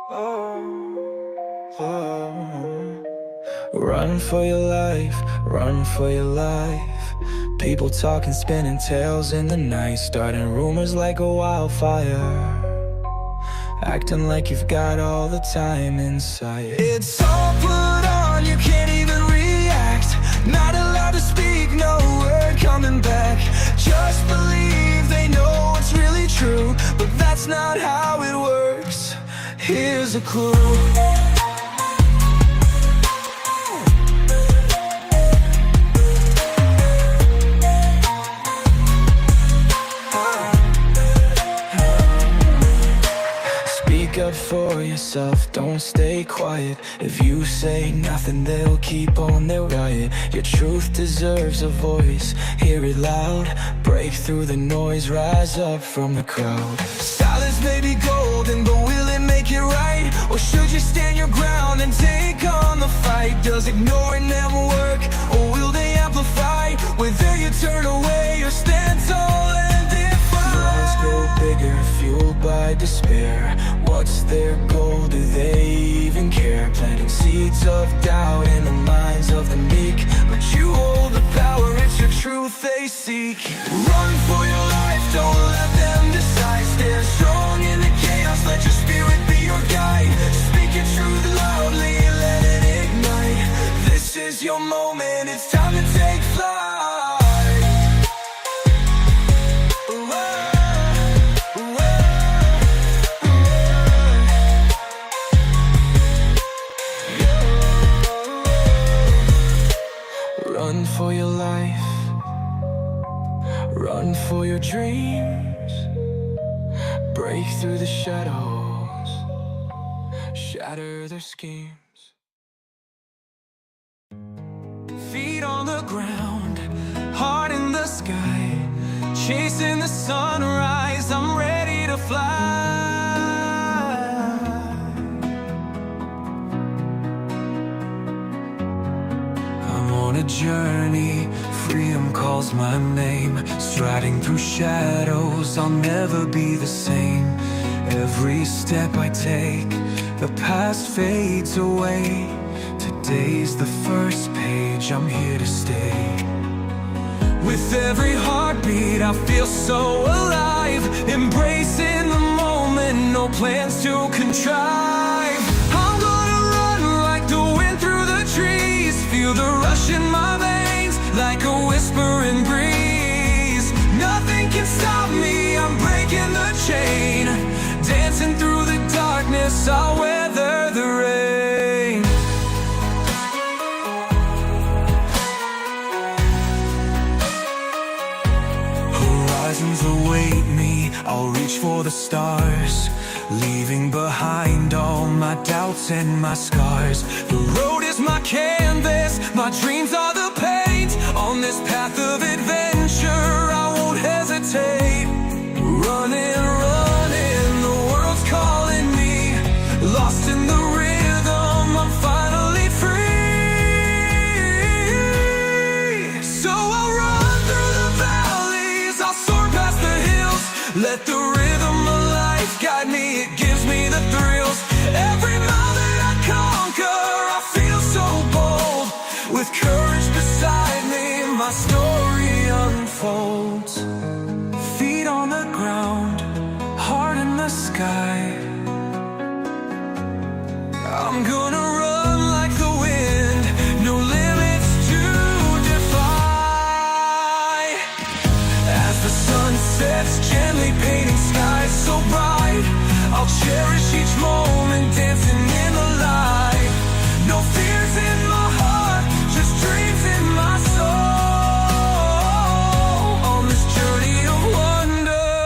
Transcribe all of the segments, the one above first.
Run for your life, run for your life. People talking, spinning tales in the night, starting rumors like a wildfire, acting like you've got all the time in sight. It's all put on, you can't even react. Not allowed to speak, no word coming back. Just believe they know it's really true, but that's not how it works. Here's a clue. Up for yourself, don't stay quiet. If you say nothing, they'll keep on their riot. Your truth deserves a voice, hear it loud. Break through the noise, rise up from the crowd. Silence may be golden, but will it make it right? Or should you stand your ground and take on the fight? Does ignoring them work, or will they amplify? Whether you turn away or stand tall and defy. Walls grow bigger, fueled by despair. What's their goal? Do they even care? Planting seeds of doubt in the minds of the meek, but you hold the power, it's your truth they seek. Run for your life, don't let them decide. Stand strong in the chaos, let your spirit be your guide. Speak your truth loudly, let it ignite. This is your moment, it's time to take flight. Run for your life, run for your dreams. Break through the shadows, shatter their schemes. Feet on the ground, heart in the sky, chasing the sunrise, I'm ready to fly. On a journey, freedom calls my name. Striding through shadows, I'll never be the same. Every step I take, the past fades away. Today's the first page, I'm here to stay. With every heartbeat, I feel so alive. Embracing the moment, no plans to contrive. I'm gonna run like the wind through the trees. Feel the rush in my veins, like a whispering breeze. Nothing can stop me, I'm breaking the chain. Dancing through the darkness, I'll weather the rain. Horizons await me, I'll reach for the stars, leaving behind all my doubts and my scars. The road is my canvas, my dreams are the paint. On this path of adventure, I won't hesitate. Running, running, the world's calling me. Lost in the rhythm, I'm finally free. So I'll run through the valleys, I'll soar past the hills. Let the rhythm of life guide me, it gives me the thrills. Every mountain I conquer, I feel so bold. With courage beside me, my story unfolds. Feet on the ground, heart in the sky. I'm gonna run like the wind, no limits to defy. As the sun sets, gently painting skies so bright, I'll cherish each moment, dancing in the light. No fears in my heart, just dreams in my soul. On this journey of wonder,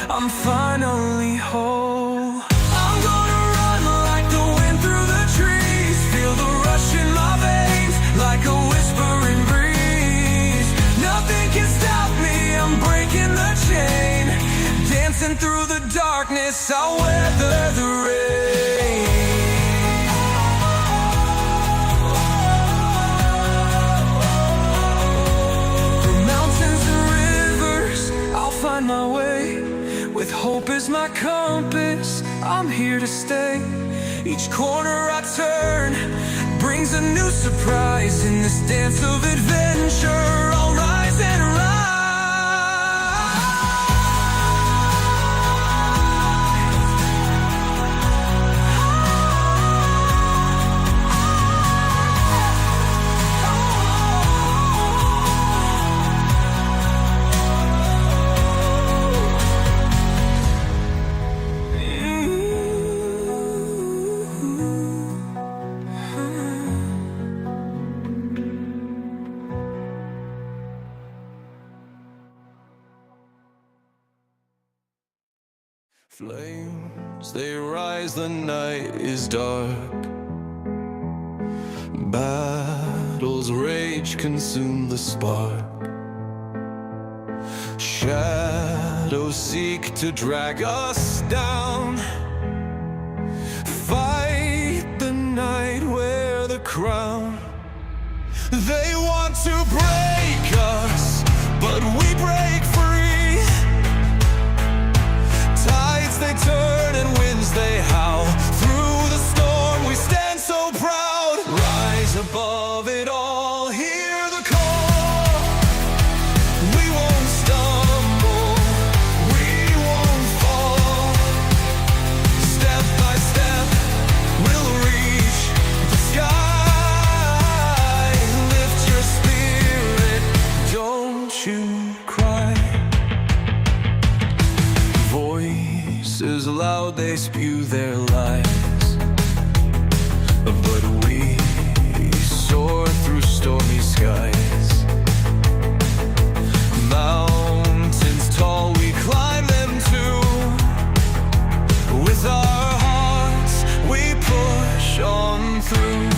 I'm finally whole. I'm gonna run like the wind through the trees. Feel the rush in my veins, like a whispering breeze. Nothing can stop me, I'm breaking the chain. Dancing through the darkness, I'll weather the rain. Through mountains and rivers, I'll find my way. With hope as is my compass, I'm here to stay. Each corner I turn brings a new surprise. In this dance of adventure, I'll rise and rise. Flames, they rise, the night is dark. Battles rage, consume the spark. Shadows seek to drag us down. Fight the night, wear the crown. They want to break us, but we break free. Tides they turn and winds they howl. Through the storm we stand so proud. Rise above it all, hear the call. We won't stumble, we won't fall. Step by step we'll reach the sky. Lift your spirit, don't you cry. Voices loud, they spew their lies, but we soar through stormy skies. Mountains tall, we climb them too. With our hearts we push on through.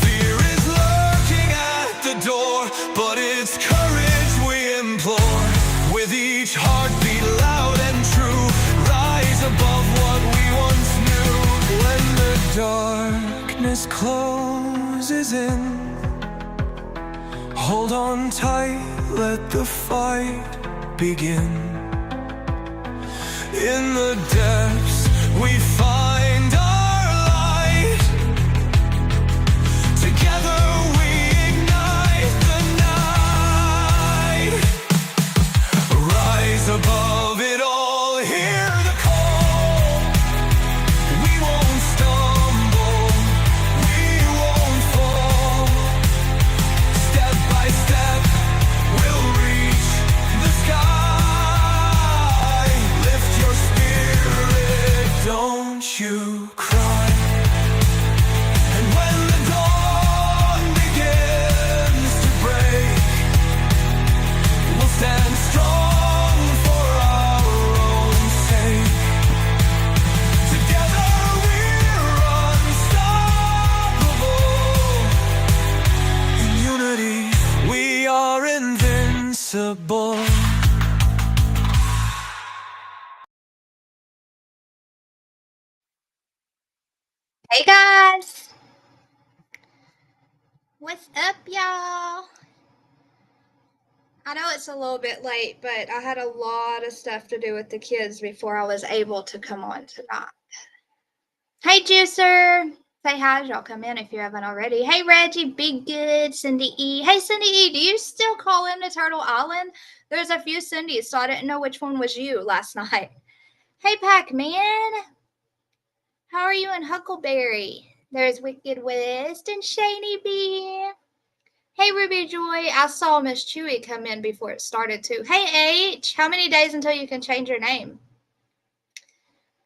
Fear is lurking at the door, but it's courage we implore. With each heartbeat loud and true, rise above what we once knew. When the darkness closes in, hold on tight, let the fight begin. In the depths we find our light. Together we ignite the night. Rise above it all, hear the call. We won't stumble, we won't fall. Step by step we'll reach the sky. Lift your spirit, don't you cry. And when the dawn begins to break, we'll stand strong for our own sake. Together we're unstoppable. In unity we are invincible. Hey guys, what's up y'all? I know it's a little bit late, but I had a lot of stuff to do with the kids before I was able to come on tonight. Hey Juicer, say hi as y'all come in if you haven't already. Hey Reggie, Big Good, Cindy E. Hey Cindy E, do you still call into Turtle Island? There's a few Cindy's, so I didn't know which one was you last night. Hey Pac-Man, how are you in Huckleberry? There's Wicked West and Shany B. Hey, Ruby Joy. I saw Miss Chewy come in before it started, too. Hey, H. How many days until you can change your name?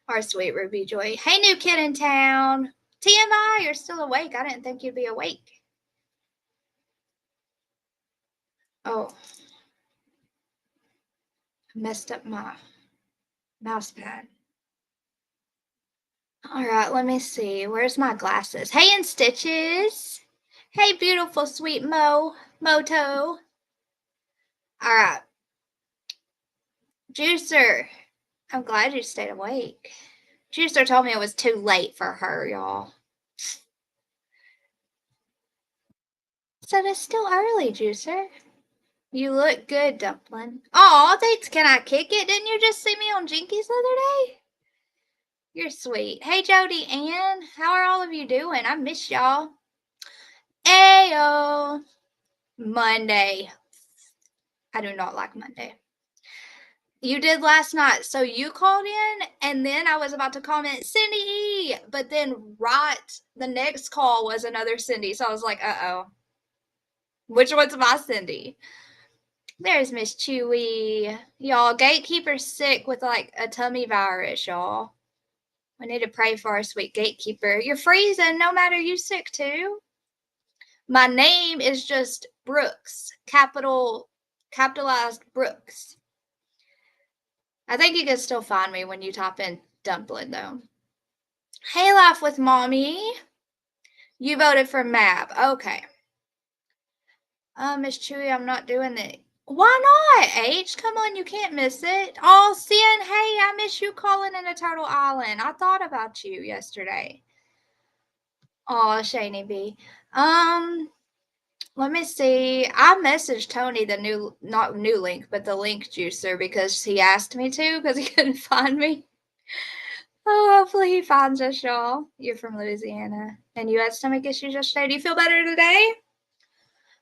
Our sweet Ruby Joy. Hey, new kid in town. TMI, you're still awake. I didn't think you'd be awake. Oh. I messed up my mouse pad. All right, let me see. Where's my glasses? Hey, in Stitches. Hey, beautiful, sweet Moto. All right. Juicer, I'm glad you stayed awake. Juicer told me it was too late for her, y'all. So it's still early, Juicer. You look good, Dumpling. Oh, thanks. Can I kick it? Didn't you just see me on Jinkies the other day? You're sweet. Hey, Jody Ann. How are all of you doing? I miss y'all. Ayo. Monday. I do not like Monday. You did last night. So you called in, and then I was about to comment Cindy E. But then the next call was another Cindy. So I was like, uh-oh. Which one's my Cindy? There's Miss Chewy. Y'all, Gatekeeper's sick with like a tummy virus, y'all. We need to pray for our sweet Gatekeeper. You're freezing no matter you sick too. My name is just Brooks. Capitalized Brooks. I think you can still find me when you type in Dumpling though. Hey, Laugh with Mommy. You voted for Mab. Okay. Miss Chewy, I'm not doing it. Why not, H? Come on, you can't miss it. Oh, Sin, hey, I miss you calling in a Turtle Island. I thought about you yesterday. Oh, Shani B. Let me see. I messaged Tony the not new link, but the link juicer because he asked me to because he couldn't find me. Oh, hopefully he finds us, y'all. You're from Louisiana. And you had stomach issues yesterday. Do you feel better today?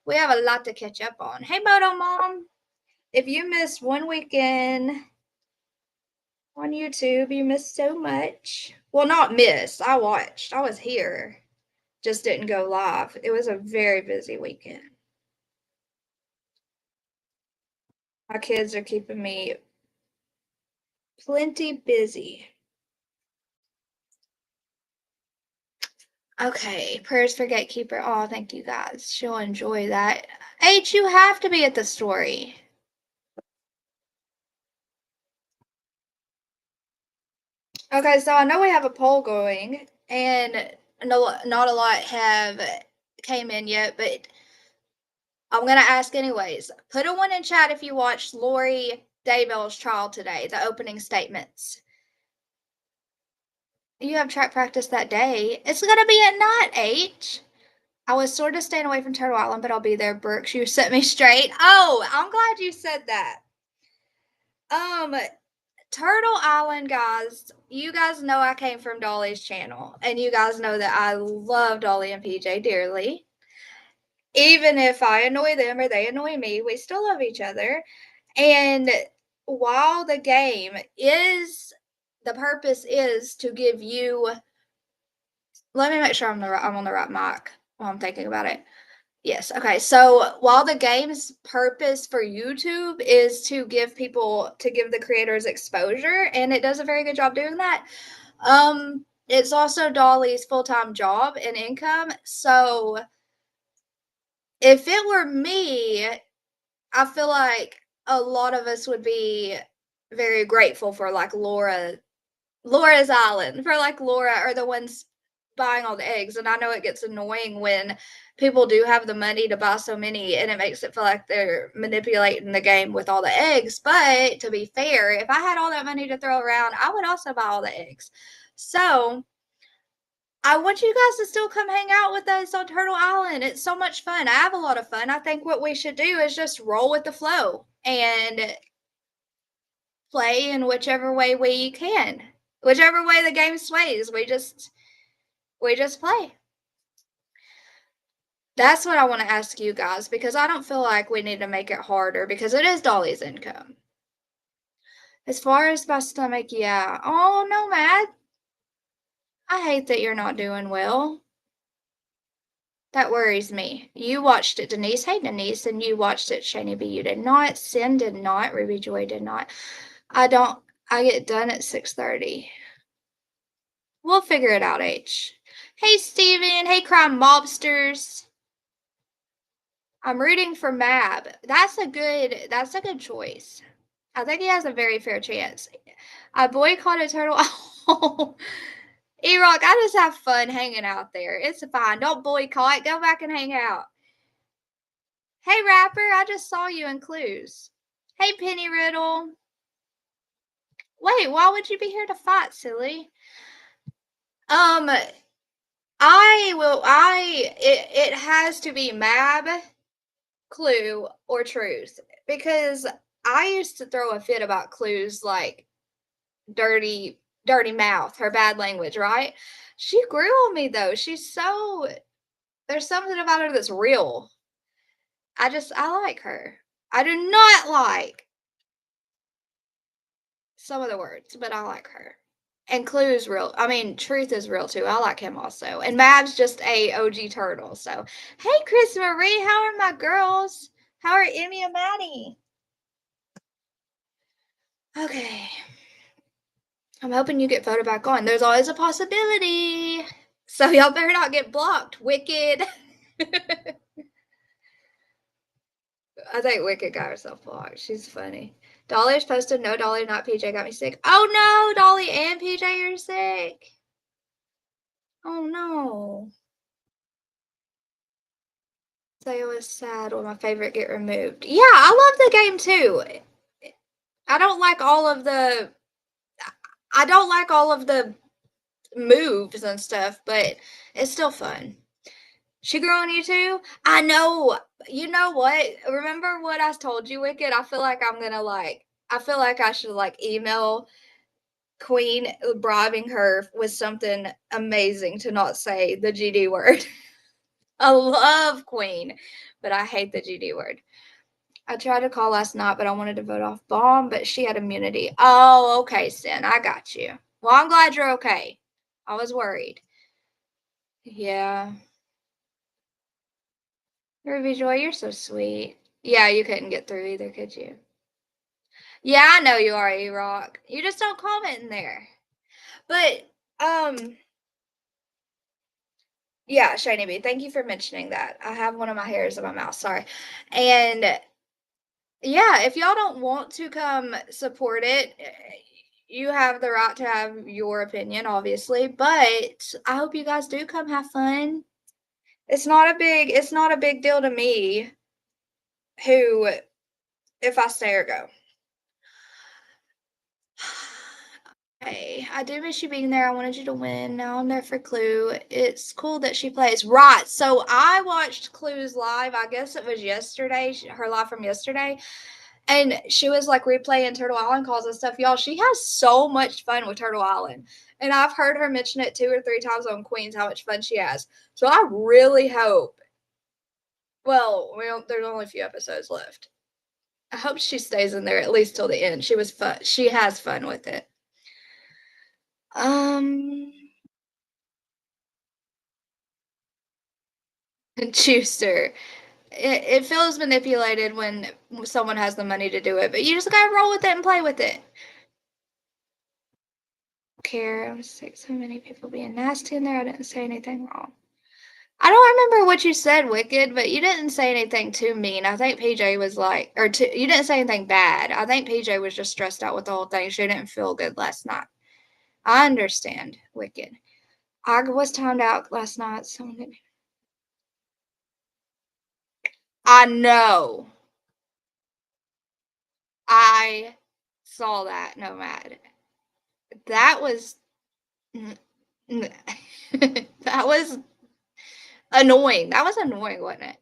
We have a lot to catch up on. Hey, Moto Mom. If you missed one weekend on YouTube, you missed so much. Well, not missed. I watched. I was here. Just didn't go live. It was a very busy weekend. My kids are keeping me plenty busy. Okay, prayers for Gatekeeper. Oh, thank you guys. She'll enjoy that. H, you have to be at the story. Okay, so I know we have a poll going, and not a lot have came in yet, but I'm going to ask anyways. Put a 1 in chat if you watched Vallow Daybell's trial today, the opening statements. You have track practice that day. It's going to be at night, H. I was sort of staying away from Turtle Island, but I'll be there. Brooks, you set me straight. Oh, I'm glad you said that. Turtle Island, guys, you guys know I came from Dolly's channel, and you guys know that I love Dolly and PJ dearly. Even if I annoy them or they annoy me, we still love each other. And while the game is, the purpose is to give you, let me make sure I'm on the right mic while I'm thinking about it. Yes. Okay. So while the game's purpose for YouTube is to give the creators exposure, and it does a very good job doing that, it's also Dolly's full-time job and income. So if it were me, I feel like a lot of us would be very grateful for like Laura's Island, for like Laura or the ones buying all the eggs. And I know it gets annoying when people do have the money to buy so many, and it makes it feel like they're manipulating the game with all the eggs. But to be fair, if I had all that money to throw around, I would also buy all the eggs. So I want you guys to still come hang out with us on Turtle Island. It's so much fun. I have a lot of fun. I think what we should do is just roll with the flow and play in whichever way we can. Whichever way the game sways, we just play. That's what I want to ask you guys, because I don't feel like we need to make it harder, because it is Dolly's income. As far as my stomach, yeah. Oh, no, Matt. I hate that you're not doing well. That worries me. You watched it, Denise. Hey, Denise. And you watched it, Shani B. You did not. Sin did not. Ruby Joy did not. I get done at 6:30. We'll figure it out, H. Hey, Steven. Hey, Crime Mobsters. I'm rooting for Mab. That's a good choice. I think he has a very fair chance. I boycotted Turtle. Oh, E-Rock, I just have fun hanging out there. It's fine. Don't boycott. Go back and hang out. Hey, Rapper, I just saw you in Clues. Hey, Penny Riddle. Wait, why would you be here to fight, silly? It has to be Mab, 괜 or truth, because I used to throw a fit about 괜's like dirty mouth, her bad language, right? She grew on me though. There's something about her that's real. I like her. I do not like some of the words, but I like her. And 괜 is real. I mean, truth is real too. I like him also. And Mab's just a OG turtle. So, hey, Chris Marie, how are my girls? How are Emmy and Maddie? Okay. I'm hoping you get voted back on. There's always a possibility. So y'all better not get blocked. Wicked. I think Wicked got herself blocked. She's funny. Dolly's posted, no, Dolly, not PJ got me sick. Oh no, Dolly and PJ are sick. Oh no. Say was sad when my favorite get removed. Yeah, I love the game too. I don't like all of the moves and stuff, but it's still fun. She grew on you too? I know. You know what? Remember what I told you, Wicked? I feel like I should email Queen bribing her with something amazing to not say the GD word. I love Queen, but I hate the GD word. I tried to call last night, but I wanted to vote off Bomb, but she had immunity. Oh, okay, Sin. I got you. Well, I'm glad you're okay. I was worried. Yeah. Ruby Joy, you're so sweet. Yeah, you couldn't get through either, could you? Yeah, I know you are, E-Rock. You just don't comment in there. But, yeah, Shiny B, thank you for mentioning that. I have one of my hairs in my mouth, sorry. And, yeah, if y'all don't want to come support it, you have the right to have your opinion, obviously. But I hope you guys do come have fun. It's not a big deal to me if I stay or go. Hey, I do miss you being there. I wanted you to win. Now I'm there for 괜. It's cool that she plays. Right. So I watched 괜's live. I guess it was yesterday, her live from yesterday. And she was like replaying Turtle Island calls and stuff. Y'all, she has so much fun with Turtle Island. And I've heard her mention it 2 or 3 times on Queens, how much fun she has. So I really hope. Well, there's only a few episodes left. I hope she stays in there at least till the end. She was fun. She has fun with it. Juicer. It feels manipulated when someone has the money to do it, but you just gotta roll with it and play with it. Care. I'm sick. So many people being nasty in there. I didn't say anything wrong. I don't remember what you said, Wicked, but you didn't say anything too mean. I think PJ was like, you didn't say anything bad. I think PJ was just stressed out with the whole thing. She didn't feel good last night. I understand, Wicked. I was timed out last night. I know. I saw that, Nomad. That was that was annoying. That was annoying, wasn't it?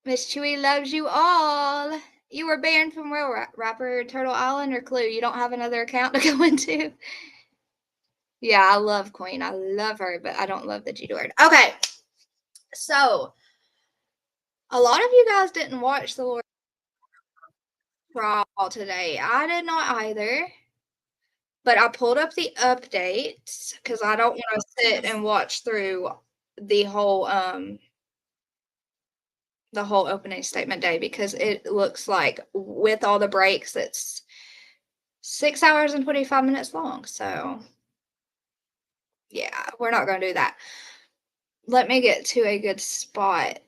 Miss Chewy loves you all. You were banned from Real Rapper, Turtle Island, or 괜. You don't have another account to go into? Yeah, I love Queen. I love her, but I don't love the G word. Okay, so a lot of you guys didn't watch the Lord trial today. I did not either. But I pulled up the updates because I don't want to sit and watch through the whole opening statement day, because it looks like with all the breaks it's 6 hours and 25 minutes long. So yeah, we're not going to do that. Let me get to a good spot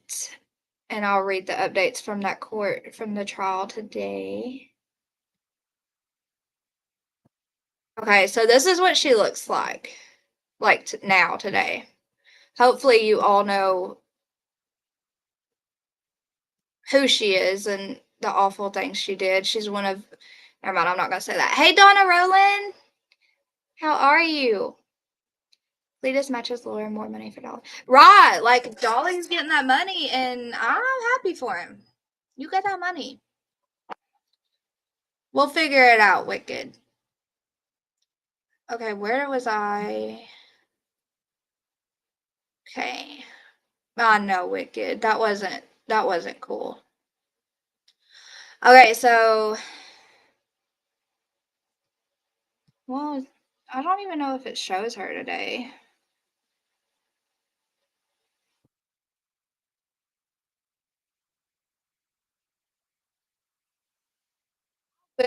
and I'll read the updates from the trial today. Okay, so this is what she looks like now today. Hopefully you all know who she is and the awful things she did. She's one of, never mind, I'm not going to say that. Hey, Donna Rowland, how are you? Latest matches Lori more money for Dolly. Right, like Dolly's getting that money, and I'm happy for him. You get that money. We'll figure it out, Wicked. Okay, where was I? Okay. Oh no, Wicked. That wasn't cool. Okay, so well, I don't even know if it shows her today.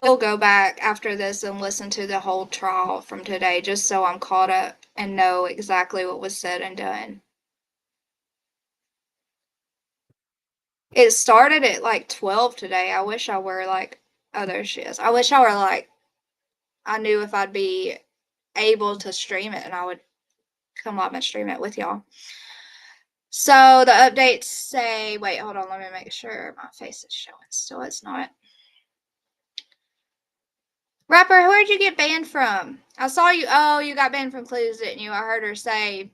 We'll go back after this and listen to the whole trial from today, just so I'm caught up and know exactly what was said and done. It started at like 12 today. I wish I were like, oh, there she is. I wish I were like, I knew if I'd be able to stream it and I would come up and stream it with y'all. So the updates say, wait, hold on, let me make sure my face is showing still. It's not. Rapper, where'd you get banned from? I saw you. Oh, you got banned from Clues, didn't you? I heard her say,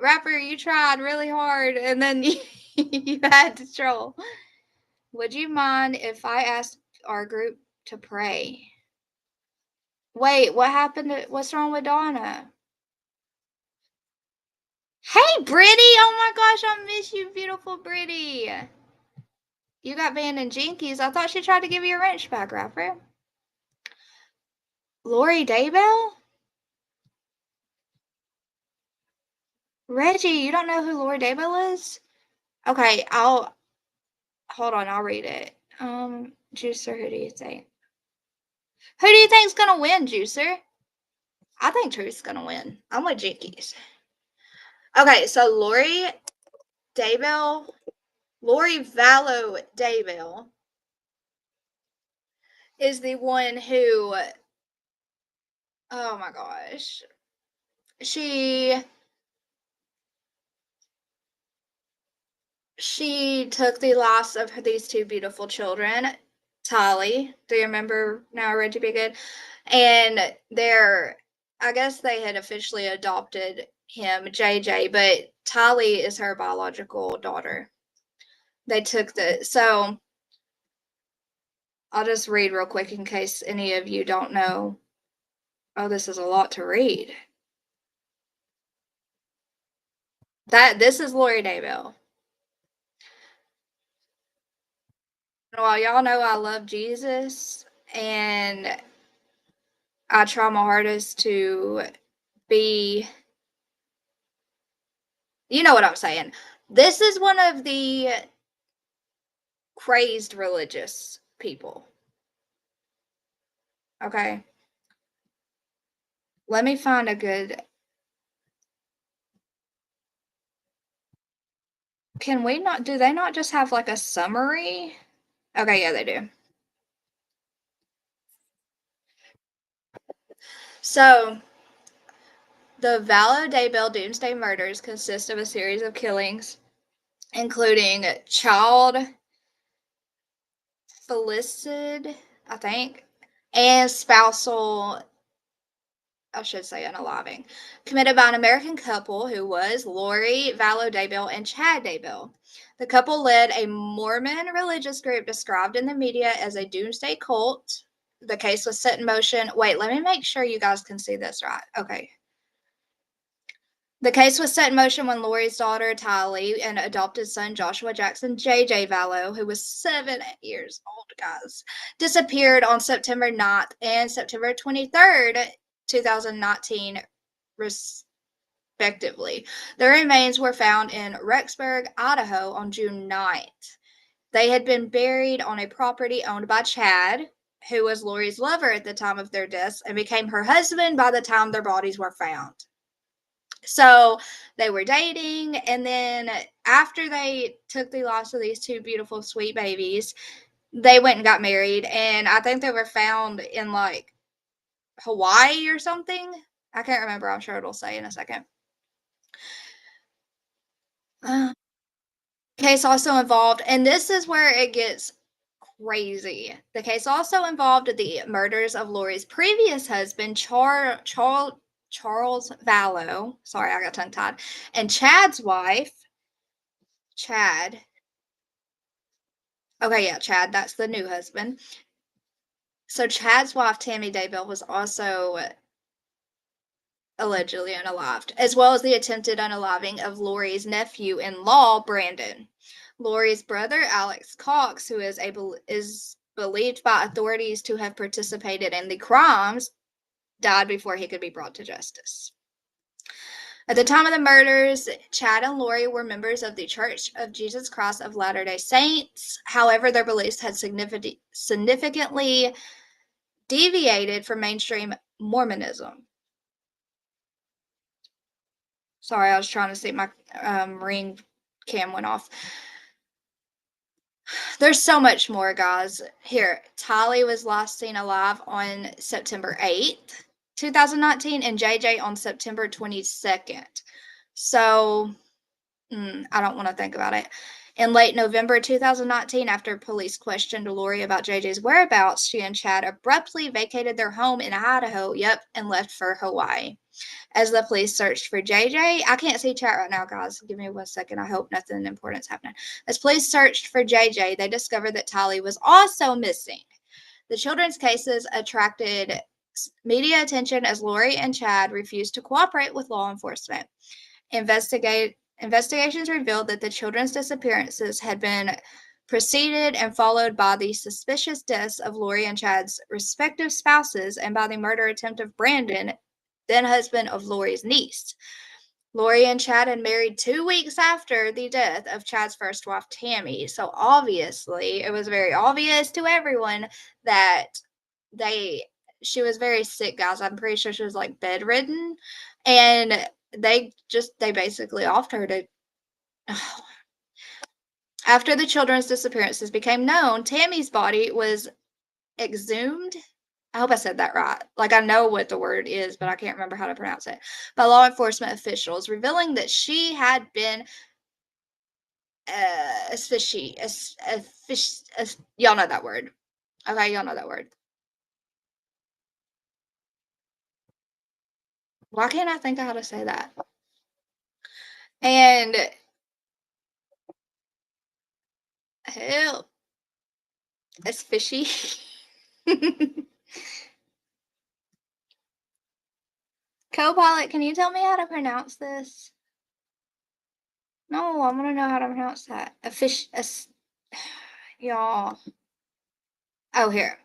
Rapper, you tried really hard and then you had to troll. Would you mind if I asked our group to pray? Wait, what happened? What's wrong with Donna? Hey, Brittany! Oh my gosh, I miss you, beautiful Brittany. You got banned in Jinkies. I thought she tried to give you a wrench back, Rapper. Vallow Daybell? Reggie, you don't know who Vallow Daybell is? Okay, hold on, I'll read it. Juicer, who do you think? Who do you think's gonna win, Juicer? I think Truth's gonna win. I'm with Jinkies. Okay, so Vallow Daybell is the one who, oh my gosh, she took the loss of these two beautiful children. Tali, do you remember now, Reggie Be Good? And I guess they had officially adopted him, JJ, but Tali is her biological daughter. They took so I'll just read real quick in case any of you don't know. Oh, this is a lot to read. This is Vallow Daybell. Well, y'all know I love Jesus, and I try my hardest to be, you know what I'm saying. This is one of the crazed religious people. Okay. Let me find a good. Can we not, do they not just have like a summary? Okay, yeah, they do. So, the Vallow Daybell Doomsday Murders consist of a series of killings, including child felicid, I think, and spousal, I should say unaliving, committed by an American couple who was Lori Vallow Daybell and Chad Daybell. The couple led a Mormon religious group described in the media as a doomsday cult. The case was set in motion. Wait, let me make sure you guys can see this right. Okay. The case was set in motion when Lori's daughter, Tali, and adopted son, Joshua Jackson J.J. Vallow, who was 7 years old, guys, disappeared on September 9th and September 23rd, 2019, respectively. Their remains were found in Rexburg, Idaho on June 9th. They had been buried on a property owned by Chad, who was Lori's lover at the time of their deaths and became her husband by the time their bodies were found. So they were dating, and then after they took the loss of these two beautiful, sweet babies, they went and got married, and I think they were found in like Hawaii or something. I can't remember. I'm sure it'll say in a second. Case also involved, and this is where it gets crazy. The case also involved the murders of Lori's previous husband, Charles Charles Vallow. Sorry, I got tongue-tied. And Chad's wife, Chad. Okay, yeah, Chad, that's the new husband. So Chad's wife, Tammy Daybell, was also allegedly unalived, as well as the attempted unaliving of Lori's nephew-in-law, Brandon. Lori's brother, Alex Cox, who is believed by authorities to have participated in the crimes, died before he could be brought to justice. At the time of the murders, Chad and Lori were members of the Church of Jesus Christ of Latter-day Saints. However, their beliefs had significantly deviated from mainstream Mormonism. Sorry, I was trying to see my ring cam went off. There's so much more, guys. Here, Tylee was last seen alive on September 8th, 2019, and JJ on September 22nd. So, I don't want to think about it. In late November 2019, after police questioned Lori about JJ's whereabouts, she and Chad abruptly vacated their home in Idaho, and left for Hawaii. As the police searched for JJ, I can't see chat right now, guys. Give me 1 second. I hope nothing important's happening. As police searched for JJ, they discovered that Tylee was also missing. The children's cases attracted media attention as Lori and Chad refused to cooperate with law enforcement. Investigations revealed that the children's disappearances had been preceded and followed by the suspicious deaths of Lori and Chad's respective spouses and by the murder attempt of Brandon, then husband of Lori's niece. Lori and Chad had married 2 weeks after the death of Chad's first wife, Tammy. So obviously, it was very obvious to everyone that she was very sick, guys. I'm pretty sure she was like bedridden. And they basically offed her to. After the children's disappearances became known, Tammy's body was exhumed. I hope I said that right. Like, I know what the word is, but I can't remember how to pronounce it. By law enforcement officials, revealing that she had been y'all know that word. Okay, y'all know that word. Why can't I think of how to say that? And hell, it's fishy. Co-pilot, can you tell me how to pronounce this? No, I want to know how to pronounce that. Y'all. Oh, here.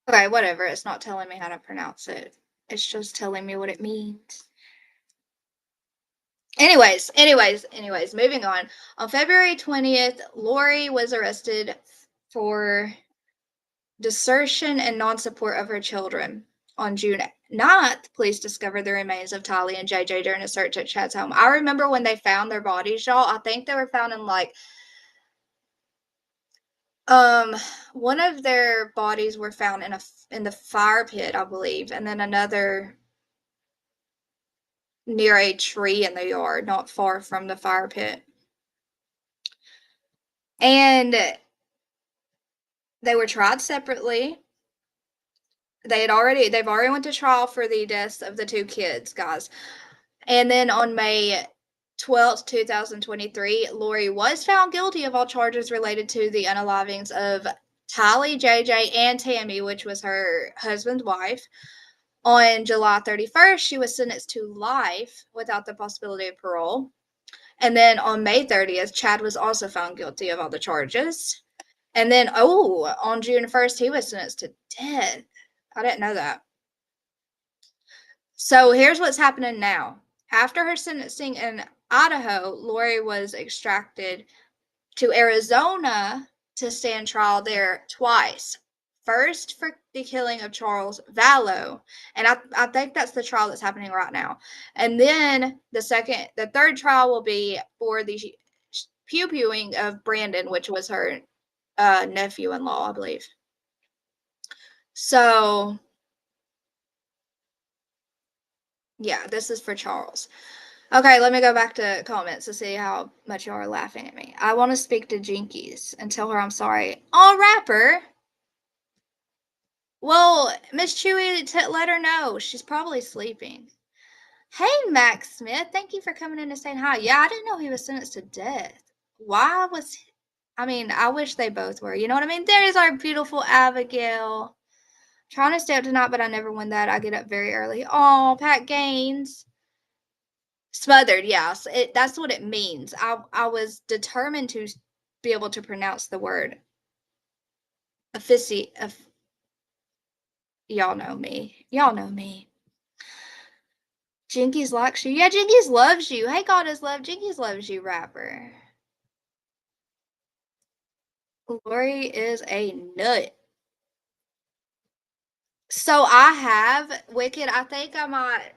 Okay, whatever. It's not telling me how to pronounce it. It's just telling me what it means. Anyways, moving on. On February 20th, Lori was arrested for desertion and non-support of her children. On June 9th, police discovered the remains of Tylee and JJ during a search at Chad's home. I remember when they found their bodies, y'all. I think they were found in like one of their bodies were found in the fire pit, I believe, and then another near a tree in the yard, not far from the fire pit. And they were tried separately. They've already went to trial for the deaths of the 2 kids, guys. And then on May 12th, 2023, Lori was found guilty of all charges related to the unalivings of Tylee, JJ, and Tammy, which was her husband's wife. On July 31st, she was sentenced to life without the possibility of parole. And then on May 30th, Chad was also found guilty of all the charges. And then, on June 1st, he was sentenced to death. I didn't know that. So here's what's happening now. After her sentencing in Idaho, Lori was extracted to Arizona to stand trial there twice. First for the killing of Charles Vallow, and I think that's the trial that's happening right now. And then the third trial will be for the pew-pewing of Brandon, which was her nephew-in-law, I believe. So, yeah, this is for Charles. Okay, let me go back to comments to see how much y'all are laughing at me. I want to speak to Jinkies and tell her I'm sorry. Oh, rapper. Well, Miss Chewy, let her know. She's probably sleeping. Hey, Max Smith. Thank you for coming in and saying hi. Yeah, I didn't know he was sentenced to death. Why was... I mean, I wish they both were. You know what I mean? There's our beautiful Abigail. Trying to stay up tonight, but I never win that. I get up very early. Oh, Pat Gaines. Smothered, yes. That's what it means. I was determined to be able to pronounce the word. Y'all know me. Y'all know me. Jinkies likes you. Yeah, Jinkies loves you. Hey, God is love. Jinkies loves you, rapper. Lori is a nut. So I have Wicked. I think I might.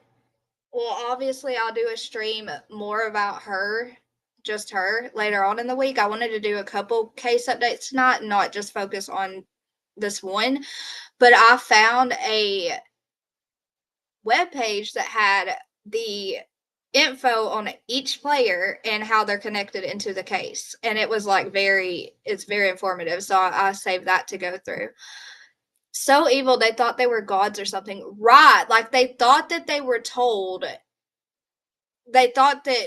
Well, obviously, I'll do a stream more about her, just her, later on in the week. I wanted to do a couple case updates tonight, not just focus on this one. But I found a webpage that had the info on each player and how they're connected into the case. And it was like it's very informative. So I saved that to go through. So evil, they thought they were gods or something. Right. Like they thought that they thought that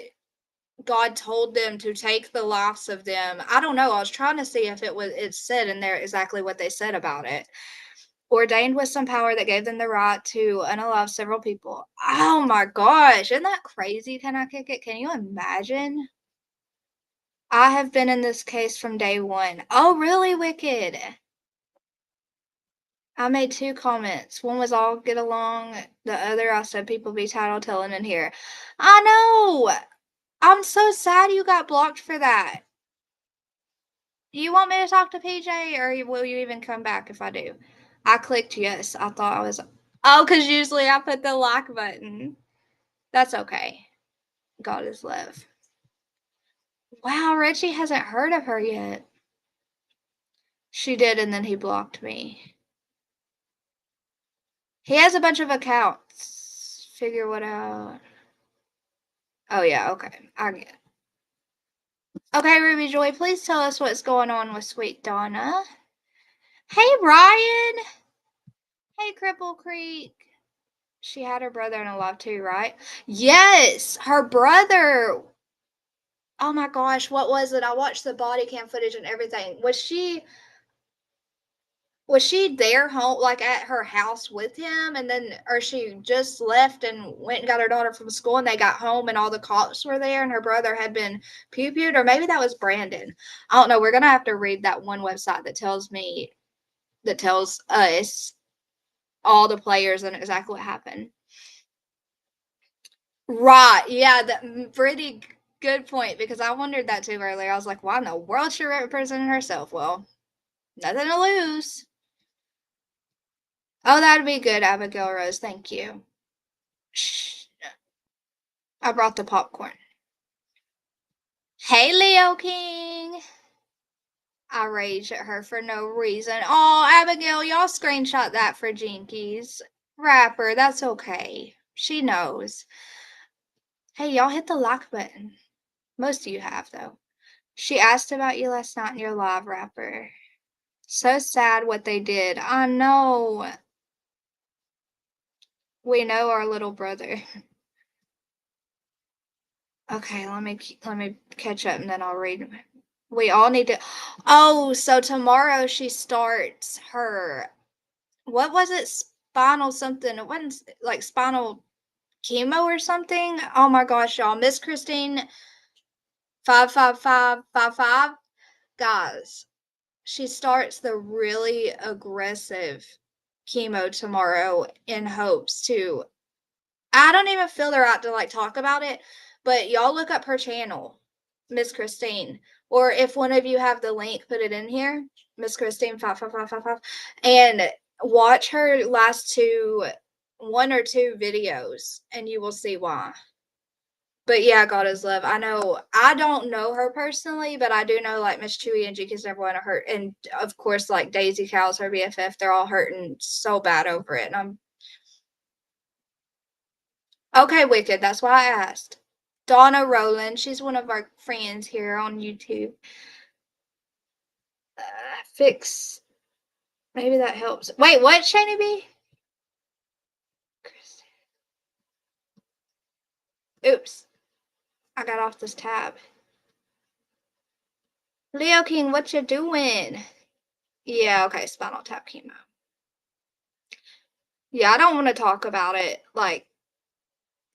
God told them to take the lives of them. I don't know. I was trying to see if it said in there exactly what they said about it. Ordained with some power that gave them the right to unalive several people. Oh my gosh. Isn't that crazy? Can I kick it? Can you imagine? I have been in this case from day one. Oh, really, Wicked? I made 2 comments. One was all get along. The other, I said people be title telling in here. I know. I'm so sad you got blocked for that. You want me to talk to PJ, or will you even come back if I do? I clicked yes. I thought I was... Oh, because usually I put the like button. That's okay. God is love. Wow, Reggie hasn't heard of her yet. She did, and then he blocked me. He has a bunch of accounts. Figure what out. Oh, yeah, okay. I get it. Okay, Ruby Joy, please tell us what's going on with Sweet Donna. Hey, Ryan. Hey, Cripple Creek. She had her brother in alive too, right? Yes, her brother. Oh my gosh, what was it? I watched the body cam footage and everything. Was she there home, like at her house with him, and then, or she just left and went and got her daughter from school, and they got home and all the cops were there and her brother had been pew-pewed, or maybe that was Brandon. I don't know. We're gonna have to read that one website that tells us all the players and exactly what happened. Right. Yeah, pretty good point, because I wondered that too earlier. I was like, why in the world she represented herself? Well, nothing to lose. Oh, that'd be good, Abigail Rose. Thank you. Shh. I brought the popcorn. Hey, Leo King. I rage at her for no reason. Oh, Abigail, y'all screenshot that for Jinkies. Rapper, that's okay. She knows. Hey, y'all hit the like button. Most of you have, though. She asked about you last night in your live, Rapper. So sad what they did. I know. We know our little brother. Okay, let me catch up and then I'll read. We all need to... Oh, so tomorrow she starts her... What was it? Spinal something. It wasn't like spinal chemo or something. Oh my gosh, y'all. Miss Christine 55555. Guys, she starts the really aggressive chemo tomorrow in hopes to... I don't even feel the right to like talk about it, but y'all look up her channel, Miss Christine, or if one of you have the link, put it in here, Miss Christine 55555, and watch her last 1 or 2 videos, and you will see why. But yeah, God is love. I know I don't know her personally, but I do know like Miss Chewy and Jinkies, everyone are hurt, and of course like Daisy Cow's her BFF. They're all hurting so bad over it, and I'm okay. Wicked. That's why I asked. Donna Rowland. She's one of our friends here on YouTube. Fix. Maybe that helps. Wait, what, Shani B? Oops. I got off this tab. Leo King, what you doing? Yeah, okay, spinal tap chemo. Yeah, I don't want to talk about it like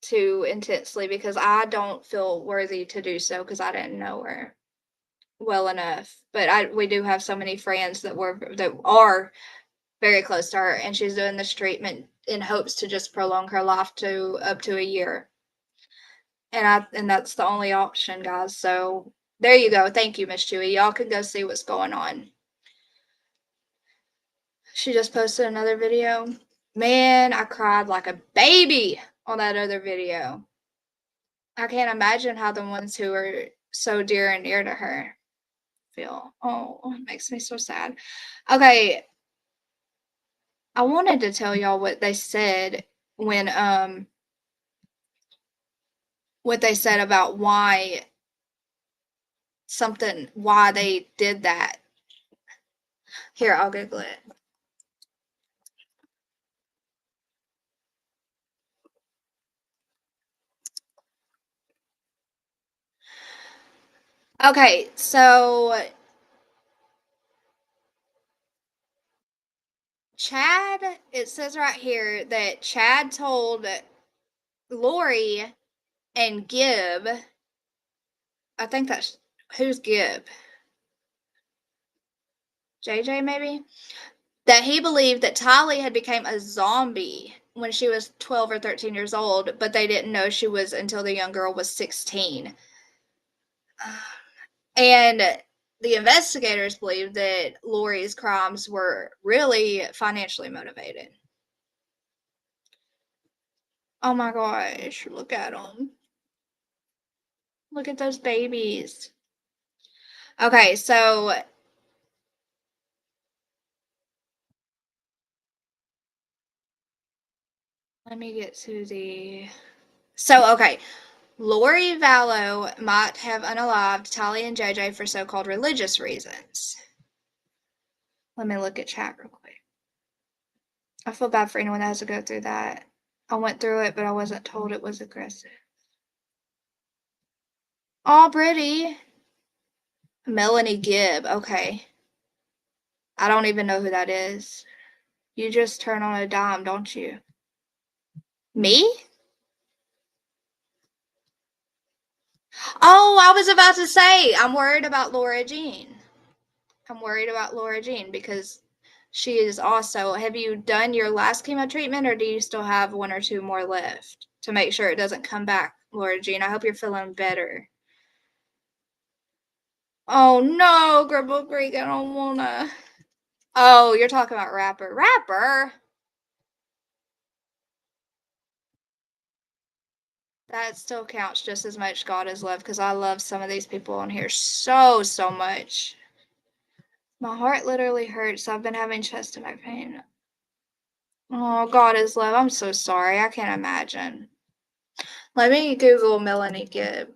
too intensely because I don't feel worthy to do so because I didn't know her well enough. But we do have so many friends that are very close to her, and she's doing this treatment in hopes to just prolong her life to up to a year. And that's the only option, guys. So there you go. Thank you, Miss Chewy. Y'all can go see what's going on. She just posted another video. Man, I cried like a baby on that other video. I can't imagine how the ones who are so dear and near to her feel. Oh, it makes me so sad. Okay. I wanted to tell y'all what they said when what they said about why they did that. Here, I'll Google it. Okay, so Chad, it says right here that Chad told Lori and Gibb, I think that's, who's Gibb? JJ maybe? That he believed that Tylee had become a zombie when she was 12 or 13 years old, but they didn't know she was until the young girl was 16. And the investigators believed that Lori's crimes were really financially motivated. Oh my gosh, look at them. Look at those babies. Okay, so let me get to the... So, okay. Lori Vallow might have unalived Tylee and JJ for so-called religious reasons. Let me look at chat real quick. I feel bad for anyone that has to go through that. I went through it, but I wasn't told it was aggressive. Oh, Brittany. Melanie Gibb. Okay. I don't even know who that is. You just turn on a dime, don't you? Me? Oh, I was about to say, I'm worried about Laura Jean. I'm worried about Laura Jean because she is also... Have you done your last chemo treatment, or do you still have one or two more left to make sure it doesn't come back, Laura Jean? I hope you're feeling better. Oh no, Gribble Greek, I don't wanna... Oh, you're talking about Rapper. Rapper? That still counts just as much God is love, because I love some of these people on here so much. My heart literally hurts. I've been having chest and back pain. Oh, God is love. I'm so sorry. I can't imagine. Let me Google Melanie Gibb.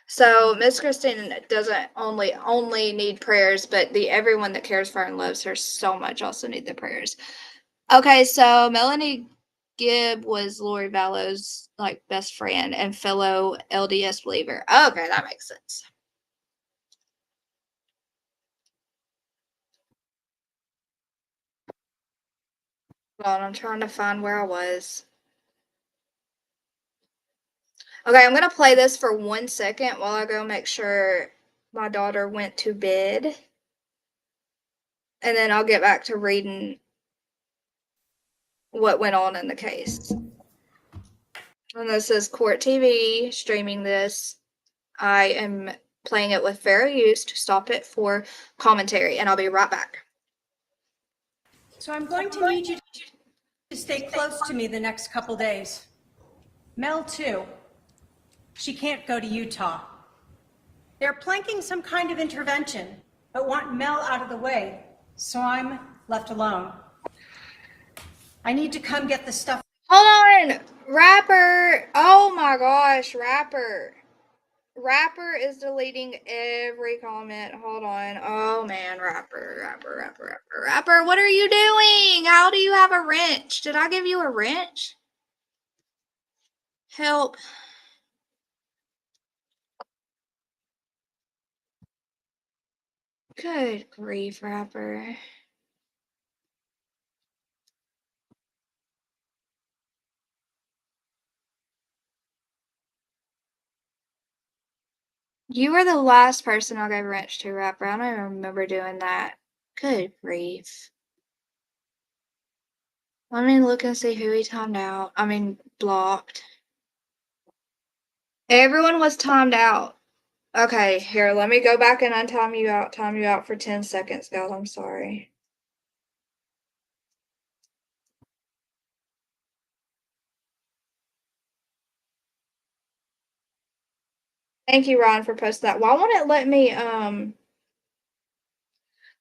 So Miss Christine doesn't only need prayers, but everyone that cares for her and loves her so much also need the prayers. Okay, so Melanie Gibb was Lori Vallow's like best friend and fellow LDS believer. Okay, that makes sense. Hold on, I'm trying to find where I was. Okay, I'm going to play this for 1 second while I go make sure my daughter went to bed. And then I'll get back to reading what went on in the case. And this is Court TV streaming this. I am playing it with fair use to stop it for commentary, and I'll be right back. So I'm going to need you to stay close to me the next couple days. Mel, too. She can't go to Utah. They're planking some kind of intervention, but want Mel out of the way, so I'm left alone. I need to come get the stuff. Hold on. Rapper. Oh my gosh, Rapper. Rapper is deleting every comment. Hold on. Oh man, Rapper. What are you doing? How do you have a wrench? Did I give you a wrench? Help. Good grief, Rapper. You were the last person I gave a wrench to, Rapper. I don't even remember doing that. Good grief. Let me look and see who he timed out. I mean, blocked. Everyone was timed out. Okay, here, let me go back and untime you out. Time you out for 10 seconds, guys. I'm sorry. Thank you, Ryan, for posting that. Why won't it let me, can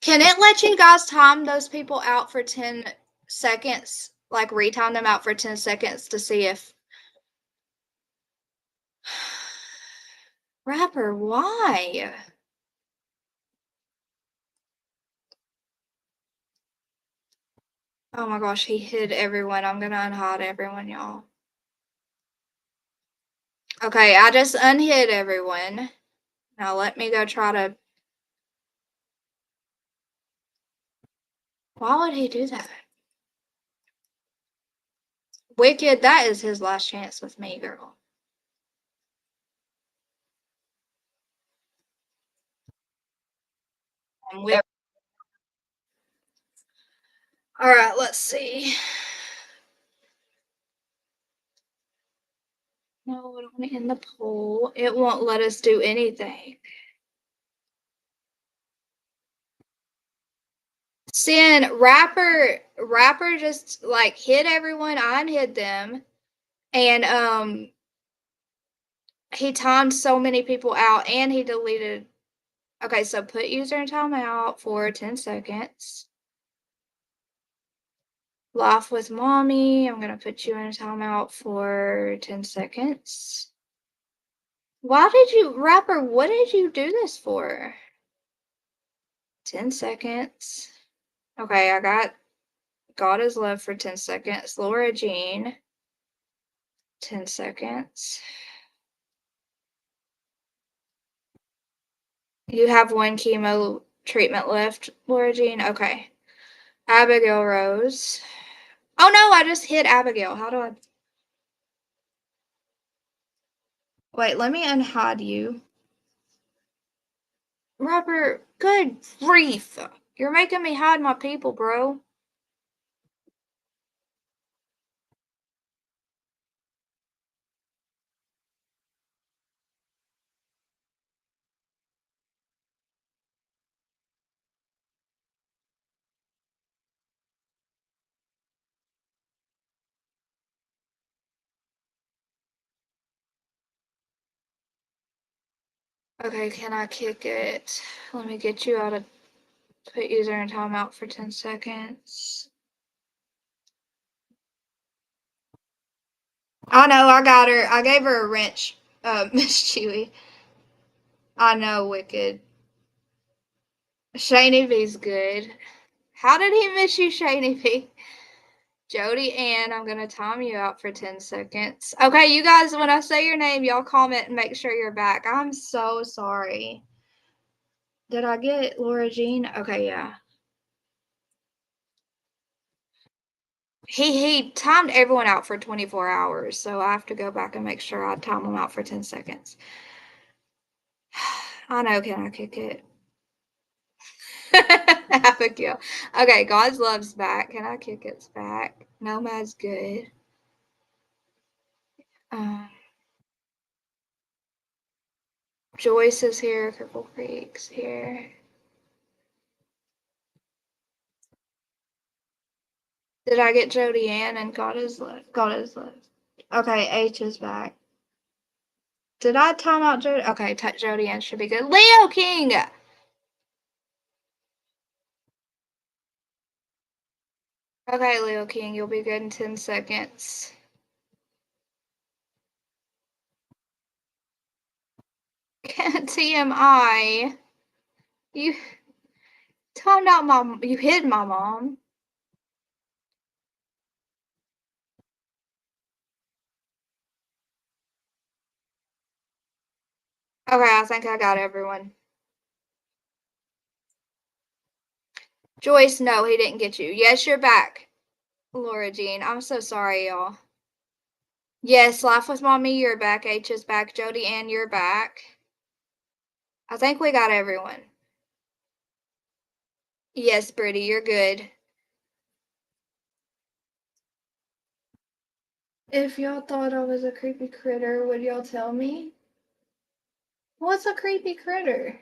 it let you guys time those people out for 10 seconds? Like, retime them out for 10 seconds to see if... Rapper, why? Oh my gosh, he hid everyone. I'm gonna unhide everyone, y'all. Okay, I just unhid everyone. Now let me go try to... Why would he do that? Wicked, that is his last chance with me, girl. I'm with... All right, let's see. No, I don't want to end the poll. It won't let us do anything. Sin, Rapper just like hid everyone. I unhid them. And he timed so many people out and he deleted. Okay, so put user in timeout for 10 seconds. Laugh with mommy. I'm gonna put you in a timeout for 10 seconds. Why did you, Rapper, what did you do this for? 10 seconds. Okay, I got God is Love for 10 seconds. Laura Jean, 10 seconds. You have one chemo treatment left, Laura Jean. Okay. Abigail Rose. Oh no, I just hit Abigail. How do I... Wait, let me unhide you. Robert, good grief. You're making me hide my people, bro. Okay, can I kick it? Let me get you out of... Put user in timeout for 10 seconds. I know, I got her. I gave her a wrench, Miss Chewy. I know, Wicked. Shani V's good. How did he miss you, Shani V? Jody Ann, I'm gonna time you out for 10 seconds. Okay, you guys, when I say your name, y'all comment and make sure you're back. I'm so sorry. Did I get Laura Jean? Okay, yeah. He timed everyone out for 24 hours, so I have to go back and make sure I time them out for 10 seconds. I know, can I kick it? Abigail. Okay, God's Love's back. Can I kick it's back? Nomad's good. Joyce is here. Cripple Creek's here. Did I get Jody Ann and God is Love? God is Love. Okay, H is back. Did I time out Jody? Okay, Jody Ann should be good. Leo King! Okay, Leo King, you'll be good in 10 seconds. TMI. You found out you hid my mom. Okay, I think I got everyone. Joyce, no, he didn't get you. Yes, you're back. Laura Jean, I'm so sorry, y'all. Yes, Life with Mommy, you're back. H is back. Jody Ann, you're back. I think we got everyone. Yes, Brittany, you're good. If y'all thought I was a creepy critter, would y'all tell me? What's a creepy critter?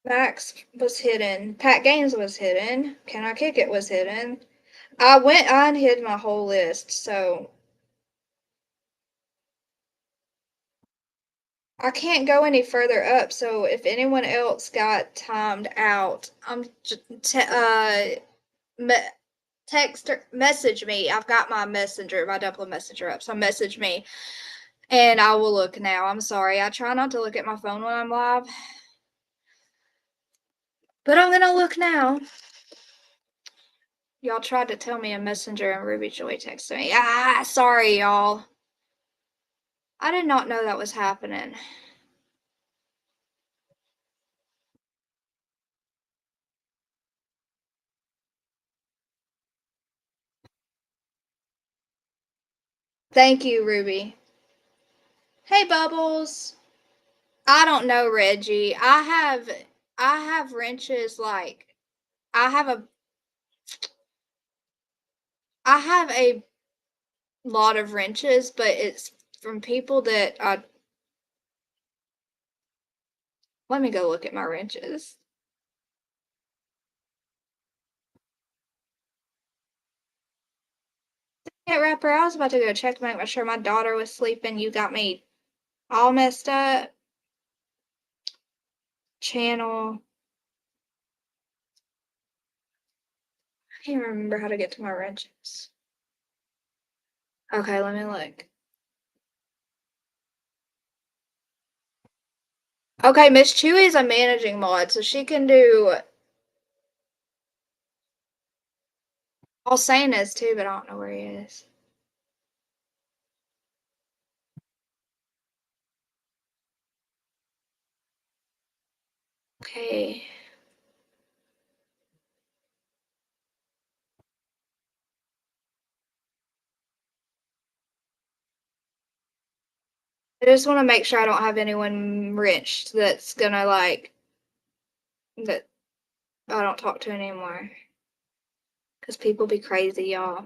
Max was hidden. Pat Gaines was hidden. Can I Kick It was hidden. I hid my whole list, so I can't go any further up. So if anyone else got timed out, message me. I've got my messenger, my Dublin messenger up, so message me and I will look now. I'm sorry. I try not to look at my phone when I'm live, but I'm gonna look now. Y'all tried to tell me a messenger and Ruby Joy texted me. Sorry, y'all. I did not know that was happening. Thank you, Ruby. Hey, Bubbles. I don't know, Reggie. I have wrenches like I have a lot of wrenches, but it's from people that let me go look at my wrenches. Yeah, Rapper, I was about to go check make sure my daughter was sleeping. You got me all messed up. Channel. I can't remember how to get to my wrenches. Okay, let me look. Okay, Miss Chewy's a managing mod, so she can do all Saint is too, but I don't know where he is. Okay. I just want to make sure I don't have anyone wrenched that's gonna like that I don't talk to anymore. Because people be crazy, y'all.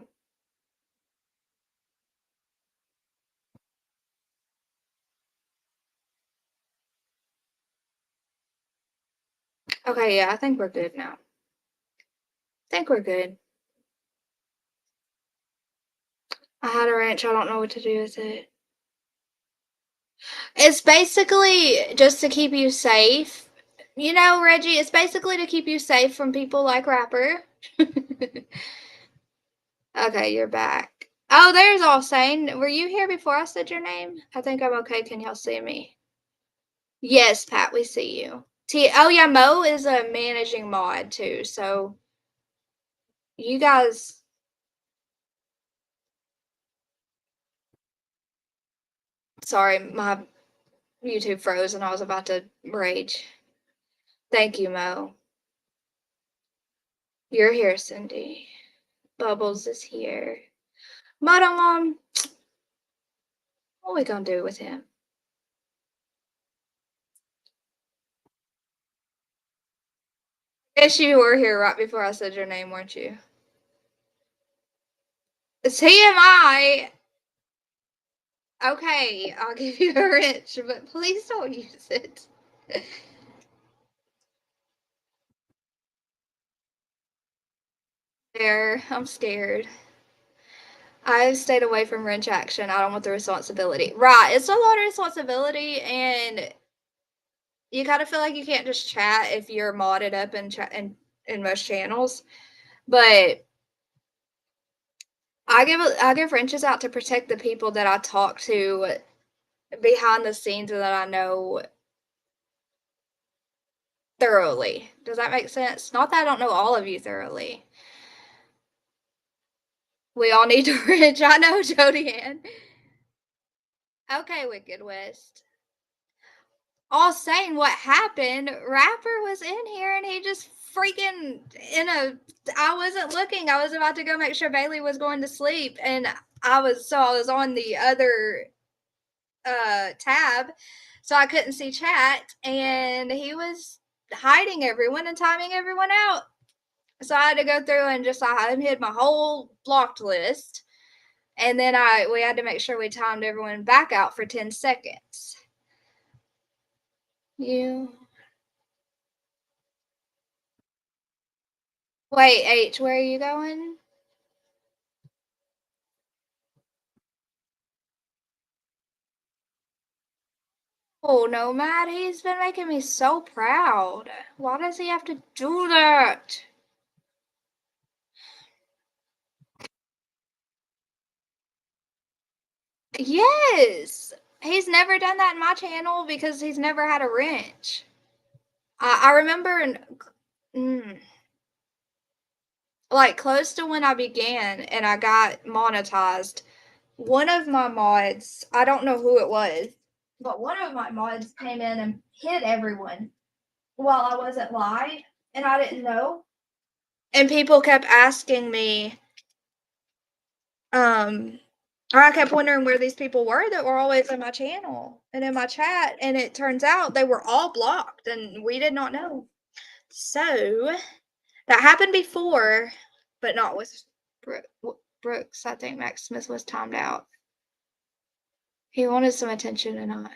Okay, yeah, I think we're good now. I think we're good. I had a wrench, I don't know what to do with it. It's basically just to keep you safe. You know, Reggie, it's basically to keep you safe from people like Rapper. Okay, you're back. Oh, there's All Sane. Were you here before I said your name? I think I'm okay. Can y'all see me? Yes, Pat, we see you. Oh yeah, Mo is a managing mod too, so you guys. Sorry, my YouTube froze and I was about to rage. Thank you, Mo. You're here, Cindy. Bubbles is here. Mom, what are we gonna do with him? Yes, you were here right before I said your name, weren't you? It's TMI. Okay, I'll give you a wrench, but please don't use it. There, I'm scared. I've stayed away from wrench action. I don't want the responsibility. Right, it's a lot of responsibility, and you kind of feel like you can't just chat if you're modded up in most channels. But I give wrenches out to protect the people that I talk to behind the scenes and that I know thoroughly. Does that make sense? Not that I don't know all of you thoroughly. We all need a wrench. I know, Jodianne. Okay, Wicked West. All saying what happened, Rapper was in here and he just freaking I wasn't looking. I was about to go make sure Bailey was going to sleep, and I was on the other tab, so I couldn't see chat, and he was hiding everyone and timing everyone out. So I had to go through and just I hid my whole blocked list, and then we had to make sure we timed everyone back out for 10 seconds. Wait, H, where are you going? Oh no, Matt, he's been making me so proud. Why does he have to do that? Yes. He's never done that in my channel because he's never had a wrench. I remember like close to when I began and I got monetized, one of my mods, I don't know who it was, but one of my mods came in and hit everyone while I wasn't live, and I didn't know. And people kept asking me, or I kept wondering where these people were that were always in my channel and in my chat, and it turns out they were all blocked and we did not know. So that happened before, but not with Brooks. I think Max Smith was timed out. He wanted some attention tonight.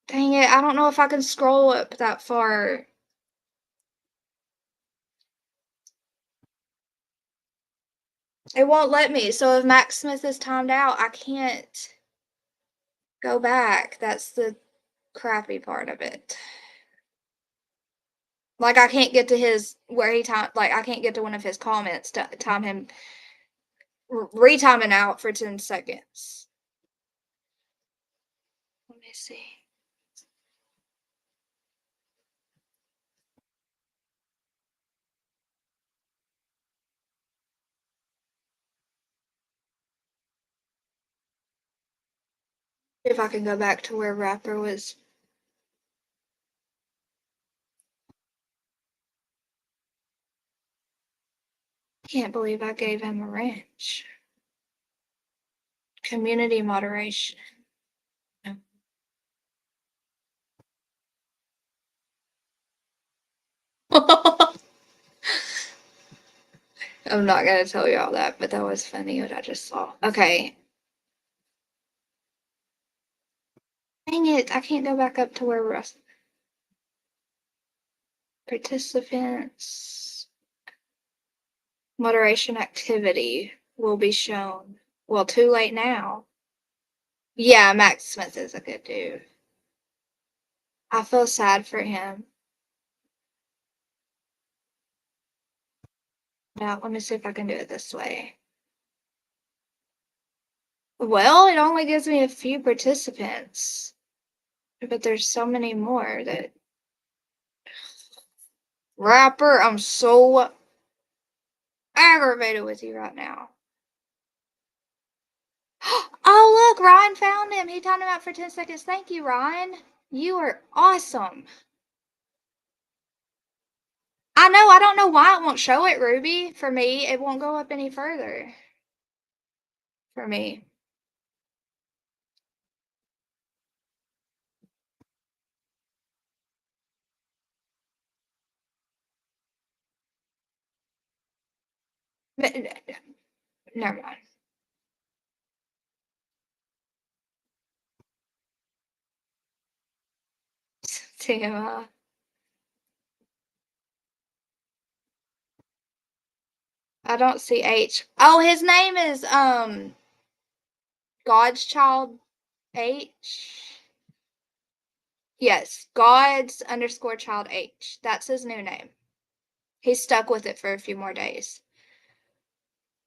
Dang it, I don't know if I can scroll up that far. It won't let me. So if Max Smith is timed out, I can't go back. That's the crappy part of it. Like I can't get to his where he time like I can't get to one of his comments to time him retiming out for 10 seconds. Let me see. If I can go back to where Rapper was. Can't believe I gave him a wrench. Community moderation. No. I'm not gonna tell you all that, but that was funny what I just saw. Okay. Dang it, I can't go back up to where Russ. Participants. Moderation activity will be shown. Well, too late now. Yeah, Max Smith is a good dude. I feel sad for him. Now, let me see if I can do it this way. Well, it only gives me a few participants, but there's so many more that. Rapper, I'm so aggravated with you right now. Oh, look, Ryan found him. He timed him out for 10 seconds. Thank you, Ryan. You are awesome. I know. I don't know why it won't show it, Ruby. For me, it won't go up any further. For me. But, never mind. TMI. I don't see H. Oh, his name is God's Child H. Yes, God's _child H. That's his new name. He's stuck with it for a few more days.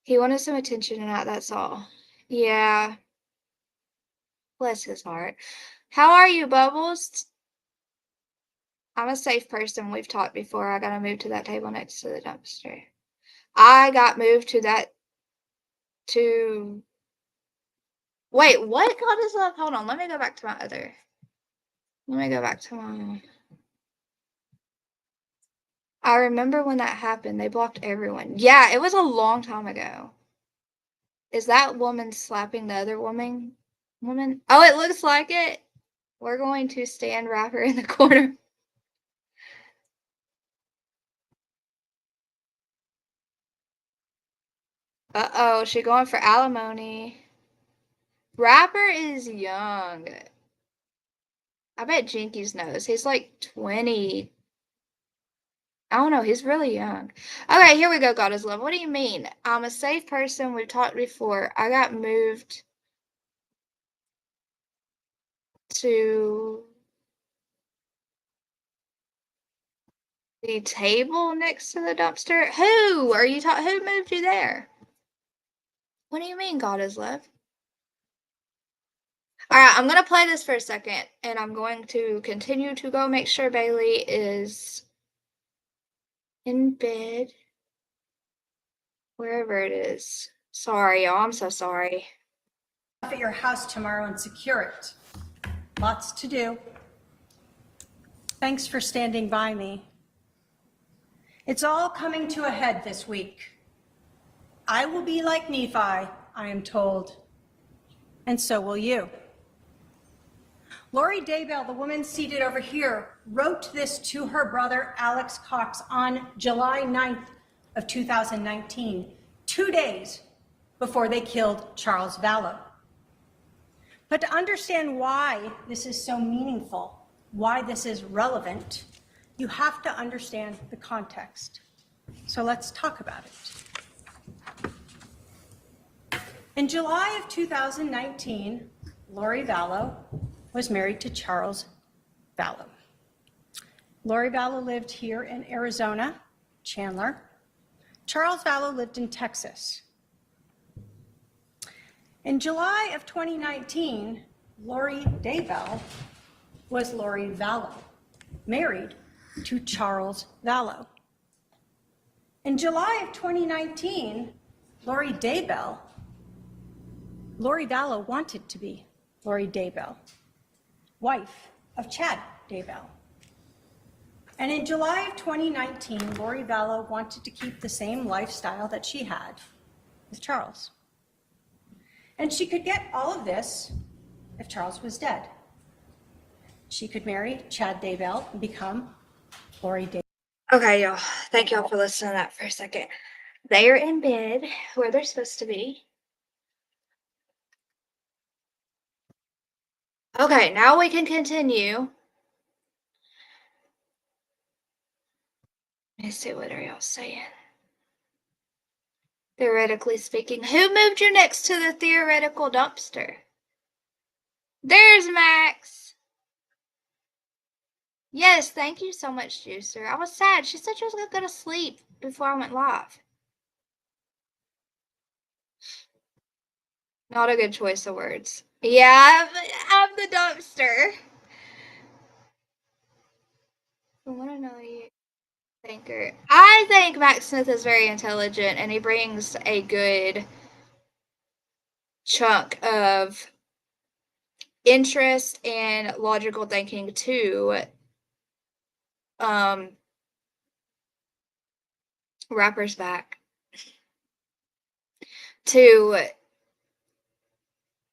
He wanted some attention tonight, that's all. Yeah. Bless his heart. How are you, Bubbles? I'm a safe person. We've talked before. I gotta move to that table next to the dumpster. I got moved to that wait, what? God is love? Hold on. Let me go back to my other. Let me go back to my. I remember when that happened. They blocked everyone. Yeah, it was a long time ago. Is that woman slapping the other woman? Oh, it looks like it. We're going to stand Rapper in the corner. Uh-oh, she going for alimony. Rapper is young. I bet Jinkies knows. He's like 20. I don't know. He's really young. Okay, here we go, God is love. What do you mean? I'm a safe person. We've talked before. I got moved to the table next to the dumpster. Who are you talking? Who moved you there? What do you mean, God is love? All right, I'm gonna play this for a second, and I'm going to continue to go make sure Bailey is in bed, wherever it is. Sorry, y'all. I'm so sorry. At your house tomorrow and secure it. Lots to do. Thanks for standing by me. It's all coming to a head this week. I will be like Nephi, I am told, and so will you. Lori Daybell, the woman seated over here, wrote this to her brother Alex Cox on July 9th of 2019, 2 days before they killed Charles Vallow. But to understand why this is so meaningful, why this is relevant, you have to understand the context. So let's talk about it. In July of 2019, Lori Vallow was married to Charles Vallow. Lori Vallow lived here in Arizona, Chandler. Charles Vallow lived in Texas. In July of 2019, Lori Daybell was Lori Vallow, married to Charles Vallow. In July of 2019, Lori Vallow wanted to be Lori Daybell, wife of Chad Daybell. And in July of 2019, Lori Vallow wanted to keep the same lifestyle that she had with Charles. And she could get all of this if Charles was dead. She could marry Chad Daybell and become Lori Daybell. Okay, y'all. Thank y'all for listening to that for a second. They are in bed where they're supposed to be. Okay, now we can continue. Let me see what are y'all saying. Theoretically speaking, who moved you next to the theoretical dumpster? There's Max. Yes, thank you so much, Juicer. I was sad. She said she was going to go to sleep before I went live. Not a good choice of words. Yeah, I'm the dumpster. I want to know you. Thinker. I think Max Smith is very intelligent, and he brings a good chunk of interest and logical thinking to Rapper's Back, to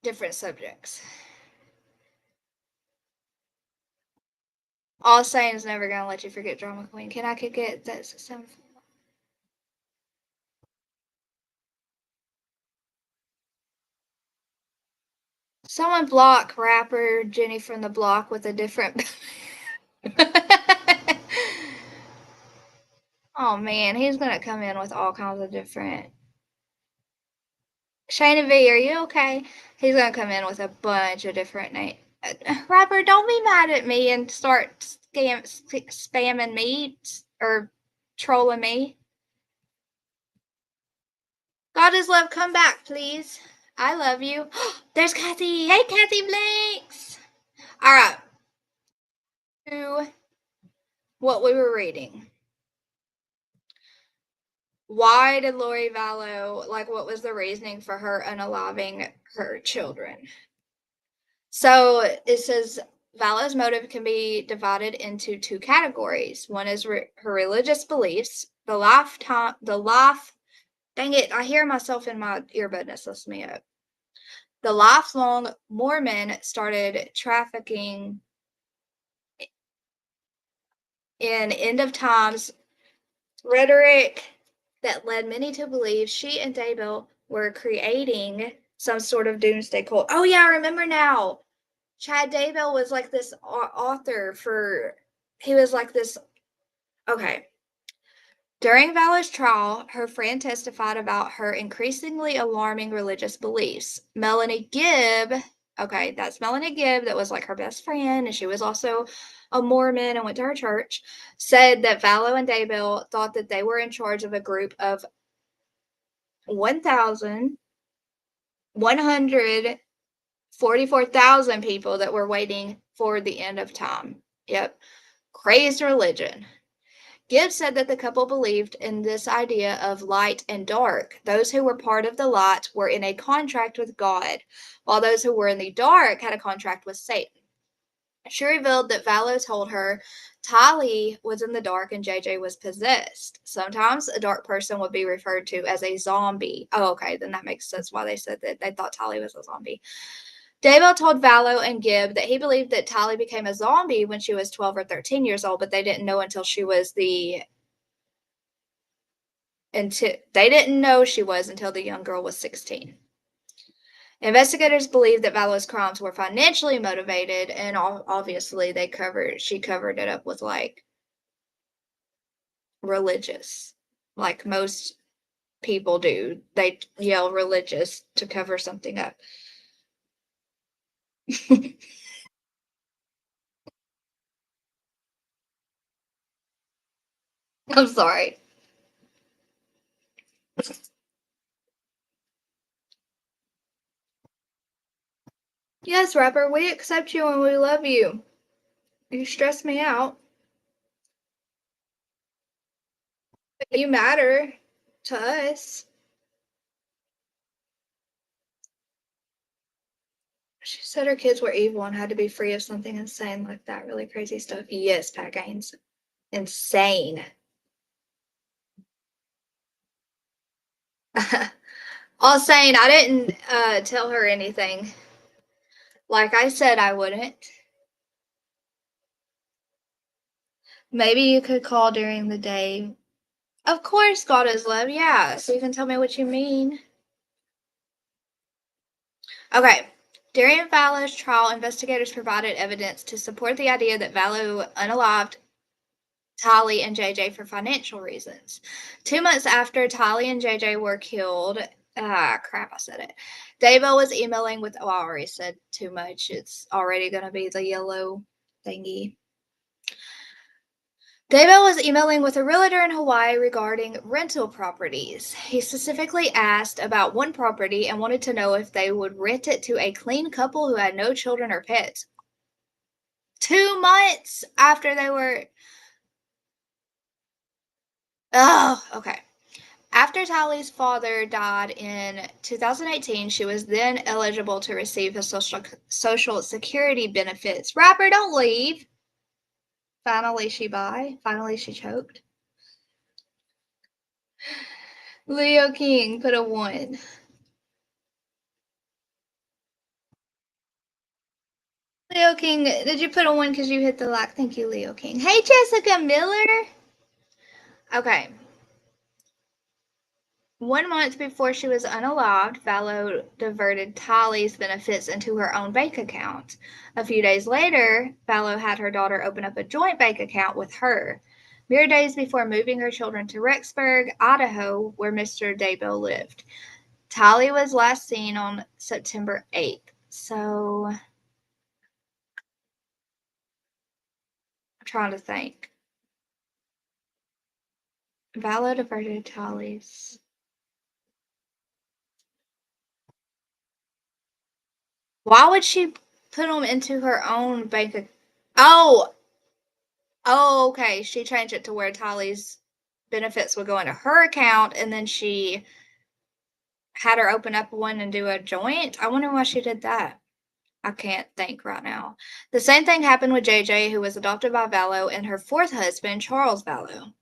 different subjects. All saying is never gonna let you forget Drama Queen. Can I kick it? That's some. Someone block Rapper Jenny from the block with a different. Oh man, he's gonna come in with all kinds of different. Shayna V, are you okay? He's gonna come in with a bunch of different names. Rapper, don't be mad at me and start spamming me or trolling me. God is love, come back, please. I love you. There's Kathy. Hey, Kathy Blanks. All right. To what we were reading. Why did Lori Vallow, like, what was the reasoning for her unaliving her children? So it says Vallow's motive can be divided into two categories. One is her religious beliefs. Dang it, I hear myself in my earbud. That's me up. The lifelong Mormon started trafficking in end of times rhetoric that led many to believe she and Daybell were creating some sort of doomsday cult. Oh yeah, I remember now. Chad Daybell was like this author for, he was like this, okay. During Vallow's trial, her friend testified about her increasingly alarming religious beliefs. Melanie Gibb, okay, that's Melanie Gibb, that was like her best friend, and she was also a Mormon and went to her church, said that Vallow and Daybell thought that they were in charge of a group of 1,144,000 people that were waiting for the end of time. Yep, crazed religion. Gibbs said that the couple believed in this idea of light and dark. Those who were part of the light were in a contract with God, while those who were in the dark had a contract with Satan. She revealed that Vallow told her Tali was in the dark and JJ was possessed. Sometimes a dark person would be referred to as a zombie. Oh, okay, then that makes sense why they said that they thought Tali was a zombie. Daybell told Vallow and Gibb that he believed that Tali became a zombie when she was 12 or 13 years old, but they didn't know until she was the young girl was 16. Investigators believe that Vallow's crimes were financially motivated, and obviously she covered it up with like religious, like most people do. They yell religious to cover something up. I'm sorry. Yes, rapper, we accept you and we love you. You stress me out. But you matter to us. She said her kids were evil and had to be free of something insane like that. Really crazy stuff. Yes, Pat Gaines. Insane. All saying I didn't tell her anything. Like I said I wouldn't. Maybe you could call during the day. Of course, God is love. Yeah, so you can tell me what you mean. Okay. During Vallow's trial, investigators provided evidence to support the idea that Vallow unalived Tali and JJ for financial reasons. 2 months after Tali and JJ were killed, crap, I said it. Daybell was emailing with, I already said too much. It's already going to be the yellow thingy. Daybell was emailing with a realtor in Hawaii regarding rental properties. He specifically asked about one property and wanted to know if they would rent it to a clean couple who had no children or pets. 2 months after they were... Oh, okay. After Tali's father died in 2018, she was then eligible to receive his social security benefits. Rapper, don't leave. Finally, she choked. Leo King put a 1. Leo King, did you put a 1 because you hit the like? Thank you, Leo King. Hey, Jessica Miller. Okay. 1 month before she was unalived, Vallow diverted Tali's benefits into her own bank account. A few days later, Vallow had her daughter open up a joint bank account with her, mere days before moving her children to Rexburg, Idaho, where Mr. Daybell lived. Tali was last seen on September 8th. So, I'm trying to think. Vallow diverted Tali's. Why would she put them into her own bank account? Oh, okay. She changed it to where Tylee's benefits would go into her account, and then she had her open up one and do a joint. I wonder why she did that. I can't think right now. The same thing happened with JJ, who was adopted by Vallow, and her fourth husband, Charles Vallow.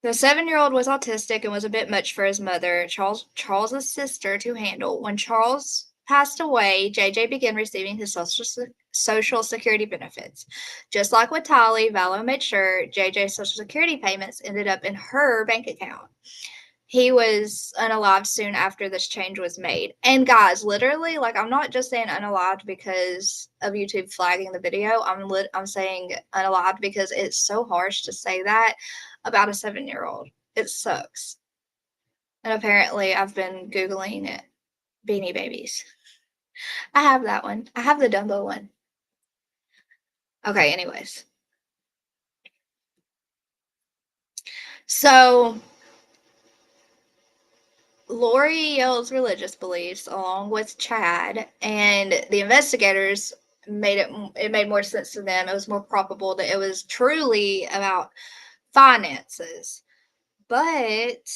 The 7-year-old was autistic and was a bit much for his mother, Charles's sister, to handle. When Charles passed away, JJ began receiving his Social Security benefits. Just like with Tylee, Vallow made sure JJ's Social Security payments ended up in her bank account. He was unalived soon after this change was made. And guys, literally, like, I'm not just saying unalived because of YouTube flagging the video. I'm saying unalived because it's so harsh to say that about a 7-year-old. It sucks. And apparently I've been Googling it. Beanie Babies. I have that one. I have the Dumbo one. Okay, anyways. So Lori yells religious beliefs along with Chad, and the investigators made more sense to them. It was more probable that it was truly about finances. But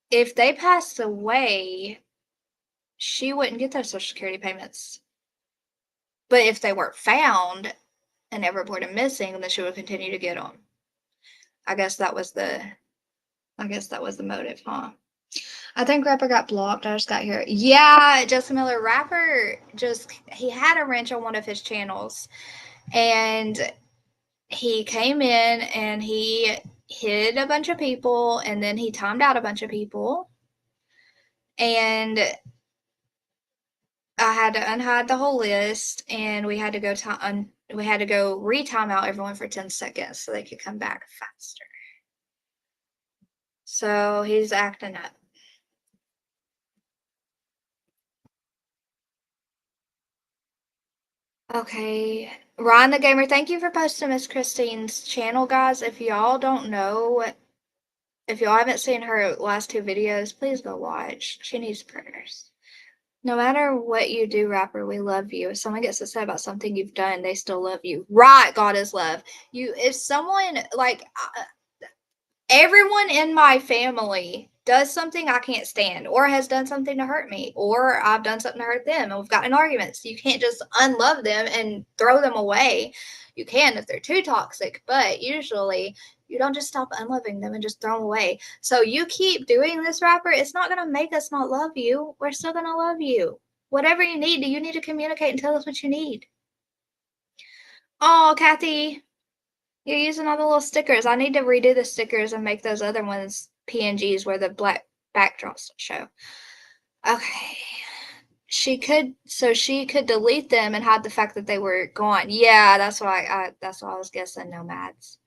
if they passed away, she wouldn't get those Social Security payments. But if they weren't found and never reported missing, then she would continue to get them. I guess that was the motive, huh? I think Rapper got blocked. I just got here. Yeah, Justin Miller. Rapper he had a wrench on one of his channels, and he came in and he hid a bunch of people, and then he timed out a bunch of people, and I had to unhide the whole list, and we had to go re-time out everyone for 10 seconds so they could come back faster. So he's acting up. Okay, Ryan the Gamer, thank you for posting Miss Christine's channel, guys. If y'all don't know, if y'all haven't seen her last 2 videos, please go watch. She needs prayers. No matter what you do, Rapper, we love you. If someone gets upset about something you've done, they still love you. Right, God is love. If someone, like, everyone in my family does something I can't stand, or has done something to hurt me, or I've done something to hurt them, and we've gotten arguments. You can't just unlove them and throw them away. You can if they're too toxic, but usually you don't just stop unloving them and just throw them away. So you keep doing this, Rapper. It's not going to make us not love you. We're still going to love you. Whatever you need, you need to communicate and tell us what you need. Oh, Kathy, you're using all the little stickers. I need to redo the stickers and make those other ones PNGs where the black backdrops show. Okay. She could delete them and hide the fact that they were gone. Yeah, that's what I was guessing. Nomads.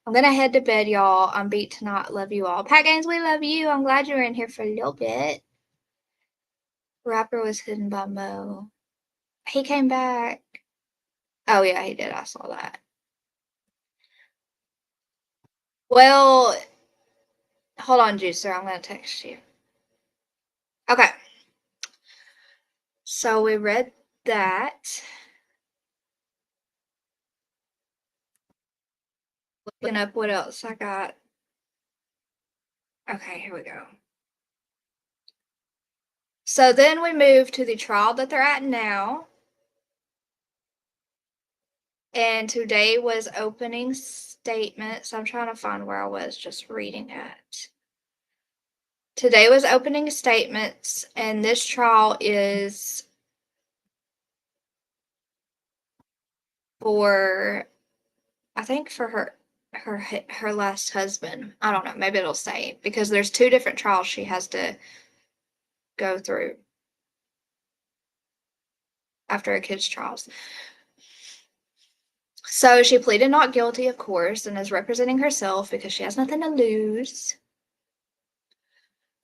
I'm gonna head to bed, y'all. I'm beat tonight. Love you all. Pat Gaines, we love you. I'm glad you were in here for a little bit. Rapper was hidden by Mo. He came back. Oh yeah, he did. I saw that. Well, hold on, Juicer. I'm going to text you. Okay. So we read that. Looking up what else I got. Okay, here we go. So then we move to the trial that they're at now. And today was opening statements. I'm trying to find where I was just reading it. Today was opening statements, and this trial is for, I think, for her last husband. I don't know. Maybe it'll say, because there's 2 different trials she has to go through after her kids' trials. So she pleaded not guilty, of course, and is representing herself because she has nothing to lose.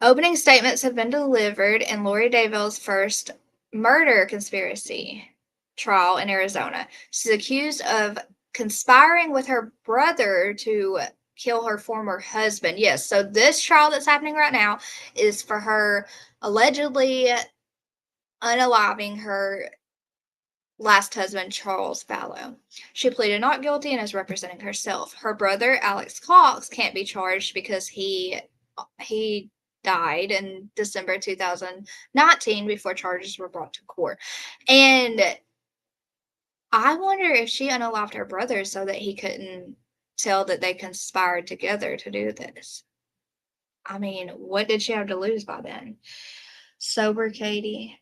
Opening statements have been delivered in Lori Daybell's first murder conspiracy trial in Arizona. She's accused of conspiring with her brother to kill her former husband. Yes, so this trial that's happening right now is for her allegedly unaliving her last husband, Charles Vallow. She pleaded not guilty and is representing herself. Her brother, Alex Cox, can't be charged because he died in December 2019 before charges were brought to court. And I wonder if she unalived her brother so that he couldn't tell that they conspired together to do this. I mean, what did she have to lose by then? Sober Katie.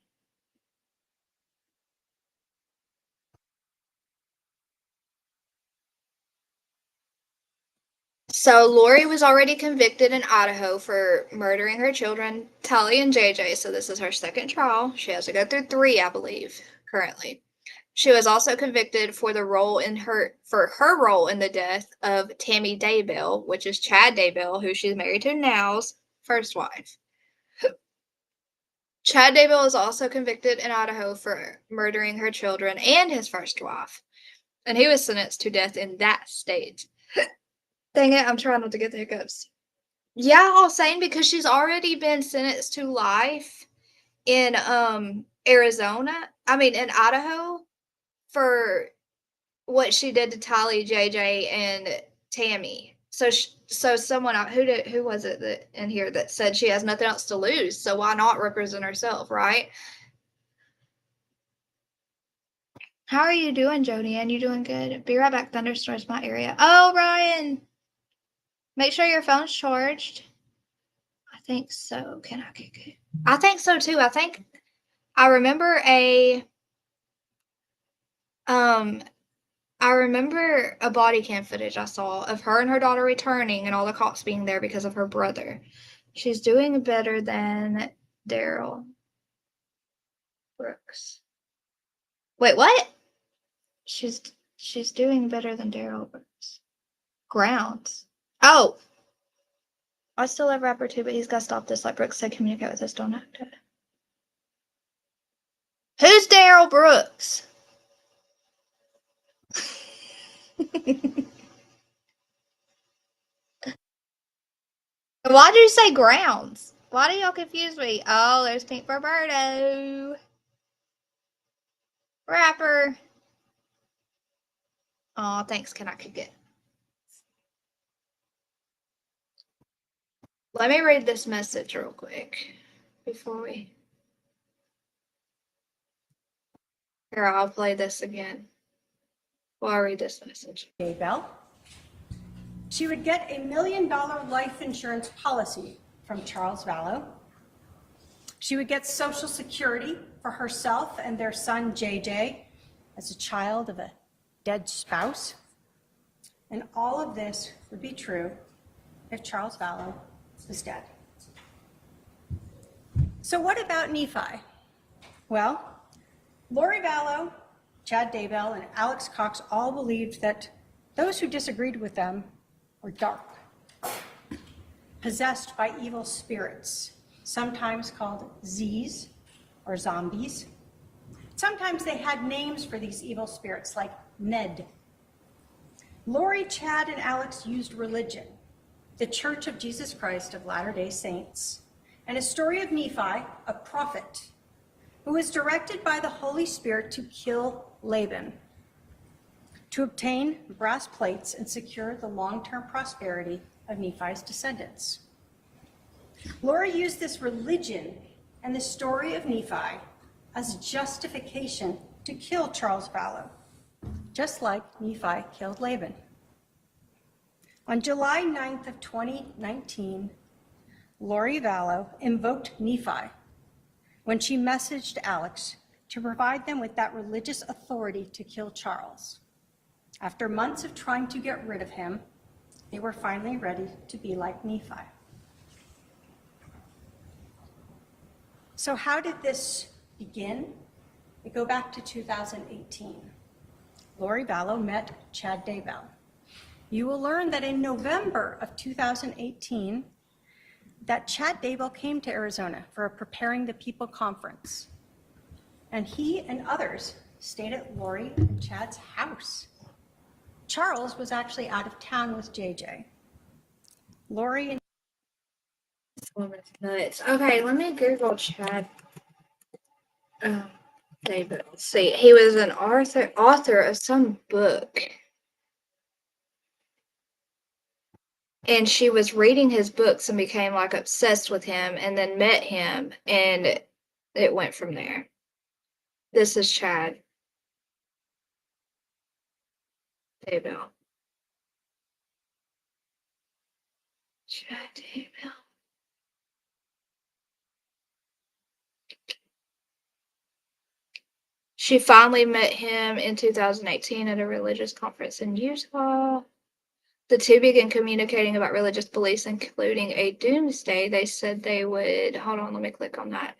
So Lori was already convicted in Idaho for murdering her children, Tally and JJ. So this is her second trial. She has to go through 3, I believe, currently. She was also convicted for her role in the death of Tammy Daybell, which is Chad Daybell, who she's married to now's first wife. Chad Daybell is also convicted in Idaho for murdering her children and his first wife. And he was sentenced to death in that state. Dang it, I'm trying not to get the hiccups. Yeah, all same, because she's already been sentenced to life in in Idaho for what she did to Tally, JJ, and Tammy. So someone, who was it that in here that said she has nothing else to lose, so why not represent herself, right? How are you doing, Jody? And you doing good? Be right back. Thunderstorms my area. Oh, Ryan, make sure your phone's charged. I think so. Can I kick it? I think so too. I remember a body cam footage I saw of her and her daughter returning and all the cops being there because of her brother. She's doing better than Daryl Brooks. Wait, what? She's doing better than Daryl Brooks. Grounds. Oh. I still love rapper too, but he's got to stop this. Like Brooks said, communicate with us, don't act it. Who's Daryl Brooks? Why did you say grounds? Why do y'all confuse me? Oh, there's Pink Roberto. Rapper. Oh, thanks. Can I kick it? Let me read this message real quick before we. Here, I'll play this again while I read this message. Daybell. She would get $1 million life insurance policy from Charles Vallow. She would get Social Security for herself and their son, JJ, as a child of a dead spouse. And all of this would be true if Charles Vallow was dead. So what about Nephi? Well, Lori Vallow, Chad Daybell, and Alex Cox all believed that those who disagreed with them were dark, possessed by evil spirits, sometimes called Z's or zombies. Sometimes they had names for these evil spirits like Ned. Lori, Chad, and Alex used religion, the Church of Jesus Christ of Latter-day Saints, and a story of Nephi, a prophet, who was directed by the Holy Spirit to kill Laban, to obtain brass plates and secure the long-term prosperity of Nephi's descendants. Lori used this religion and the story of Nephi as justification to kill Charles Vallow, just like Nephi killed Laban. On July 9th of 2019, Lori Vallow invoked Nephi when she messaged Alex to provide them with that religious authority to kill Charles. After months of trying to get rid of him, they were finally ready to be like Nephi. So how did this begin? We go back to 2018. Lori Vallow met Chad Daybell. You will learn that in November of 2018, that Chad Daybell came to Arizona for a Preparing the People conference. And he and others stayed at Lori and Chad's house. Charles was actually out of town with JJ. Lori and This woman's nuts. Okay, let me Google Chad David. Let's see. He was an author of some book. And she was reading his books and became like obsessed with him and then met him and it went from there. This is Chad Daybell. Chad Daybell. She finally met him in 2018 at a religious conference in Utah. The two began communicating about religious beliefs, including a doomsday. They said they would. Hold on, let me click on that.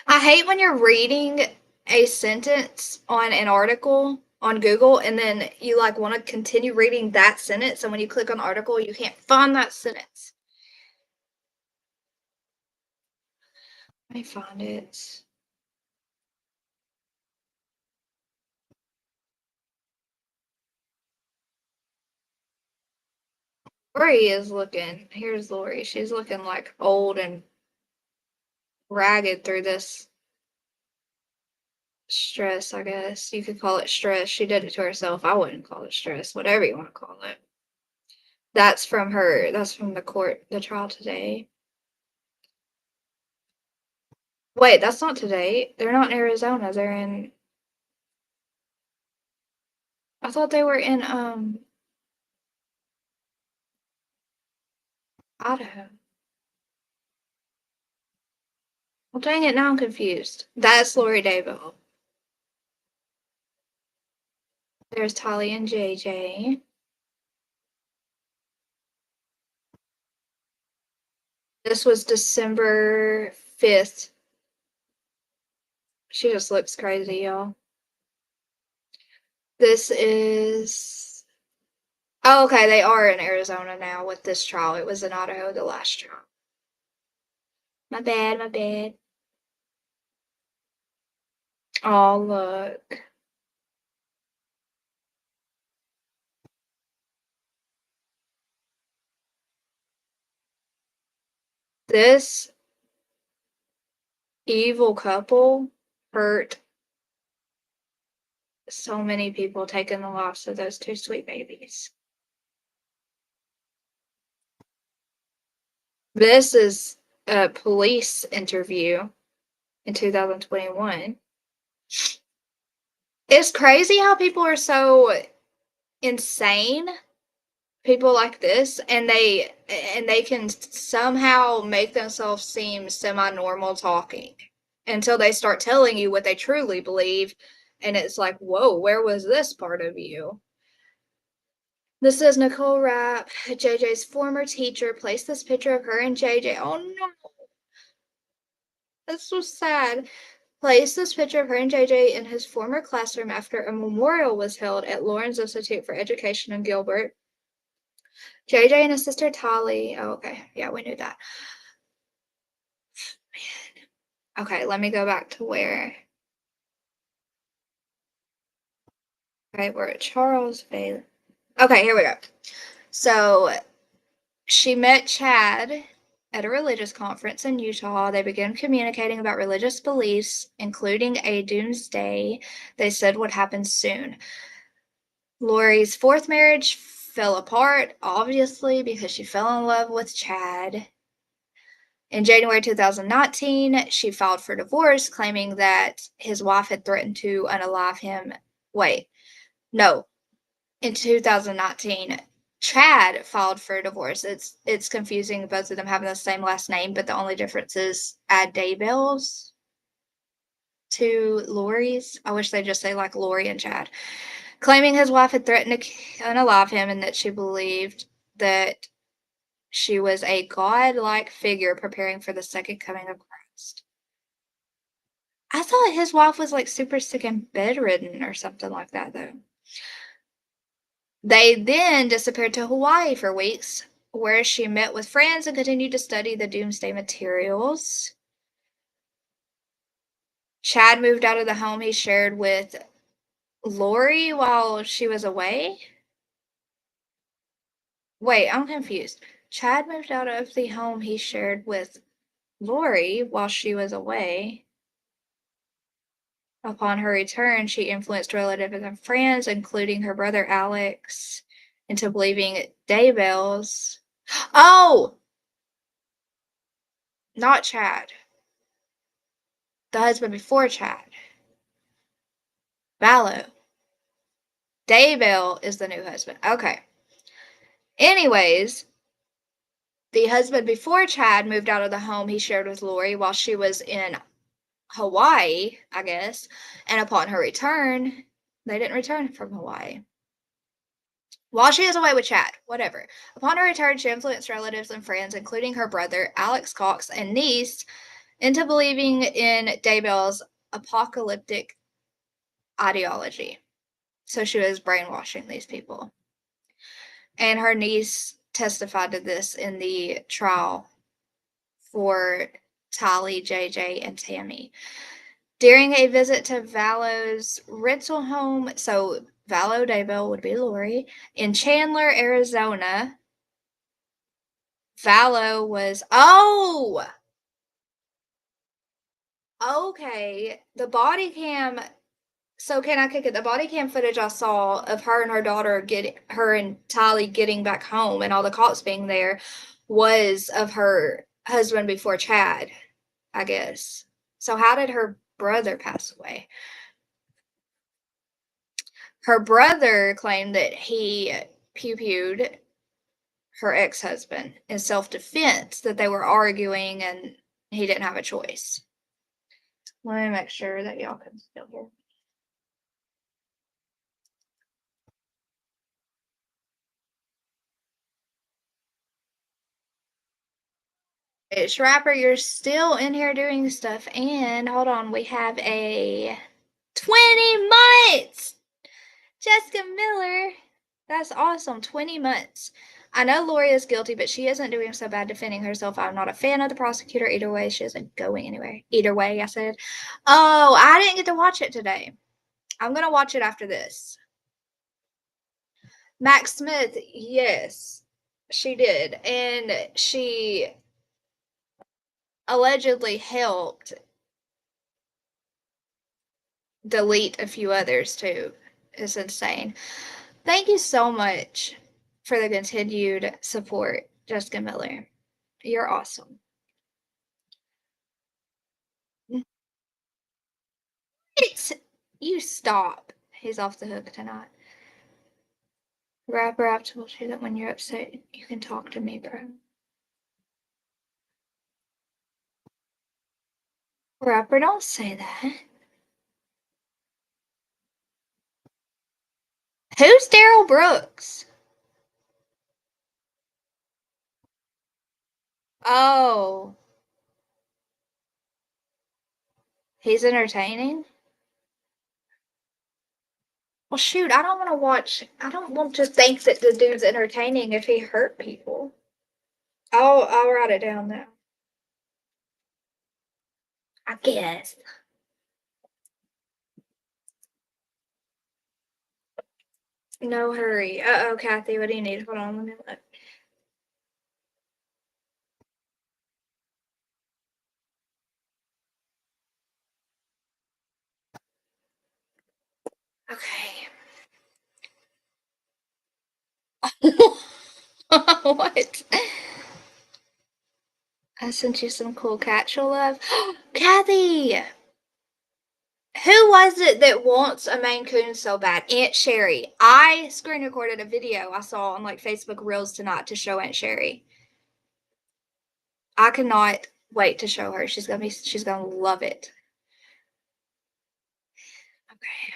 I hate when you're reading a sentence on an article on Google and then you like want to continue reading that sentence, and when you click on the article, you can't find that sentence. Let me find it. Lori is looking. Here's Lori. She's looking like old and ragged through this stress, I guess. You could call it stress. She did it to herself. I wouldn't call it stress, whatever you want to call it. That's from her. That's from the trial today. Wait, that's not today. They're not in Arizona. They're in. I thought they were in Idaho. Well, dang it, now I'm confused. That's Lori Daybell. There's Tali and JJ. This was December 5th. She just looks crazy, y'all. This is. Oh, okay, they are in Arizona now with this trial. It was in Idaho, the last trial. My bad, my bad. Oh, look. This evil couple hurt so many people, taking the lives of those two sweet babies. This is a police interview in 2021. It's crazy how people are so insane, people like this, and they can somehow make themselves seem semi-normal talking until they start telling you what they truly believe, and it's like, whoa, where was this part of you? This is Nicole Rapp, JJ's former teacher, placed this picture of her and JJ. Oh no, that's so sad. Placed this picture of her and JJ in his former classroom after a memorial was held at Lawrence Institute for Education in Gilbert. JJ and his sister Tali. Oh, okay. Yeah, we knew that. Man. Okay, let me go back to where. Okay, we're at Charles Bailey. Okay, here we go. So she met Chad at a religious conference in Utah. They began communicating about religious beliefs, including a doomsday they said would happen soon. Lori's fourth marriage fell apart, obviously, because she fell in love with Chad. In January 2019, she filed for divorce, claiming that his wife had threatened to unalive him. Wait, no. In 2019, Chad filed for divorce. It's confusing, both of them having the same last name, but the only difference is add Daybell's to Lori's. I wish they'd just say like Lori and Chad. Claiming his wife had threatened to unalive him and that she believed that she was a godlike figure preparing for the second coming of Christ. I thought his wife was like super sick and bedridden or something like that, though. They then disappeared to Hawaii for weeks, where she met with friends and continued to study the doomsday materials. Chad moved out of the home he shared with Lori while she was away. Wait, I'm confused. Chad moved out of the home he shared with Lori while she was away. Upon her return, she influenced relatives and friends, including her brother Alex, into believing Daybell's. Oh! Not Chad. The husband before Chad. Vallow. Daybell is the new husband. Okay. Anyways, the husband before Chad moved out of the home he shared with Lori while she was in Hawaii, I guess, and upon her return, they didn't return from Hawaii. While she was away with Chad, whatever. Upon her return, she influenced relatives and friends, including her brother, Alex Cox, and niece, into believing in Daybell's apocalyptic ideology. So she was brainwashing these people. And her niece testified to this in the trial for Tali, JJ, and Tammy. During a visit to Vallow's rental home, so Vallow Daybell would be Lori, in Chandler, Arizona, Vallow was, okay, the body cam, so can I kick it? The body cam footage I saw of her and her daughter her and Tali getting back home and all the cops being there was of her husband before Chad, I guess. So how did her brother pass away? Her brother claimed that he pew-pewed her ex-husband in self-defense, that they were arguing and he didn't have a choice. Let me make sure that y'all can still hear. It's Rapper, you're still in here doing stuff, and hold on, we have a 20 months! Jessica Miller, that's awesome, 20 months. I know Lori is guilty, but she isn't doing so bad defending herself. I'm not a fan of the prosecutor. Either way, she isn't going anywhere. Either way, I said. Oh, I didn't get to watch it today. I'm going to watch it after this. Max Smith, yes, she did. And she allegedly helped delete a few others, too. It's insane. Thank you so much for the continued support, Jessica Miller. You're awesome. You stop. He's off the hook tonight. Rapper, I've told you that when you're upset, you can talk to me, bro. Rapper, don't say that. Who's Daryl Brooks? Oh. He's entertaining? Well, shoot, I don't want to think that the dude's entertaining if he hurt people. I'll write it down now. I guess. No hurry. Uh-oh, Kathy, what do you need? Hold on, let me look. Okay. What? I sent you some cool cat you'll love. Kathy! Who was it that wants a Maine Coon so bad? Aunt Sherry. I screen recorded a video I saw on like Facebook Reels tonight to show Aunt Sherry. I cannot wait to show her. She's gonna love it. Okay.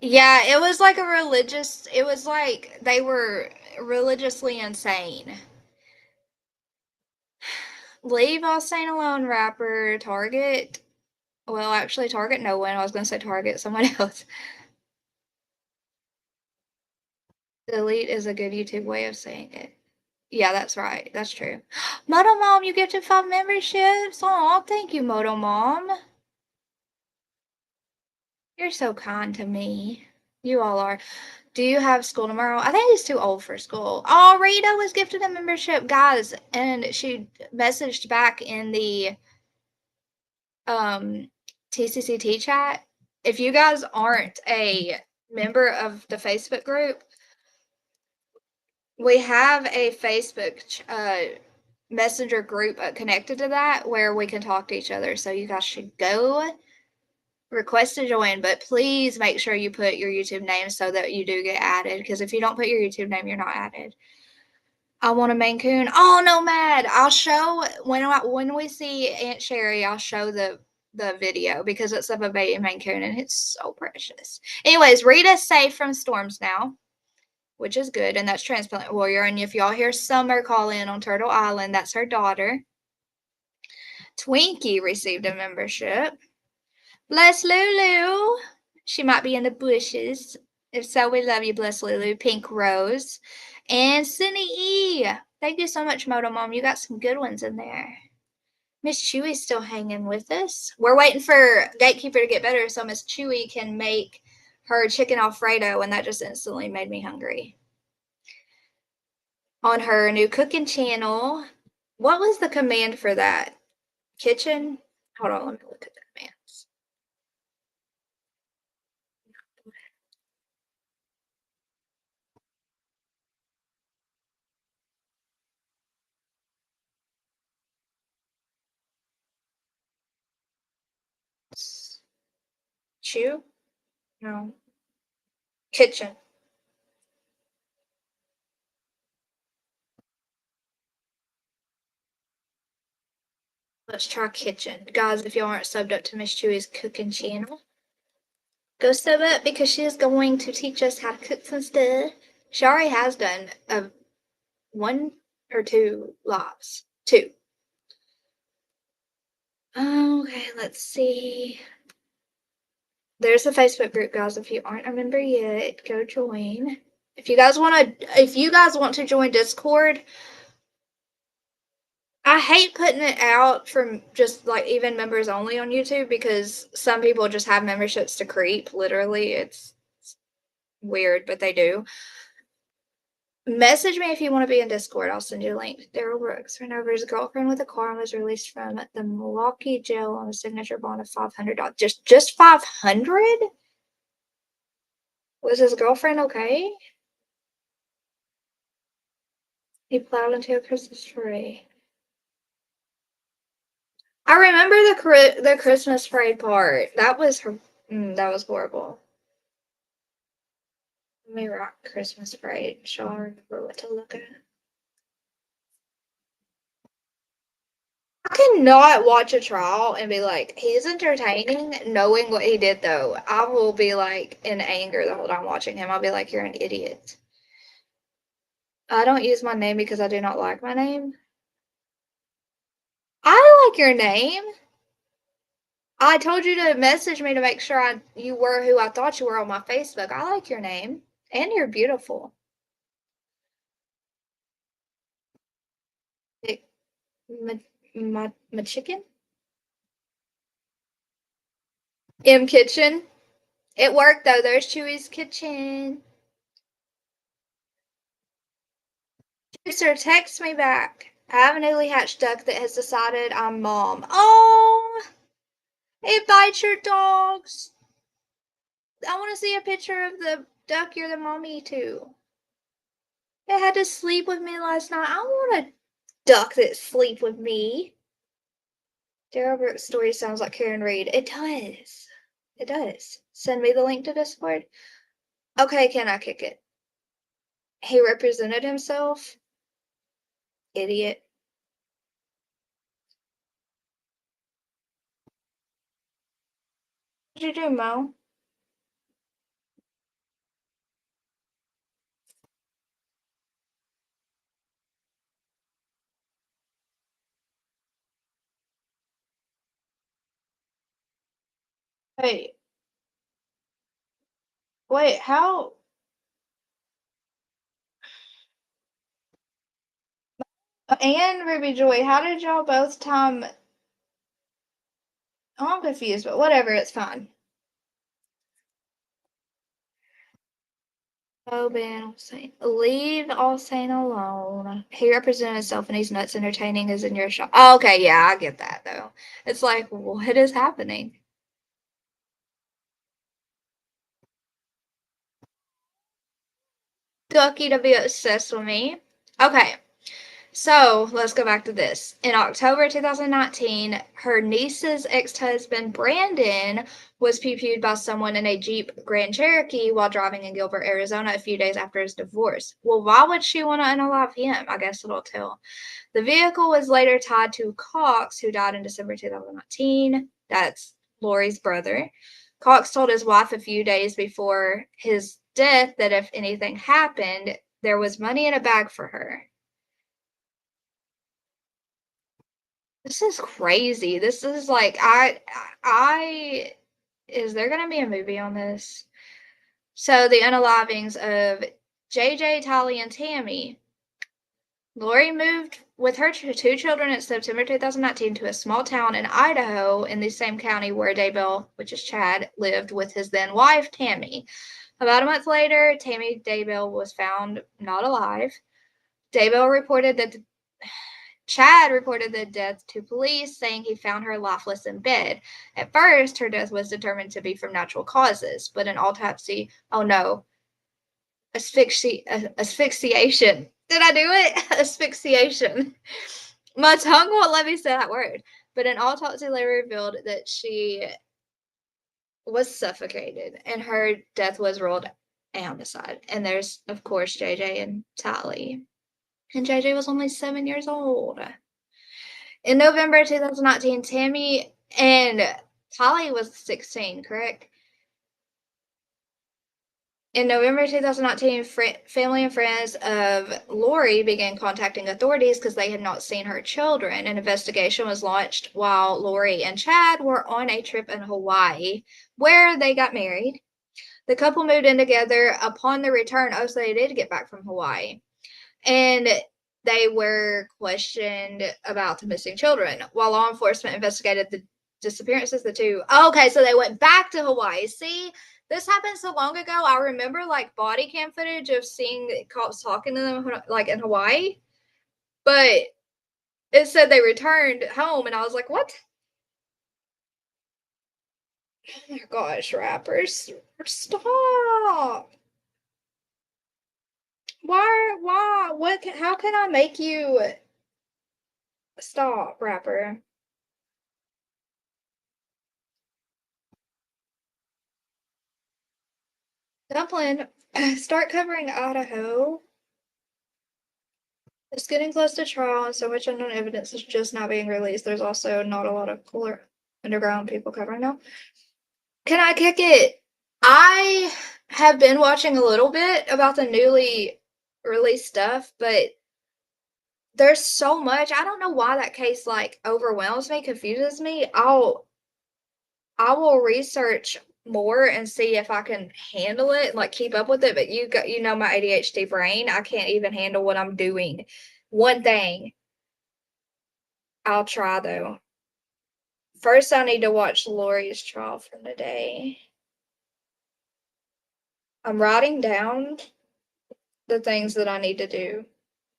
Yeah, it was like it was like they were religiously insane. Leave Austin alone, rapper. Target. Well, actually, target no one. I was going to say target someone else. Delete is a good YouTube way of saying it. Yeah, that's right. That's true. Moto Mom, you gifted 5 memberships. Oh, thank you, Moto Mom. You're so kind to me. You all are. Do you have school tomorrow? I think he's too old for school. Oh, Rita was gifted a membership, guys, and she messaged back in the TCCT chat. If you guys aren't a member of the Facebook group, we have a Facebook messenger group connected to that where we can talk to each other. So you guys should go request to join, but please make sure you put your YouTube name so that you do get added. Because if you don't put your YouTube name, you're not added. I want a Maine Coon. Oh, Nomad. I'll show when we see Aunt Sherry. I'll show the video because it's of a baby Maine Coon and it's so precious. Anyways, Rita's safe from storms now, which is good, and that's Transplant Warrior. And if y'all hear Summer call in on Turtle Island, that's her daughter. Twinkie received a membership. Bless Lulu. She might be in the bushes. If so, we love you, Bless Lulu. Pink Rose. And Cindy E. Thank you so much, Moto Mom. You got some good ones in there. Miss Chewy's still hanging with us. We're waiting for Gatekeeper to get better so Miss Chewy can make her chicken Alfredo, and that just instantly made me hungry. On her new cooking channel. What was the command for that? Kitchen? Hold on, let me look at the commands. Chew? No. Kitchen. Let's try kitchen. Guys, if y'all aren't subbed up to Miss Chewy's cooking channel, go sub up because she is going to teach us how to cook some stuff. She already has done 1 or 2 lives. 2. Okay, let's see. There's a Facebook group, guys. If you aren't a member yet, go join. If you guys want to join Discord, I hate putting it out from just like even members only on YouTube because some people just have memberships to creep. Literally, it's weird, but they do. Message me if you want to be in Discord. I'll send you a link. Daryl Brooks ran over his girlfriend with a car and was released from the Milwaukee jail on a signature bond of $500. Just 500? Was his girlfriend okay? He plowed into a Christmas tree. I remember the Christmas parade part. That was horrible. Let me rock Christmas parade. So I remember what to look at. I cannot watch a trial and be like, he's entertaining, knowing what he did, though. I will be like in anger the whole time watching him. I'll be like, you're an idiot. I don't use my name because I do not like my name. I like your name. I told you to message me to make sure you were who I thought you were on my Facebook. I like your name. And you're beautiful. My chicken? M Kitchen. It worked though. There's Chewy's kitchen. Sir, text me back. I have a newly hatched duck that has decided I'm mom. Oh, it bites your dogs. I want to see a picture of the duck you're the mommy to. It had to sleep with me last night. I want a duck that sleep with me. Daryl Brooks' story sounds like Karen Reed. It does. It does. Send me the link to Discord. Okay, can I kick it? He represented himself. Idiot. What did you do, Mo? Wait. Wait, how? And Ruby Joy, how did y'all both time? Oh, I'm confused, but whatever, it's fine. Oh, Ben, leave All-Saint alone. He represented himself and he's nuts entertaining is in your shop. Oh, okay, yeah, I get that though. It's like, what is happening? Ducky to be obsessed with me. Okay. So let's go back to this. In October 2019, her niece's ex-husband, Brandon, was pew-pewed by someone in a Jeep Grand Cherokee while driving in Gilbert, Arizona a few days after his divorce. Well, why would she want to unalive him? I guess it'll tell. The vehicle was later tied to Cox, who died in December 2019. That's Lori's brother. Cox told his wife a few days before his death that if anything happened, there was money in a bag for her. This is crazy. This is like is there gonna be a movie on this? So the unalivings of JJ, Tolly, and Tammy. Lori moved with her two children in September 2019 to a small town in Idaho in the same county where Daybell, which is Chad, lived with his then wife, Tammy. About a month later, Tammy Daybell was found not alive. Daybell reported that Chad reported the death to police, saying he found her lifeless in bed. At first, her death was determined to be from natural causes, but an autopsy, oh no, asphyxiation. Did I do it? Asphyxiation. My tongue won't let me say that word. But an autopsy later revealed that she was suffocated and her death was ruled a homicide. And there's, of course, JJ and Tally. And JJ was only 7 years old. In November 2019, Tammy and Tally was 16, correct? In November 2019, family and friends of Lori began contacting authorities because they had not seen her children. An investigation was launched while Lori and Chad were on a trip in Hawaii where they got married. The couple moved in together upon the return. Oh, so they did get back from Hawaii. And they were questioned about the missing children. While law enforcement investigated the disappearances, the two. Oh, okay, so they went back to Hawaii. See, this happened so long ago. I remember like body cam footage of seeing cops talking to them like in Hawaii, but it said they returned home, and I was like, what? Oh my gosh, rappers, stop. Why, what, how can I make you stop, rapper? Dumpling, start covering Idaho. It's getting close to trial, and so much unknown evidence is just not being released. There's also not a lot of cooler underground people covering now. Can I kick it? I have been watching a little bit about the newly released stuff, but there's so much. I don't know why that case like overwhelms me, confuses me. I will research more and see if I can handle it, like keep up with it. But you know my ADHD brain. I can't even handle what I'm doing. One thing. I'll try though. First, I need to watch Lori's trial from today. I'm writing down the things that I need to do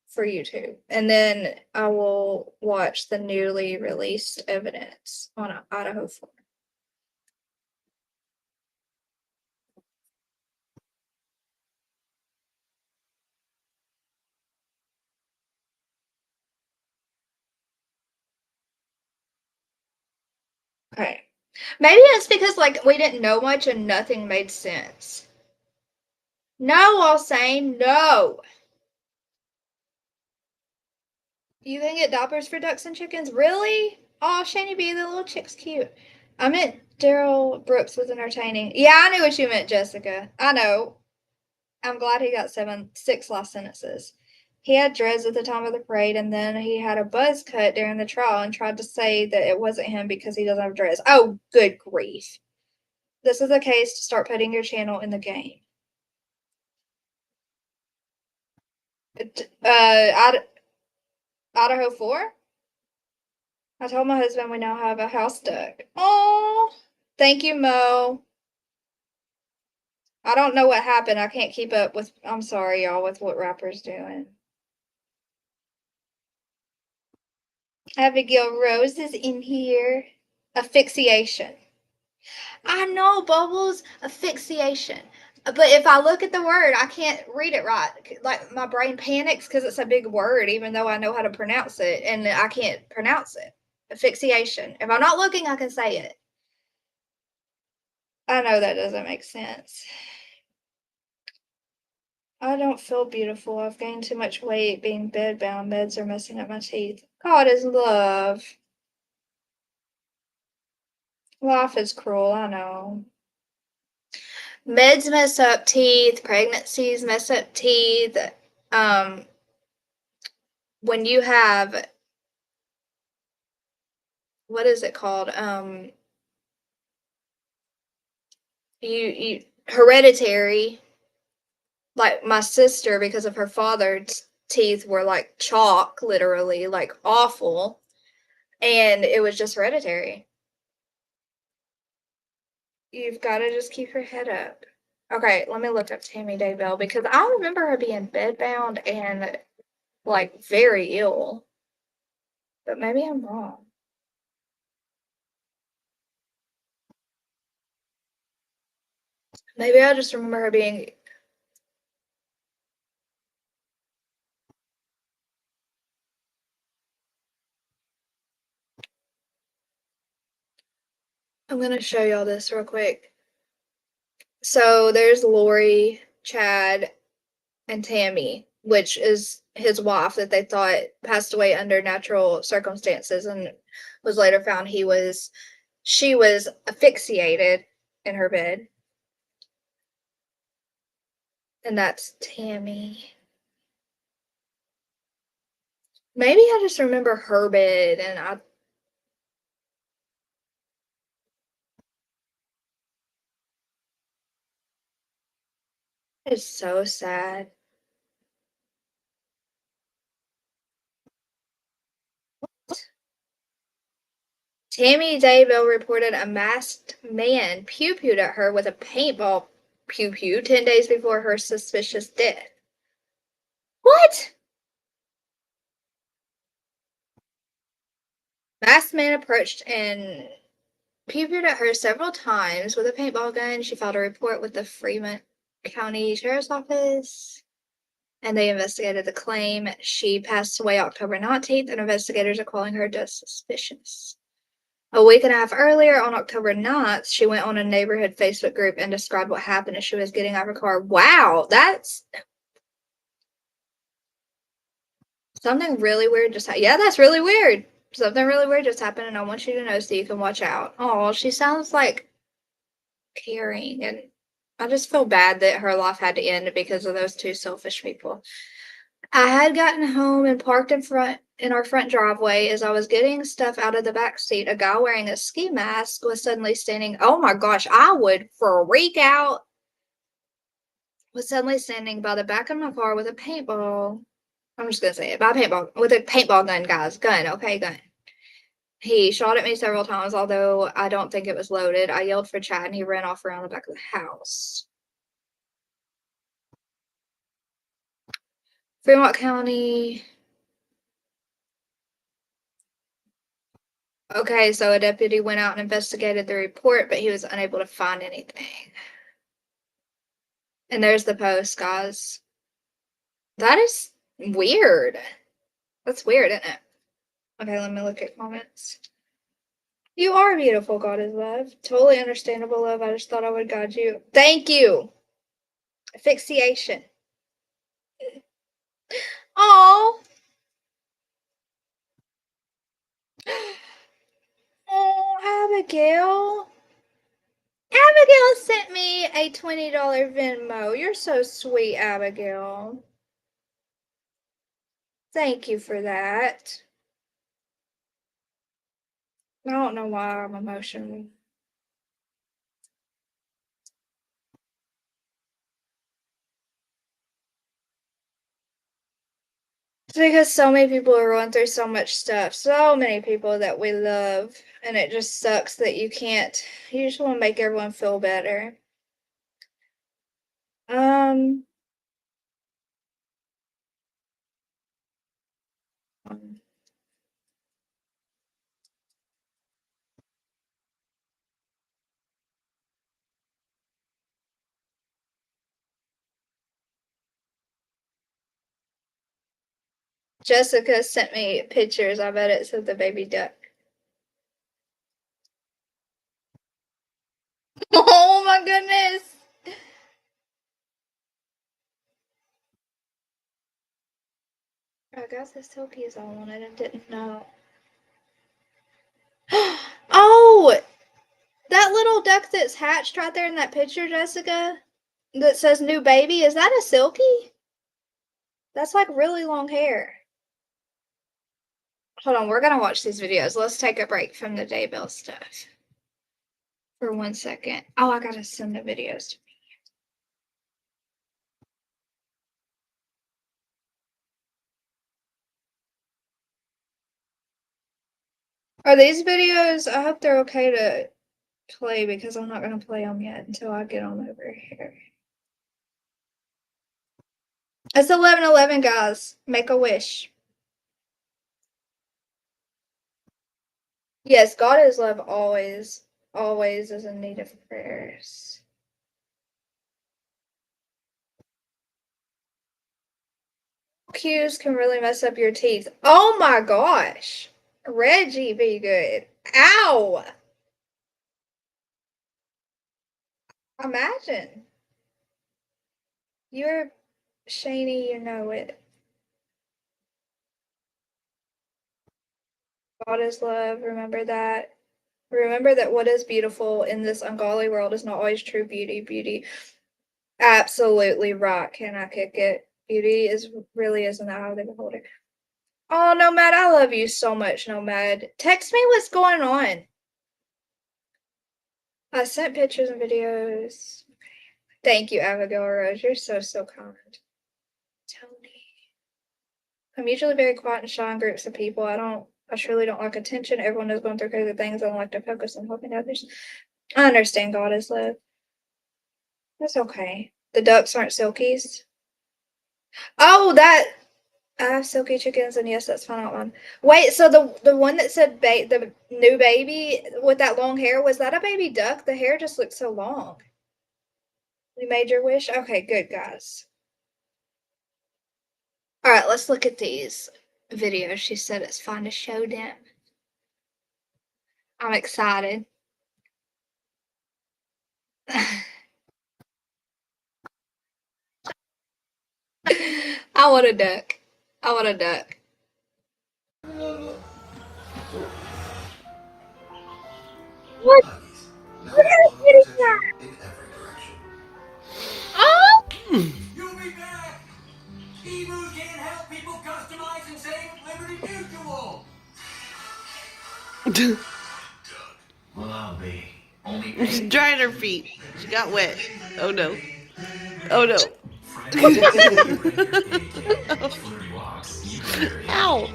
for YouTube, and then I will watch the newly released evidence on Idaho 4. Okay. Maybe it's because like we didn't know much and nothing made sense. No, I'll say no. You can get diapers for ducks and chickens? Really? Oh, Shani B, the little chick's cute. I meant Daryl Brooks was entertaining. Yeah, I knew what you meant, Jessica. I know. I'm glad he got 6 life sentences. He had dreads at the time of the parade, and then he had a buzz cut during the trial and tried to say that it wasn't him because he doesn't have dreads. Oh, good grief. This is a case to start putting your channel in the game. Idaho 4? I told my husband we now have a house duck. Oh, thank you, Mo. I don't know what happened. I can't keep up with, I'm sorry, y'all, with what Rapper's doing. Abigail Rose is in here. Asphyxiation. I know, Bubbles. Asphyxiation. But if I look at the word, I can't read it right. Like, my brain panics because it's a big word, even though I know how to pronounce it, and I can't pronounce it. Asphyxiation. If I'm not looking, I can say it. I know that doesn't make sense. I don't feel beautiful. I've gained too much weight being bedbound. Meds are messing up my teeth. God is love. Life is cruel, I know. Meds mess up teeth. Pregnancies mess up teeth. When you have, what is it called? You hereditary. Like my sister, because of her father's teeth were like chalk, literally, like awful. And it was just hereditary. You've got to just keep your head up. Okay, let me look up Tammy Daybell because I remember her being bedbound and like very ill. But maybe I'm wrong. Maybe I just remember her being. I'm going to show y'all this real quick. So there's Lori, Chad, and Tammy, which is his wife that they thought passed away under natural circumstances and was later found she was asphyxiated in her bed. And that's Tammy. Maybe I just remember her bed and it's so sad. Tammy Daybell reported a masked man pew-pewed at her with a paintball pew-pew 10 days before her suspicious death. What? Masked man approached and pew-pewed at her several times with a paintball gun. She filed a report with the Fremont County Sheriff's Office, and they investigated the claim. She passed away October 19th, and investigators are calling her just suspicious. A week and a half earlier, on October 9th, she went on a neighborhood Facebook group and described what happened as she was getting out of her car. Wow, that's something really weird just happened. Yeah, that's really weird. Something really weird just happened, and I want you to know so you can watch out. Oh, she sounds like caring, and I just feel bad that her life had to end because of those two selfish people. I had gotten home and parked in our front driveway. As I was getting stuff out of the back seat, a guy wearing a ski mask was suddenly standing. Oh my gosh, I would freak out. Was suddenly standing by the back of my car with a paintball. I'm just gonna say it, by paintball with a paintball gun, guys. Gun, okay, gun. He shot at me several times, although I don't think it was loaded. I yelled for Chad and he ran off around the back of the house. Fremont County. Okay, so a deputy went out and investigated the report, but he was unable to find anything. And there's the post, guys. That is weird. That's weird, isn't it? Okay, let me look at comments. You are beautiful, God is love. Totally understandable, love. I just thought I would guide you. Thank you. Asphyxiation. Oh. Oh, Abigail. Abigail sent me a $20 Venmo. You're so sweet, Abigail. Thank you for that. I don't know why I'm emotional. because so many people are going through so much stuff. So many people that we love. And it just sucks that you can't. You just want to make everyone feel better. Jessica sent me pictures. I bet it's of the baby duck. Oh my goodness. I got the silkies I wanted and didn't know. Oh, that little duck that's hatched right there in that picture, Jessica, that says new baby, is that a silky? That's like really long hair. Hold on, we're gonna watch these videos. Let's take a break from the Daybell stuff for 1 second. Oh, I gotta send the videos to me. Are these videos? I hope they're okay to play because I'm not gonna play them yet until I get them over here. It's 11:11, guys. Make a wish. Yes, God is love always, always is in need of prayers. Cues can really mess up your teeth. Oh my gosh. Reggie, be good. Ow. Imagine. You're Shani, you know it. God is love. Remember that. Remember that what is beautiful in this ungodly world is not always true beauty. Beauty. Absolutely right. Can I kick it? Beauty is really is in the eye of the beholder. Oh, Nomad, I love you so much, Nomad. Text me what's going on. I sent pictures and videos. Thank you, Abigail Rose. You're so, so kind. Tony. I'm usually very quiet and shy in groups of people. I truly don't like attention. Everyone is going through crazy things. I don't like to focus on helping others. I understand God is love. That's okay. The ducks aren't silkies. Oh, that I have silky chickens, and yes, that's fine. One. Wait, so the one that said the new baby with that long hair, was that a baby duck? The hair just looks so long. You made your wish? Okay, good, guys. All right, let's look at these videos. She said it's fine to show them. I'm excited. I want a duck. I want a duck. What? Look at the kitty cat. In every direction. Oh! You'll be back! Emus can't help people customize and save Liberty Mutual! Well, I'll be. Only She's drying her feet. She got wet. Oh no. Oh no. Ow.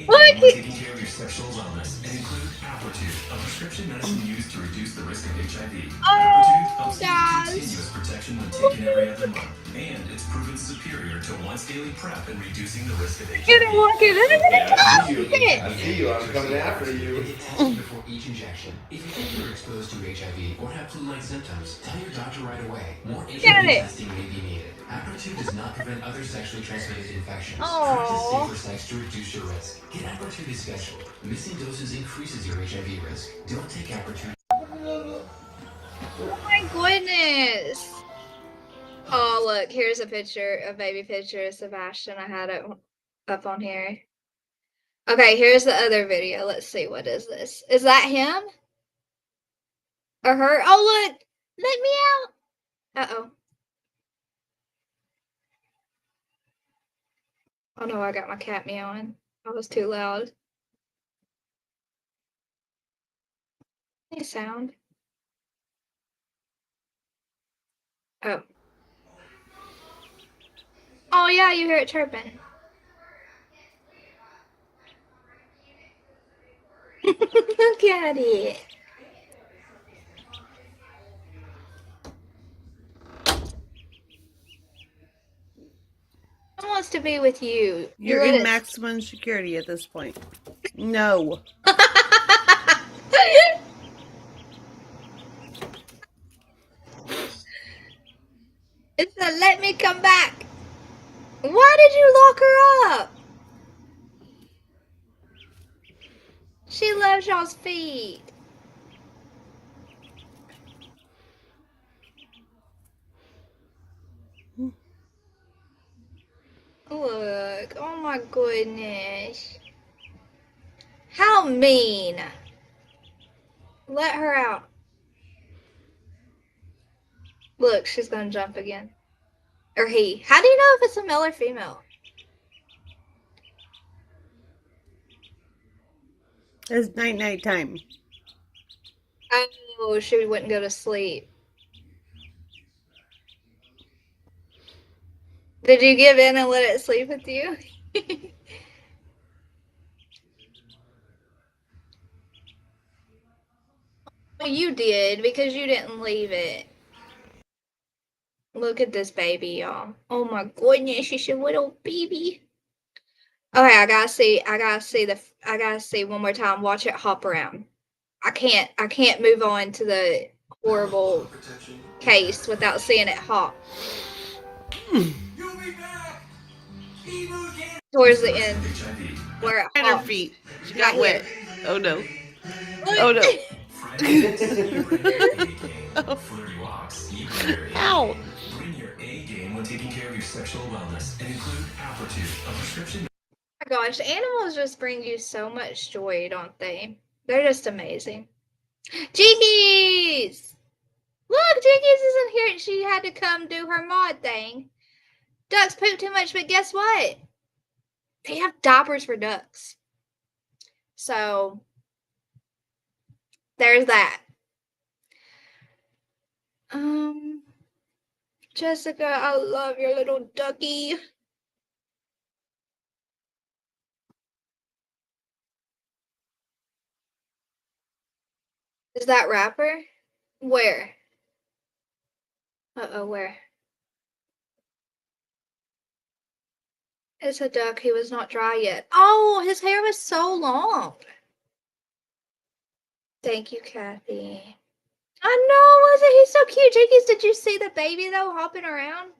What? Taking care of your sexual wellness and include Apertude, a prescription medicine used to reduce the risk of HIV. Apertude helps give you continuous protection when taken every other month, and it's proven superior to once daily PrEP in reducing the risk of HIV. Get it, walk it. I see you. I'm coming after you. Before each injection. If you think you're exposed to HIV or have flu-like symptoms, tell your doctor right away. More HIV testing may be needed. Apertude does not prevent other sexually transmitted infections. Practice safer sex to reduce your risk. Get Apertude scheduled. Missing doses increases your HIV risk. Don't take Apertude. Oh my goodness. Oh, look, here's a picture, a baby picture of Sebastian. I had it up on here. Okay, here's the other video. Let's see. What is this? Is that him? Or her? Oh, look. Let me out. Uh-oh. Oh, no, I got my cat meowing. I was too loud. Any sound? Oh. Oh, yeah, you hear it chirping. Look at it. Who wants to be with you? You're in maximum security at this point. No. It said, let me come back. Why did you lock her up? She loves y'all's feet. Look, oh my goodness. How mean. Let her out. Look, she's gonna jump again. Or he. How do you know if it's a male or female? It's night time. Oh, she wouldn't go to sleep. Did you give in and let it sleep with you? Well, you did because you didn't leave it. Look at this baby, y'all. Oh my goodness, she's a little baby. Okay, I gotta see one more time. Watch it hop around. I can't move on to the horrible case without seeing it hop. Towards the end, where it And her hops. feet. She got wet. Oh no. Look. Oh no. Ow. Bring your A game when taking care of your sexual wellness and include Altitude, a prescription. Oh my gosh, animals just bring you so much joy, don't they? They're just amazing. Jinkies! Look, Jinkies isn't here. She had to come do her mod thing. Ducks poop too much, but guess what? They have diapers for ducks. So, there's that. Jessica, I love your little ducky. Is that wrapper? Where? Uh-oh, where? It's a duck. He was not dry yet. Oh, his hair was so long. Thank you, Kathy. I know, wasn't he so cute? Jinkies, did you see the baby, though, hopping around?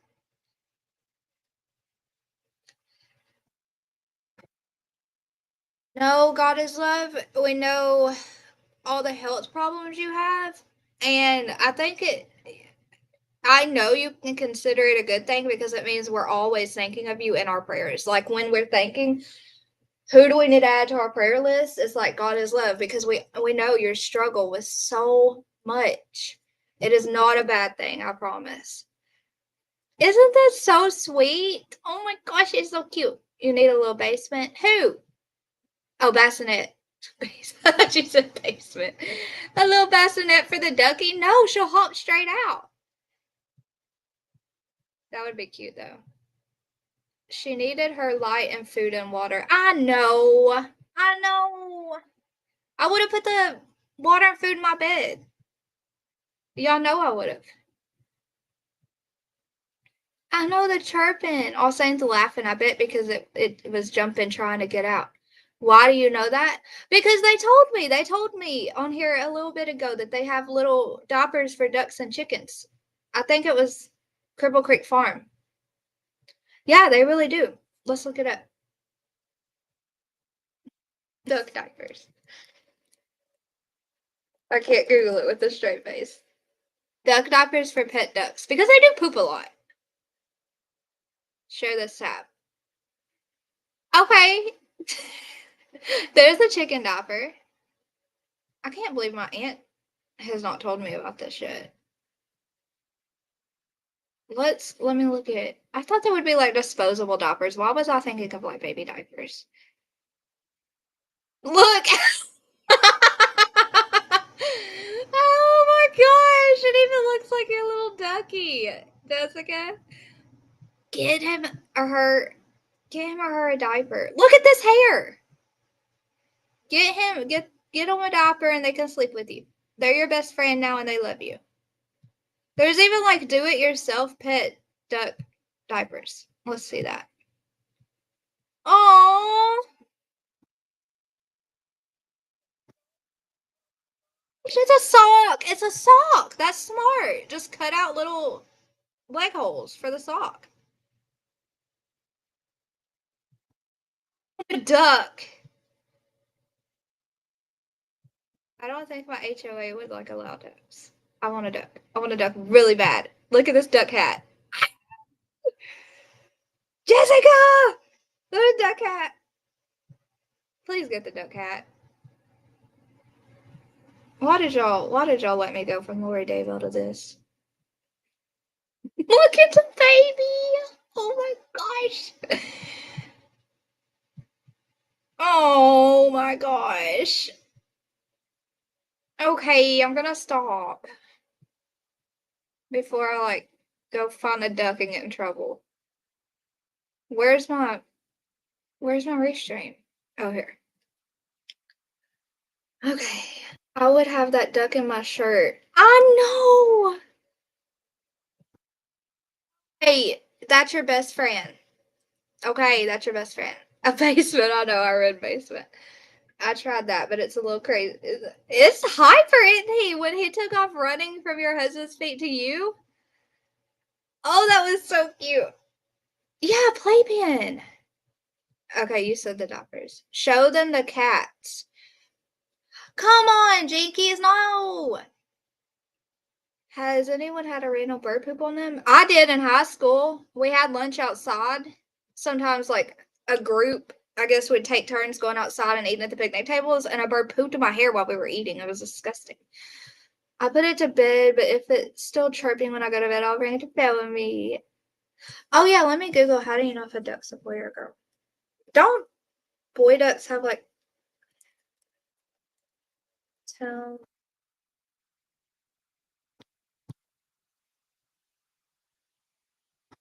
No, God is love. We know all the health problems you have. And I know you can consider it a good thing because it means we're always thinking of you in our prayers. Like when we're thinking, who do we need to add to our prayer list? It's like God is love because we know your struggle with so much. It is not a bad thing, I promise. Isn't that so sweet? Oh my gosh, it's so cute. You need a little basement? Who? Oh, bassinet. She said basement. A little bassinet for the ducky? No, she'll hop straight out. That would be cute, though. She needed her light and food and water. I know. I would have put the water and food in my bed. Y'all know I would have. I know the chirping. All Saints laughing, I bet, because it was jumping trying to get out. Why do you know that? Because they told me on here a little bit ago that they have little diapers for ducks and chickens. I think it was Cripple Creek Farm. Yeah, they really do. Let's look it up. Duck diapers. I can't Google it with a straight face. Duck diapers for pet ducks. Because they do poop a lot. Share this tab. Okay. There's the chicken diaper. I can't believe my aunt has not told me about this yet. Let me look at it. I thought there would be like disposable diapers. Why was I thinking of like baby diapers? Look! Oh my gosh! It even looks like your little ducky, Jessica. Get him or her a diaper. Look at this hair. Get Get them a diaper and they can sleep with you. They're your best friend now and they love you. There's even like do-it-yourself pet duck diapers. Let's see that. Oh, it's a sock. It's a sock. That's smart. Just cut out little leg holes for the sock. A duck. I don't think my HOA would like allow ducks. I want a duck. I want a duck really bad. Look at this duck hat. Jessica! There's a duck hat. Please get the duck hat. Why did y'all let me go from Vallow Daybell to this? Look at the baby! Oh my gosh! Oh my gosh. Okay, I'm gonna stop. Before I like go find a duck and get in trouble. Where's my restream? Oh, here. Okay. I would have that duck in my shirt. I know. Hey, that's your best friend. Okay, that's your best friend. A basement. I know, I read basement. I tried that, but it's a little crazy. It's hyper, isn't he? When he took off running from your husband's feet to you. Oh, that was so cute. Yeah, playpen. Okay, you said the diapers. Show them the cats. Come on, Jinkies, no. Has anyone had a random bird poop on them? I did in high school. We had lunch outside. Sometimes, like, a group, I guess, would take turns going outside and eating at the picnic tables, and a bird pooped in my hair while we were eating. It was disgusting. I put it to bed, but if it's still chirping when I go to bed, I'll bring it to bed with me. Oh, yeah, let me Google, how do you know if a duck's a boy or a girl? Don't boy ducks have, like, Wow,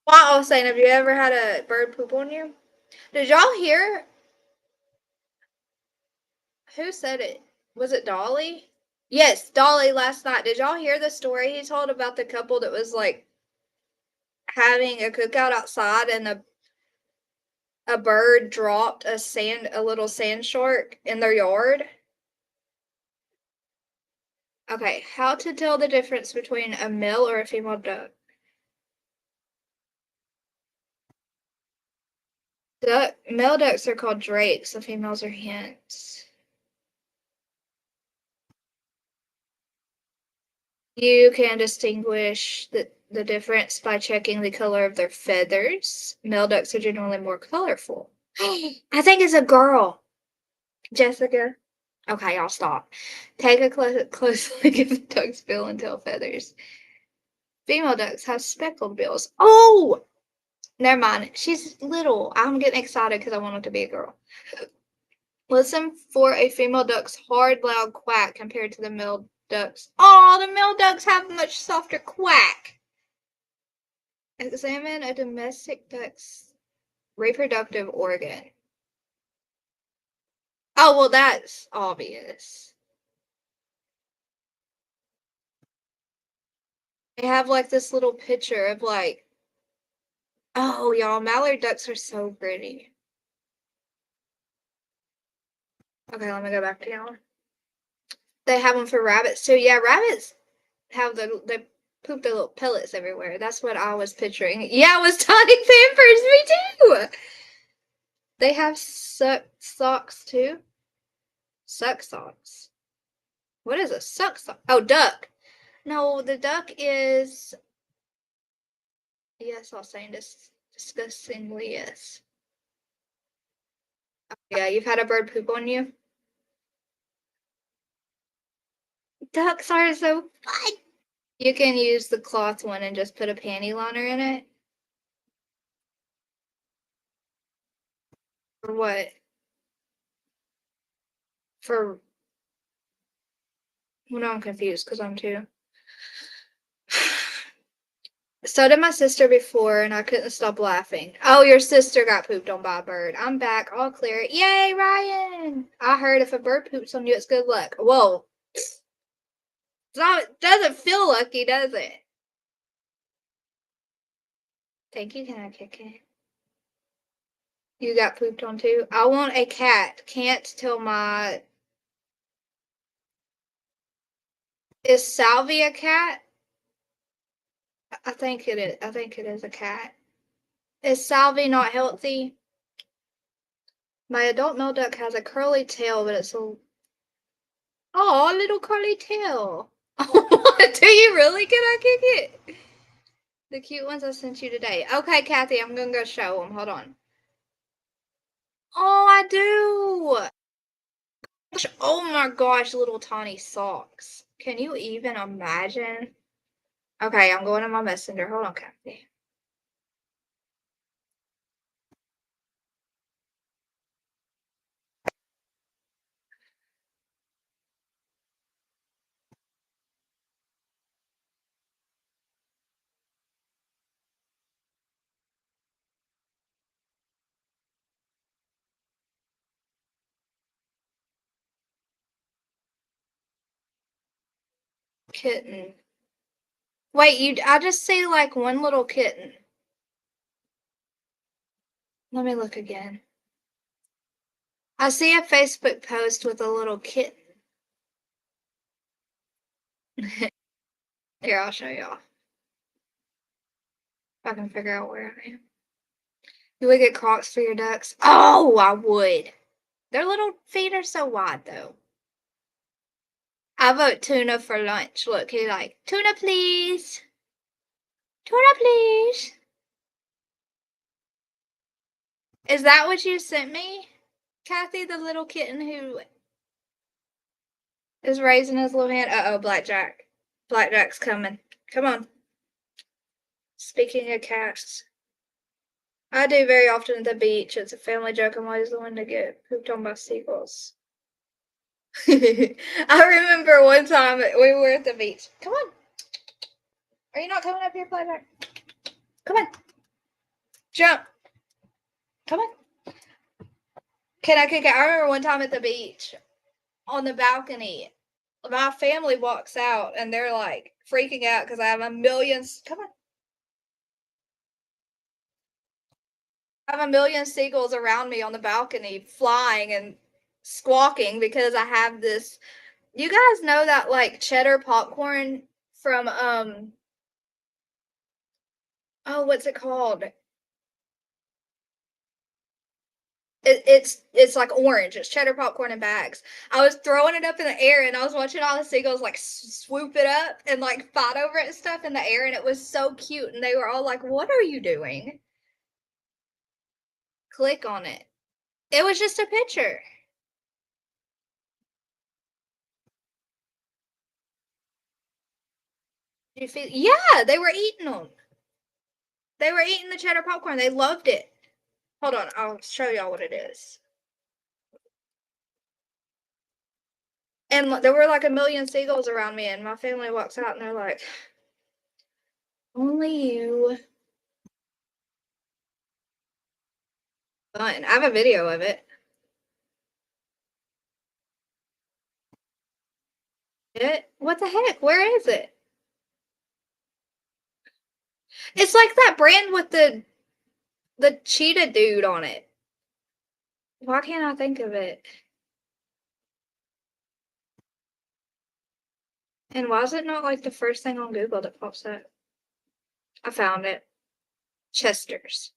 I was saying, have you ever had a bird poop on you? Did y'all hear? Who said it? Was it Dolly? Yes, Dolly last night. Did y'all hear the story he told about the couple that was like having a cookout outside and a bird dropped a little sand shark in their yard? Okay, how to tell the difference between a male or a female duck? Male ducks are called drakes, and females are hens. You can distinguish the difference by checking the color of their feathers. Male ducks are generally more colorful. I think it's a girl. Jessica. Okay, I'll stop. Take a close look at the duck's bill and tail feathers. Female ducks have speckled bills. Oh! Never mind. She's little. I'm getting excited because I want it to be a girl. Listen for a female duck's hard, loud quack compared to the male ducks. Oh, the male ducks have a much softer quack. Examine a domestic duck's reproductive organ. Oh, well, that's obvious. They have like this little picture of like, oh, y'all, mallard ducks are so pretty. Okay, let me go back to y'all. They have them for rabbits too. Yeah, rabbits have they poop their little pellets everywhere. That's what I was picturing. Yeah, it was tiny pampers. Me too. They have socks too. Suck socks. What is a suck sock? Oh, duck. No, the duck is. Yes, I'll say this disgustingly yes. Yeah, you've had a bird poop on you. Ducks are so fun. You can use the cloth one and just put a panty liner in it. For what? For. Well, now I'm confused because I'm too. So did my sister before, and I couldn't stop laughing. Oh, your sister got pooped on by a bird. I'm back, all clear. Yay, Ryan! I heard if a bird poops on you, it's good luck. Whoa. It doesn't feel lucky, does it? Thank you, can I kick it? You got pooped on too? I want a cat. Can't tell my... Is Salvi a cat? I think it is. I think it is a cat. Is Salvi not healthy? My adult male duck has a curly tail, but it's a... Oh, a little curly tail. Do you really? Can I kick it? The cute ones I sent you today. Okay, Kathy, I'm gonna go show them. Hold on. Oh, I do. Oh my gosh, little tiny socks. Can you even imagine? Okay, I'm going to my messenger. Hold on, Kathy. Kitten. Wait, I just see like one little kitten. Let me look again. I see a Facebook post with a little kitten. Here, I'll show y'all. If I can figure out where I am. You would get Crocs for your ducks? Oh, I would. Their little feet are so wide, though. I vote tuna for lunch. Look, he's like, tuna, please. Tuna, please. Is that what you sent me? Kathy, the little kitten who is raising his little hand. Uh-oh, Blackjack. Blackjack's coming. Come on. Speaking of cats. I do very often at the beach. It's a family joke. I'm always the one to get pooped on by seagulls. I remember one time we were at the beach. Come on. Are you not coming up here, Blackjack? Come on. Jump. Come on. Can I kick it? I remember one time at the beach on the balcony. My family walks out and they're like freaking out because I have a million. Come on. I have a million seagulls around me on the balcony flying and squawking because I have this. You guys know that like cheddar popcorn from oh, what's it called? It's like orange. It's cheddar popcorn in bags. I was throwing it up in the air and I was watching all the seagulls like swoop it up and like fight over it and stuff in the air, and it was so cute, and they were all like, "What are you doing?" Click on it. It was just a picture. You feel? Yeah, they were eating them. They were eating the cheddar popcorn. They loved it. Hold on, I'll show y'all what it is. And there were like a million seagulls around me, and my family walks out and they're like, only you. Fun. I have a video of it. What the heck? Where is it? It's like that brand with the cheetah dude on it. Why can't I think of it? And why is it not like the first thing on Google that pops up? I found it. Chester's.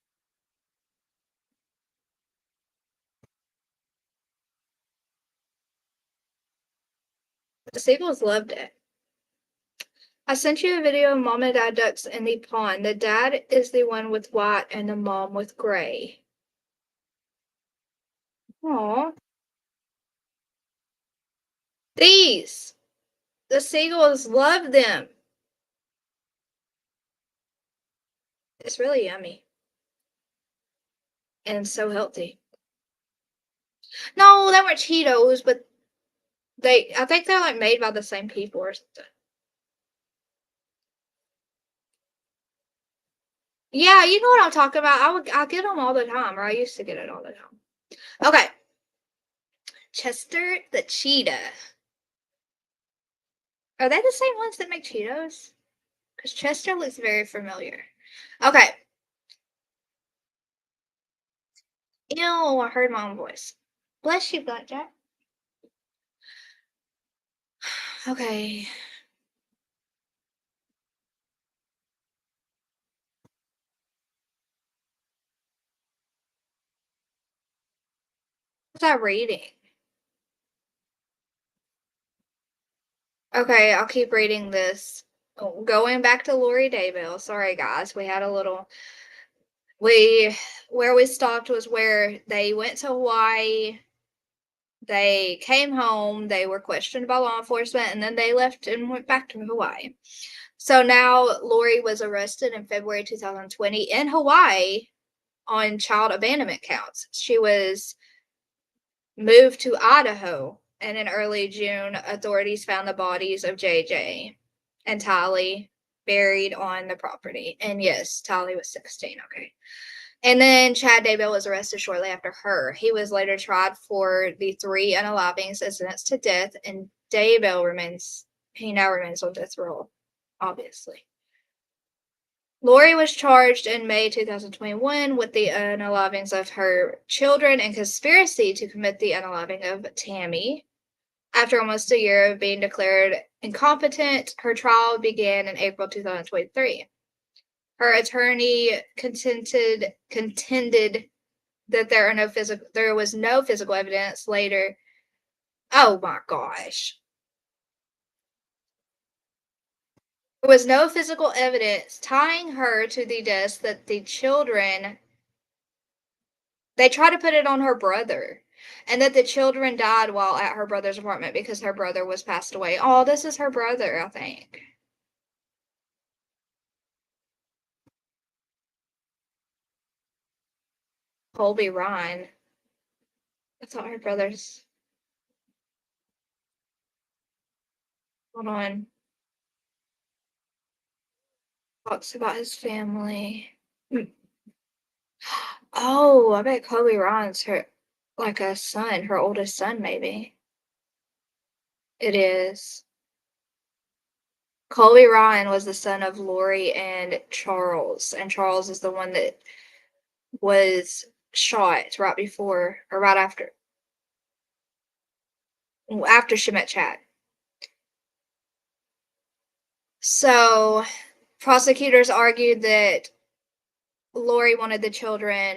The seagulls loved it. I sent you a video of mom and dad ducks in the pond. The dad is the one with white and the mom with gray. Aww. These. The seagulls love them. It's really yummy. And so healthy. No, they weren't Cheetos, but I think they're like made by the same people or something. Yeah, you know what I'm talking about. I get them all the time, or I used to get it all the time. Okay. Chester the cheetah. Are they the same ones that make Cheetos? Because Chester looks very familiar. Okay. Ew, I heard my own voice. Bless you, Blackjack. Okay. What's that reading? Okay, I'll keep reading this. Oh, going back to Vallow Daybell. Sorry, guys. We had a little. Where we stopped was where they went to Hawaii. They came home. They were questioned by law enforcement, and then they left and went back to Hawaii. So now Vallow was arrested in February 2020 in Hawaii on child abandonment counts. She was moved to Idaho, and in early June, authorities found the bodies of JJ and Tylee buried on the property. And yes, Tylee was 16. Okay. And then Chad Daybell was arrested shortly after her. He was later tried for the 3 unalivings and sentenced to death, and Daybell now remains on death row, obviously. Vallow was charged in May 2021 with the unalivings of her children and conspiracy to commit the unaliving of Tammy. After almost a year of being declared incompetent, her trial began in April 2023. Her attorney contended that there was no physical evidence later. Oh my gosh. There was no physical evidence tying her to the deaths that the children. They tried to put it on her brother, and that the children died while at her brother's apartment because her brother was passed away. Oh, this is her brother, I think. Colby Ryan. I thought her brother's. Hold on. Talks about his family. Oh, I bet Colby Ryan's her, like a son, her oldest son, maybe. It is. Colby Ryan was the son of Lori and Charles is the one that was shot right before or right after she met Chad. So, prosecutors argued that Lori wanted the children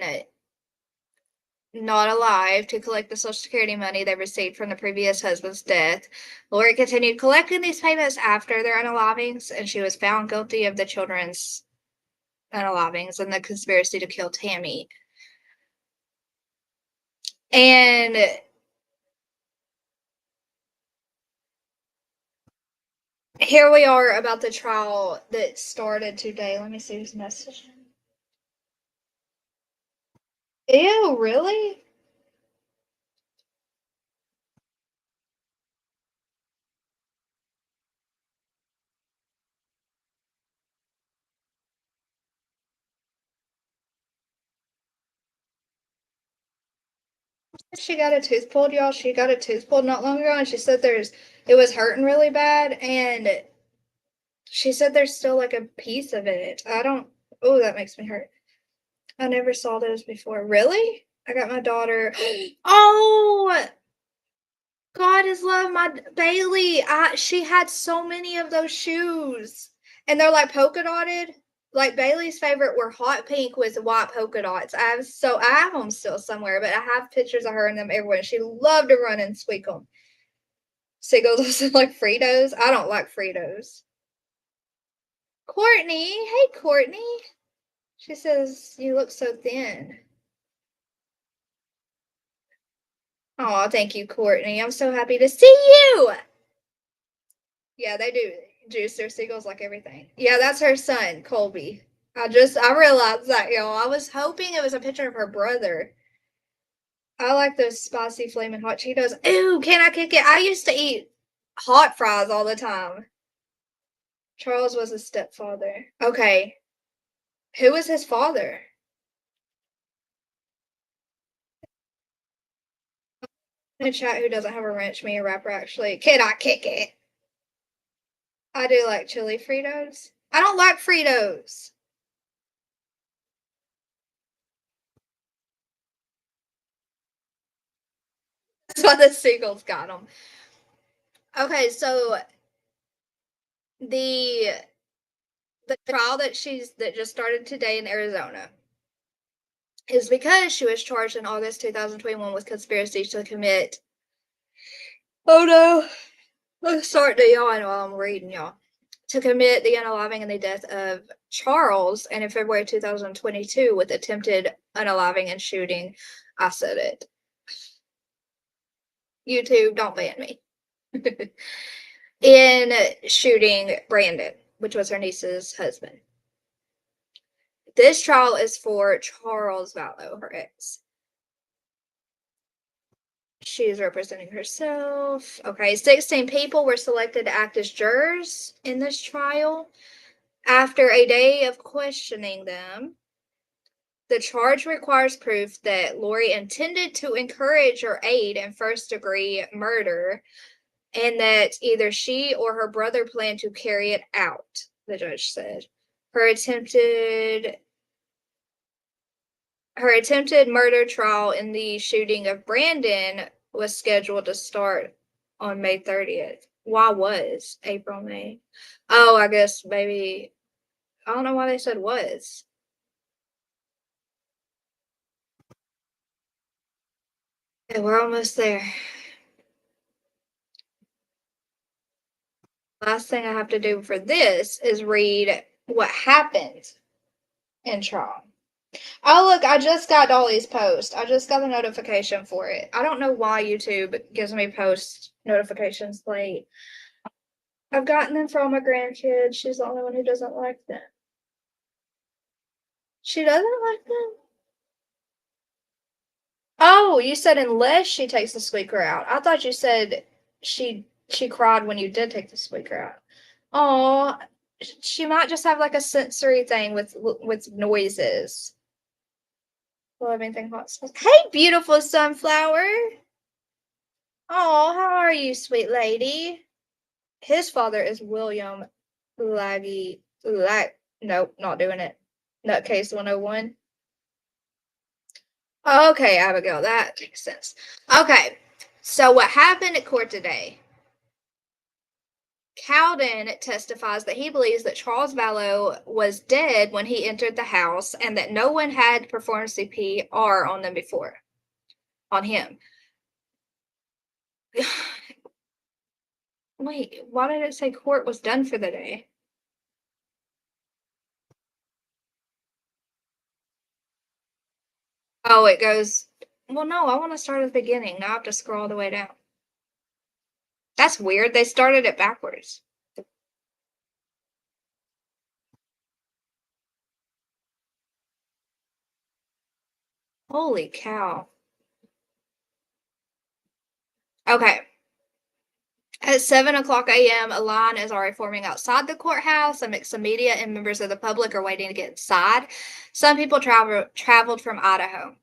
not alive to collect the Social Security money they received from the previous husband's death. Lori continued collecting these payments after their unalivings, and she was found guilty of the children's unalivings and the conspiracy to kill Tammy. And here we are about the trial that started today. Let me see who's messaging. Ew, really? She got a tooth pulled, y'all. She got a tooth pulled not long ago, and she said it was hurting really bad, and she said there's still like a piece of it. Oh, that makes me hurt. I never saw those before. Really? I got my daughter. Oh, God is love, my Bailey. She had so many of those shoes, and they're like polka dotted. Like Bailey's favorite were hot pink with white polka dots. I have them still somewhere, but I have pictures of her in them everywhere. She loved to run and squeak them. Seagulls also like Fritos. I don't like Fritos. Courtney, hey Courtney. She says you look so thin. Oh, thank you, Courtney. I'm so happy to see you. Yeah, they do juice their seagulls like everything. Yeah, that's her son, Colby. I realized that, y'all. I was hoping it was a picture of her brother. I like those spicy flaming hot Cheetos. Ooh, can I kick it? I used to eat hot fries all the time. Charles was a stepfather. Okay. Who was his father? In the chat, who doesn't have a wrench? Me, a rapper, actually. Can I kick it? I do like chili Fritos. I don't like Fritos. That's why the seagulls got them. Okay, so the trial that just started today in Arizona is because she was charged in August 2021 with conspiracy to commit. Oh no, let's start to yawn while I'm reading, y'all. To commit the unaliving and the death of Charles, and in February 2022 with attempted unaliving and shooting. I said it. YouTube, don't ban me. In shooting Brandon, which was her niece's husband. This trial is for Charles Vallow, her ex. She is representing herself. Okay, 16 people were selected to act as jurors in this trial. After a day of questioning them, the charge requires proof that Lori intended to encourage or aid in first-degree murder, and that either she or her brother planned to carry it out, the judge said. Her attempted murder trial in the shooting of Brandon was scheduled to start on May 30th. Why was April, May? Oh, I guess maybe, I don't know why they said was. Okay, we're almost there. Last thing I have to do for this is read what happened in trial. Oh, look, I just got Dolly's post. I just got a notification for it. I don't know why YouTube gives me post notifications late. I've gotten them for all my grandkids. She's the only one who doesn't like them. She doesn't like them? Oh, you said unless she takes the squeaker out. I thought you said she cried when you did take the squeaker out. Oh, she might just have like a sensory thing with noises. Well, everything hot stuff. Hey, beautiful sunflower. Oh, how are you, sweet lady? His father is William Laggy. Nope, not doing it. Nutcase 101. Okay, Abigail, that makes sense. Okay, so what happened at court today? Cowden testifies that he believes that Charles Vallow was dead when he entered the house and that no one had performed CPR on them before. On him. Wait, why did it say court was done for the day? Oh, it goes, well, no, I want to start at the beginning. Now I have to scroll all the way down. That's weird. They started it backwards. Holy cow. Okay. At 7:00 a.m., a line is already forming outside the courthouse. A mix of media and members of the public are waiting to get inside. Some people traveled from Idaho.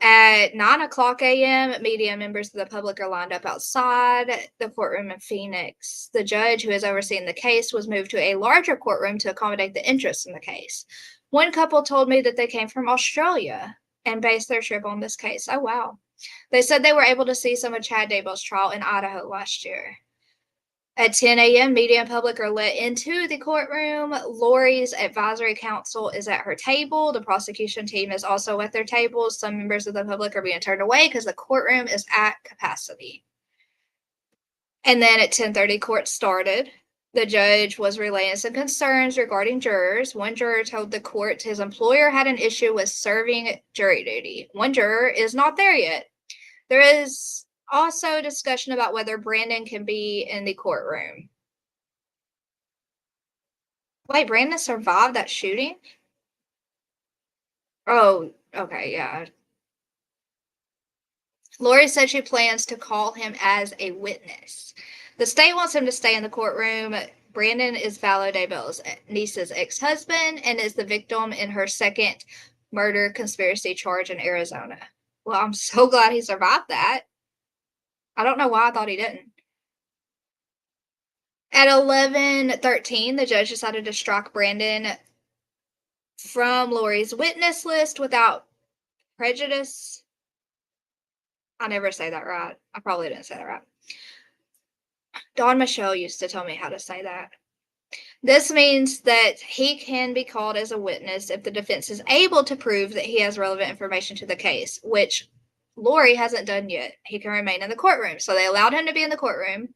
At 9:00 a.m., media members of the public are lined up outside the courtroom in Phoenix. The judge who is overseeing the case was moved to a larger courtroom to accommodate the interest in the case. One couple told me that they came from Australia and based their trip on this case. Oh, wow. They said they were able to see some of Chad Daybell's trial in Idaho last year. At 10 a.m., media and public are let into the courtroom. Lori's advisory council is at her table. The prosecution team is also at their tables. Some members of the public are being turned away because the courtroom is at capacity. And then at 10:30, court started. The judge was relaying some concerns regarding jurors. One juror told the court his employer had an issue with serving jury duty. One juror is not there yet. There is also discussion about whether Brandon can be in the courtroom. Wait, Brandon survived that shooting? Oh, okay, yeah. Lori said she plans to call him as a witness. The state wants him to stay in the courtroom Brandon is Vallow Daybell's niece's ex-husband and is the victim in her second murder conspiracy charge in Arizona. Well, I'm so glad he survived that. I don't know why I thought he didn't. At 11:13, the judge decided to strike Brandon from Lori's witness list without prejudice. I never say that right. I probably didn't say that right. Dawn Michelle used to tell me how to say that. This means that he can be called as a witness if the defense is able to prove that he has relevant information to the case, which Lori hasn't done yet. He can remain in the courtroom. So they allowed him to be in the courtroom.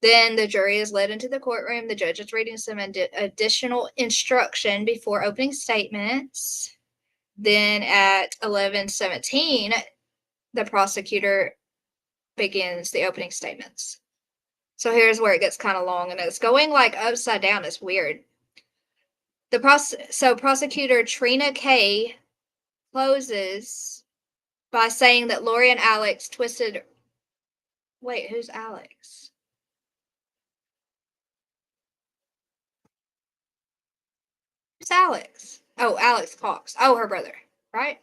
Then the jury is led into the courtroom. The judge is reading some additional instruction before opening statements. Then at 11:17, the prosecutor begins the opening statements. So here's where it gets kind of long, and it's going like upside down. It's weird. Prosecutor Trina K closes by saying that Lori and Alex twisted. Wait, who's Alex? Who's Alex? Oh, Alex Cox. Oh, her brother, right?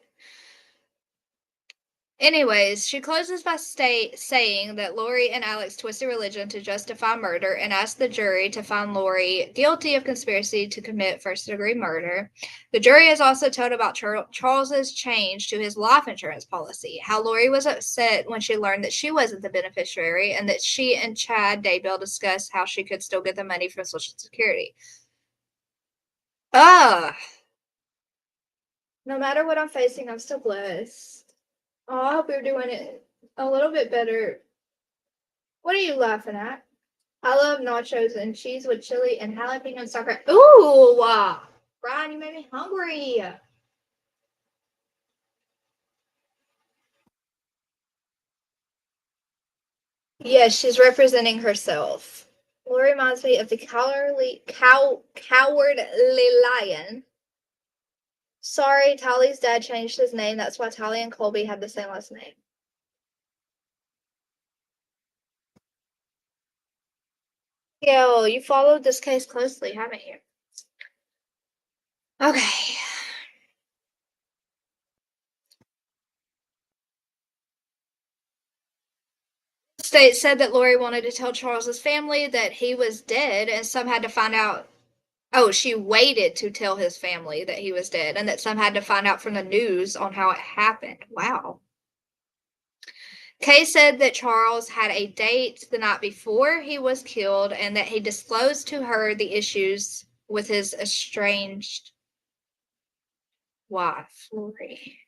Anyways, she closes by saying that Lori and Alex twisted religion to justify murder and asked the jury to find Lori guilty of conspiracy to commit first-degree murder. The jury is also told about Charles's change to his life insurance policy, how Lori was upset when she learned that she wasn't the beneficiary, and that she and Chad Daybell discussed how she could still get the money from Social Security. No matter what I'm facing, I'm still blessed. Oh, I hope you're doing it a little bit better. What are you laughing at? I love nachos and cheese with chili and jalapeno and sour cream. Ooh, wow. Brian, you made me hungry. Yes, she's representing herself. Lori reminds me of the cowardly lion. Sorry, Tally's dad changed his name. That's why Tally and Colby have the same last name. Yo, you followed this case closely, haven't you? Okay. The state said that Lori wanted to tell Charles's family that he was dead, and some had to find out. Oh, she waited to tell his family that he was dead, and that some had to find out from the news on how it happened. Wow. Kay said that Charles had a date the night before he was killed, and that he disclosed to her the issues with his estranged wife, Lori.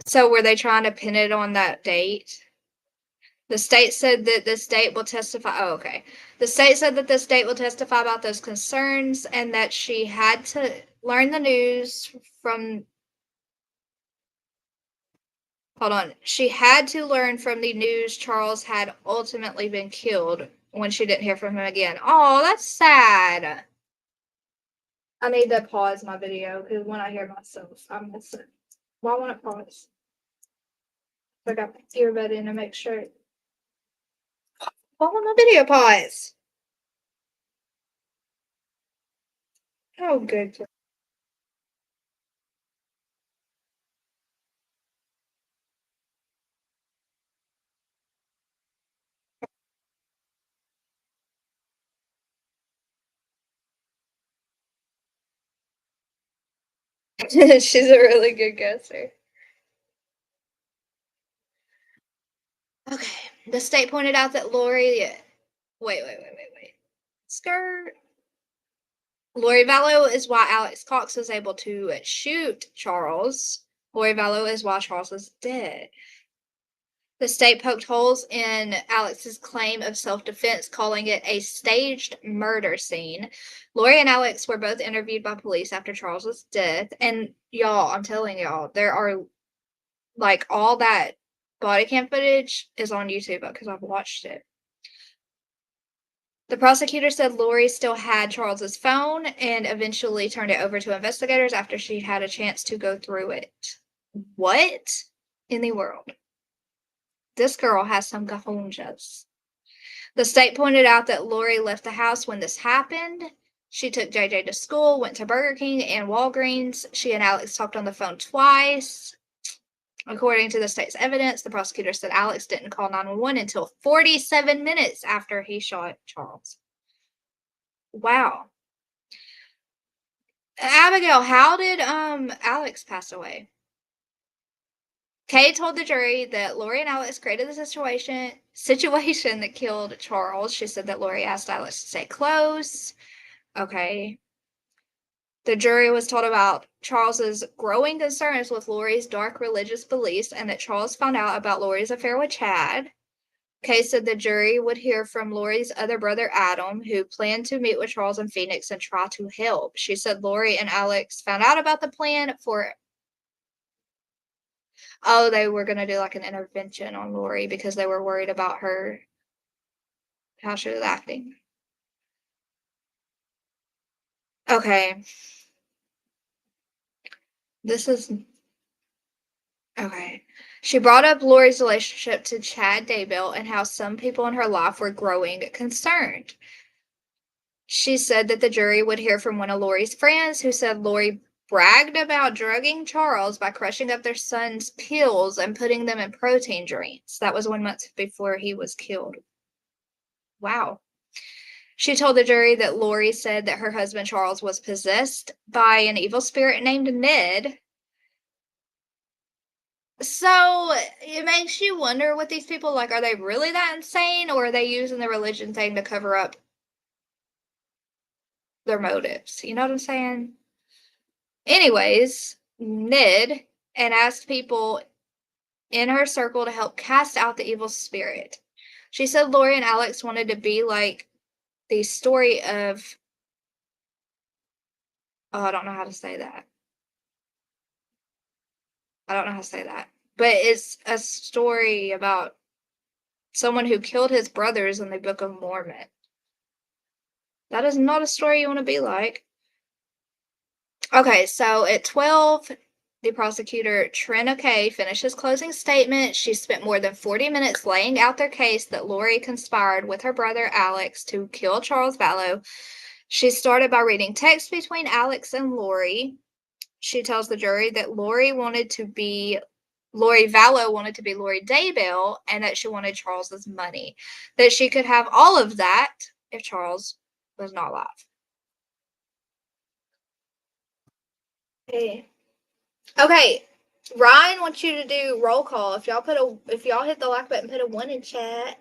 So were they trying to pin it on that date? The state said that this date will testify. Oh, okay. The state said that this date will testify about those concerns, and that she had to learn the news from. Hold on. She had to learn from the news Charles had ultimately been killed when she didn't hear from him again. Oh, that's sad. I need to pause my video because when I hear myself, I miss it. Why won't it pause? I got my earbud in to make sure. Why won't my video pause? Oh, good. She's a really good guesser. Okay. The state pointed out that Lori. Wait. Skirt. Lori Vallow is why Alex Cox was able to shoot Charles. Lori Vallow is why Charles was dead. The state poked holes in Alex's claim of self-defense, calling it a staged murder scene. Lori and Alex were both interviewed by police after Charles's death. And y'all, I'm telling y'all, there are like all that body cam footage is on YouTube because I've watched it. The prosecutor said Lori still had Charles's phone and eventually turned it over to investigators after she had a chance to go through it. What in the world? This girl has some ⴜģeħ. The state pointed out that Lori left the house when this happened. She took JJ to school, went to Burger King and Walgreens. She and Alex talked on the phone twice. According to the state's evidence, the prosecutor said Alex didn't call 911 until 47 minutes after he shot Charles. Wow. Abigail, how did Alex pass away? Kay told the jury that Lori and Alex created the situation that killed Charles. She said that Lori asked Alex to stay close. Okay. The jury was told about Charles's growing concerns with Lori's dark religious beliefs and that Charles found out about Lori's affair with Chad. Kay said the jury would hear from Lori's other brother, Adam, who planned to meet with Charles in Phoenix and try to help. She said Lori and Alex found out about the plan they were going to do like an intervention on Lori because they were worried about her, how she was acting. Okay. Okay. She brought up Lori's relationship to Chad Daybell and how some people in her life were growing concerned. She said that the jury would hear from one of Lori's friends who said Lori bragged about drugging Charles by crushing up their son's pills and putting them in protein drinks. That was 1 month before he was killed. Wow. She told the jury that Lori said that her husband Charles was possessed by an evil spirit named Ned. So it makes you wonder what these people like. Are they really that insane, or are they using the religion thing to cover up their motives? You know what I'm saying? Anyways, Ned and asked people in her circle to help cast out the evil spirit. She said Lori and Alex wanted to be like the story of, I don't know how to say that. But it's a story about someone who killed his brothers in the Book of Mormon. That is not a story you want to be like. Okay, so at 12, the prosecutor, ᴛᴜ.ᴇ, finished his closing statement. She spent more than 40 minutes laying out their case that Lori conspired with her brother Alex to kill Charles Vallow. She started by reading text between Alex and Lori. She tells the jury that Lori Vallow wanted to be Lori Daybell and that she wanted Charles's money. That she could have all of that if Charles was not alive. Okay. Ryan wants you to do roll call. If y'all hit the like button, put a 1 in chat.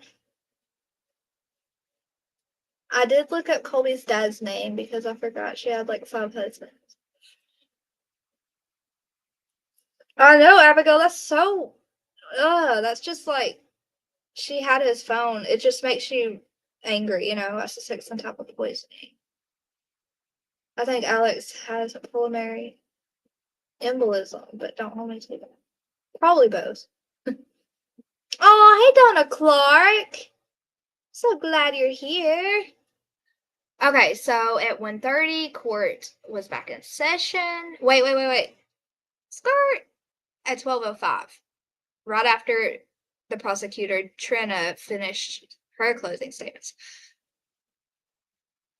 I did look up Colby's dad's name because I forgot she had like 5 husbands. I know, Abigail, that's so that's just like she had his phone. It just makes you angry, you know. That's just like some type of poisoning. I think Alex has a pulmonary embolism, but don't hold me to that. Probably both. Oh, hey, Donna Clark. So glad you're here. Okay, so at 1:30, court was back in session. Wait. Skirt. At 12:05, right after the prosecutor, ᴛᴜ, finished her closing statements.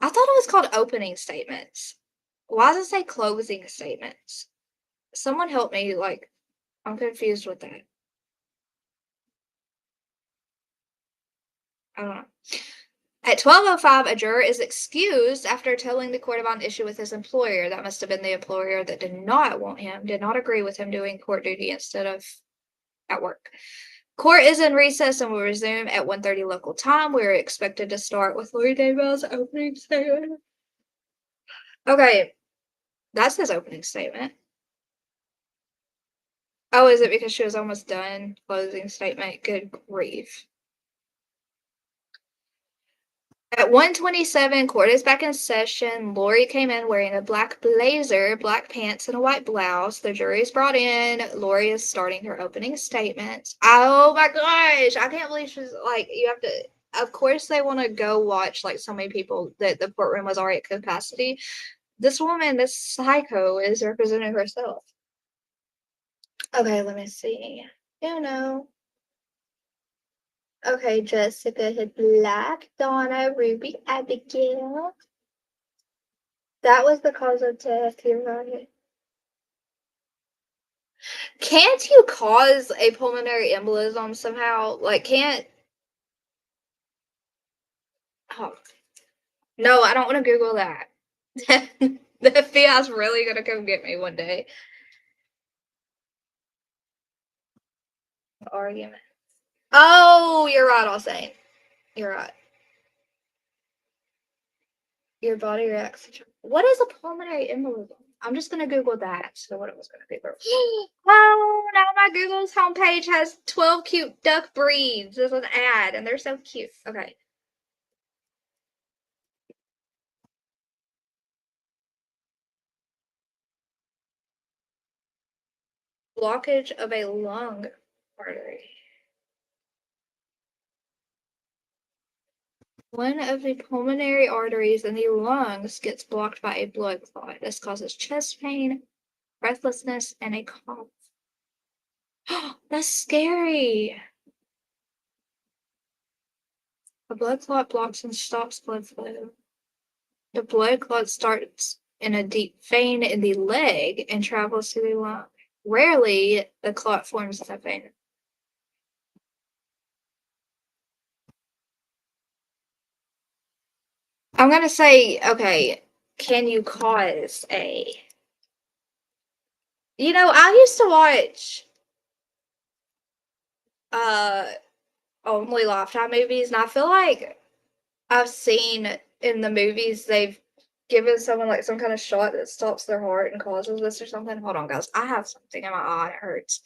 I thought it was called opening statements. Why does it say closing statements? Someone help me, like, I'm confused with that. I don't know. At 12:05, a juror is excused after telling the court about an issue with his employer. That must have been the employer that did not want him, did not agree with him doing court duty instead of at work. Court is in recess and will resume at 1:30 local time. We're expected to start with Lori Daybell's opening statement. Okay, that's his opening statement. Oh, is it because she was almost done? Closing statement. Good grief. At 1:27, court is back in session. Lori came in wearing a black blazer, black pants, and a white blouse. The jury is brought in. Lori is starting her opening statement. Oh my gosh, I can't believe she's like, you have to, of course they want to go watch like so many people that the courtroom was already at capacity. This woman, this psycho, is representing herself. Okay, let me see. Okay, Jessica hit black. Donna, Ruby, Abigail. That was the cause of death, you're right. Can't you cause a pulmonary embolism somehow? Like, can't... Oh. No, I don't want to Google that. The FBI's really gonna come get me one day. Argument. Oh, you're right, I'll say. You're right. Your body reacts to... What is a pulmonary embolism? I'm just gonna Google that. So what it was gonna Google. Oh, now my Google's homepage has 12 cute duck breeds. There's an ad, and they're so cute. Okay. Blockage of a lung artery. One of the pulmonary arteries in the lungs gets blocked by a blood clot. This causes chest pain, breathlessness, and a cough. That's scary. A blood clot blocks and stops blood flow. The blood clot starts in a deep vein in the leg and travels to the lung. Rarely, the clot forms in the vein. I'm gonna say, okay, can you cause a... You know, I used to watch only Lifetime movies, and I feel like I've seen in the movies they've given someone like some kind of shot that stops their heart and causes this or something. Hold on, guys. I have something in my eye. It hurts.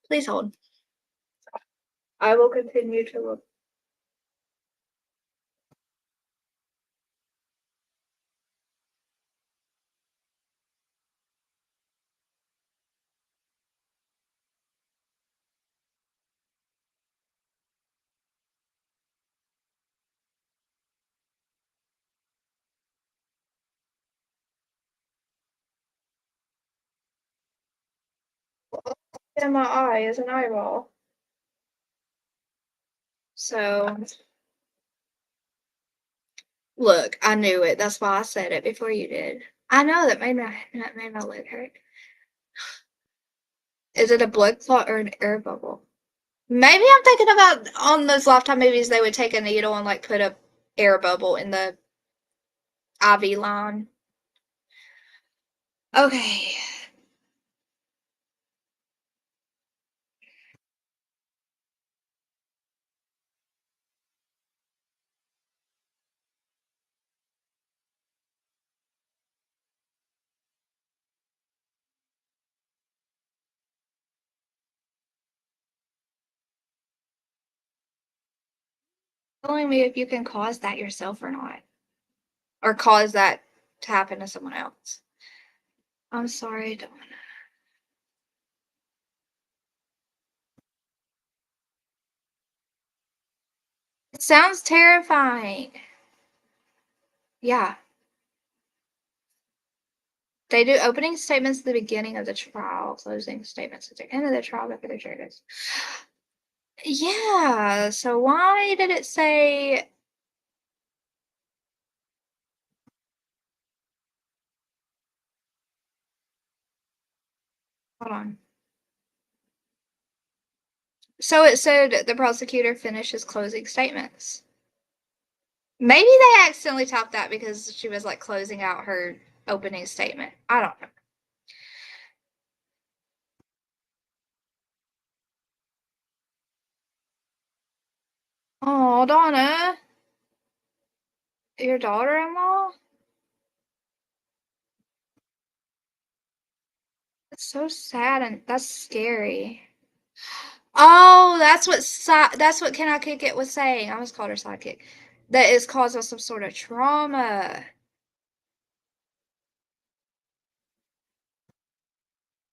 Please hold. I will continue to look. In my eye is an eyeball. So, look, I knew it. That's why I said it before you did. I know that made my leg hurt. Is it a blood clot or an air bubble? Maybe I'm thinking about on those Lifetime movies, they would take a needle and like put a air bubble in the IV line. Okay. Telling me if you can cause that yourself or not, or cause that to happen to someone else. I'm sorry, Donna. It sounds terrifying. Yeah. They do opening statements at the beginning of the trial, closing statements at the end of the trial before the jury does. Yeah, so why did it say... Hold on. So it said the prosecutor finished his closing statements. Maybe they accidentally typed that because she was like closing out her opening statement. I don't know. Oh, Donna. Your daughter-in-law? That's so sad and that's scary. Oh, that's what Can I Kick It was saying. I almost called her sidekick. That is causing some sort of trauma.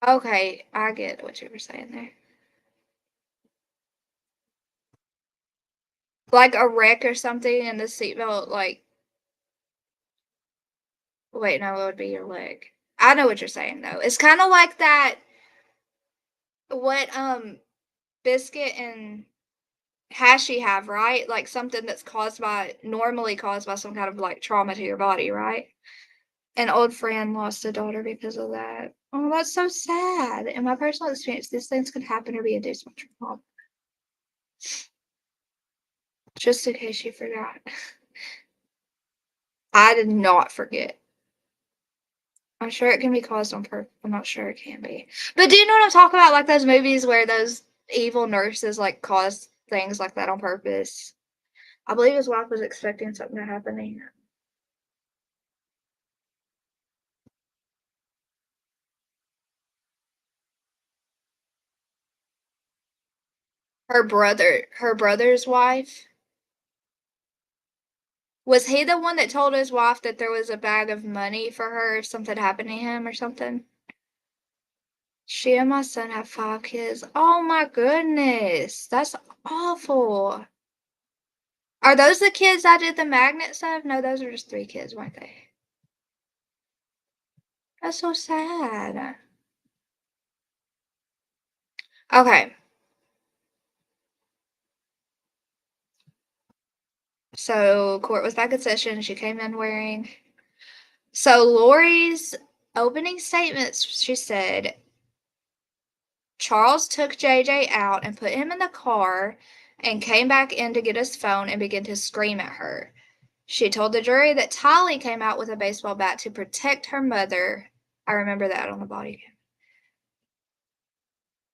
Okay, I get what you were saying there. Like a wreck or something and the seatbelt, like... Wait, no, it would be your leg. I know what you're saying, though. It's kind of like that... What, Biscuit and has she have, right? Like something that's normally caused by some kind of like trauma to your body, right? An old friend lost a daughter because of that. Oh, that's so sad. In my personal experience, these things could happen or be induced by trauma. Just in case you forgot. I did not forget. I'm sure it can be caused on purpose. I'm not sure it can be. But do you know what I'm talking about? Like those movies where those evil nurses like cause things like that on purpose. I believe his wife was expecting something to happen to him. Her brother's wife. Was he the one that told his wife that there was a bag of money for her if something happened to him or something? She and my son have 5 kids. Oh my goodness. That's awful. Are those the kids I did the magnets of? No, those are just 3 kids, weren't they? That's so sad. Okay. So court was back in session. She came in wearing. So Lori's opening statements, she said, Charles took JJ out and put him in the car and came back in to get his phone and began to scream at her. She told the jury that Tolly came out with a baseball bat to protect her mother. I remember that on the body cam.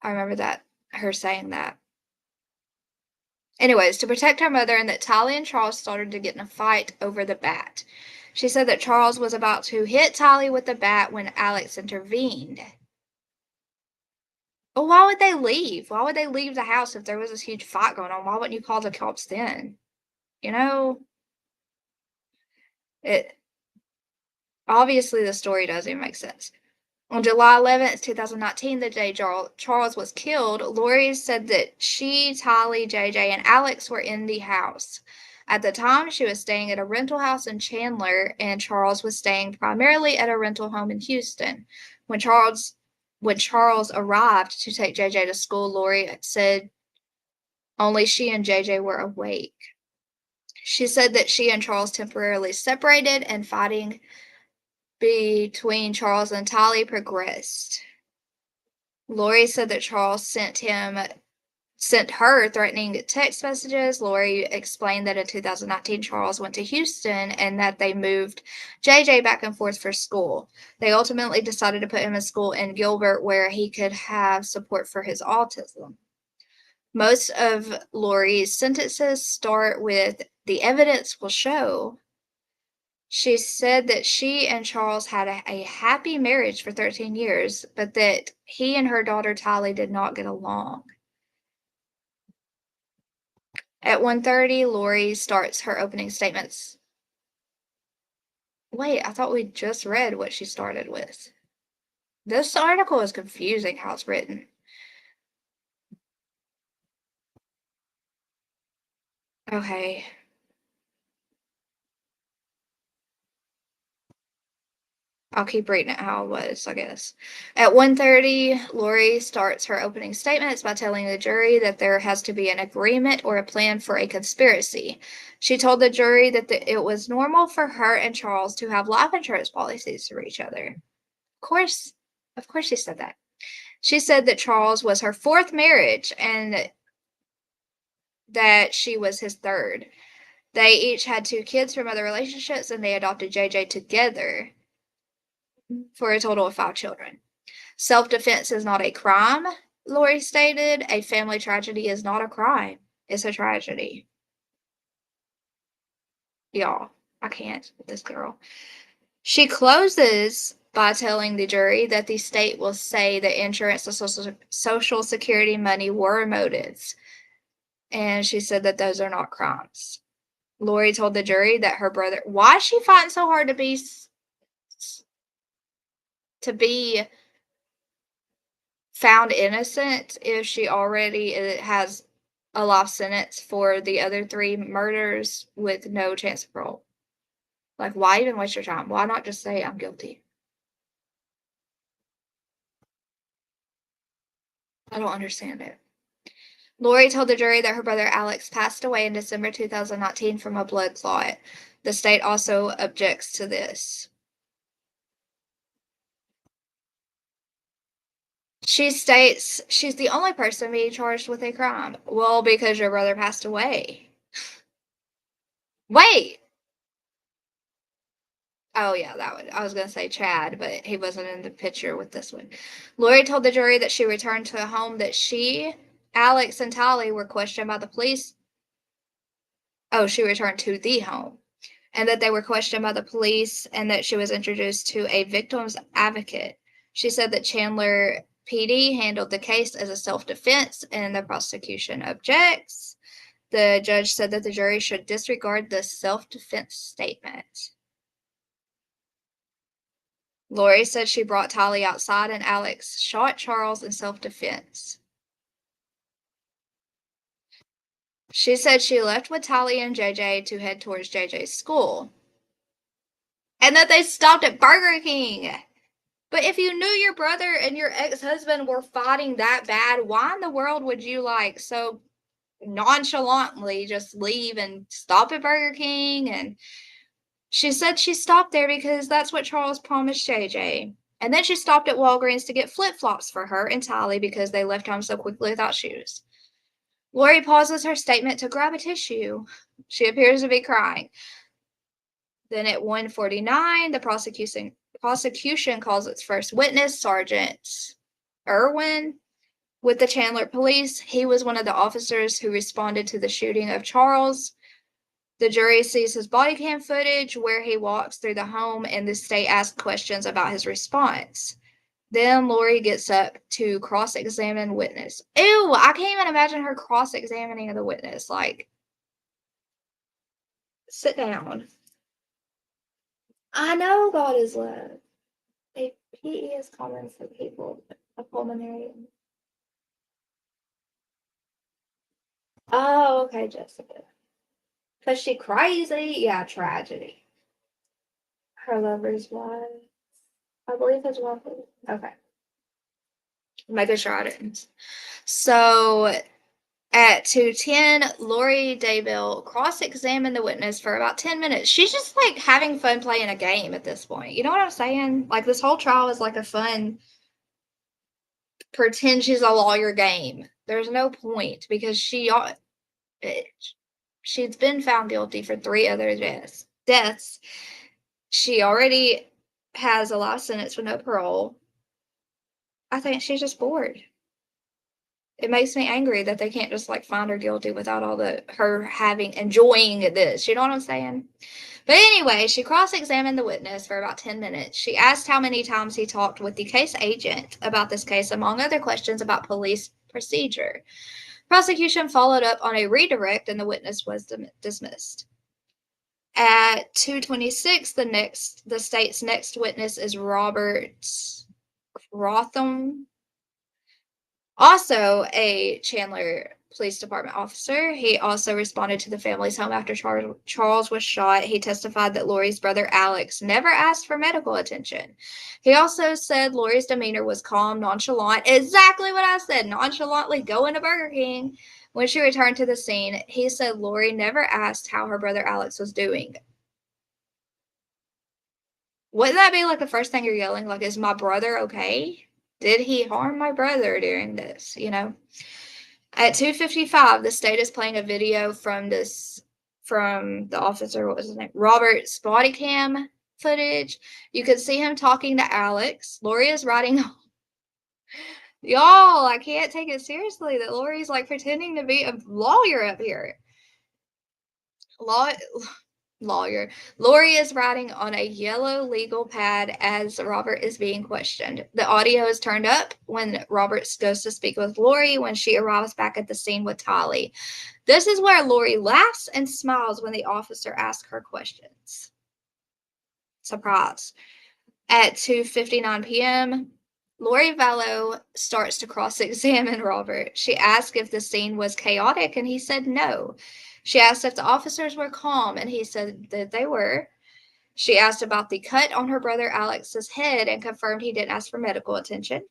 I remember that, her saying that. Anyways, to protect her mother, and that Tolly and Charles started to get in a fight over the bat. She said that Charles was about to hit Tolly with the bat when Alex intervened. Well, why would they leave? Why would they leave the house if there was this huge fight going on? Why wouldn't you call the cops then? You know, it obviously the story doesn't make sense. On July 11th, 2019, the day Charles was killed, Lori said that she, Tolly, JJ, and Alex were in the house. At the time, she was staying at a rental house in Chandler, and Charles was staying primarily at a rental home in Houston. When Charles arrived to take JJ to school, Lori said only she and JJ were awake. She said that she and Charles temporarily separated and fighting between Charles and Tolly progressed. Lori said that Charles sent her threatening text messages. Lori explained that in 2019, Charles went to Houston and that they moved JJ back and forth for school. They ultimately decided to put him in school in Gilbert where he could have support for his autism. Most of Lori's sentences start with, "The evidence will show." She said that she and Charles had a happy marriage for 13 years, but that he and her daughter Tolly did not get along. At 1:30, Lori starts her opening statements. Wait, I thought we just read what she started with. This article is confusing how it's written. Okay. I'll keep reading it how it was, I guess. At 1:30, Lori starts her opening statements by telling the jury that there has to be an agreement or a plan for a conspiracy. She told the jury that it was normal for her and Charles to have life insurance policies for each other. Of course she said that. She said that Charles was her 4th marriage and that she was his 3rd. They each had 2 kids from other relationships and they adopted JJ together for a total of 5 children. Self-defense is not a crime, Lori stated. A family tragedy is not a crime. It's a tragedy. Y'all, I can't with this girl. She closes by telling the jury that the state will say that insurance and Social Security money were motives. And she said that those are not crimes. Lori told the jury that her brother... Why is she fighting so hard to be found innocent if she already has a life sentence for the other 3 murders with no chance of parole? Like, why even waste your time? Why not just say I'm guilty? I don't understand it. Lori told the jury that her brother Alex passed away in December 2019 from a blood clot. The state also objects to this. She states she's the only person being charged with a crime. Well, because your brother passed away. Wait. Oh, yeah, that one. I was going to say Chad, but he wasn't in the picture with this one. Lori told the jury that she returned to a home that she, Alex, and Tali were questioned by the police. Oh, she returned to the home. And that they were questioned by the police and that she was introduced to a victim's advocate. She said that Chandler PD handled the case as a self-defense and the prosecution objects. The judge said that the jury should disregard the self-defense statement. Lori said she brought Tali outside and Alex shot Charles in self-defense. She said she left with Tali and JJ to head towards JJ's school. And that they stopped at Burger King. But if you knew your brother and your ex-husband were fighting that bad, why in the world would you so nonchalantly just leave and stop at Burger King? And she said she stopped there because that's what Charles promised JJ. And then she stopped at Walgreens to get flip-flops for her and Tali because they left home so quickly without shoes. Lori pauses her statement to grab a tissue. She appears to be crying. Then at 1:49, the prosecution calls its first witness, Sergeant Irwin, with the Chandler police. He was one of the officers who responded to the shooting of Charles. The jury sees his body cam footage where he walks through the home, and the state asks questions about his response. Then Lori gets up to cross-examine witness. Ew, I can't even imagine her cross-examining the witness. Sit down. I know God is love. A PE is common for people. A pulmonary. Oh, okay, Jessica. Because she crazy? Yeah, tragedy. Her lover's wife. I believe his wife. Okay. Making sure I didn't. So at 2:10, Vallow Daybell cross-examined the witness for about 10 minutes. She's just having fun playing a game at this point. You know what I'm saying? This whole trial is a fun pretend she's a lawyer game. There's no point because she's been found guilty for 3 other deaths. She already has a life sentence with no parole. I think she's just bored. It makes me angry that they can't just find her guilty without all her enjoying this. You know what I'm saying? But anyway, she cross-examined the witness for about 10 minutes. She asked how many times he talked with the case agent about this case, among other questions about police procedure. Prosecution followed up on a redirect, and the witness was dismissed. At 2:26, the state's next witness is Robert Rotham, also a Chandler Police Department officer. He also responded to the family's home after Charles was shot. He testified that Lori's brother Alex never asked for medical attention. He also said Lori's demeanor was calm, nonchalant, exactly what I said, nonchalantly going to Burger King. When she returned to the scene, he said Lori never asked how her brother Alex was doing. Wouldn't that be the first thing you're yelling? Is my brother okay? Did he harm my brother during this? At 2:55, the state is playing a video from the officer, what was his name? Robert's body cam footage. You could see him talking to Alex. Lori is writing. Y'all, I can't take it seriously that Lori's pretending to be a lawyer up here. Lawyer. Lori is writing on a yellow legal pad as Robert is being questioned. The audio is turned up when Robert goes to speak with Lori when she arrives back at the scene with Tali. This is where Lori laughs and smiles when the officer asks her questions. Surprise. At 2:59 p.m., Lori Vallow starts to cross-examine Robert. She asked if the scene was chaotic, and he said no. She asked if the officers were calm, and he said that they were. She asked about the cut on her brother Alex's head and confirmed he didn't ask for medical attention.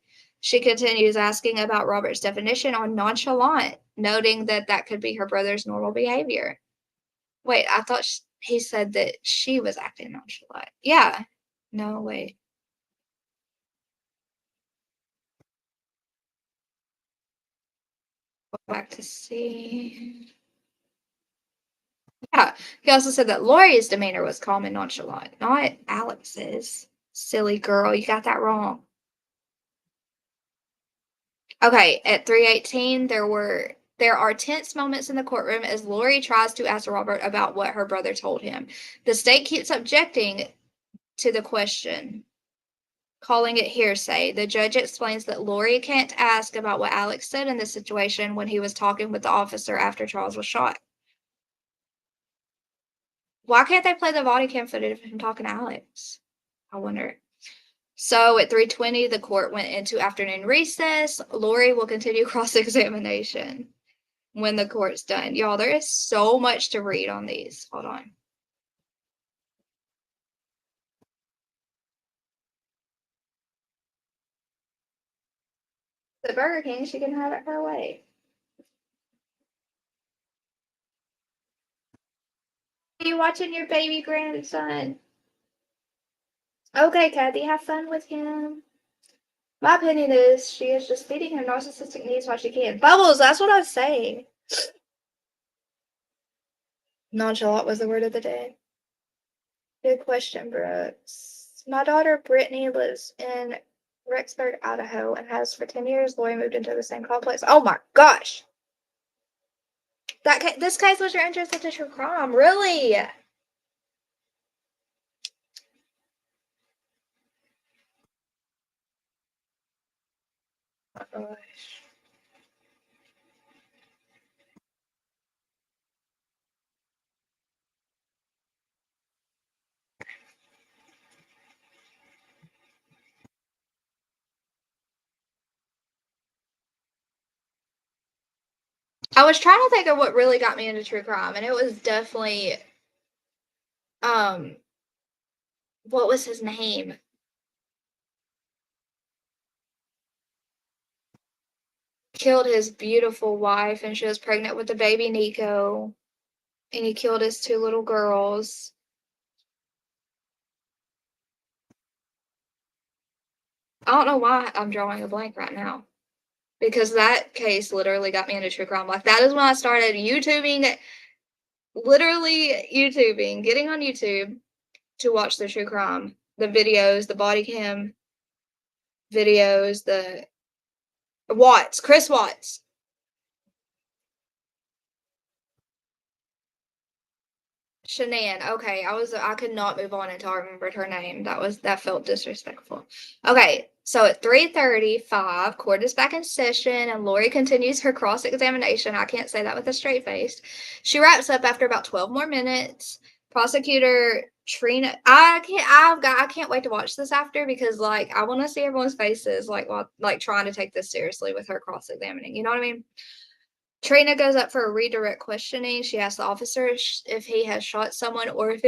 She continues asking about Robert's definition on nonchalant, noting that that could be her brother's normal behavior. Wait, I thought he said that she was acting nonchalant. Yeah. No, wait. Go back to see. Yeah. He also said that Lori's demeanor was calm and nonchalant, not Alex's. Silly girl, you got that wrong. Okay, at 3:18, there are tense moments in the courtroom as Lori tries to ask Robert about what her brother told him. The state keeps objecting to the question, calling it hearsay. The judge explains that Lori can't ask about what Alex said in this situation when he was talking with the officer after Charles was shot. Why can't they play the body cam footage of him talking to Alex? I wonder. So at 3:20, the court went into afternoon recess. Lori will continue cross-examination when the court's done. Y'all, there is so much to read on these. Hold on. The Burger King, she can have it her way. Are you watching your baby grandson? Okay, Kathy, have fun with him. My opinion is she is just feeding him narcissistic needs while she can. Bubbles, that's what I was saying. Nonchalant was the word of the day. Good question, Brooks. My daughter Brittany lives in Rexburg, Idaho, and has for 10 years. Lori moved into the same complex. Oh my gosh! This case was your interest into true crime, really? Oh my gosh. I was trying to think of what really got me into true crime, and it was definitely, what was his name? Killed his beautiful wife, and she was pregnant with the baby Nico, and he killed his 2 little girls. I don't know why I'm drawing a blank right now, because that case literally got me into true crime. Like, that is when I started YouTubing, literally YouTubing, getting on YouTube to watch the true crime, the videos, the body cam videos, the Chris Watts. Shanann. Okay, I could not move on until I remembered her name. That felt disrespectful. Okay, so at 3:35, court is back in session and Lori continues her cross-examination. I can't say that with a straight face. She wraps up after about 12 more minutes. Prosecutor Trina, I can't wait to watch this after, because like I want to see everyone's faces while trying to take this seriously with her cross-examining. You know what I mean? Trina goes up for a redirect questioning. She asks the officer if he has shot someone or if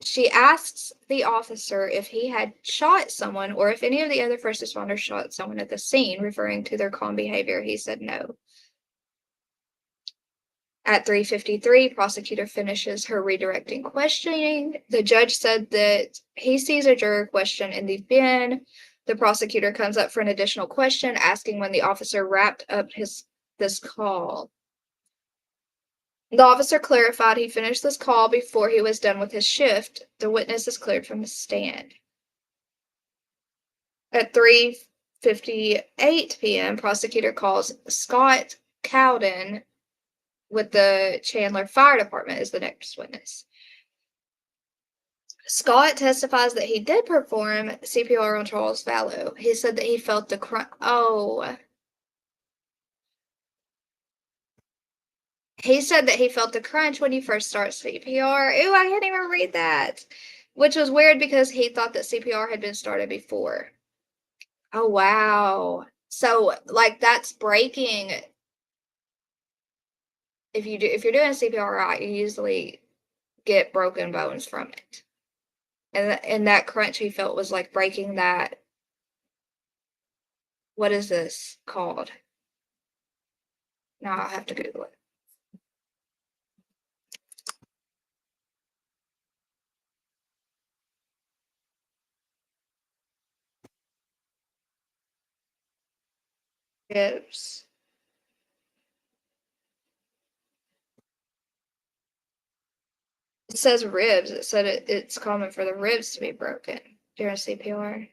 She asks the officer if he had shot someone or if any of the other first responders shot someone at the scene, referring to their calm behavior. He said no. At 3:53, prosecutor finishes her redirecting questioning. The judge said that he sees a juror question in the bin. The prosecutor comes up for an additional question, asking when the officer wrapped up this call. The officer clarified he finished this call before he was done with his shift. The witness is cleared from the stand. At 3:58 p.m., prosecutor calls Scott Cowden with the Chandler Fire Department as the next witness. Scott testifies that he did perform CPR on Charles Vallow. He said that he felt the crunch. Oh. He said that he felt the crunch when he first started CPR. Ooh, I can't even read that. Which was weird because he thought that CPR had been started before. Oh, wow. So, like, that's breaking. If you're doing CPR right, you usually get broken bones from it. And that crunch he felt was like breaking that. What is this called? Now I'll have to Google it. Ribs. It says ribs. It said it's common for the ribs to be broken during CPR.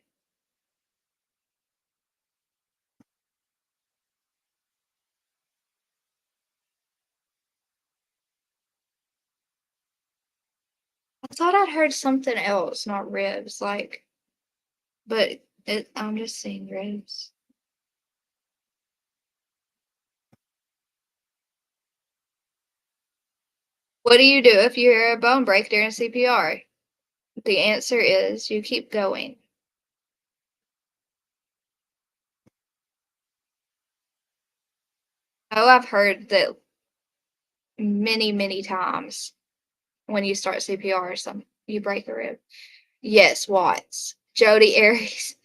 I thought I'd heard something else, not ribs, like, but I'm just seeing ribs. What do you do if you hear a bone break during CPR? The answer is you keep going. Oh, I've heard that many, many times when you start CPR, you break a rib. Yes, Watts. Jody Aries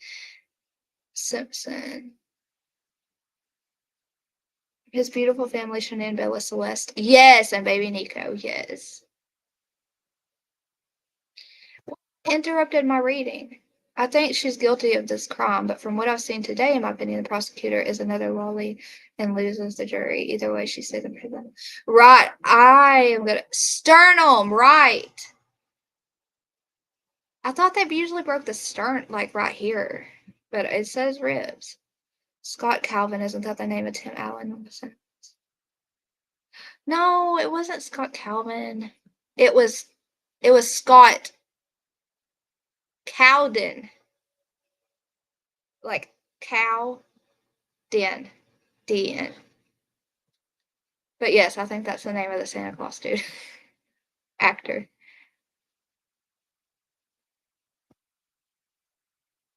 Simpson. His beautiful family, Shanann, Bella, Celeste. Yes, and baby Nico, yes. Interrupted my reading. I think she's guilty of this crime, but from what I've seen today, in my opinion, the prosecutor is another lolly and loses the jury. Either way, she stays in prison. Right. I am gonna sternum, right. I thought they usually broke the stern like right here, but it says ribs. Scott Calvin, isn't that the name of Tim Allen? No, it wasn't Scott Calvin. It was Scott Cowden. Like cow den. Den. But yes, I think that's the name of the Santa Claus dude. Actor.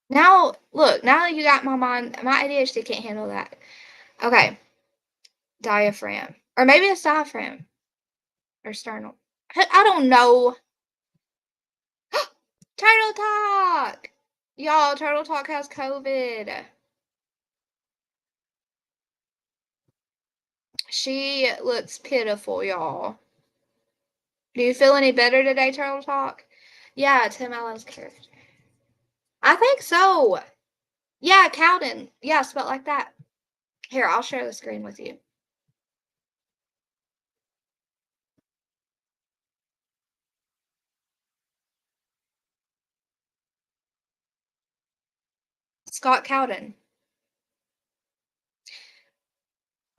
Now, look, now you got my mind. My ADHD can't handle that. Okay. Diaphragm. Or maybe it's diaphragm. Or sternum. I don't know. Turtle Talk! Y'all, Turtle Talk has COVID. She looks pitiful, y'all. Do you feel any better today, Turtle Talk? Yeah, Tim Allen's character. I think so. Yeah, Cowden. Yeah, spelled like that. Here, I'll share the screen with you. Scott Cowden.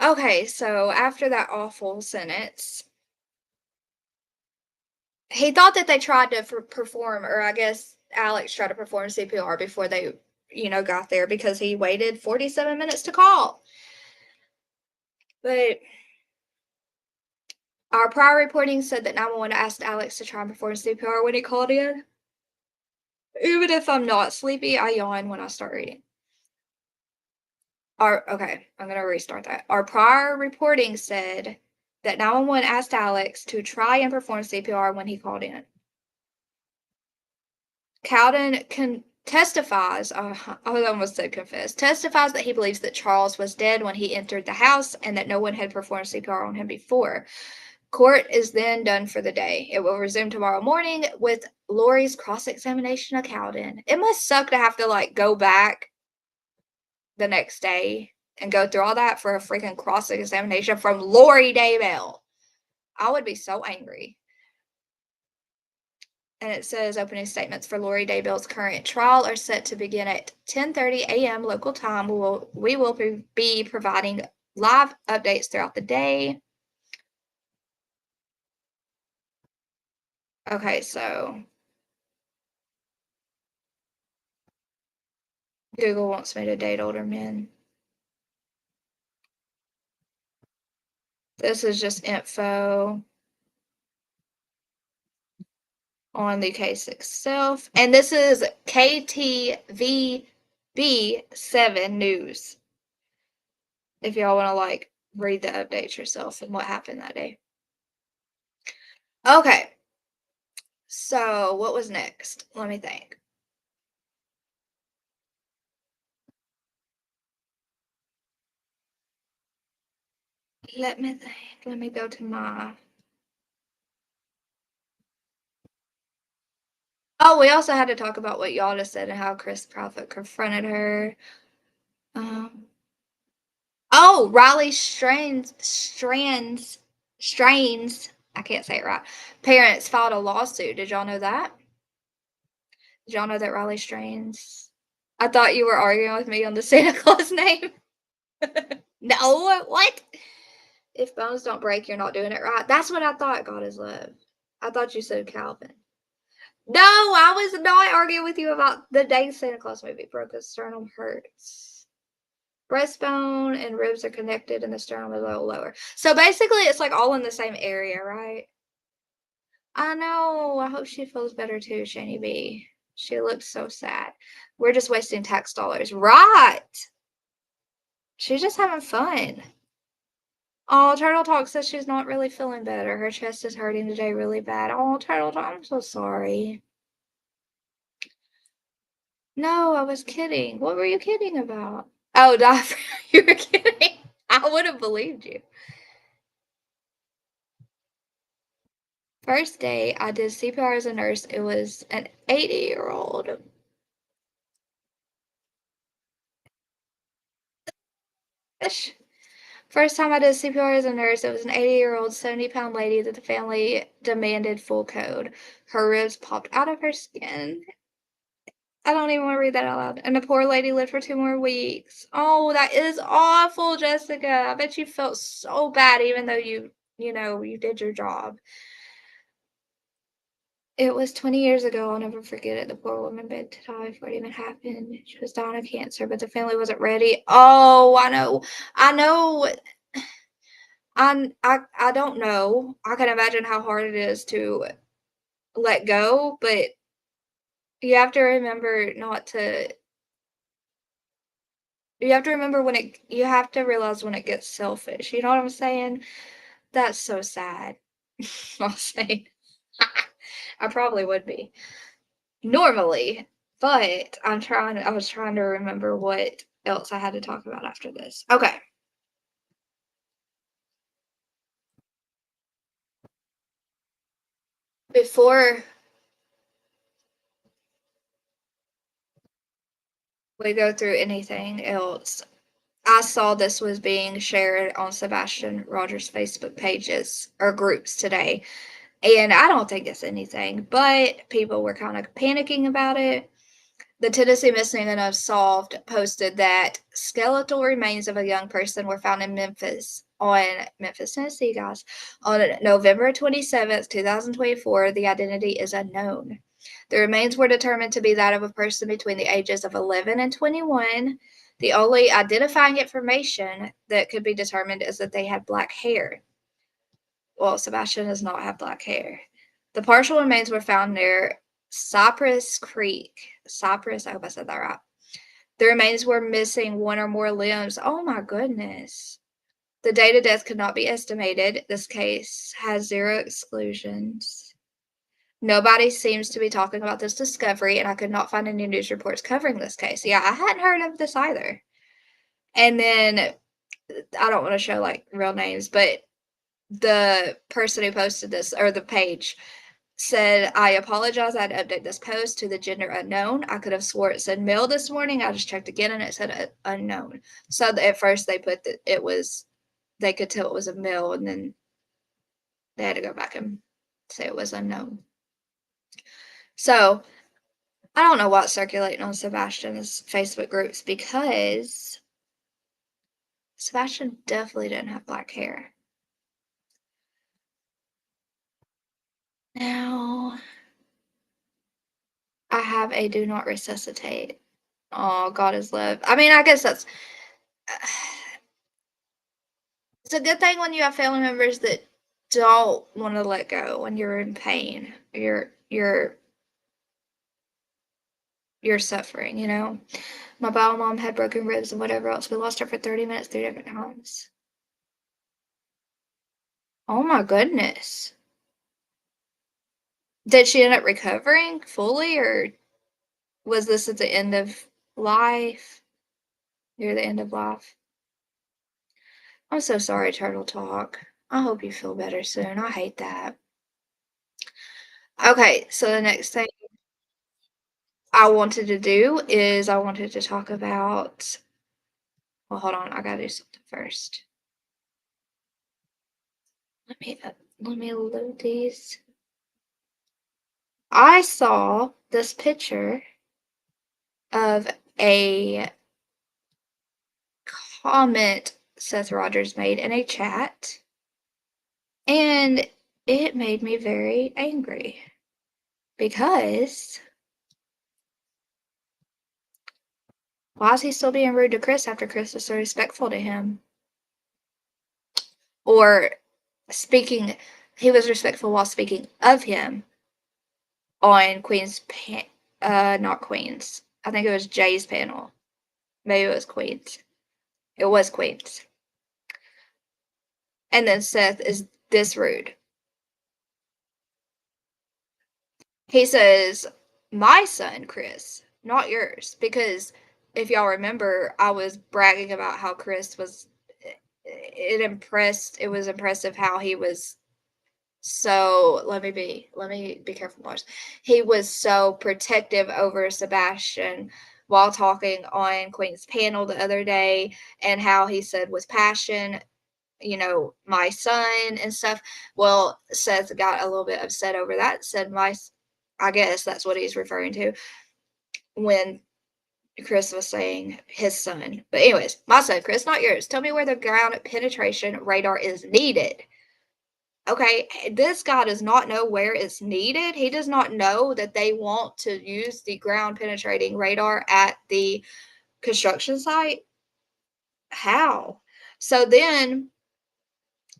Okay, so after that awful sentence, he thought that they tried to perform, or I guess Alex tried to perform CPR before they, got there because he waited 47 minutes to call. But our prior reporting said that 911 asked Alex to try and perform CPR when he called in. Even if I'm not sleepy, I yawn when I start reading. Okay, I'm going to restart that. Our prior reporting said that 911 asked Alex to try and perform CPR when he called in. Cowden testifies, I almost said confess, testifies that he believes that Charles was dead when he entered the house and that no one had performed CPR on him before. Court is then done for the day. It will resume tomorrow morning with Lori's cross-examination of Cowden. It must suck to have to, go back the next day and go through all that for a freaking cross-examination from Lori Daybell. I would be so angry. And it says opening statements for Lori Daybell's current trial are set to begin at 10:30 a.m. local time. We will be providing live updates throughout the day. Okay, so Google wants me to date older men. This is just info on the case itself. And this is KTVB7 News. If y'all want to read the updates yourself and what happened that day. Okay. So what was next? Let me think. Let me think. Let me go to my. Oh, we also had to talk about what y'all just said and how Chris Proudfoot confronted her. Oh, Riley Strains. I can't say it right. Parents filed a lawsuit. Did y'all know that? Did y'all know that Riley Strains? I thought you were arguing with me on the Santa Claus name. No, what? If bones don't break, you're not doing it right. That's what I thought. God is love. I thought you said Calvin. No, I was not arguing with you about the day Santa Claus movie broke his sternum hurts. Breastbone and ribs are connected and the sternum is a little lower. So basically it's like all in the same area, right? I know. I hope she feels better too, Shani B. She looks so sad. We're just wasting tax dollars. Right. She's just having fun. Oh, Turtle Talk says she's not really feeling better. Her chest is hurting today really bad. Oh, Turtle Talk, I'm so sorry. No, I was kidding. What were you kidding about? Oh, diaphragm. You were kidding. I would have believed you. First day, I did CPR as a nurse. It was an 80-year-old. First time I did CPR as a nurse, it was an 80-year-old, 70-pound lady that the family demanded full code. Her ribs popped out of her skin. I don't even want to read that out loud. And the poor lady lived for 2 more weeks. Oh, that is awful, Jessica. I bet you felt so bad even though you did your job. It was 20 years ago. I'll never forget it. The poor woman begged to die before it even happened. She was dying of cancer, but the family wasn't ready. Oh, I know. I don't know. I can imagine how hard it is to let go, but you have to remember you have to remember you have to realize when it gets selfish. You know what I'm saying? That's so sad. I'll say. I probably would be normally, but I was trying to remember what else I had to talk about after this. Okay. Before we go through anything else, I saw this was being shared on Sebastian Rogers' Facebook pages or groups today. And I don't think it's anything, but people were kind of panicking about it. The Tennessee Missing and Unsolved posted that skeletal remains of a young person were found in Memphis, Tennessee, guys, on November 27th, 2024. The identity is unknown. The remains were determined to be that of a person between the ages of 11 and 21. The only identifying information that could be determined is that they had black hair. Well, Sebastian does not have black hair. The partial remains were found near Cypress Creek. Cypress, I hope I said that right. The remains were missing 1 or more limbs. Oh my goodness. The date of death could not be estimated. This case has 0 exclusions. Nobody seems to be talking about this discovery, and I could not find any news reports covering this case. Yeah, I hadn't heard of this either. And then, I don't want to show like real names, but the person who posted this, or the page, said, I apologize, I had to update this post to the gender unknown. I could have swore it said male this morning. I just checked again and it said unknown. So at first they put that they could tell it was a male, and then they had to go back and say it was unknown. So I don't know what's circulating on Sebastian's Facebook groups, because Sebastian definitely didn't have black hair. Now, I have a do not resuscitate. Oh, God is love. I mean, I guess that's it's a good thing when you have family members that don't want to let go when you're in pain. You're suffering, you know. My bio mom had broken ribs and whatever else. We lost her for 30 minutes 3 different times. Oh my goodness. Did she end up recovering fully, or was this at the end of life? Near the end of life? I'm so sorry, Turtle Talk. I hope you feel better soon. I hate that. Okay, so the next thing I wanted to do is I wanted to talk about, well, hold on, I gotta do something first. Let me load these. I saw this picture of a comment Seth Rogers made in a chat, and it made me very angry because why is he still being rude to Chris after Chris was so respectful to him? Or he was respectful while speaking of him on not Queen's. I think it was Jay's panel. Maybe it was Queen's. It was Queen's. And then Seth is this rude. He says, my son, Chris, not yours. Because if y'all remember, I was bragging about how Chris was, it was impressive how he was so, let me be careful, Mars. He was so protective over Sebastian while talking on Queen's panel the other day, and how he said with passion, you know, my son and stuff. Well, Seth got a little bit upset over that, said I guess that's what he's referring to when Chris was saying his son. But anyways, my son, Chris, not yours. Tell me where the ground penetration radar is needed. Okay, this guy does not know where it's needed. He does not know that they want to use the ground penetrating radar at the construction site. How? So then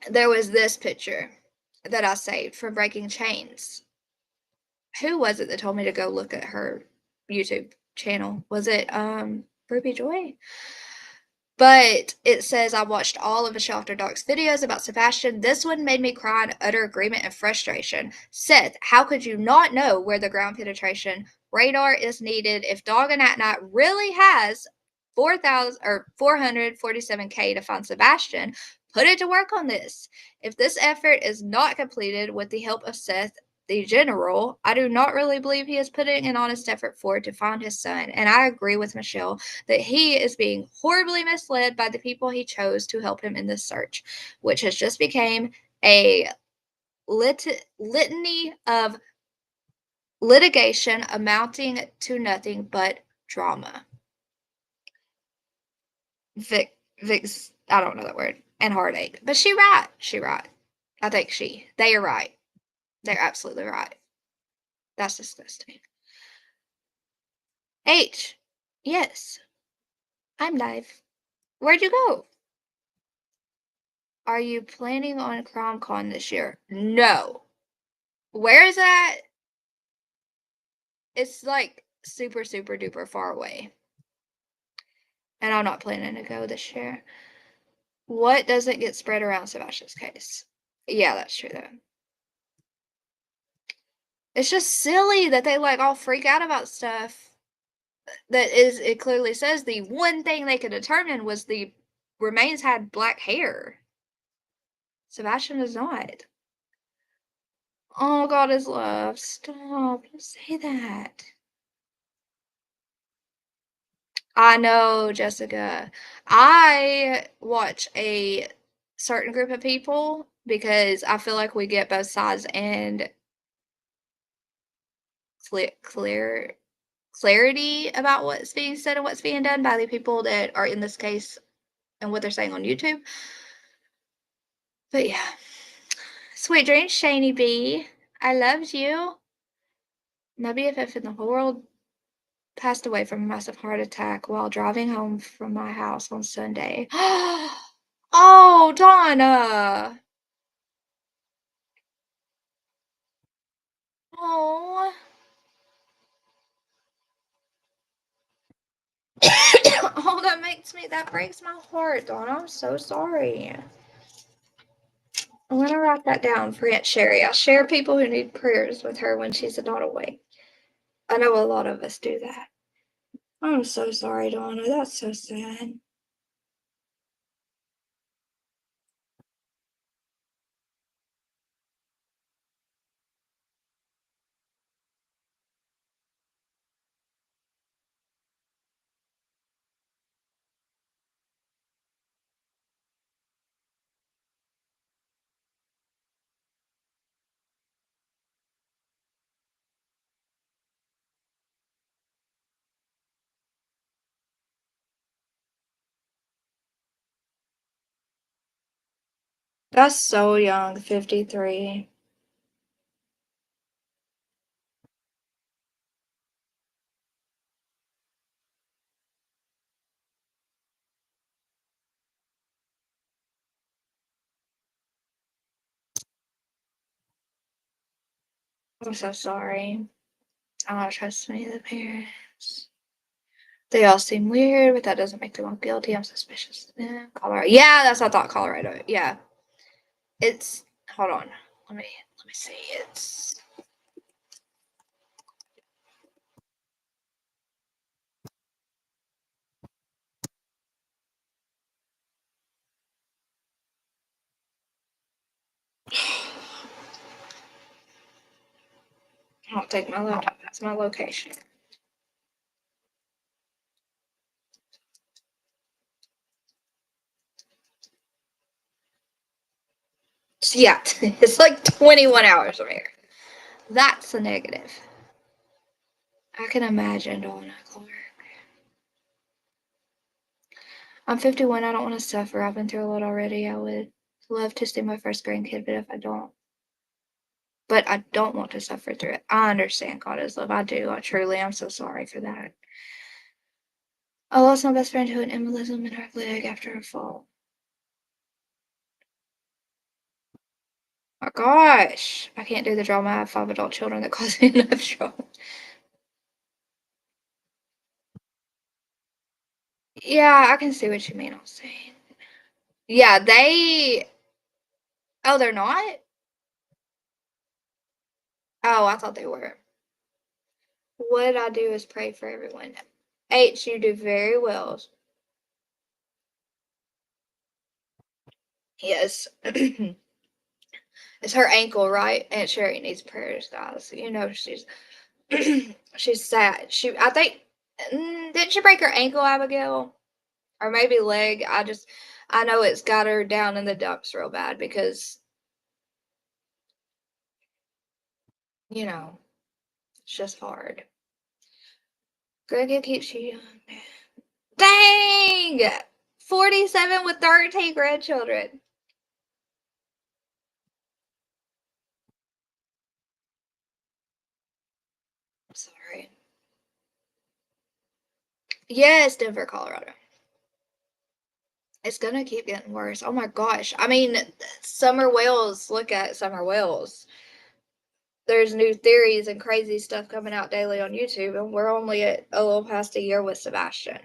there was this picture that I saved from Breaking Chains. Who was it that told me to go look at her YouTube channel? Was it Ruby Joy? But it says, I watched all of Michelle After Dark's videos about Sebastian. This one made me cry in utter agreement and frustration. Seth, how could you not know where the ground penetration radar is needed if Dog and At Night really has 447K to find Sebastian? Put it to work on this. If this effort is not completed with the help of Seth, the general, I do not really believe he is putting an honest effort forward to find his son. And I agree with Michelle that he is being horribly misled by the people he chose to help him in this search, which has just become a litany of litigation amounting to nothing but drama. Vix, I don't know that word, and heartache. But she right. I think they are right. They're absolutely right. That's disgusting. H, yes, I'm live. Where'd you go? Are you planning on CromCon this year? No. Where is that? It's like super, super duper far away. And I'm not planning to go this year. What doesn't get spread around Sebastian's case? Yeah, that's true though. It's just silly that they like all freak out about stuff that is, it clearly says the one thing they could determine was the remains had black hair. Sebastian does not. Oh, God is love. Stop. Don't say that. I know, Jessica. I watch a certain group of people because I feel like we get both sides and clarity about what's being said and what's being done by the people that are in this case and what they're saying on YouTube. But yeah. Sweet dreams, Shani B. I loved you. My BFF in the whole world passed away from a massive heart attack while driving home from my house on Sunday. Oh, Donna. Oh. Oh, that breaks my heart, Donna. I'm so sorry. I'm gonna write that down for Aunt Sherry. I'll share people who need prayers with her when she's not awake. I know a lot of us do that. I'm so sorry, Donna. That's so sad. That's so young, 53. I'm so sorry. I don't trust any of the parents. They all seem weird, but that doesn't make them guilty. I'm suspicious. Colorado. Yeah, that's what I thought. Colorado. Yeah. It's hold on. Let me see. It's I'll take my laptop. That's my location. So yeah, it's like 21 hours from here. That's a negative. I can imagine Donna Clark. I'm 51. I don't want to suffer. I've been through a lot already. I would love to see my first grandkid, but if I don't. But I don't want to suffer through it. I understand God is love. I do. I truly am so sorry for that. I lost my best friend to an embolism in her leg after a fall. My gosh. I can't do the drama. I have 5 adult children that cause me enough trouble. Yeah, I can see what you mean. I'm saying. Yeah, they. Oh, they're not? Oh, I thought they were. What I do is pray for everyone. H, you do very well. Yes. It's her ankle, right? Aunt Sherry needs prayers, guys. You know she's she's sad. I think didn't she break her ankle, Abigail? Or maybe leg. I know it's got her down in the dumps real bad because you know it's just hard. Greg keeps you young. Dang! 47 with 13 grandchildren. I'm sorry. Yes, Denver, Colorado. It's gonna keep getting worse. Oh my gosh. I mean, Summer Wales, look at Summer Wales. There's new theories and crazy stuff coming out daily on YouTube, and we're only at a little past a year with Sebastian.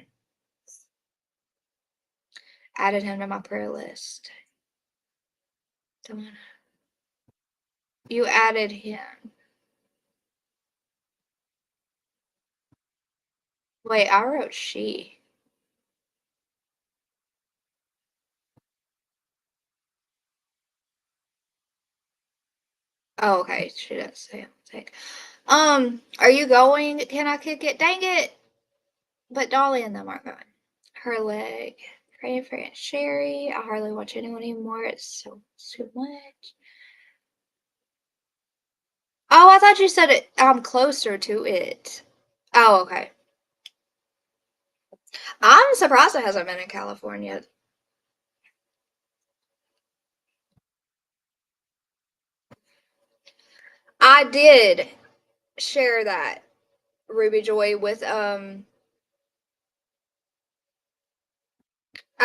Added him to my prayer list. You added him. Wait, I wrote she. Oh, okay. She didn't say anything. Are you going? Can I kick it? Dang it. But Dolly and them aren't going. Her leg. Praying for Aunt Sherry. I hardly watch anyone anymore. It's so much. Oh, I thought you said it. I'm closer to it. Oh, okay. I'm surprised it hasn't been in California. I did share that Ruby Joy with I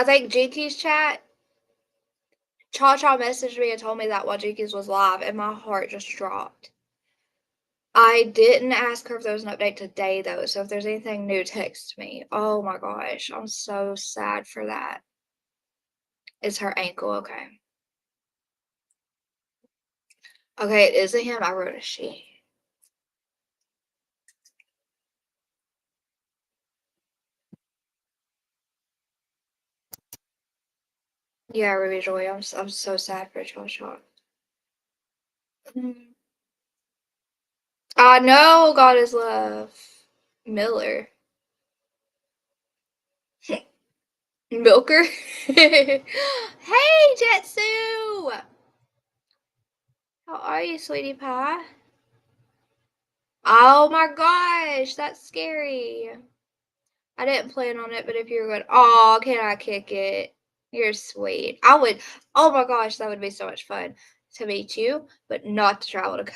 think Jiki's chat. Cha Cha messaged me and told me that while Jiki's was live, and my heart just dropped. I didn't ask her if there was an update today, though, so if there's anything new, text me. Oh my gosh, I'm so sad for that. It's her ankle, okay. Okay, it isn't him. I wrote a she. Yeah, Ruby Joy. I'm so sad for Joshua. I know God is love. Miller. Milker. Hey, Jetsu. How are you, sweetie pie? Oh my gosh, that's scary. I didn't plan on it, but if you're good, oh, can I kick it? You're sweet. I would, oh my gosh, that would be so much fun to meet you, but not to travel to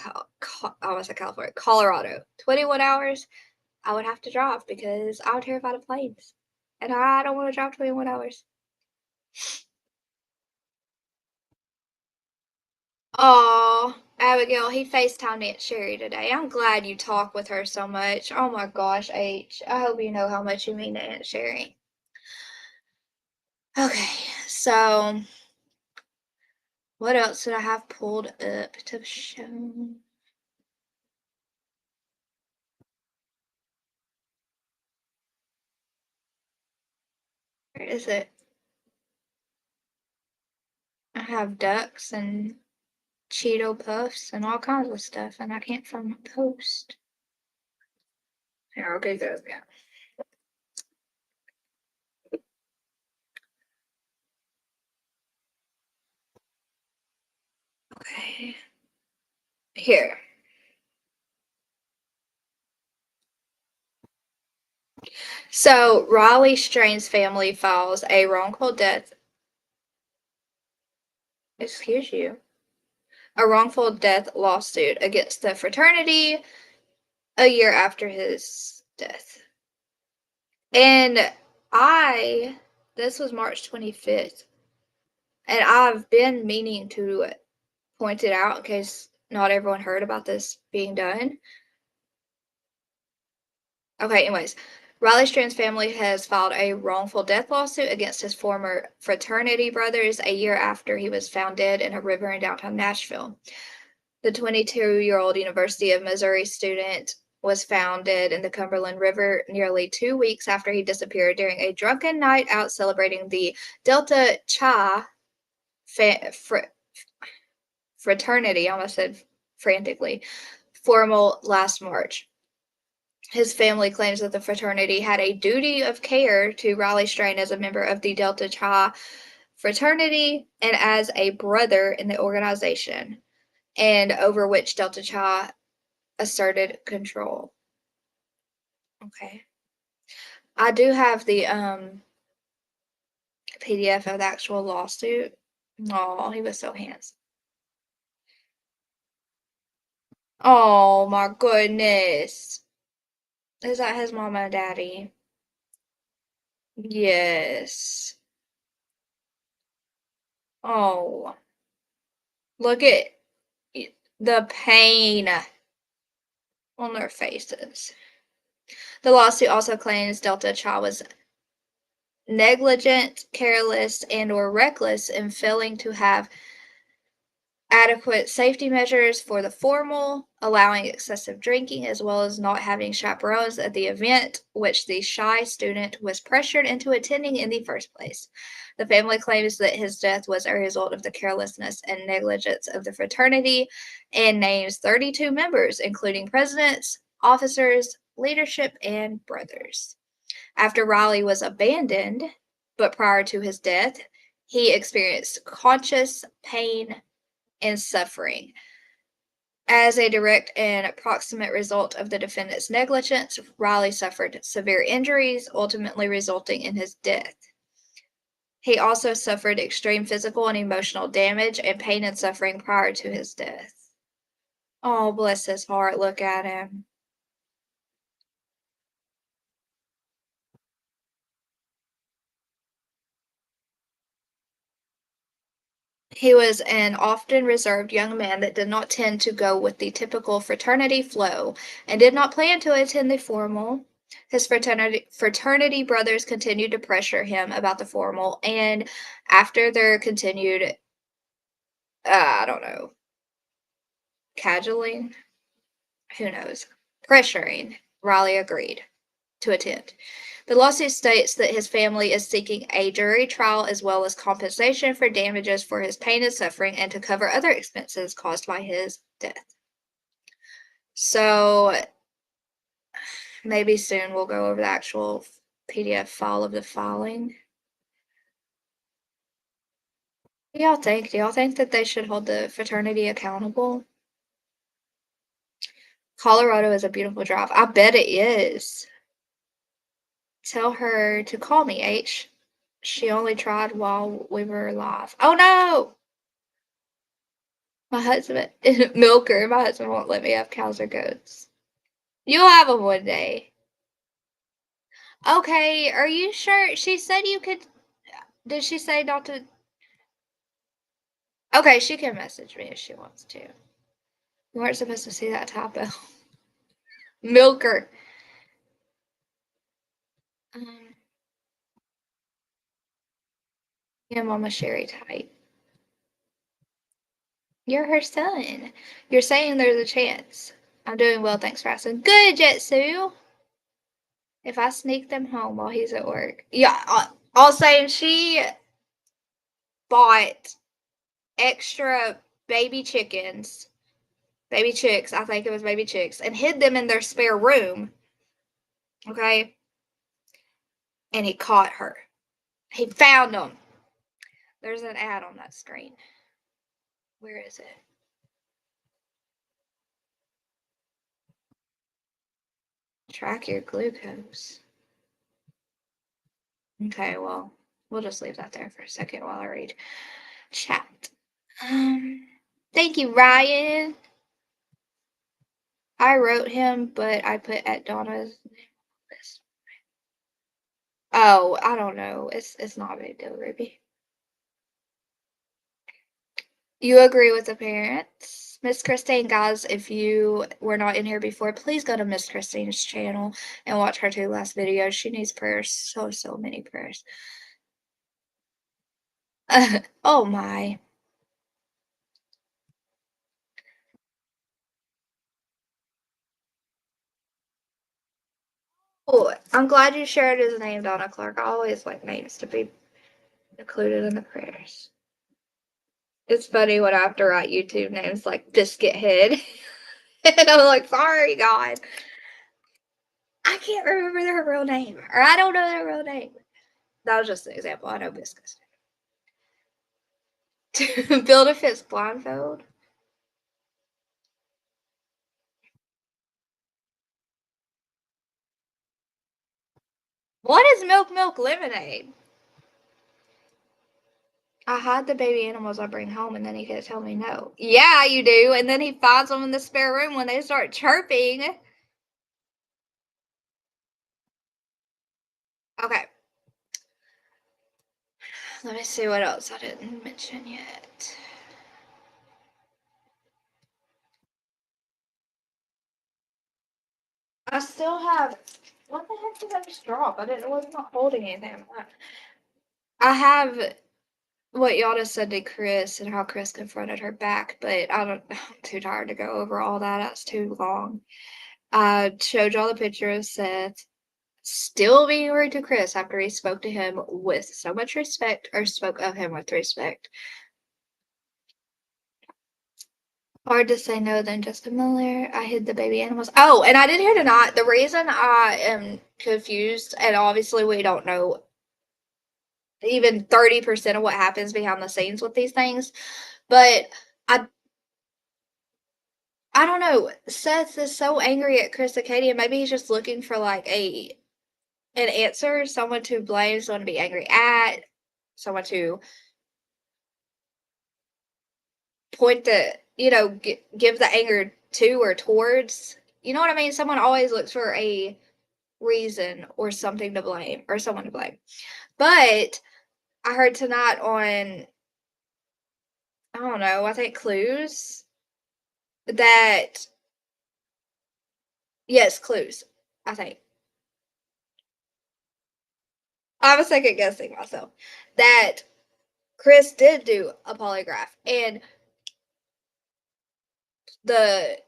I almost said California, Colorado. 21 hours, I would have to drive because I'm terrified of planes. And I don't want to drive 21 hours. Oh, Abigail, he FaceTimed Aunt Sherry today. I'm glad you talk with her so much. Oh my gosh, H. I hope you know how much you mean to Aunt Sherry. Okay, so what else did I have pulled up to show? Where is it? I have ducks and Cheeto puffs and all kinds of stuff, and I can't find my post. Here, okay, go again. Okay. Here. So, Raleigh Strain's family files a wrongful death. Excuse you. A wrongful death lawsuit against the fraternity a year after his death. And this was March 25th. And I've been meaning to point it out in case not everyone heard about this being done. Okay, anyways, Riley Strand's family has filed a wrongful death lawsuit against his former fraternity brothers a year after he was found dead in a river in downtown Nashville. The 22-year-old University of Missouri student was found dead in the Cumberland River nearly 2 weeks after he disappeared during a drunken night out celebrating the ∆ fraternity, I almost said frantically, formal last March. His family claims that the fraternity had a duty of care to Riley Strain as a member of the ∆ fraternity and as a brother in the organization, and over which ∆ asserted control. Okay. I do have the PDF of the actual lawsuit. Oh, he was so handsome. Oh my goodness. Is that his mama and daddy? Yes. Oh. Look at the pain on their faces. The lawsuit also claims ∆ was negligent, careless, and/or reckless in failing to have adequate safety measures for the formal, allowing excessive drinking, as well as not having chaperones at the event, which the shy student was pressured into attending in the first place. The family claims that his death was a result of the carelessness and negligence of the fraternity and names 32 members, including presidents, officers, leadership, and brothers. After Riley was abandoned, but prior to his death, he experienced conscious pain and suffering. As a direct and proximate result of the defendant's negligence, Riley suffered severe injuries, ultimately resulting in his death. He also suffered extreme physical and emotional damage and pain and suffering prior to his death. Oh, bless his heart. Look at him. He was an often reserved young man that did not tend to go with the typical fraternity flow and did not plan to attend the formal. His fraternity brothers continued to pressure him about the formal, and after their continued, I don't know, cajoling, who knows, pressuring, Riley agreed to attend. The lawsuit states that his family is seeking a jury trial as well as compensation for damages for his pain and suffering and to cover other expenses caused by his death. So maybe soon we'll go over the actual PDF file of the filing. What do y'all think? Do y'all think that they should hold the fraternity accountable? Colorado is a beautiful drive. I bet it is. Tell her to call me, H. She only tried while we were live. Oh no! My husband, Milker, my husband won't let me have cows or goats. You'll have them one day. Okay, are you sure? She said you could. Did she say not to? Okay, she can message me if she wants to. You weren't supposed to see that typo. Milker. Yeah, Mama Sherry type. You're her son. You're saying there's a chance. I'm doing well, thanks for asking. Good, Jetsu. If I sneak them home while he's at work. Yeah, I'll say she bought extra baby chickens, baby chicks, I think it was baby chicks, and hid them in their spare room. Okay? And he caught her. He found them. There's an ad on that screen. Where is it? Track your glucose. Okay, well, we'll just leave that there for a second while I read chat. Thank you, Ryan. I wrote him, but I put at Donna's name on this. Oh, I don't know. It's not a big deal, Ruby. You agree with the parents? Miss Christine, guys, if you were not in here before, please go to Miss Christine's channel and watch her 2 last videos. She needs prayers. So many prayers. Oh my. Oh, I'm glad you shared his name, Donna Clark. I always like names to be included in the prayers. It's funny when I have to write YouTube names like Biscuit Head. And I'm like, sorry, God. I can't remember their real name. Or I don't know their real name. That was just an example. I know Biscuits. To build a fist blindfold. What is milk lemonade? I hide the baby animals I bring home and then he can't tell me no. Yeah, you do. And then he finds them in the spare room when they start chirping. Okay. Let me see what else I didn't mention yet. I still have. What the heck did I just drop? I was not holding anything. I have what Yada said to Chris and how Chris confronted her back, but I'm too tired to go over all that. That's too long. I showed y'all the picture of Seth still being rude to Chris after he spoke to him with so much respect, or spoke of him with respect. Hard to say no than just a Miller. I hid the baby animals. Oh, and I did hear tonight. The reason I am confused, and obviously we don't know even 30% of what happens behind the scenes with these things, but I don't know. Seth is so angry at Chris Acadia. Maybe he's just looking for like an answer, someone to blame, someone to be angry at, someone to point the, give the anger to or towards. You know what I mean? Someone always looks for a reason or something to blame or someone to blame. But I heard tonight on, I don't know, I think Clues, that, yes, Clues, I think. I was second guessing myself. That Chris did do a polygraph. And the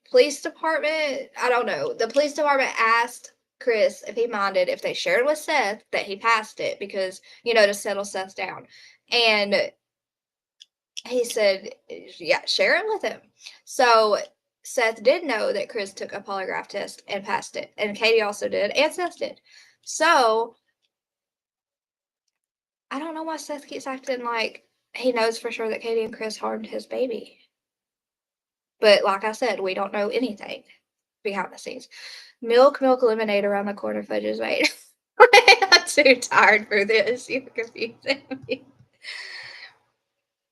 police department, I don't know, the police department asked Chris if he minded if they shared with Seth that he passed it because, you know, to settle Seth down. And he said, yeah, share it with him. So Seth did know that Chris took a polygraph test and passed it. And Katie also did, and Seth did. So I don't know why Seth keeps acting like he knows for sure that Katie and Chris harmed his baby. But like I said, we don't know anything behind the scenes. Milk lemonade around the corner fudge is made. I'm too tired for this. You're confusing me.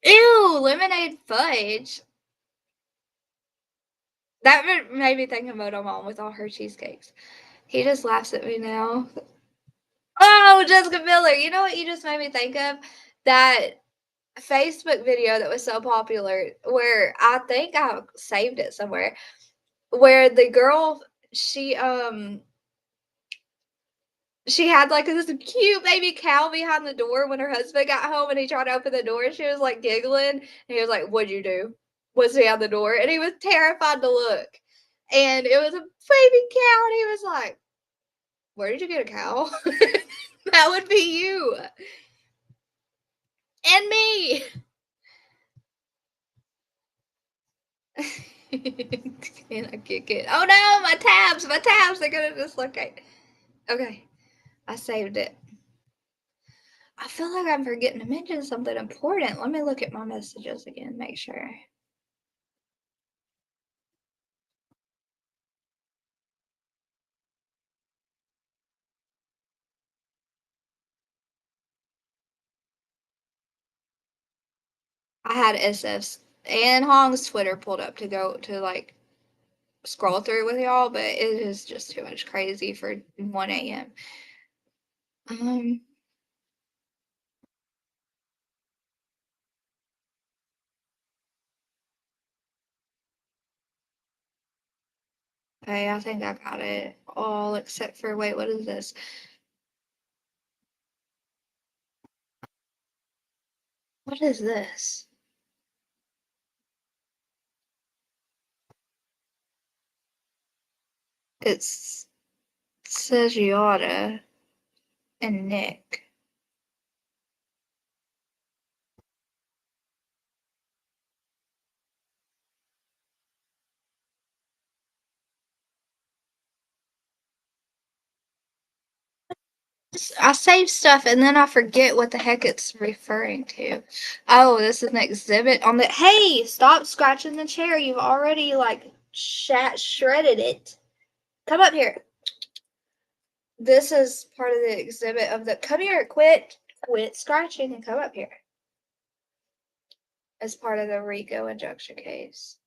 Ew, lemonade fudge. That made me think of Moto Mom with all her cheesecakes. He just laughs at me now. Oh, Jessica Miller. You know what you just made me think of? That Facebook video that was so popular where I think I saved it somewhere, where the girl, she had like this cute baby cow behind the door when her husband got home and he tried to open the door and she was like giggling and he was like, "What'd you do?" Was behind the door and he was terrified to look. And it was a baby cow and he was like, "Where did you get a cow?" That would be you. And me. Can I kick it? Oh no, my tabs, they're gonna dislocate. Okay, I saved it. I feel like I'm forgetting to mention something important. Let me look at my messages again, make sure. I had SF's and Hong's Twitter pulled up to go to like scroll through with y'all, but it is just too much crazy for 1 a.m. Okay, I think I got it all except for, wait, what is this? What is this? It says Yada and Nick. I save stuff and then I forget what the heck it's referring to. Oh, this is an exhibit on the. Hey, stop scratching the chair. You've already like shredded it. Come up here. This is part of the exhibit of the. Come here, quit scratching and come up here. As part of the RICO injunction case.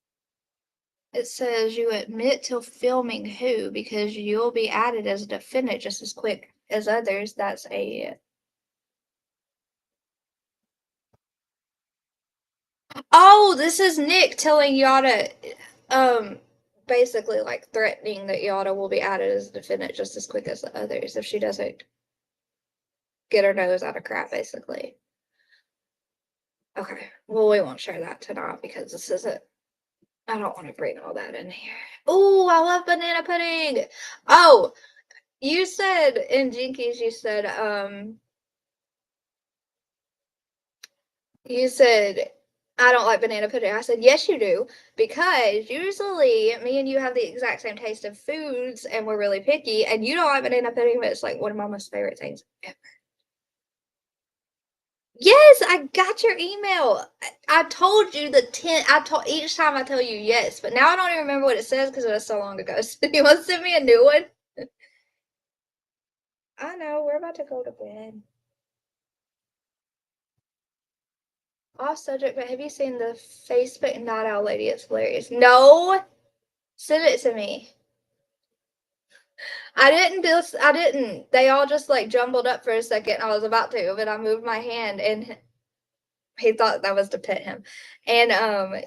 It says you admit to filming who because you'll be added as a defendant just as quick as others. That's a. Oh, this is Nick telling Yada, basically like threatening that Yada will be added as a defendant just as quick as the others if she doesn't get her nose out of crap, basically. Okay, well, we won't share that tonight because this isn't. I don't want to bring all that in here. Oh, I love banana pudding. Oh, you said in Jinkies, you said, I don't like banana pudding. I said, yes, you do. Because usually me and you have the exact same taste of foods and we're really picky. And you don't like banana pudding, but it's like one of Mama's favorite things ever. Yes, I got your email. I told you each time I tell you yes, but now I don't even remember what it says because it was so long ago. So you want to send me a new one? I know, we're about to go to bed. Off subject, but have you seen the Facebook Night Owl lady? It's hilarious. No, send it to me. I didn't. They all just like jumbled up for a second. I was about to, but I moved my hand and he thought that was to pet him. And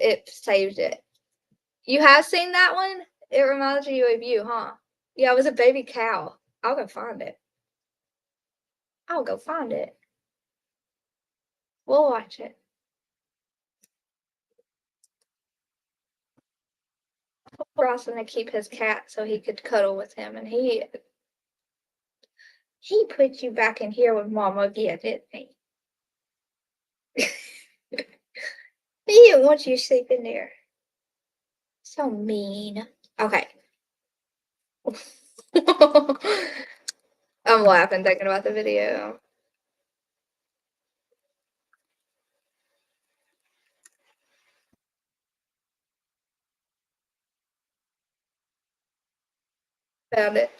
it saved it. You have seen that one? It reminds you of you, huh? Yeah, it was a baby cow. I'll go find it. I'll go find it. We'll watch it. Ross to keep his cat so he could cuddle with him, and he put you back in here with Mama again, didn't he? He didn't want you sleeping there. So mean. Okay. I'm laughing thinking about the video. Found it.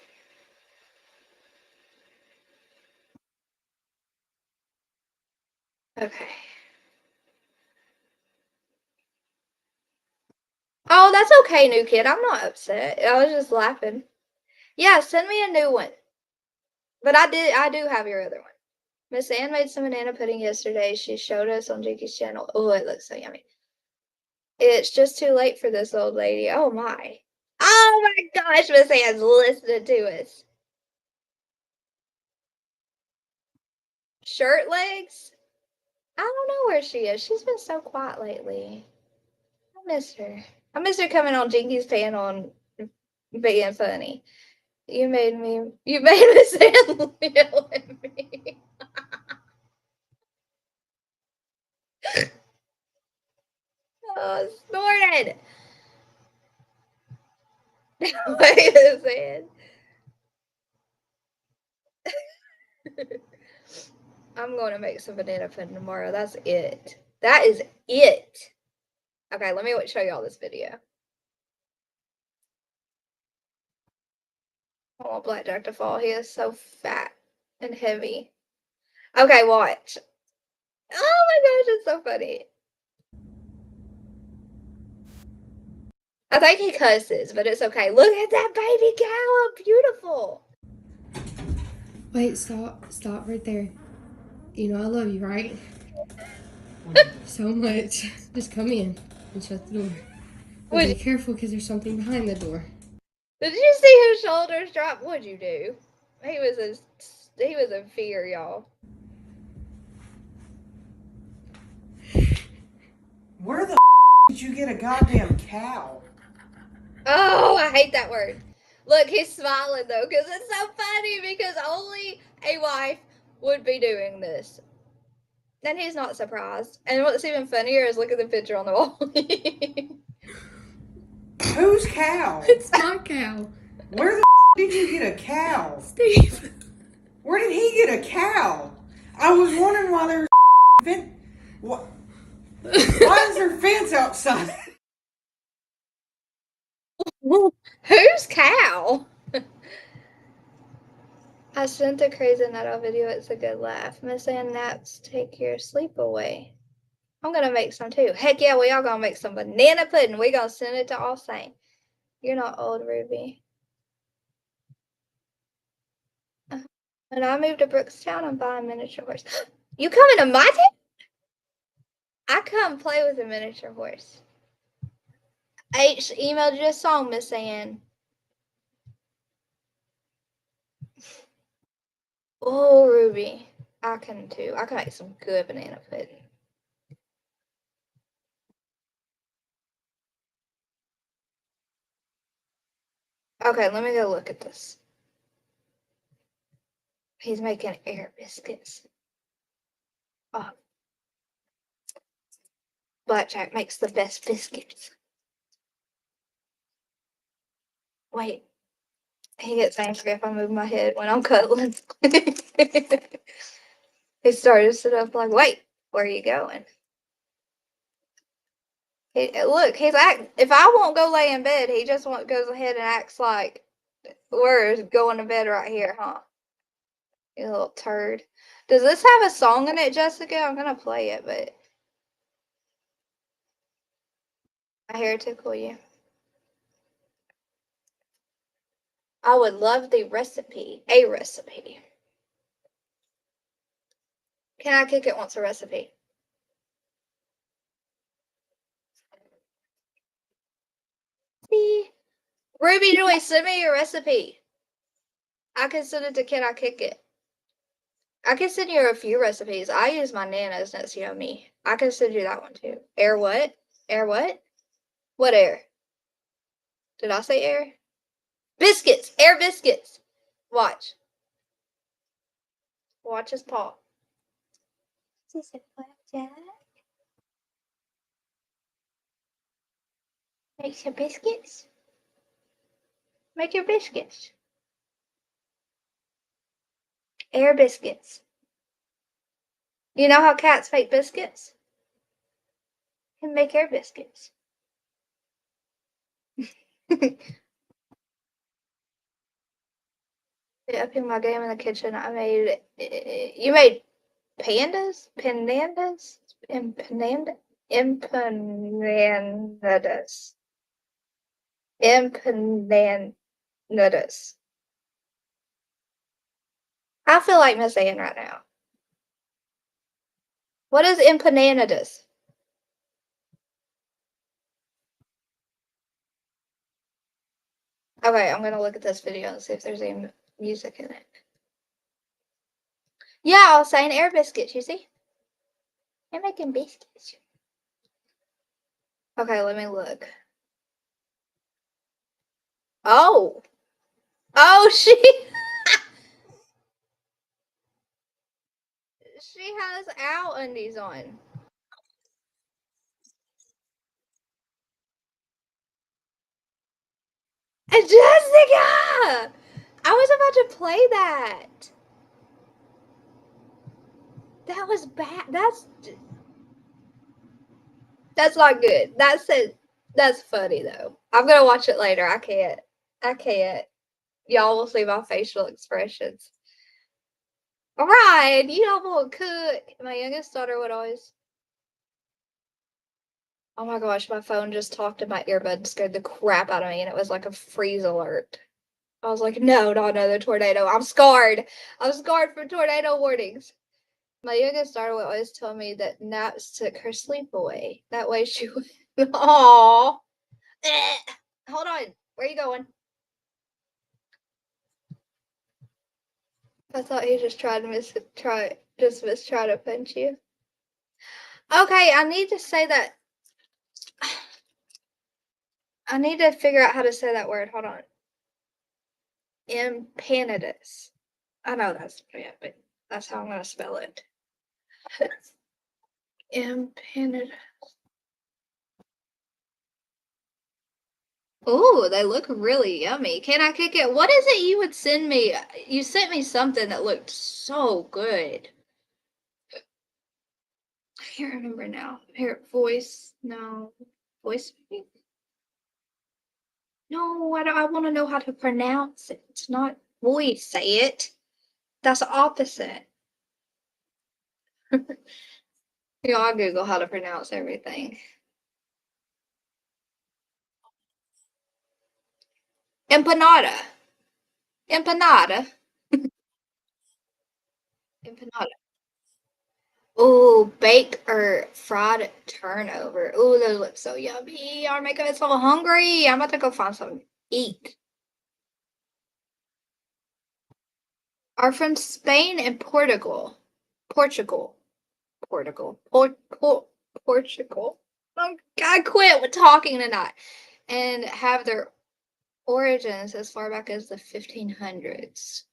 Okay. Oh, that's okay, new kid. I'm not upset. I was just laughing. Yeah, send me a new one. But I do have your other one. Miss Ann made some banana pudding yesterday. She showed us on Jakey's channel. Oh, it looks so yummy. It's just too late for this old lady. Oh my. Oh my gosh, Miss Ann's listening to us. Shirt legs? I don't know where she is. She's been so quiet lately. I miss her. I miss her coming on Jinky's panel and being funny. You made Miss Ann yell at me. Oh, snorted. Wait a second. I'm going to make some banana pudding tomorrow. That's it. That is it. Okay, let me show y'all this video. I want Blackjack to fall. He is so fat and heavy. Okay, watch. Oh my gosh, it's so funny. I think he cusses, but it's okay. Look at that baby cow. Beautiful. Wait, stop right there. You know I love you, right? So much. Just come in and shut the door. But be careful because there's something behind the door. Did you see his shoulders drop? What'd you do? He was in fear, y'all. Where the did you get a goddamn cow? Oh, I hate that word. Look, he's smiling though, because it's so funny because only a wife would be doing this. And he's not surprised. And what's even funnier is look at the picture on the wall. Whose cow? It's my cow. Where the did you get a cow? Steve. Where did he get a cow? I was wondering why there's what? Why is there fence outside? Whose cow? I sent the Crazy Nut video. It's a good laugh. Miss Ann naps take your sleep away. I'm gonna make some too. Heck yeah, we all gonna make some banana pudding. We gonna send it to All Saint. You're not old, Ruby. When I move to Brookstown, I'm buying a miniature horse. You coming to my town? I come play with a miniature horse. H emailed you a song, Miss Ann. Oh, Ruby. I can too. I can make some good banana pudding. Okay, let me go look at this. He's making air biscuits. Oh. Blackjack makes the best biscuits. Wait. He gets angry if I move my head when I'm cuddling. He started to sit up like, wait, where are you going? Look, if I won't go lay in bed, he just goes ahead and acts like we're going to bed right here, huh? You little turd. Does this have a song in it, Jessica? I'm gonna play it, but I hear it tickle you. I would love the recipe. A recipe. Can I kick it once a recipe? Ruby Joy, send me your recipe. I can send it to Can I Kick It? I can send you a few recipes. I use my Nana's Nuts Yummy. I can send you that one too. Air what? Air what? What air? Did I say air? Biscuits. Air biscuits. Watch. Watch his paw. Is this a blackjack? Make some biscuits. Make your biscuits. Air biscuits. You know how cats make biscuits? Can make air biscuits. Upping my game in the kitchen, I made. You made pandas? Pandandas? Empanada? Empanadas. Empanadas. I feel like Miss Ann right now. What is empanadas? Okay, I'm gonna look at this video and see if there's any music in it. Yeah, I was saying air biscuits, you see? They're making biscuits. Okay, let me look. Oh! Oh, she has owl undies on. Jessica! I was about to play that. That was bad. That's not good. That's funny though. I'm gonna watch it later. I can't. Y'all will see my facial expressions. Alright, you know I'm gonna cook. My youngest daughter would always. Oh my gosh, my phone just talked and my earbud scared the crap out of me and it was like a freeze alert. I was like, no, not another tornado. I'm scarred. I'm scarred from tornado warnings. My youngest daughter would always tell me that naps took her sleep away. That way she would. Aww. Hold on. Where are you going? I thought he just tried to try to punch you. Okay, I need to say that. I need to figure out how to say that word. Hold on. Empanadas. I know that's but that's how I'm gonna spell it. Empanadas. Oh, they look really yummy. Can I cook it? What is it you would send me? You sent me something that looked so good. I can't remember now. Here, voice. No. Voice. No, I want to know how to pronounce it. It's not voice, say it. That's the opposite. You know, I Google how to pronounce everything. Empanada. Empanada. Empanada. Oh, baked or fried turnover. Oh, those look so yummy. Y'all making me so hungry. I'm about to go find something to eat. Are from Spain and Portugal. Portugal. Portugal. Portugal. I quit with talking tonight. And have their origins as far back as the 1500s.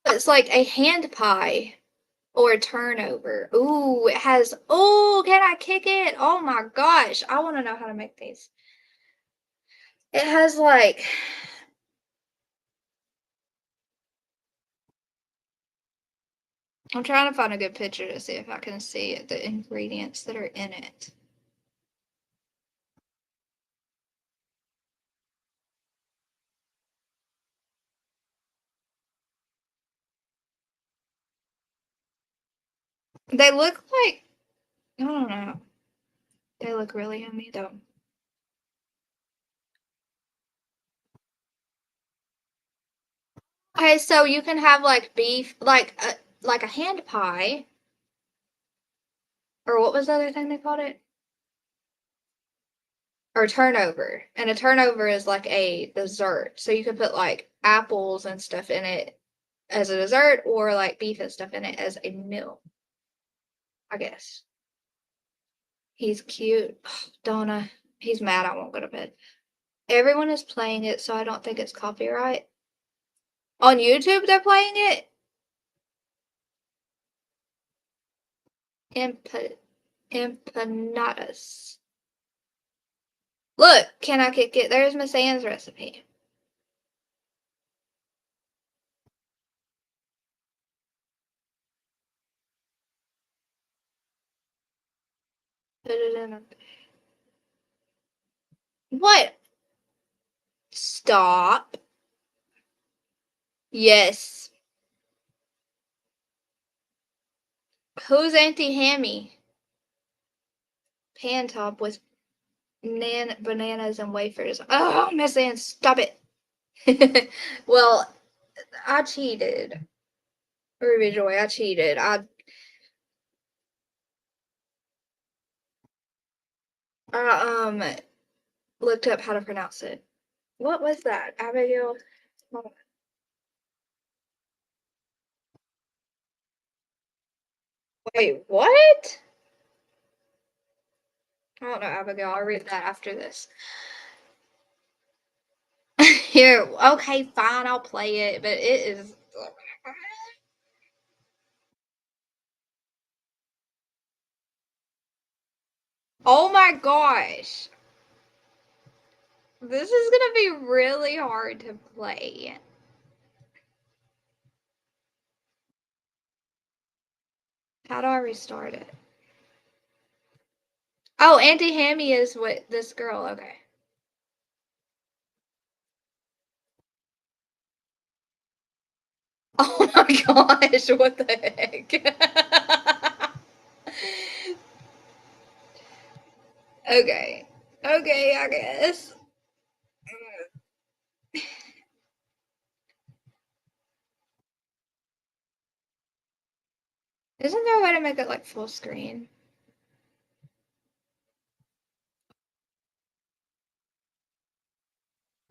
It's like a hand pie or a turnover. Ooh, it has. Oh, can I kick it? Oh my gosh. I want to know how to make these. It has like. I'm trying to find a good picture to see if I can see the ingredients that are in it. They look like. I don't know. They look really yummy though. Okay, so you can have like beef, like a hand pie, or what was the other thing they called it? Or turnover. And a turnover is like a dessert. So you can put like apples and stuff in it as a dessert, or like beef and stuff in it as a meal, I guess. He's cute. Donna, he's mad I won't go to bed. Everyone is playing it, so I don't think it's copyright. On YouTube, they're playing it? Empanadas. Look, can I kick it? There's Miss Ann's recipe. Put it in a... What? Stop. Yes. Who's Auntie Hammy? Pan top with bananas and wafers. Oh, Miss Ann, stop it. Well, I cheated. Ruby Joy, I cheated. I looked up how to pronounce it. What was that? Abigail? Wait, what? I don't know, Abigail. I'll read that after this. Here, okay, fine, I'll play it, but it is... Oh my gosh. This is gonna be really hard to play. How do I restart it? Oh, Auntie Hammy is what this girl, okay. Oh my gosh, what the heck? Okay. Okay, I guess. Isn't there a way to make it like full screen?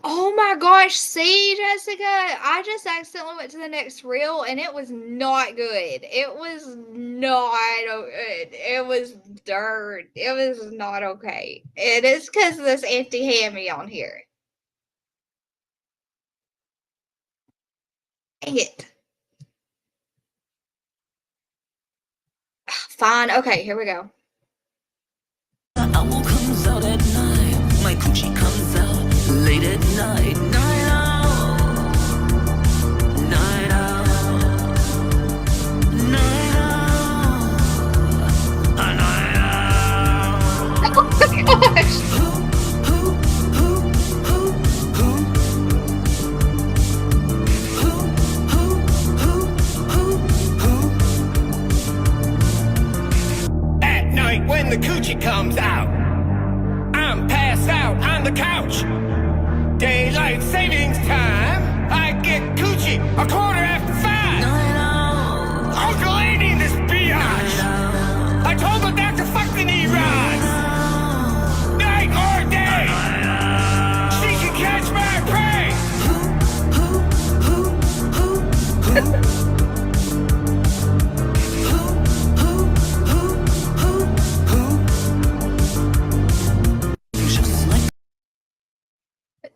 Oh my gosh, see, Jessica, I just accidentally went to the next reel and it was not good. It was not good. It was dirt. It was not okay. It is because of this Auntie Hammy on here. Dang it. Fine. Okay, here we go. Owl comes out at night. My coochie comes out late at night. Night out. Night out. Night out. Night out. Oh my gosh. When the coochie comes out, I'm passed out on the couch. Daylight savings time, I get coochie 5:15. Uncle ain't in this biatch. I told the doctor fuck the neurons. Night or day, she can catch my prey.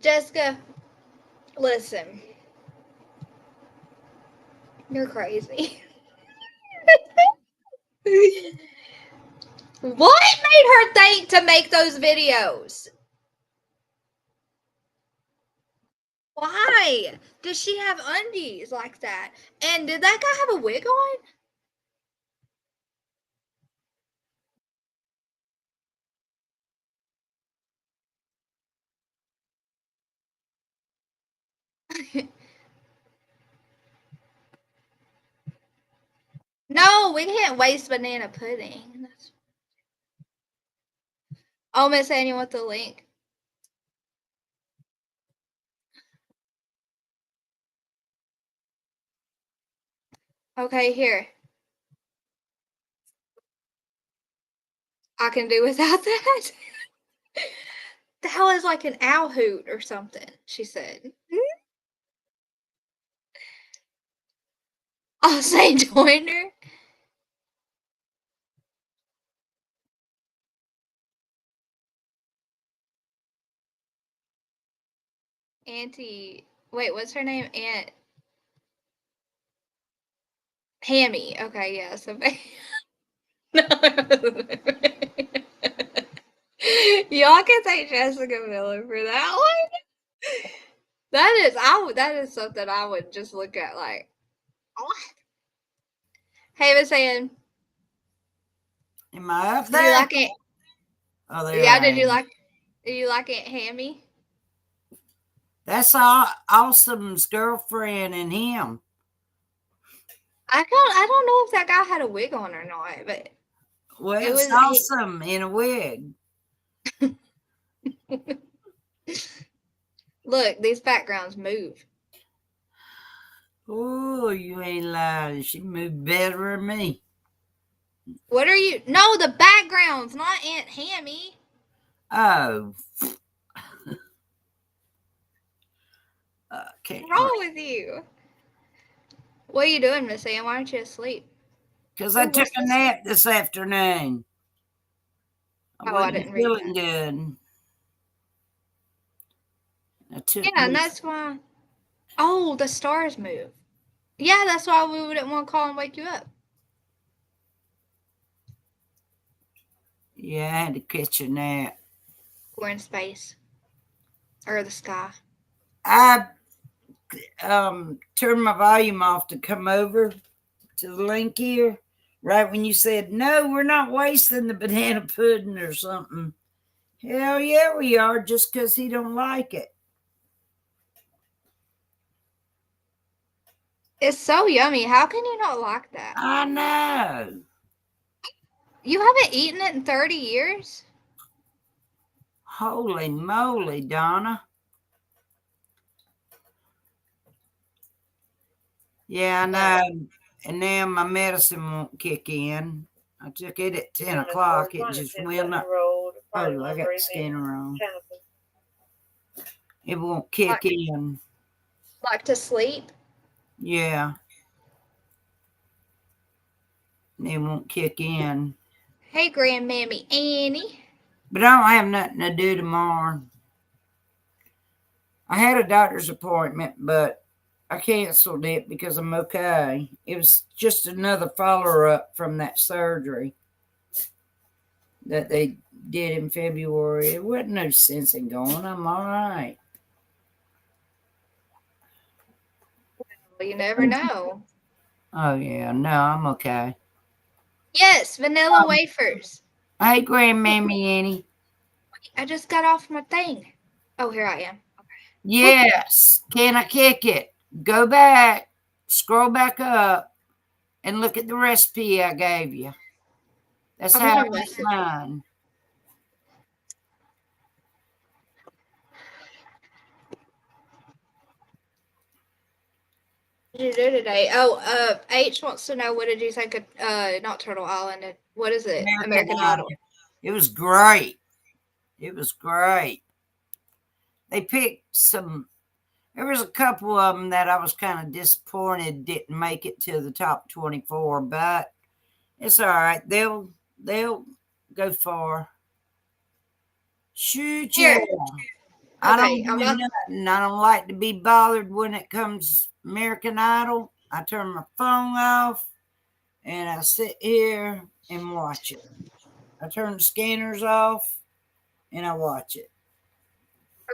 Jessica, listen. You're crazy. What made her think to make those videos? Why? Does she have undies like that? And did that guy have a wig on? No, we can't waste banana pudding. Oh, Miss Annie, you want the link? Okay, here. I can do without that. That was like an owl hoot or something, she said. I'll say join her. Auntie. Wait, what's her name? Aunt Hammy. Okay, yeah. So y'all can thank Jessica Miller for that one. That is something I would just look at like, what? Hey, Miss Ann. Am I up Did you there? like it? Oh, there Yeah, I did you am. like Aunt Hammy? That's Awesome's girlfriend and him. I don't know if that guy had a wig on or not, but Well, it it's was Awesome in a wig. Look, these backgrounds move. Oh, you ain't lying. She moved better than me. What are you? No, the backgrounds, not Aunt Hammy. Oh. What's wrong with you? What are you doing, Miss Ann? Why aren't you asleep? Because I took a nap this afternoon. I didn't read feeling good. Yeah, and that's why. Oh, the stars move. Yeah, that's why we wouldn't want to call and wake you up. Yeah, I had to catch a nap. We're in space. Or the sky. I turned my volume off to come over to the link here. Right when you said, no, we're not wasting the banana pudding or something. Hell yeah, we are, just because he don't like it. It's so yummy. How can you not like that? I know. You haven't eaten it in 30 years? Holy moly, Donna. Yeah, I know. And now my medicine won't kick in. I took it at 10 o'clock. It just will not. Oh, I got the scanner on. It won't kick in. Like to sleep? Yeah. It won't kick in. Hey, Grandmammy Annie. But I don't have nothing to do tomorrow. I had a doctor's appointment, but I canceled it because I'm okay. It was just another follow-up from that surgery that they did in February. It wasn't no sense in going. I'm all right. Well, you never know. Oh, yeah. No, I'm okay. Yes, vanilla wafers. Hey, Grandmammy Annie. I just got off my thing. Oh, here I am. Okay. Yes. Can I kick it? Go back, scroll back up, and look at the recipe I gave you. That's how I make mine. What did you do today? Oh, H wants to know, what did you think of, not Turtle Island, what is it? American Idol. It was great. It was great. They picked some, there was a couple of them that I was kind of disappointed didn't make it to the top 24, but it's all right. They'll go far. Shoot, yeah. I don't do nothing. I don't like to be bothered when it comes American Idol. I turn my phone off and I sit here and watch it. I turn the scanners off and I watch it.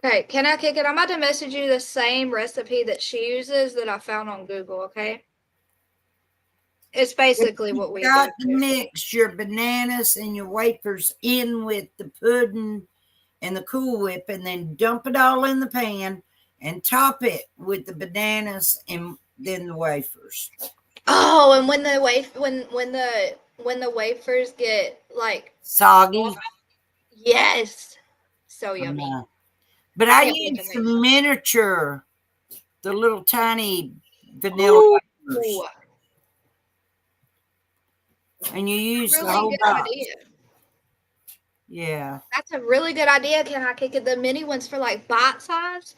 Okay, can I kick it? I'm about to message you the same recipe that she uses that I found on Google, okay? It's basically what we got to mix your bananas and your wafers in with the pudding and the Cool Whip, and then dump it all in the pan and top it with the bananas and then the wafers. Oh, and when the wafers get like soggy. Yes. So yummy. But I use the miniature, the little tiny vanilla wafers. And you use the whole box. Yeah. That's a really good idea. Can I kick it? The mini ones for like bite size?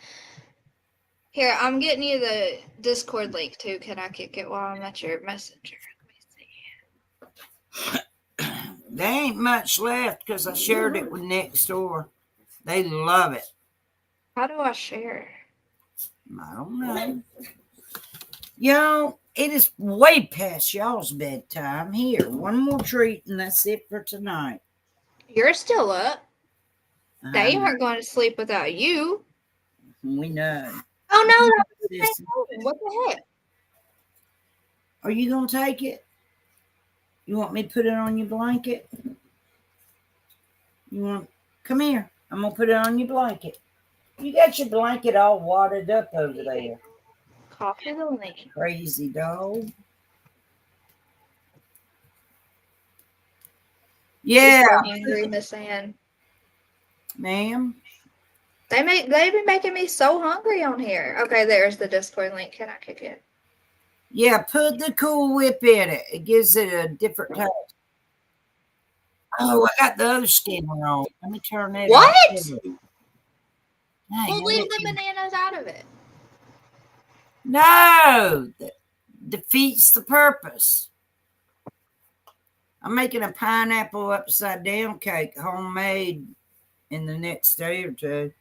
Here, I'm getting you the Discord link too. Can I kick it while I'm at your messenger? Let me see. There ain't much left because I shared it with next door. They love it. How do I share? I don't know. Y'all, it is way past y'all's bedtime. Here, one more treat, and that's it for tonight. You're still up. They aren't going to sleep without you. We know. Oh, no. What the heck? Are you going to take it? You want me to put it on your blanket? You want? Come here. I'm going to put it on your blanket. You got your blanket all wadded up over there. Coffee the link. Crazy dog. Yeah. So hungry, Miss Ann. Ma'am? They've been making me so hungry on here. Okay, there's the Discord link. Can I kick it? Yeah, put the Cool Whip in it. It gives it a different taste. Oh, I got the other skimmer on. Let me turn that What? Well, leave the bananas out of it. No, that defeats the purpose. I'm making a pineapple upside down cake, homemade, in the next day or two.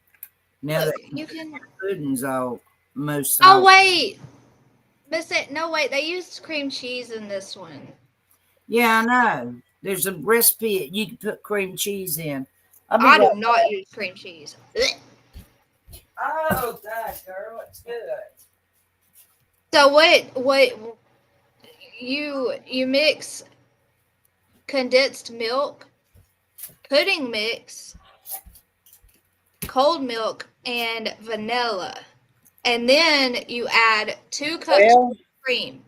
Now Look, that you can. Pudding's almost. Oh wait, no wait. They used cream cheese in this one. Yeah, I know. There's a recipe you can put cream cheese in. I do not use cream cheese. Oh, God, girl, it's good. So what you mix condensed milk, pudding mix, cold milk, and vanilla. And then you add 2 cups of cream.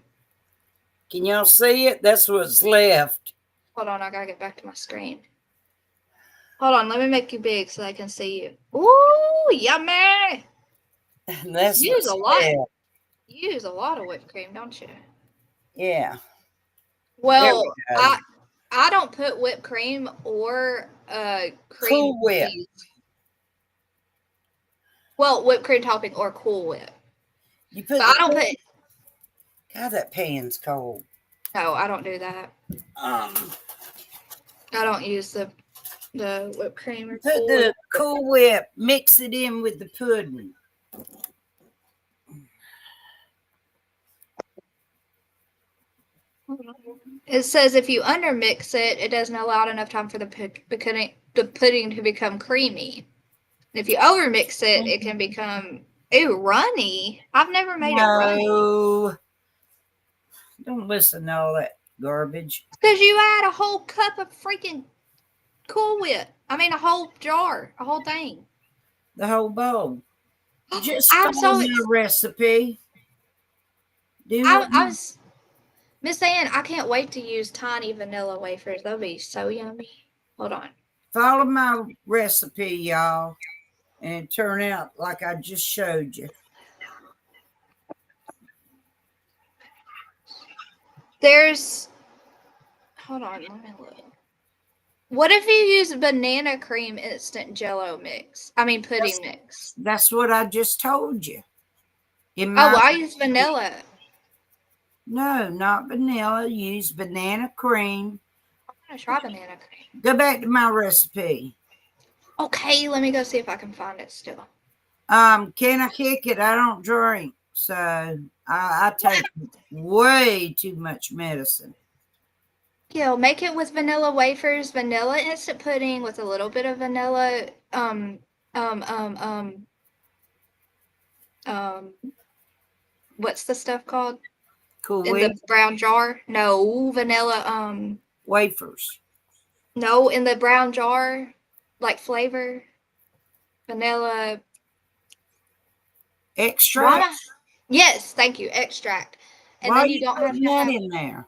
Can y'all see it? That's what's left. Hold on, I gotta get back to my screen. Hold on, let me make you big so I can see you. Ooh, yummy! That's You use a lot. You use a lot of whipped cream, don't you? Yeah. Well, I don't put whipped cream or cream Cool Whip. cheese. Well, whipped cream topping or Cool Whip. You put. But I don't put. God, that pan's cold. No, I don't do that. I don't use the whipped cream or Put the Cool Whip. Mix it in with the pudding. It says if you undermix it, it doesn't allow enough time for the pudding to become creamy. If you overmix it, it can become runny. I've never made it runny. Don't listen to all that garbage. Because you add a whole cup of freaking Cool Whip. I mean, a whole jar, a whole thing. The whole bowl. Just follow the recipe. Miss Ann, I can't wait to use tiny vanilla wafers. They'll be so yummy. Hold on. Follow my recipe, y'all, and turn out like I just showed you. Hold on, let me look. What if you use banana cream instant jello mix? I mean pudding mix. That's what I just told you. I use vanilla. No, not vanilla. Use banana cream. I'm going to try banana cream. Go back to my recipe. Okay, let me go see if I can find it still. Can I kick it? I don't drink. So I take way too much medicine. Yeah, make it with vanilla wafers, vanilla instant pudding with a little bit of vanilla, what's the stuff called? Cool in Whip? The brown jar? No, vanilla, wafers. No, in the brown jar, like flavor, vanilla. Extract? Yes, thank you, extract. And Why then you don't have that in there?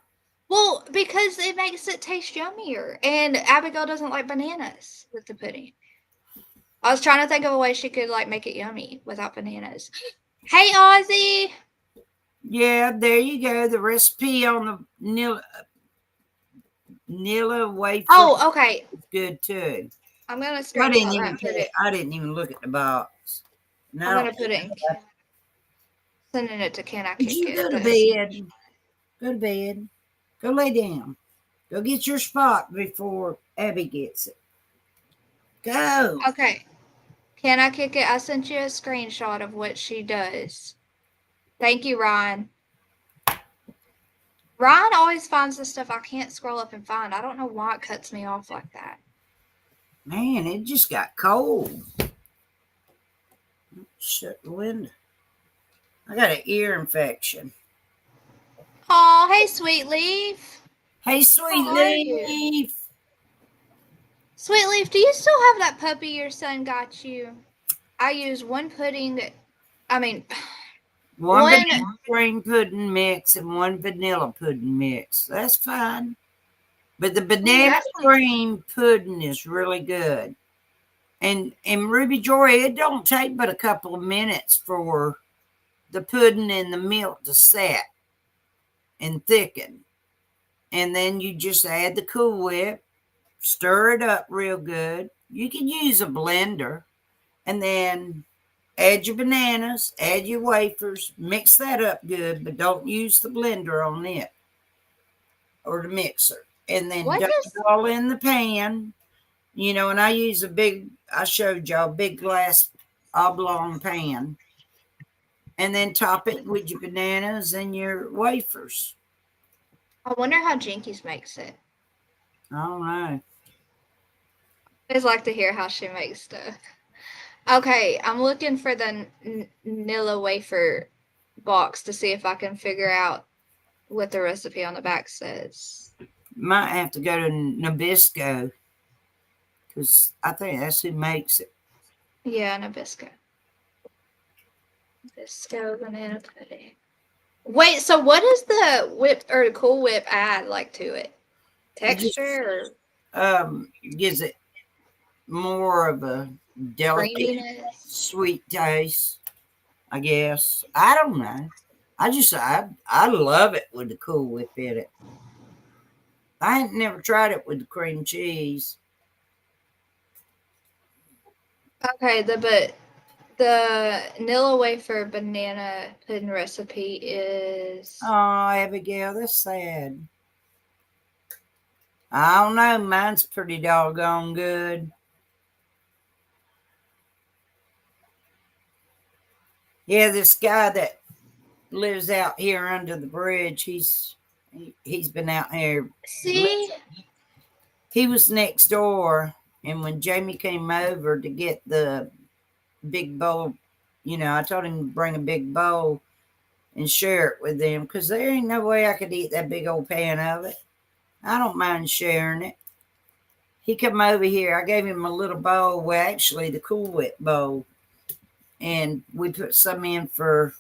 Well, because it makes it taste yummier. And Abigail doesn't like bananas with the pudding. I was trying to think of a way she could like make it yummy without bananas. Hey, Ozzy. Yeah, there you go. The recipe on the vanilla wafer. Oh, okay. It's good too. I'm gonna screenshot that and put it. I didn't even look at the box. No, I'm gonna put it in. Sending it to Can I Kick you It? go to bed. Go to bed. Go lay down. Go get your spot before Abby gets it. Go. Okay. Can I kick it? I sent you a screenshot of what she does. Thank you, Ryan. Ryan always finds the stuff I can't scroll up and find. I don't know why it cuts me off like that. Man, it just got cold. Shut the window. I got an ear infection. Oh, hey, Sweet Leaf. Hey, Sweet Leaf. Sweet Leaf, do you still have that puppy your son got you? I used one cream pudding mix and one vanilla pudding mix. That's fine. But the banana cream pudding is really good. And Ruby Joy, it don't take but a couple of minutes for the pudding and the milk to set and thicken. And then you just add the Cool Whip, stir it up real good. You can use a blender, and then add your bananas, add your wafers, mix that up good, but don't use the blender on it or the mixer. And then dump it all in the pan. You know, and I use I showed y'all a big glass oblong pan. And then top it with your bananas and your wafers. I wonder how Jinkies makes it. I don't know. I just like to hear how she makes stuff. Okay, I'm looking for the Nilla wafer box to see if I can figure out what the recipe on the back says. Might have to go to Nabisco, because I think that's who makes it. Yeah, Nabisco. Nabisco banana pudding. Wait, so what does the whipped or the Cool Whip add like to it? Texture or gives it more of a delicate sweet taste, I guess. I don't know. I love it with the Cool Whip in it. I ain't never tried it with the cream cheese. Okay, the Nilla wafer banana pudding recipe is. Oh, Abigail, that's sad. I don't know. Mine's pretty doggone good. Yeah, this guy that lives out here under the bridge, he's been out here. See? He was next door, and when Jamie came over to get the big bowl, you know, I told him to bring a big bowl and share it with them, because there ain't no way I could eat that big old pan of it. I don't mind sharing it. He come over here. I gave him a little bowl, well, actually the Cool Whip bowl, and we put some in for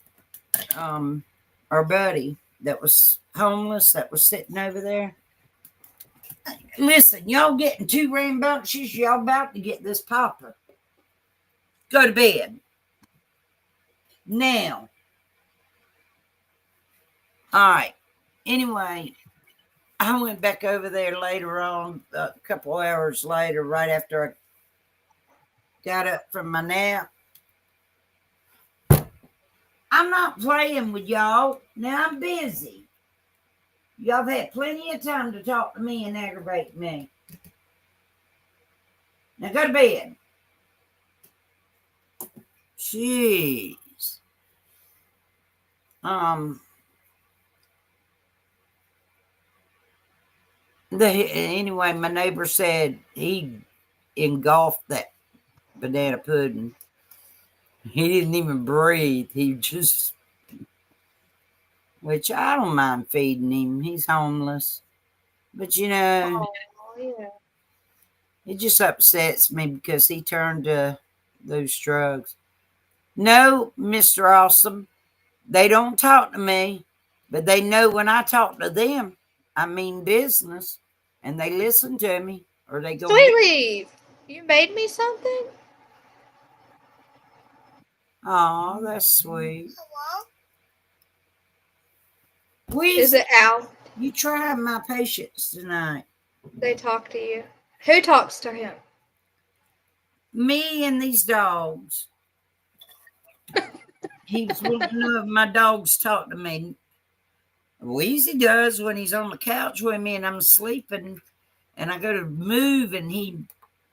our buddy that was homeless that was sitting over there. Listen, y'all getting too rambunctious. Y'all about to get this popper. Go to bed. Now. All right. Anyway, I went back over there later on, a couple hours later, right after I got up from my nap. I'm not playing with y'all. Now I'm busy. Y'all have had plenty of time to talk to me and aggravate me. Now go to bed. Jeez. Anyway, my neighbor said he engulfed that banana pudding. He didn't even breathe. He just, which I don't mind feeding him. He's homeless. But, you know, it just upsets me because he turned to those drugs. No, Mr. Awesome, they don't talk to me, but they know when I talk to them, I mean business, and they listen to me, or they go. Sweet Leaf, you made me something? Oh, that's sweet. Hello? Is it Al? You try my patience tonight. They talk to you. Who talks to him? Me and these dogs. He was wanting to know if my dogs talk to me. Weezy does when he's on the couch with me and I'm sleeping and I go to move and he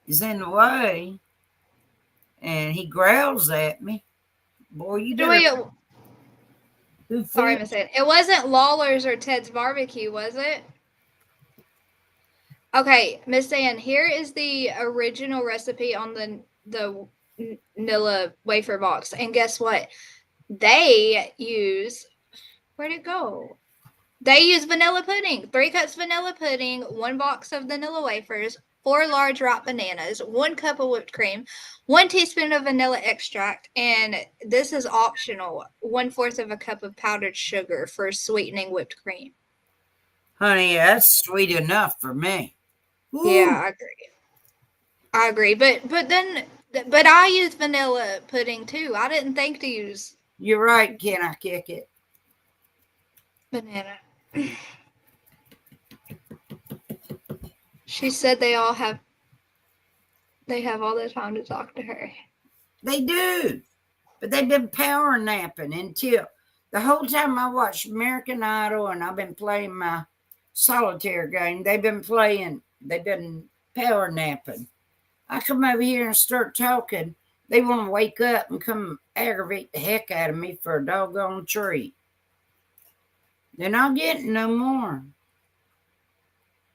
is in the way. and he growls at me. Boy, you better. Sorry, Miss Ann. It wasn't Lawler's or Ted's Barbecue, was it? Okay, Miss Ann, here is the original recipe on the vanilla wafer box. And guess what? They use, where'd it go? They use vanilla pudding. 3 cups vanilla pudding, 1 box of vanilla wafers, 4 large ripe bananas, 1 cup of whipped cream, 1 teaspoon of vanilla extract, and this is optional, 1/4 of a cup of powdered sugar for sweetening whipped cream. Honey, that's sweet enough for me. Ooh. Yeah, I agree. But I use vanilla pudding too. I didn't think to use. You're right. Can I kick it? Banana. She said they have all the time to talk to her. They do. But they've been power napping until the whole time I watched American Idol and I've been playing my solitaire game. They've been power napping. I come over here and start talking. They want to wake up and come aggravate the heck out of me for a doggone treat. They're not getting no more.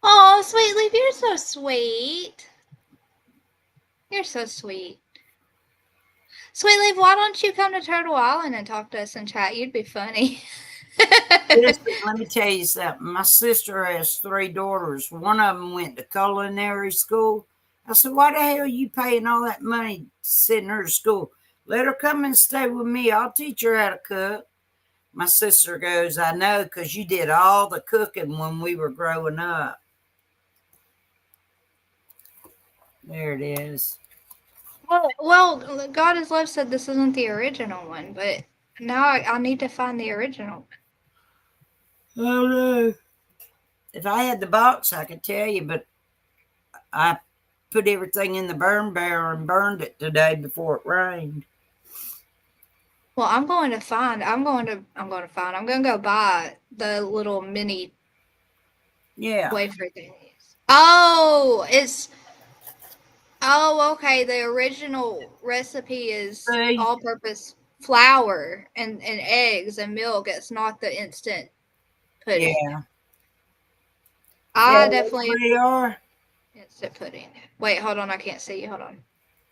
Oh, Sweet Leaf, you're so sweet. You're so sweet. Sweet Leaf, why don't you come to Turtle Island and talk to us and chat? You'd be funny. Listen, let me tell you something. My sister has 3 daughters. One of them went to culinary school. I said, why the hell are you paying all that money to send her to school? Let her come and stay with me. I'll teach her how to cook. My sister goes, I know, because you did all the cooking when we were growing up. There it is. Well, God is Love said this isn't the original one, but now I need to find the original one. Oh, no. If I had the box, I could tell you, but I put everything in the burn barrel and burned it today before it rained. Well, I'm going to go buy the little mini wafer thingies. Oh, okay. The original recipe is all-purpose flour and eggs and milk. It's not the instant pudding. Yeah. I definitely are instant pudding. Wait, hold on. I can't see you. Hold on.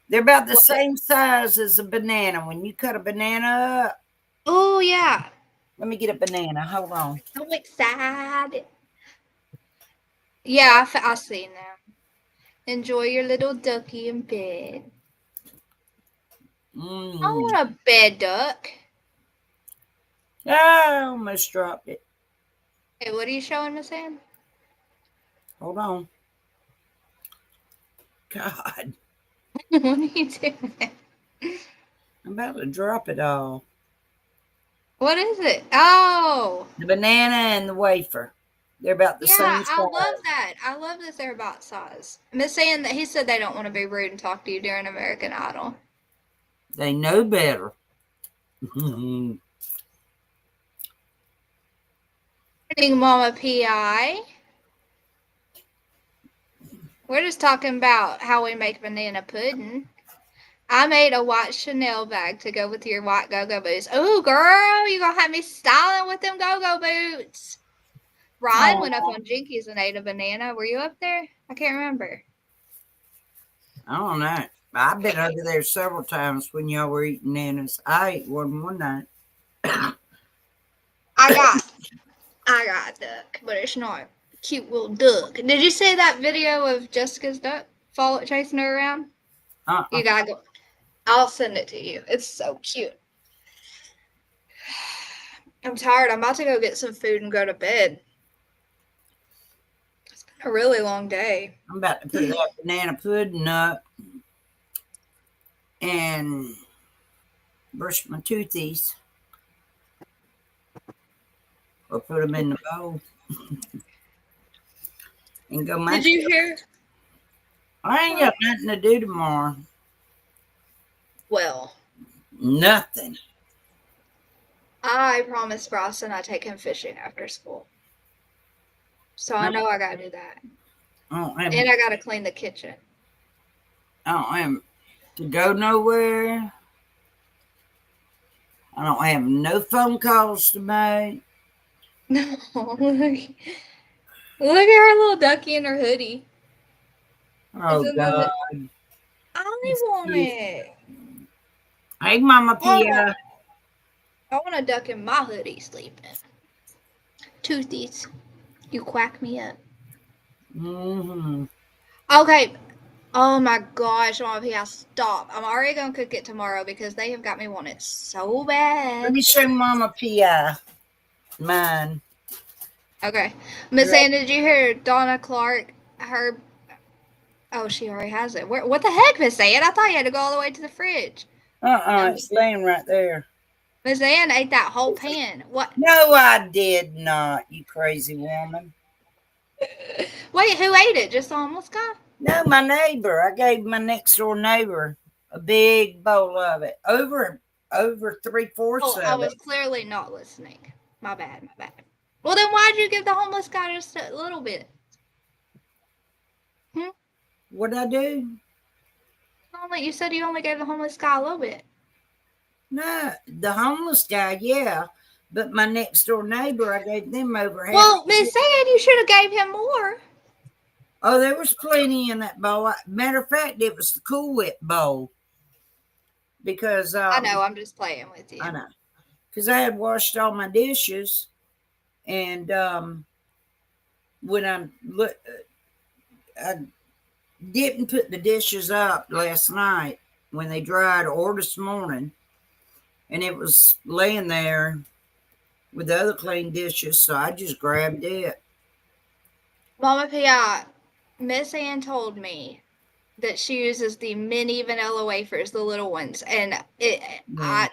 They're about the same size as a banana. When you cut a banana up. Oh, yeah. Let me get a banana. Hold on. I'm excited. Yeah, I see now. Enjoy your little ducky in bed. I want a bed duck. I almost dropped it. Hey, what are you showing, Miss Ann? Hold on. God. What are you doing? I'm about to drop it all. What is it? Oh. The banana and the wafer. They're about the same size. Yeah, I love that. I love that they're about size. Miss Ann, he said they don't want to be rude and talk to you during American Idol. They know better. Morning, Mama P.I. We're just talking about how we make banana pudding. I made a white Chanel bag to go with your white go-go boots. Oh, girl, you gonna have me styling with them go-go boots. Ryan went up on Jinkies and ate a banana. Were you up there? I can't remember. I don't know. I've been over there several times when y'all were eating bananas. I ate one night. I got a duck, but it's not a cute little duck. Did you see that video of Jessica's duck chasing her around? You gotta go. I'll send it to you. It's so cute. I'm tired. I'm about to go get some food and go to bed. It's been a really long day. I'm about to put that banana pudding up and brush my toothies. Or put them in the bowl. And go Did you hear? I ain't got nothing to do tomorrow. Well. Nothing. I promised Bryson I'd take him fishing after school. So I know I gotta do that. And I gotta clean the kitchen. I don't have to go nowhere. I don't have no phone calls to make. No, look at her little ducky in her hoodie. Oh, God. I want it. Hey, Mama Pia. I want a duck in my hoodie sleeping. Toothies, you quack me up. Mm-hmm. Okay. Oh my gosh, Mama Pia, stop. I'm already going to cook it tomorrow because they have got me wanting it so bad. Let me show Mama Pia mine. Okay. Miss Ann, did you hear Donna Clark? Oh, she already has it. What the heck, Miss Ann? I thought you had to go all the way to the fridge. It's laying right there. Miss Ann ate that whole pan. What? No, I did not, you crazy woman. Wait, who ate it? Just the homeless guy? No, my neighbor. I gave my next door neighbor a big bowl of it. Over 3/4 of it. I was clearly not listening. My bad. Well, then why'd you give the homeless guy just a little bit? What'd I do? You said you only gave the homeless guy a little bit. No, the homeless guy, yeah. But my next door neighbor, I gave them over half. Well, Miss Ann, you should have gave him more. Oh, there was plenty in that bowl. Matter of fact, it was the Cool Whip bowl. Because I know, I'm just playing with you. I know. Because I had washed all my dishes. And when I didn't put the dishes up last night when they dried or this morning. And it was laying there with the other clean dishes. So I just grabbed it. Mama Pia, Miss Ann told me that she uses the mini vanilla wafers, the little ones. And why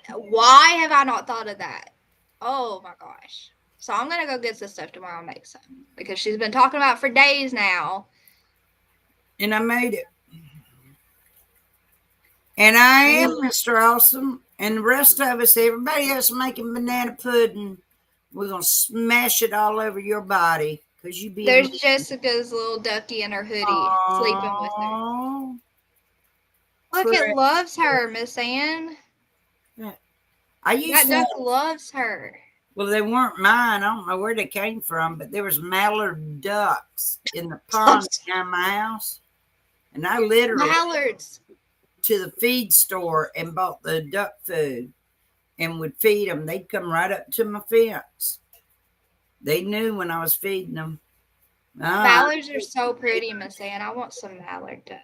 have I not thought of that? Oh my gosh. So I'm going to go get this stuff tomorrow and make some. Because she's been talking about it for days now. And I made it. And I am Mr. Awesome. And the rest of us, everybody else making banana pudding. We're going to smash it all over your body. There's Jessica's little ducky in her hoodie sleeping with her. Look, it loves her, Miss Ann. That duck loves her. Well, they weren't mine. I don't know where they came from, but there was mallard ducks in the pond behind my house. And I literally mallards to the feed store and bought the duck food and would feed them. They'd come right up to my fence. They knew when I was feeding them. Mallards are so pretty, Miss Ann. I want some mallard duck.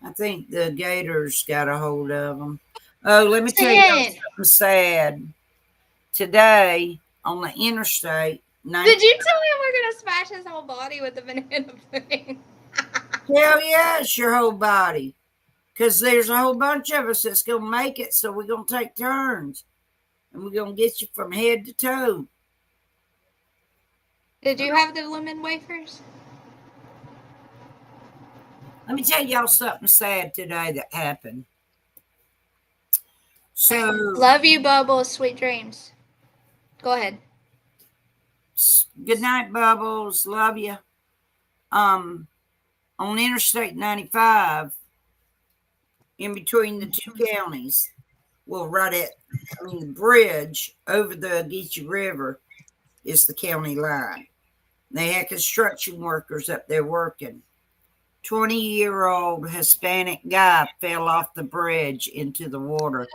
I think the gators got a hold of them. Oh, let me tell you something sad. Today on the interstate. Did you tell him we're going to smash his whole body with the banana pudding? Hell yeah, it's your whole body. Because there's a whole bunch of us that's going to make it, so we're going to take turns. And we're going to get you from head to toe. Did you have the lemon wafers? Let me tell y'all something sad today that happened. So, love you, Bubbles. Sweet dreams. Go ahead. Good night, Bubbles. Love you. On Interstate 95, in between the two counties, well, the bridge over the ᴜᴜ River is the county line. They had construction workers up there working. 20-year-old Hispanic guy fell off the bridge into the water.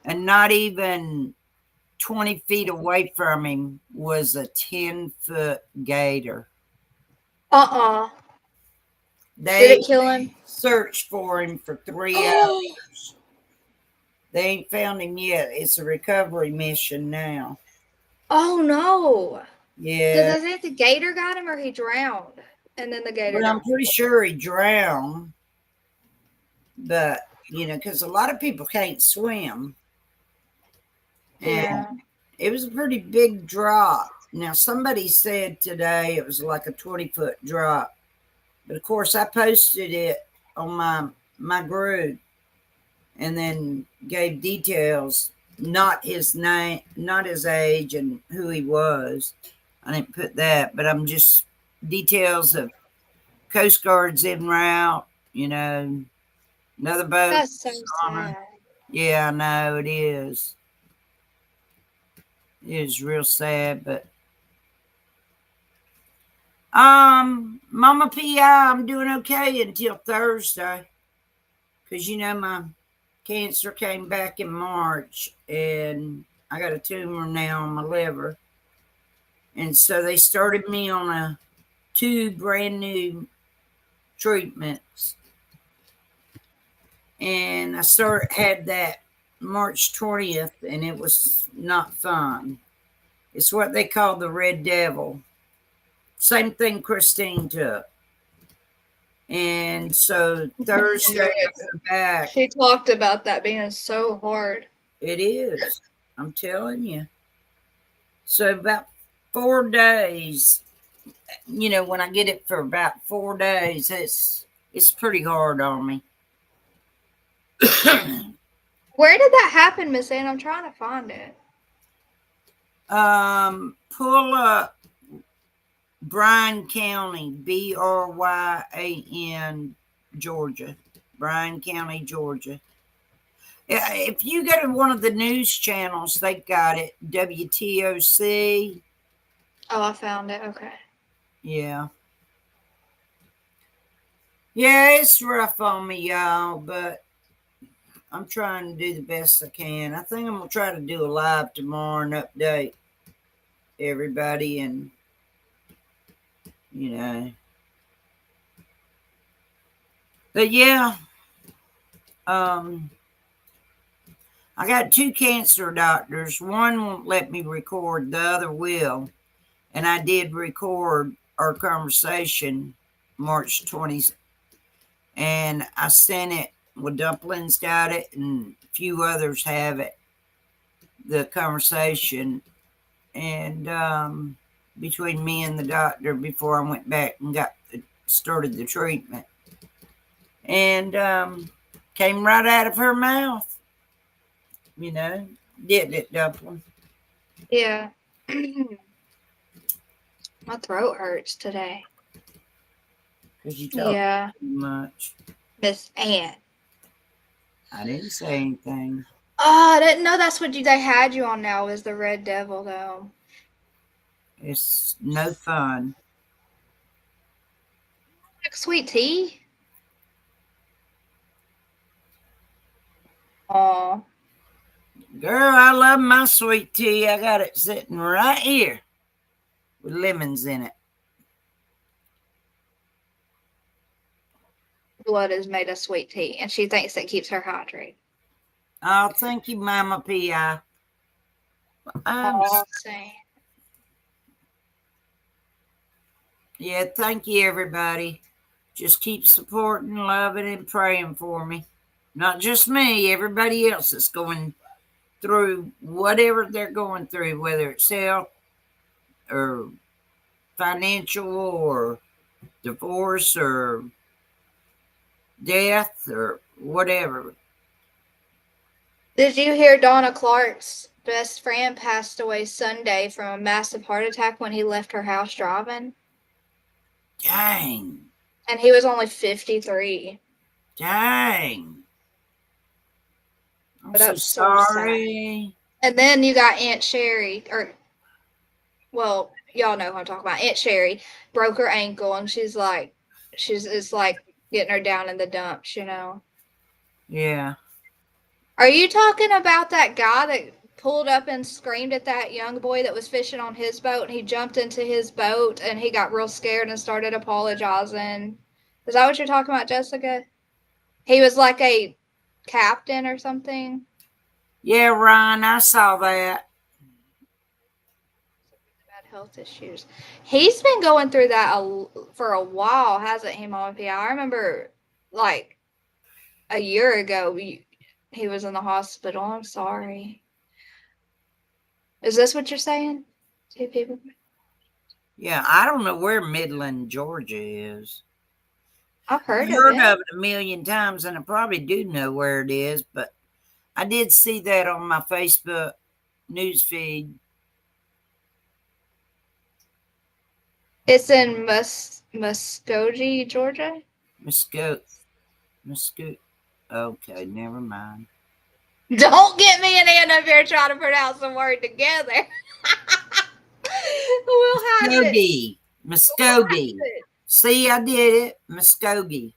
And not even 20 feet away from him was a 10-foot gator. Did it kill him? Searched for him for 3 hours. They ain't found him yet. It's a recovery mission now. Oh, no. Yeah. Because I think the gator got him or he drowned. And then the gator I'm pretty sure he drowned. But, because a lot of people can't swim. And it was a pretty big drop. Now, somebody said today it was like a 20-foot drop. But, of course, I posted it on my group and then gave details, not his name, not his age and who he was. I didn't put that, but I'm just details of Coast Guard's en route, Another boat. That's so sad. Yeah, I know it is. It is real sad, but Mama P.I., I'm doing okay until Thursday. Because, you know, my cancer came back in March, and I got a tumor now on my liver. And so they started me on 2 brand new treatments. And I had that March 20th, and it was not fun. It's what they call the Red Devil. Same thing Christine took. And so Thursday I go back. She talked about that being so hard. It is. I'm telling you. So about 4 days, you know, when I get it for about 4 days, it's pretty hard on me. Where did that happen, Miss Ann? I'm trying to find it. Pull up Bryan County, Bryan, Georgia. Bryan County, Georgia. If you go to one of the news channels, they got it. WTOC. Oh, I found it. Okay. Yeah. Yeah, it's rough on me, y'all, but I'm trying to do the best I can. I think I'm going to try to do a live tomorrow and update everybody, and, you know. But, yeah. I got 2 cancer doctors. One won't let me record, the other will. And I did record our conversation March 20th. And I sent it. Well, Dumplings got it, and a few others have it. The conversation. And between me and the doctor before I went back and started the treatment. And came right out of her mouth. You know, didn't it, Dumpling? Yeah. My throat hurts today. Because you talk too much. Miss Ann. I didn't say anything. Oh, I didn't know that's what they had you on now, is the Red Devil, though. It's no fun. Like sweet tea? Oh. Girl, I love my sweet tea. I got it sitting right here with lemons in it. Blood is made of sweet tea, and she thinks it keeps her hydrated. Oh, thank you, Mama P.I. Yeah, thank you, everybody. Just keep supporting, loving, and praying for me. Not just me, everybody else that's going through whatever they're going through, whether it's health or financial or divorce or death or whatever. Did you hear Donna Clark's best friend passed away Sunday from a massive heart attack when he left her house driving? Dang. And he was only 53. Dang. I'm But so that's so sorry. sad. And then you got Aunt Sherry, well, y'all know who I'm talking about. Aunt Sherry broke her ankle, and it's like getting her down in the dumps, you know. Yeah. Are you talking about that guy that pulled up and screamed at that young boy that was fishing on his boat, and he jumped into his boat and he got real scared and started apologizing? Is that what you're talking about, Jessica? He was like a captain or something. Yeah, Ryan, I saw that. Bad health issues. He's been going through that for a while, hasn't he, Mama P? I remember like a year ago he was in the hospital. I'm sorry. Is this what you're saying? 2 people? Yeah, I don't know where Midland, Georgia is. I've heard of it a million times, and I probably do know where it is, but I did see that on my Facebook news feed. It's in Muskogee, Georgia? Muskogee. Okay, never mind. Don't get me and Ann up here trying to pronounce the word together. We'll have it. Muskogee. See, I did it. Muskogee.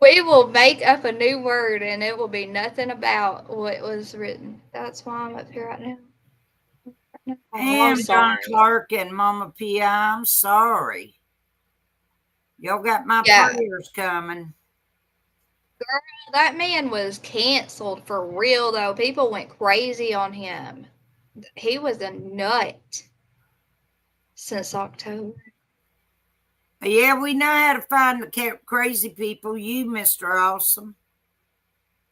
We will make up a new word and it will be nothing about what was written. That's why I'm up here right now. And John Clark and Mama P.I., I'm sorry. Y'all got my prayers coming. Girl, that man was canceled for real, though. People went crazy on him. He was a nut since October. Yeah, we know how to find the crazy people. You, Mr. Awesome.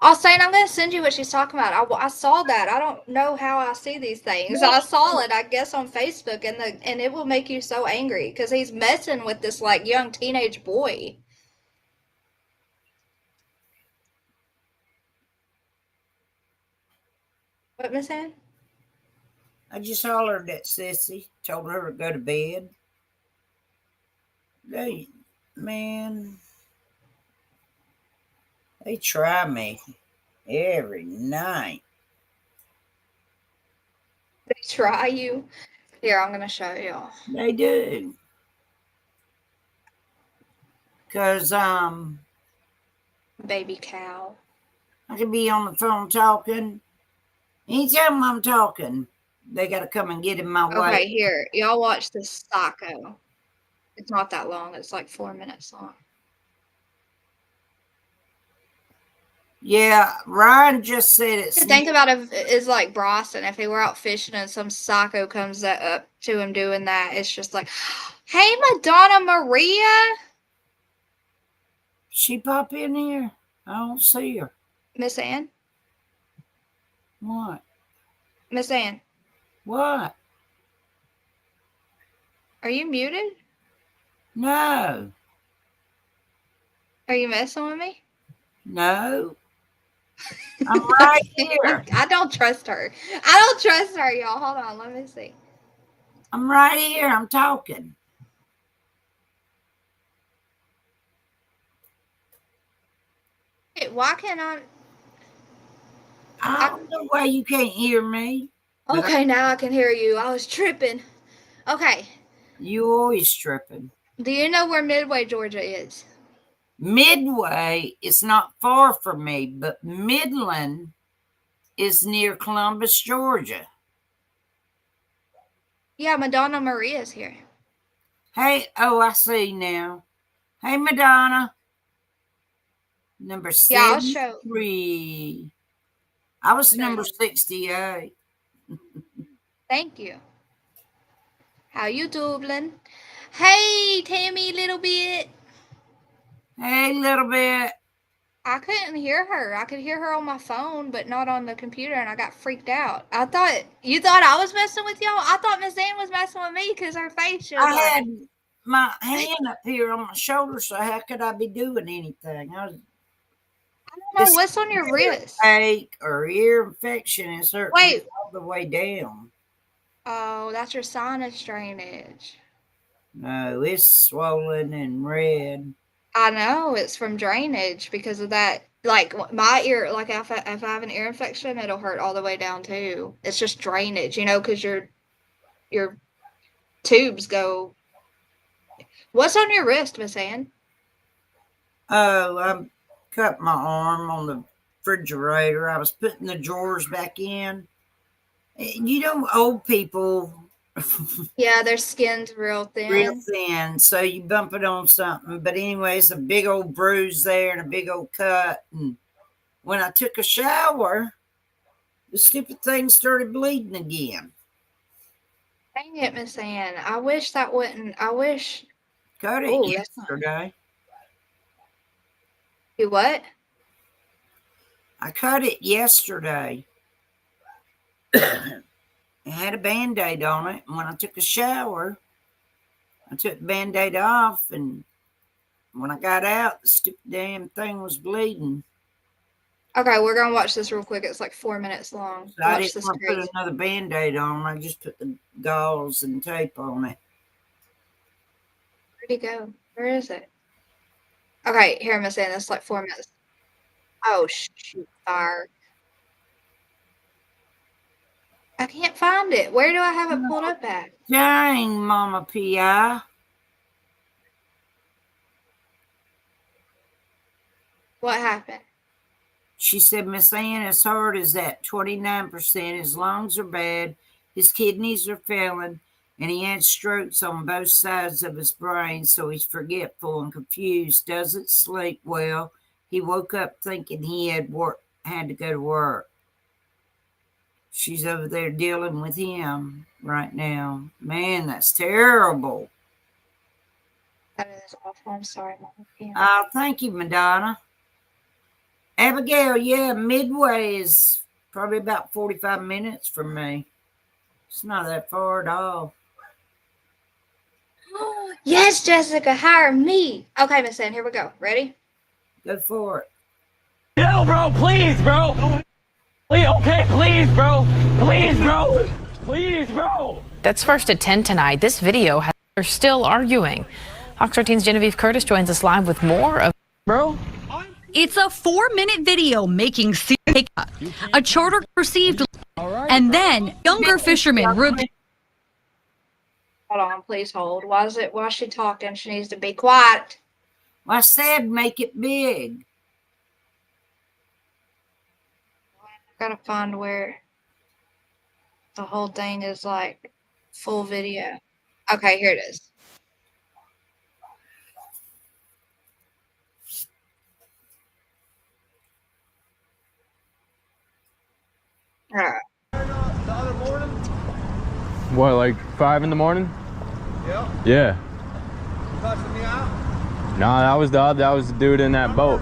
Austin, I'm going to send you what she's talking about. I saw that. I don't know how I see these things. I saw it, I guess, on Facebook, and it will make you so angry because he's messing with this, like, young teenage boy. What, Miss Ann? I just hollered at Sissy, told her to go to bed. Man, they try me every night. They try you? Here, I'm going to show y'all. They do. Because, Baby cow. I could be on the phone talking. Anytime I'm talking, they got to come and get in my way. Okay, here. Y'all watch this psycho. It's not that long. It's like 4 minutes long. Yeah, Ryan just said it's... Think about it is like Bryson. If he were out fishing and some psycho comes up to him doing that, it's just like, hey, Madonna Maria. She pop in here? I don't see her. Miss Ann? What? Miss Ann? What? Are you muted? No. Are you messing with me? No. I'm right here. I don't trust her. I don't trust her, y'all. Hold on. Let me see. I'm right here. I'm talking. Hey, why can't I? I don't know why you can't hear me. Okay, now I can hear you. I was tripping. Okay. You always tripping. Do you know where Midway, Georgia is? Midway is not far from me, but Midland is near Columbus, Georgia. Yeah, Madonna Maria's here. Hey, oh, I see now. Hey, Madonna. Number 73. I was number 68. Thank you. How you doing? Hey, Tammy, little bit. Hey, little bit. I couldn't hear her. I could hear her on my phone, but not on the computer, and I got freaked out. I thought you thought I was messing with y'all. I thought Miss Ann was messing with me because her face showed. I had my hand up here on my shoulder, so how could I be doing anything? I don't know what's on your wrist. Ache or ear infection is hurting all the way down. Oh, that's your sinus drainage. No, it's swollen and red. I know it's from drainage because of that. Like my ear, like if I have an ear infection, it'll hurt all the way down too. It's just drainage, because your tubes go. What's on your wrist, Miss Ann? Oh, I cut my arm on the refrigerator. I was putting the drawers back in. Old people. Yeah, their skin's real thin. Real thin. So you bump it on something. But anyways, a big old bruise there and a big old cut. And when I took a shower, the stupid thing started bleeding again. Dang it, Miss Ann. I wish that wouldn't. I wish. Cut it yesterday. You what? I cut it yesterday. It had a Band-Aid on it. And when I took a shower, I took the Band-Aid off. And when I got out, the stupid damn thing was bleeding. Okay, we're going to watch this real quick. It's like 4 minutes long. So I didn't want to put another Band-Aid on. I just put the gauze and tape on it. Where'd he go? Where is it? Okay, here, Miss Ann. That's like 4 minutes. Oh, shoot, fire. I can't find it. Where do I have it pulled up at? Dang, Mama P.I. What happened? She said, Miss Ann, his heart is at 29%. His lungs are bad. His kidneys are failing. And he had strokes on both sides of his brain, so he's forgetful and confused, doesn't sleep well. He woke up thinking he had to go to work. She's over there dealing with him right now. Man, that's terrible. That is awful. I'm sorry, Mama. Oh, thank you, Madonna. Abigail, yeah, Midway is probably about 45 minutes from me. It's not that far at all. Yes, Jessica, hire me. Okay, Miss Ann, here we go. Ready? Go for it. No, bro, please, bro. Please, okay, please, bro. Please, bro. Please, bro. That's first at 10 tonight. This video has they're still arguing. Fox 13's Genevieve Curtis joins us live with more of bro. It's a 4-minute video making a charter received, and then younger fishermen. Hold on, please hold. Why is she talking? She needs to be quiet. I said make it big. Gotta find where the whole thing is like full video. Okay, here it is. All right. The other morning? What, like 5 in the morning? Yeah. Yeah. Cussing me out? Nah, that was the dude in that boat.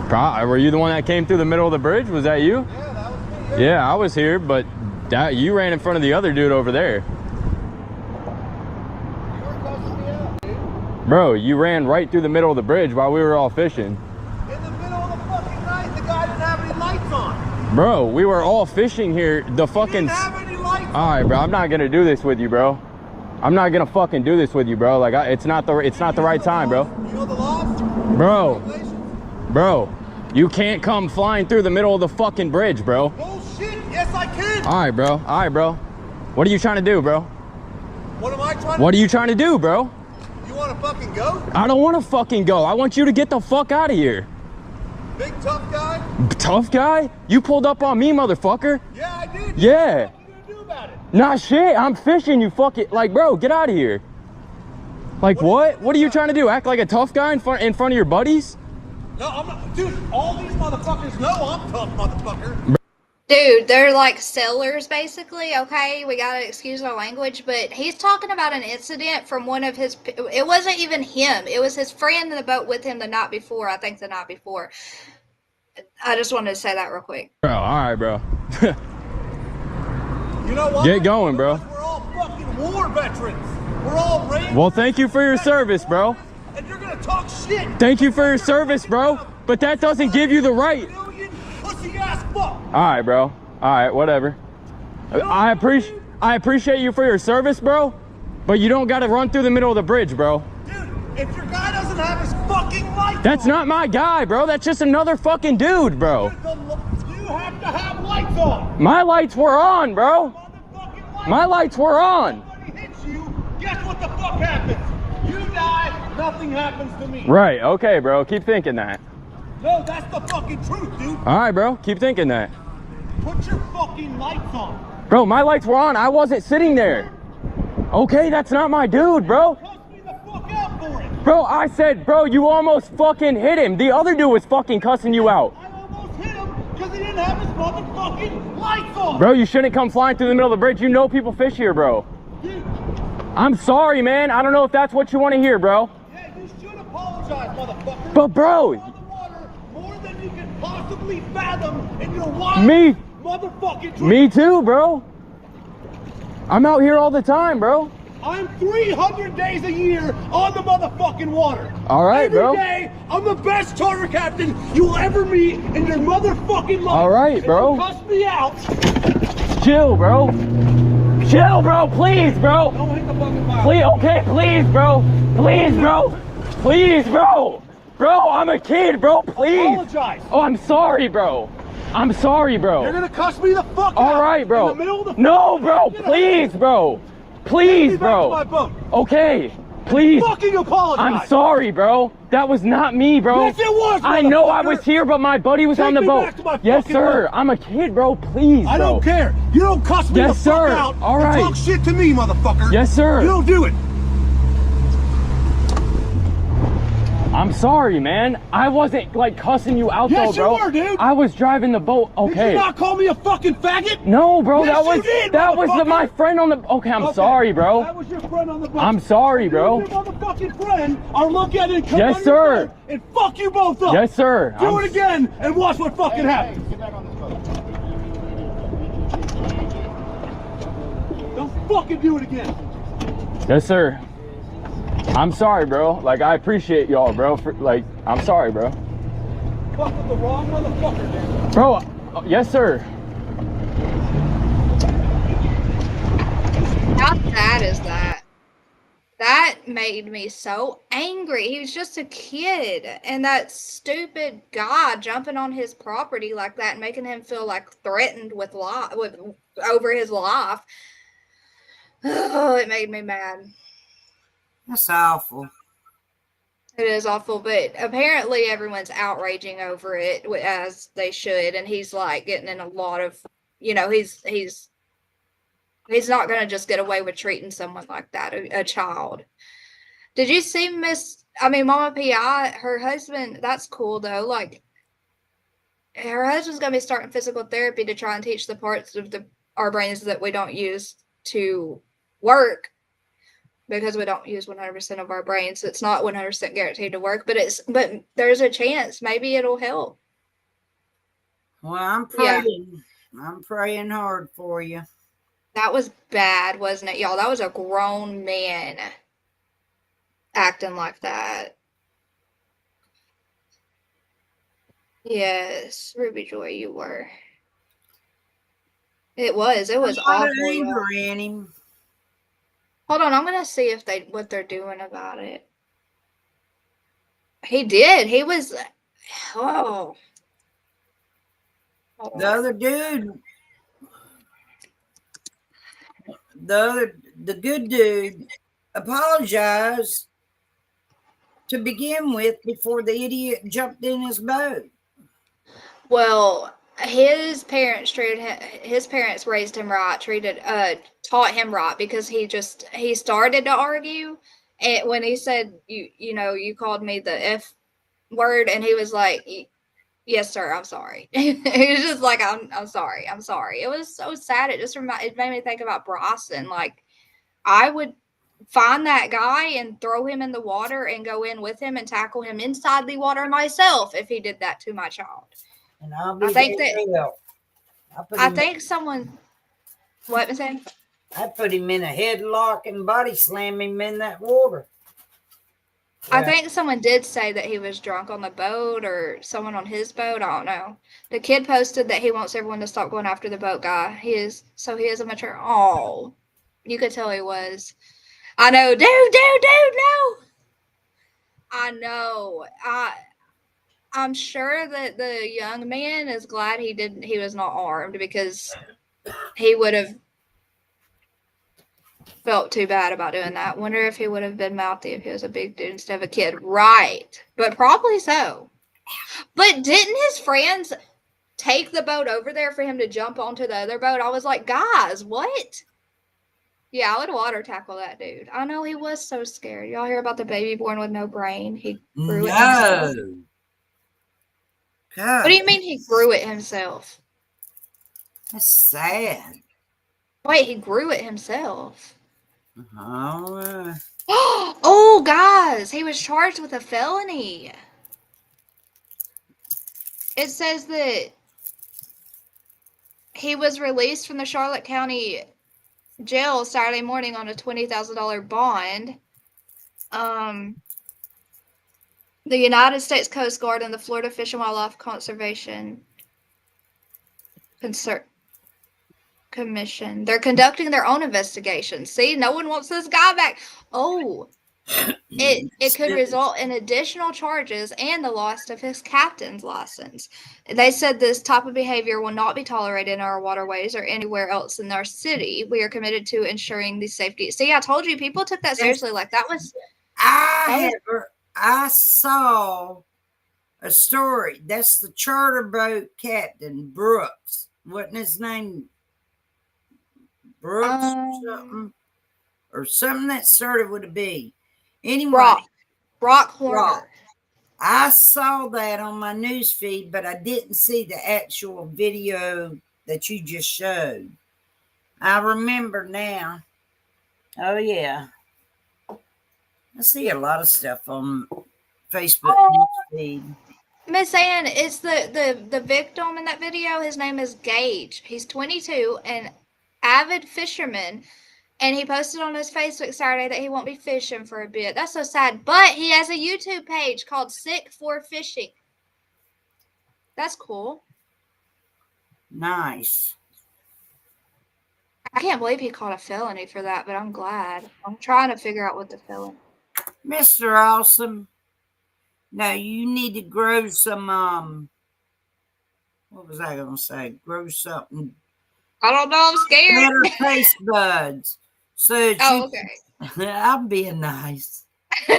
Were you the one that came through the middle of the bridge? Was that you? Yeah, that was me. Yeah, I was here, but you ran in front of the other dude over there. You were cussing me out, dude. Bro, you ran right through the middle of the bridge while we were all fishing. In the middle of the fucking night, the guy didn't have any lights on. Bro, we were all fishing here. The fucking. He didn't have any lights on. All right, bro. I'm not gonna do this with you, bro. I'm not gonna fucking do this with you, bro. Like, it's not the right time, bro. You know the laws? Bro, you can't come flying through the middle of the fucking bridge, bro. Bullshit. Yes, I can. All right, bro. What are you trying to do, bro? What am I trying to What are you trying to do, bro? You want to fucking go? I don't want to fucking go. I want you to get the fuck out of here. Big tough guy? Tough guy? You pulled up on me, motherfucker. Yeah, I did. Yeah. What are you gonna do about it? Nah, shit. I'm fishing, you fucking. Like, bro, get out of here. Like, what? What are you trying to do? Act like a tough guy in front of your buddies? No, I'm not. Dude, all these motherfuckers know I'm tough, motherfucker. Dude, they're like sellers basically, okay? We gotta excuse our language, but he's talking about an incident from one of his, it wasn't even him. It was his friend in the boat with him the night before, I think the night before. I just wanted to say that real quick. Bro, all right, bro. You know what? Get going, bro. We're all fucking war veterans. We're all raised. Well, thank you for your service, bro. And you're gonna talk shit. Thank you for your service, bro. But that doesn't give you the right. Pussy ass fuck. All right, bro. All right, whatever. I appreciate you for your service, bro. But you don't got to run through the middle of the bridge, bro. Dude, if your guy doesn't have his fucking lights That's not my guy, bro. That's just another fucking dude, bro. you have to have lights on. My lights were on, bro. My lights were on. Somebody hits you, guess what the fuck happens? You die, nothing happens to me. Right, okay, bro. Keep thinking that. No, that's the fucking truth, dude. All right, bro. Keep thinking that. Put your fucking lights on. Bro, my lights were on. I wasn't sitting there. Okay, that's not my dude, bro. Cuss me the fuck out for it. Bro, I said, bro, you almost fucking hit him. The other dude was fucking cussing you out. I almost hit him because he didn't have his motherfucking lights on. Bro, you shouldn't come flying through the middle of the bridge. You know people fish here, bro. Dude. I'm sorry, man. I don't know if that's what you want to hear, bro. Yeah, you should apologize, motherfucker. But, bro. More than you can possibly fathom in your wild motherfucking dream. Me too, bro. I'm out here all the time, bro. I'm 300 days a year on the motherfucking water. All right, Every bro. day, I'm the best charter captain you'll ever meet in your motherfucking life. All right, bro. If you cuss me out. Chill, bro. Chill, bro. Please, bro. Don't hit the fucking fire. Please, okay, please, bro. Please, bro. Please, bro. Bro, I'm a kid, bro. Please. Apologize. Oh, I'm sorry, bro. I'm sorry, bro. You're gonna cuss me the fuck out. All right, bro. In the middle of the no, bro. Please, bro. Please, bro. Back to my boat. Okay. Please. Fucking apologize. I'm sorry, bro. That was not me, bro. Yes, it was. I know I was here, but my buddy was on the boat. Back to my Yes, fucking sir. boat. I'm a kid, bro. Please, bro. I don't care. You don't cuss me Yes, the fuck sir. out. All right. And talk shit to me, motherfucker. Yes, sir. You don't do it. I'm sorry, man. I wasn't like cussing you out Yes, though, bro. you were, dude. I was driving the boat. Okay. Did you not call me a fucking faggot? No, bro. Yes, that was you did, my friend on the. Okay, I'm sorry, bro. That was your friend on the boat. I'm sorry, bro. You and your motherfucking friend are look at it and come Yes, on sir. your boat and fuck you both up. Yes, sir. Do it again and watch what fucking happens. Get back on this boat. Don't fucking do it again. Yes, sir. I'm sorry, bro. Like, I appreciate y'all, bro. I'm sorry, bro. Fuck with the wrong motherfucker, man. Bro, yes, sir. How sad is that? That made me so angry. He was just a kid, and that stupid guy jumping on his property like that and making him feel like threatened with over his life. Oh, it made me mad. That's awful. It is awful, but apparently everyone's outraging over it, as they should, and he's like getting in a lot of, he's not going to just get away with treating someone like that, a child. Did you see Mama P.I., her husband? That's cool though. Like, her husband's going to be starting physical therapy to try and teach the parts of our brains that we don't use to work, because we don't use 100% of our brains. It's not 100% guaranteed to work, but there's a chance. Maybe it'll help. Well, I'm praying. Yeah. I'm praying hard for you. That was bad, wasn't it, y'all? That was a grown man acting like that. Yes, Ruby Joy, you were. It was awful. Anger in him. Hold on, I'm gonna see what they're doing about it. He did. He was. Oh. The other dude. The good dude apologized to begin with before the idiot jumped in his boat. Well, his parents raised him right, taught him right, because he started to argue, and when he said, you called me the F word, and he was like, yes, sir, I'm sorry. He was just like, I'm sorry. It was so sad. It made me think about Bryson. Like, I would find that guy and throw him in the water and go in with him and tackle him inside the water myself if he did that to my child. And I'll be I think someone. What was that? I put him in a headlock and body slam him in that water. Yeah. I think someone did say that he was drunk on the boat, or someone on his boat. I don't know. The kid posted that he wants everyone to stop going after the boat guy. He is a mature. Oh, you could tell he was. I know, dude, no. I know. I'm sure that the young man is glad he was not armed, because he would have felt too bad about doing that. Wonder if he would have been mouthy if he was a big dude instead of a kid. Right. But probably so. But didn't his friends take the boat over there for him to jump onto the other boat? I was like, guys, what? Yeah, I would water tackle that dude. I know, he was so scared. Y'all hear about the baby born with no brain? He grew it himself. God. What do you mean he grew it himself? That's sad. Wait, he grew it himself. Oh. Oh, guys, he was charged with a felony. It says that he was released from the Charlotte County jail Saturday morning on a $20,000 bond. The United States Coast Guard and the Florida Fish and Wildlife Conservation Commission. They're conducting their own investigation. See, no one wants this guy back. Oh, it could result in additional charges and the loss of his captain's license. They said this type of behavior will not be tolerated in our waterways or anywhere else in our city. We are committed to ensuring the safety. See, I told you, people took that seriously. Like that was. I saw a story. That's the charter boat captain, Brooks. Wasn't his name Brooks or something that started with a B? Anyway, Brock Horner. I saw that on my news feed, but I didn't see the actual video that you just showed. I remember now. Oh yeah, I see a lot of stuff on Facebook news feed. Miss Ann, it's the victim in that video. His name is Gage. He's 22, an avid fisherman. And he posted on his Facebook Saturday that he won't be fishing for a bit. That's so sad. But he has a YouTube page called Sick for Fishing. That's cool. Nice. I can't believe he caught a felony for that, but I'm glad. I'm trying to figure out what the felony. Mr. Awesome. No, you need to grow some, what was I going to say? Grow something. I don't know. I'm scared. Better taste buds. So okay. I'm being nice. So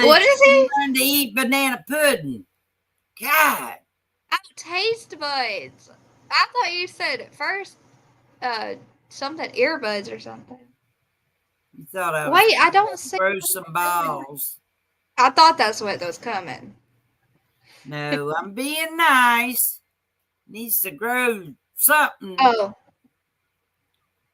what is he? Learn to eat banana pudding. God. Oh, taste buds. I thought you said at first something earbuds or something. You thought I was Wait, I don't see. Grow some balls. I thought that's what was coming. No, I'm being nice. Needs to grow something. Oh.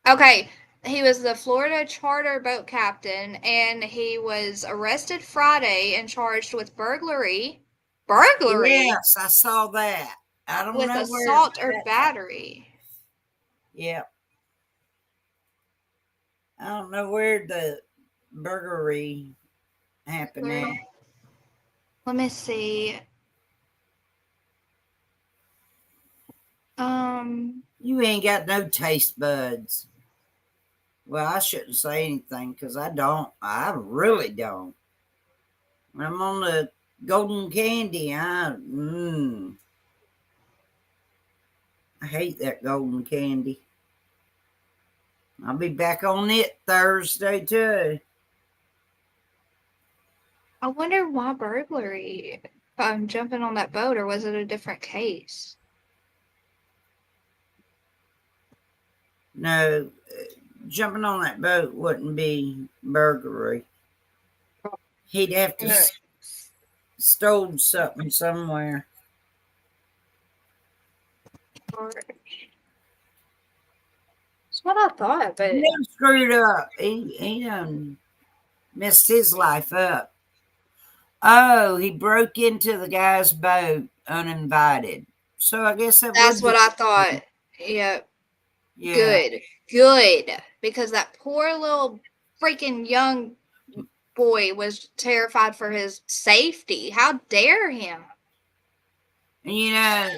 Okay. He was the Florida charter boat captain, and he was arrested Friday and charged with burglary. Burglary? Yes, I saw that. I don't know with assault or battery. Yeah. I don't know where the burglary happened at. Let me see. You ain't got no taste buds. Well, I shouldn't say anything because I don't. I really don't. I'm on the golden candy. I hate that golden candy. I'll be back on it Thursday too. I wonder why burglary. I'm jumping on that boat, or was it a different case? No, jumping on that boat wouldn't be burglary. He'd have to stole something somewhere. That's what I thought, but he screwed up. He done messed his life up. Oh, he broke into the guy's boat uninvited. So I guess that's what I thought. Yep. Yeah. Good. Because that poor little freaking young boy was terrified for his safety. How dare him? And you know,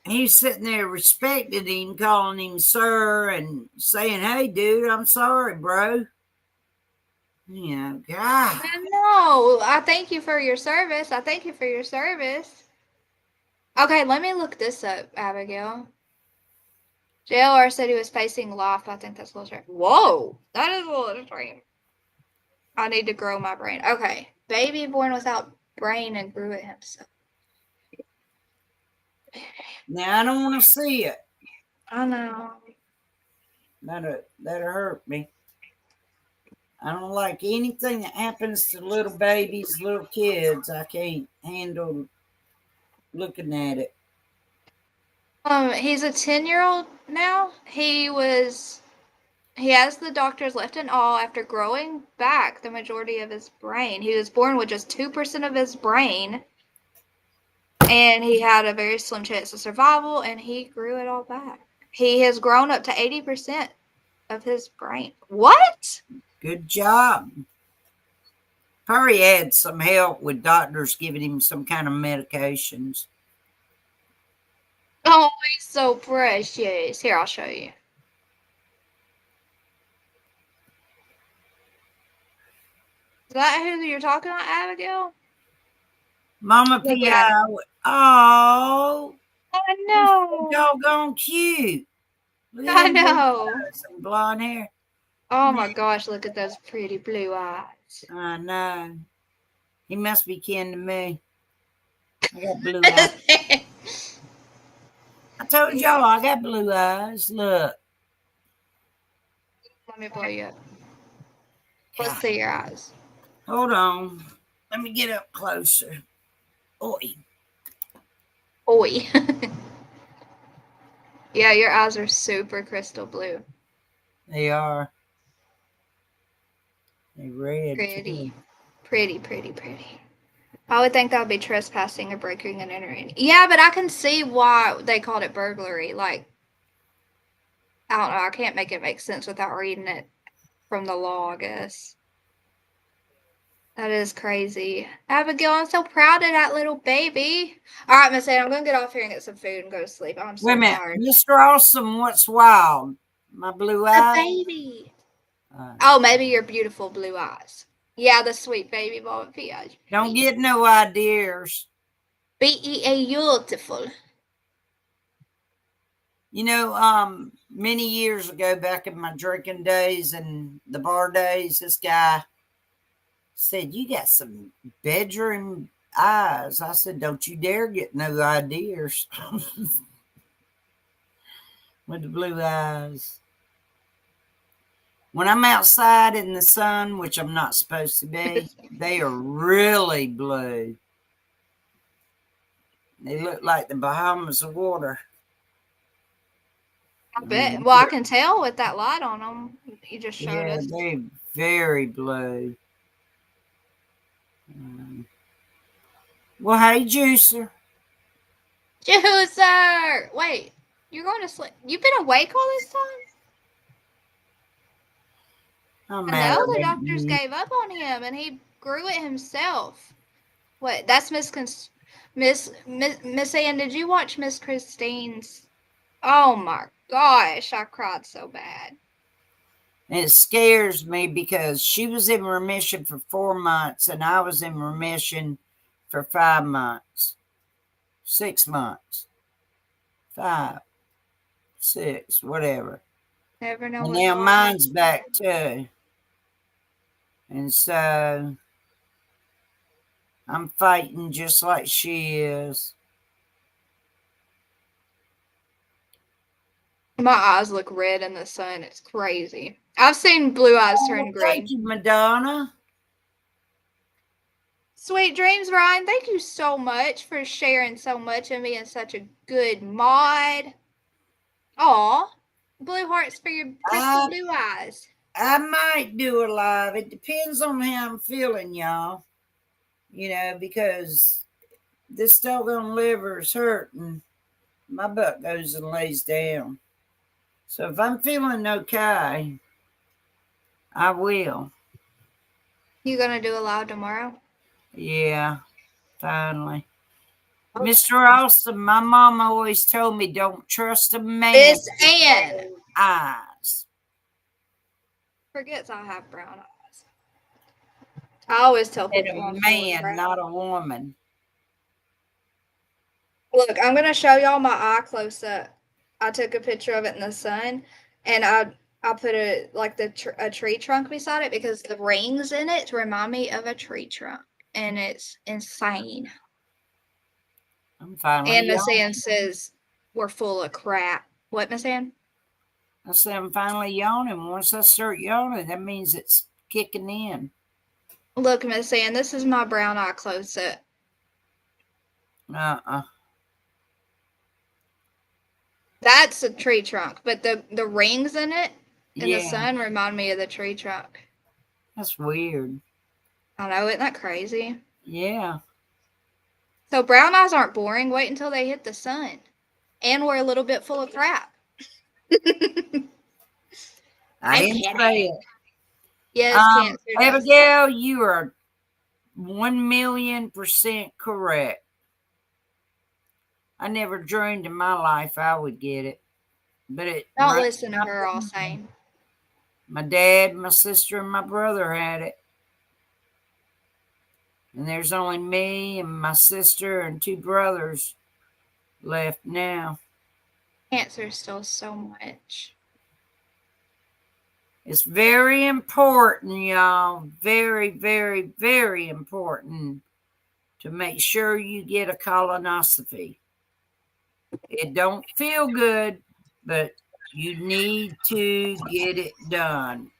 he's sitting there respecting him, calling him sir and saying, hey, dude, I'm sorry, bro. You know, God. No, I thank you for your service. I thank you for your service. Okay, let me look this up, Abigail. JLR said he was facing loft. I think that's a little extreme. Whoa, that is a little extreme. I need to grow my brain. Okay, baby born without brain and grew it himself. Now, I don't want to see it. I know. That'll hurt me. I don't like anything that happens to little babies, little kids. I can't handle looking at it. He's a 10-year-old now. He has the doctors left in awe after growing back the majority of his brain. He was born with just 2% of his brain, and he had a very slim chance of survival, and he grew it all back. He has grown up to 80% of his brain. What? Good job. Probably had some help with doctors giving him some kind of medications. Oh, he's so precious. Here, I'll show you. that who you're talking about, Abigail? Mama P.I. Oh, I know. Doggone cute. I know. Some blonde hair. Oh my gosh, look at those pretty blue eyes. I know. He must be kin to me. I got blue eyes. I told y'all I got blue eyes. Look. Let me blow you up. Let's see your eyes. Hold on. Let me get up closer. Oi. Oi. Yeah, your eyes are super crystal blue. They are. They red. Pretty. Too. Pretty, pretty, pretty. I would think that would be trespassing or breaking and entering. Yeah, but I can see why they called it burglary. Like, I don't know. I can't make it make sense without reading it from the law, I guess. That is crazy. Abigail, I'm so proud of that little baby. All right, Miss Ann, I'm going to get off here and get some food and go to sleep. I'm so Wait a minute. tired. Mr. Awesome, what's wild? My blue eyes? The baby. Oh, maybe your beautiful blue eyes. Yeah, the sweet baby Mama P.I. Don't get no ideas. Beautiful. You know, many years ago, back in my drinking days and the bar days, this guy said, "You got some bedroom eyes." I said, "Don't you dare get no ideas." With the blue eyes. When I'm outside in the sun, which I'm not supposed to be, they are really blue. They look like the Bahamas of water. I bet. Well, I can tell with that light on them. You just showed us. They're very blue. Well, hey, Juicer. Juicer! Wait, you're going to sleep. You've been awake all this time? I know the doctors gave up on him, and he grew it himself. What? That's Miss Ann. Did you watch Miss Christine's? Oh my gosh, I cried so bad. And it scares me because she was in remission for 4 months, and I was in remission for 5 months, 6 months, 5, 6, whatever. Never know. And now mine's back too. And so I'm fighting just like she is. My eyes look red in the sun. It's crazy. I've seen blue eyes turn green. Thank you, Madonna. Sweet dreams, Ryan. Thank you so much for sharing so much of me and such a good mod. Aw. Blue hearts for your crystal blue eyes. I might do a live. It depends on how I'm feeling, y'all. You know, because this doggone liver is hurting. My butt goes and lays down. So if I'm feeling okay, I will. You gonna do a live tomorrow? Yeah, finally. Mr. Austin, my mom always told me don't trust a man. Miss Ann. Eyes. Forgets I have brown eyes. I always tell people a man, not a woman. Look, I'm gonna show y'all my eye close up. I took a picture of it in the sun, and I put a tree trunk beside it because the rings in it remind me of a tree trunk, and it's insane. I'm finally. And Miss Ann says we're full of crap. What, Miss Ann? I said I'm finally yawning. Once I start yawning, that means it's kicking in. Look, Miss Ann, this is my brown eye close up. That's a tree trunk, but the rings in it in the sun remind me of the tree trunk. That's weird. I know, isn't that crazy? Yeah. So brown eyes aren't boring. Wait until they hit the sun. And we're a little bit full of crap. I didn't say it. Yes, cancer. Abigail, you are 1,000,000% correct. I never dreamed in my life I would get it. But don't listen to her all saying. My dad, my sister, and my brother had it. And there's only me and my sister and 2 brothers left now. Cancer still so much. It's very important, y'all. Very, very, very important to make sure you get a colonoscopy. It don't feel good, but you need to get it done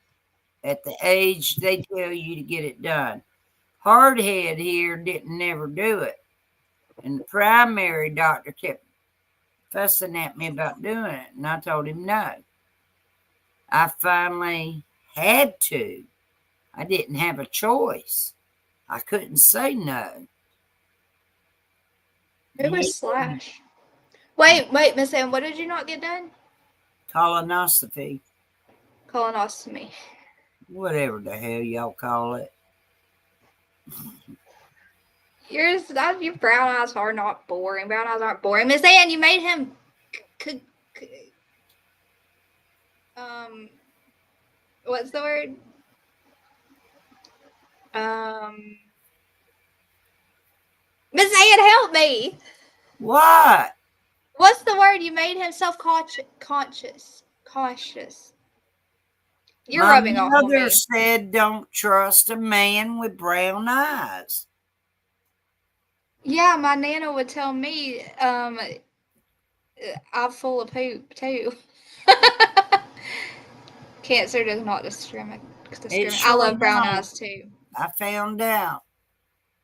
at the age they tell you to get it done. Hardhead here didn't never do it. And the primary doctor kept fussing at me about doing it. And I told him no. I finally had to. I didn't have a choice. I couldn't say no. It was Slash. Wait, Miss Ann, what did you not get done? Colonoscopy. Colonoscopy. Whatever the hell y'all call it. Your brown eyes are not boring. Brown eyes aren't boring. Miss Ann, you made him what's the word? Miss Ann, help me. What? What's the word? You made him cautious. You're rubbing off on me. My mother said don't trust a man with brown eyes. Yeah, my nana would tell me I'm full of poop too. Cancer does not discriminate. I love brown eyes too. I found out.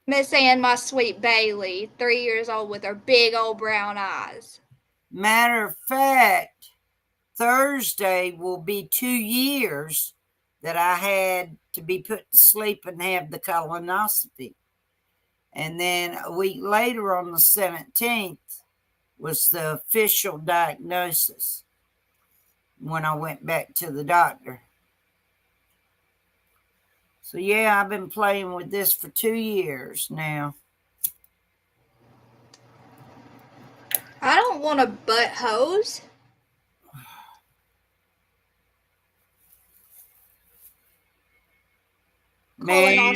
Miss Ann, my sweet Bailey, 3 years old with her big old brown eyes. Matter of fact, Thursday will be 2 years that I had to be put to sleep and have the colonoscopy. And then a week later on the 17th was the official diagnosis when I went back to the doctor. So yeah, I've been playing with this for 2 years now. I don't want a butt hose. Man,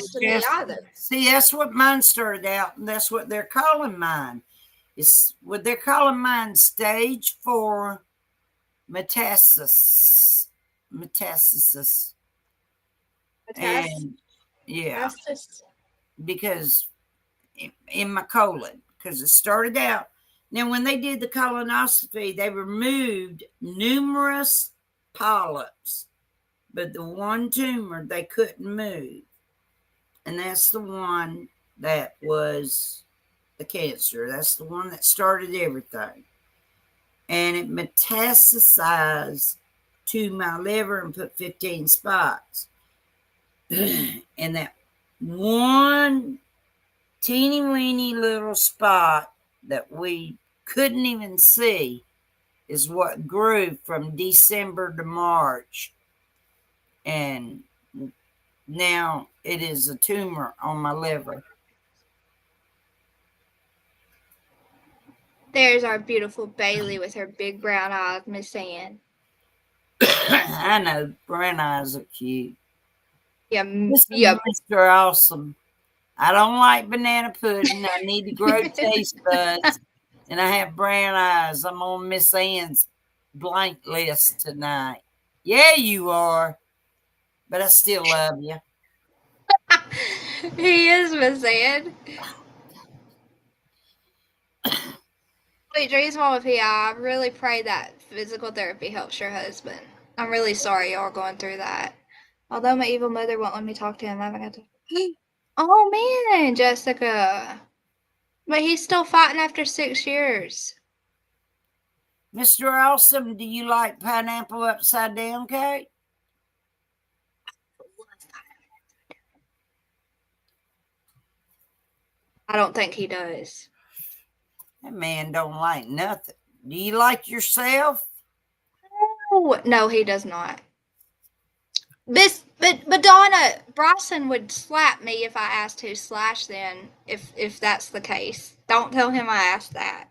either. See, that's what mine started out, and that's what they're calling mine. It's what they're calling mine stage 4 metastasis. And yeah, because in my colon, because it started out. Now, when they did the colonoscopy, they removed numerous polyps, but the one tumor they couldn't move. And that's the one that was the cancer. That's the one that started everything. And it metastasized to my liver and put 15 spots. And that one teeny weeny little spot that we couldn't even see is what grew from December to March. And now it is a tumor on my liver. There's our beautiful Bailey with her big brown eyes, Miss Ann. I know, brown eyes are cute. Yeah, Mr. Awesome. I don't like banana pudding. I need to grow taste buds. And I have brown eyes. I'm on Miss Ann's blank list tonight. Yeah, you are. But I still love you. He is, Miss Ann. Sweet dreams, Mama P. I really pray that physical therapy helps your husband. I'm really sorry y'all are going through that. Although my evil mother won't let me talk to him, I haven't got to. Oh man, Jessica. But he's still fighting after 6 years. Mr. Awesome, do you like pineapple upside down cake? I don't think he does. That man don't like nothing. Do you like yourself? Oh, no, he does not. But Donna, Bryson would slap me if I asked who Slash then, if that's the case. Don't tell him I asked that.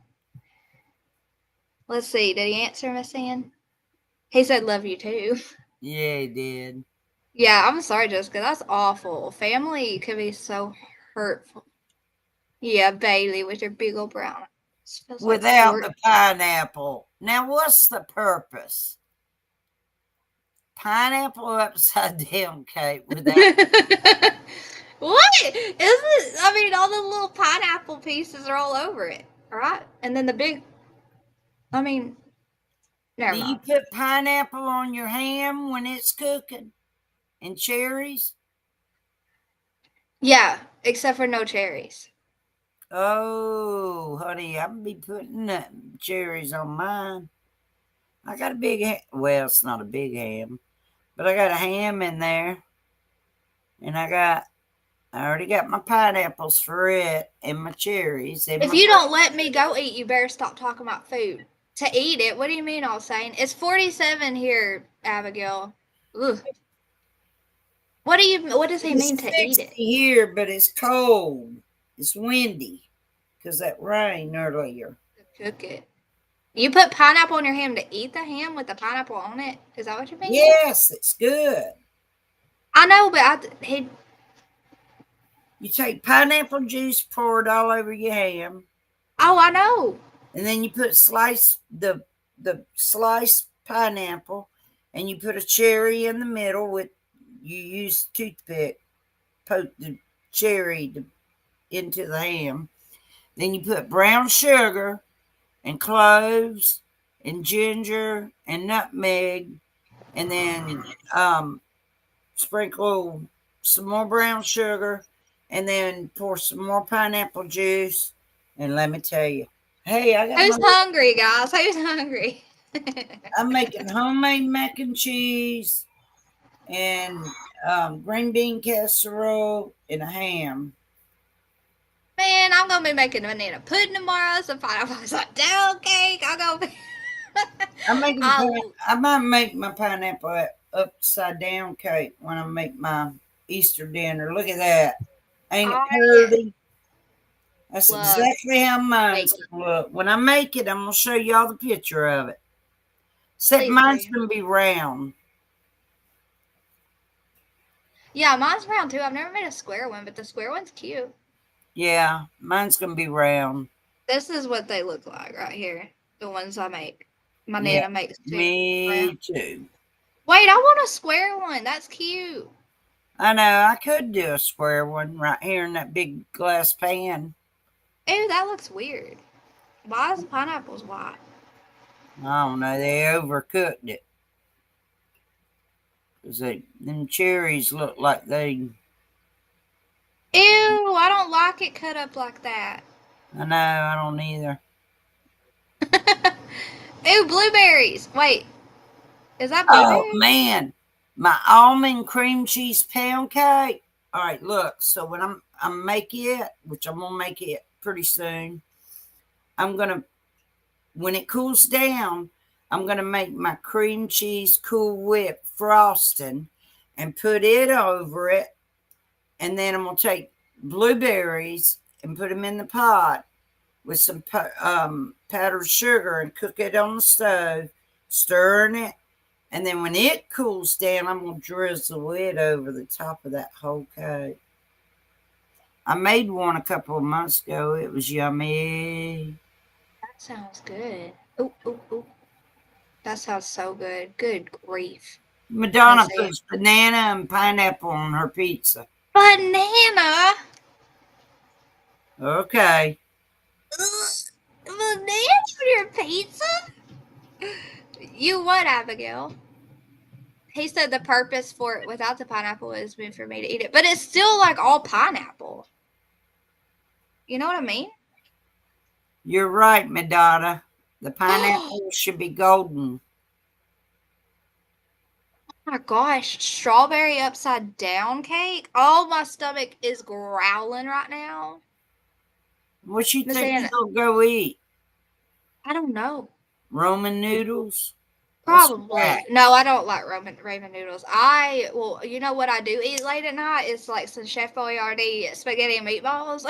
Let's see, did he answer, Miss Ann? He said love you too. Yeah, he did. Yeah, I'm sorry, Jessica. That's awful. Family could be so hurtful. Yeah, Bailey with her big old brown eyes. Feels like Without pork. the pineapple. Now, what's the purpose? Pineapple upside down cake without. What? Isn't it? I mean, all the little pineapple pieces are all over it, right? And then the big. I mean, never Do mind. you put pineapple on your ham when it's cooking? And cherries? Yeah, except for no cherries. Oh, honey, I'm gonna be putting cherries on mine. I got a big ham. Well, it's not a big ham, but I got a ham in there. And I already got my pineapples for it and my cherries. And If you don't let me go eat, you better stop talking about food. To eat it? What do you mean all saying? It's 47 here, Abigail. Ugh. What does he mean to eat it? Here, but it's cold. It's windy because that rain earlier. Cook it. You put pineapple on your ham to eat the ham with the pineapple on it? Is that what you mean? Yes, it's good. I know, but You take pineapple juice, pour it all over your ham. Oh, I know. And then you put the sliced pineapple, and you put a cherry in the middle with, you use a toothpick, poke the cherry into the ham. Then you put brown sugar and cloves and ginger and nutmeg, and then sprinkle some more brown sugar, and then pour some more pineapple juice. And let me tell you, hey, I got Who's hungry, guys? Who's hungry? I'm making homemade mac and cheese and green bean casserole and a ham. Man, I'm gonna be making banana pudding tomorrow. Some pineapple upside down cake. I might make my pineapple upside down cake when I make my Easter dinner. Look at that. Ain't it pretty? That's exactly how mine's gonna look. When I make it, I'm gonna show y'all the picture of it. Except mine's gonna be round. Yeah, mine's round too. I've never made a square one, but the square one's cute. Yeah, mine's gonna be round. This is what they look like right here. The ones I make. My Nana makes too. Me too. Wait, I want a square one. That's cute. I know. I could do a square one right here in that big glass pan. Ew, that looks weird. Why is pineapples white? I don't know. They overcooked it. Because them cherries look like they... Ew, I don't like it cut up like that. I know. I don't either. Ew, blueberries. Wait. Is that blueberries? Oh, man. My almond cream cheese pound cake. All right, look. So when I'm making it, which I'm going to make it pretty soon, when it cools down, I'm going to make my cream cheese Cool Whip frosting and put it over it. And then I'm going to take blueberries and put them in the pot with some powdered sugar and cook it on the stove, stirring it. And then when it cools down, I'm going to drizzle it over the top of that whole cake. I made one a couple of months ago. It was yummy. That sounds good. Ooh, ooh, ooh. That sounds so good. Good grief. Madonna puts banana and pineapple on her pizza. Banana? Okay. Banana on your pizza? You what, Abigail? He said the purpose for it without the pineapple is meant for me to eat it. But it's still like all pineapple. You know what I mean? You're right, Madonna. The pineapple should be golden. Oh my gosh. Strawberry upside down cake? Oh, my stomach is growling right now. What you think you'll go eat? I don't know. Roman noodles? Probably. No, I don't like ramen noodles. You know what I do eat late at night? It's like some Chef Boyardee spaghetti and meatballs.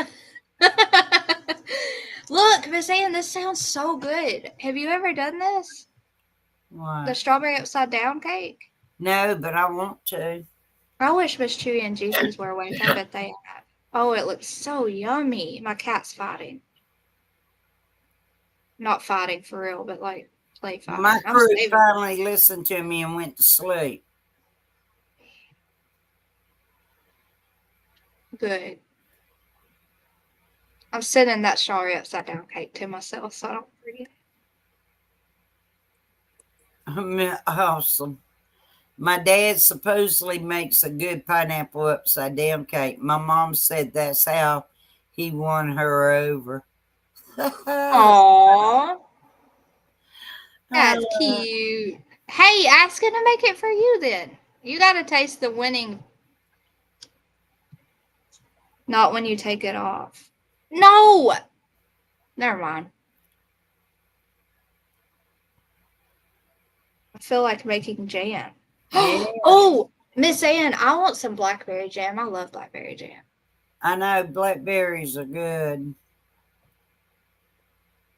Look, Miss Ann, this sounds so good. Have you ever done this? What? The strawberry upside down cake? No, but I want to. I wish Miss Chewy and Jesus were awake. I bet they have. Oh, it looks so yummy. My cat's fighting. Not fighting for real, but like play fighting. My crew finally listened to me and went to sleep. Good. I'm sending that strawberry upside down cake to myself so I don't forget. Awesome. My dad supposedly makes a good pineapple upside down cake. My mom said that's how he won her over. Aww. That's cute. Hey, ask him to make it for you then. You got to taste the winning. Not when you take it off. No! Never mind. I feel like making jam. Oh, Miss Ann, I want some blackberry jam. I love blackberry jam. I know blackberries are good.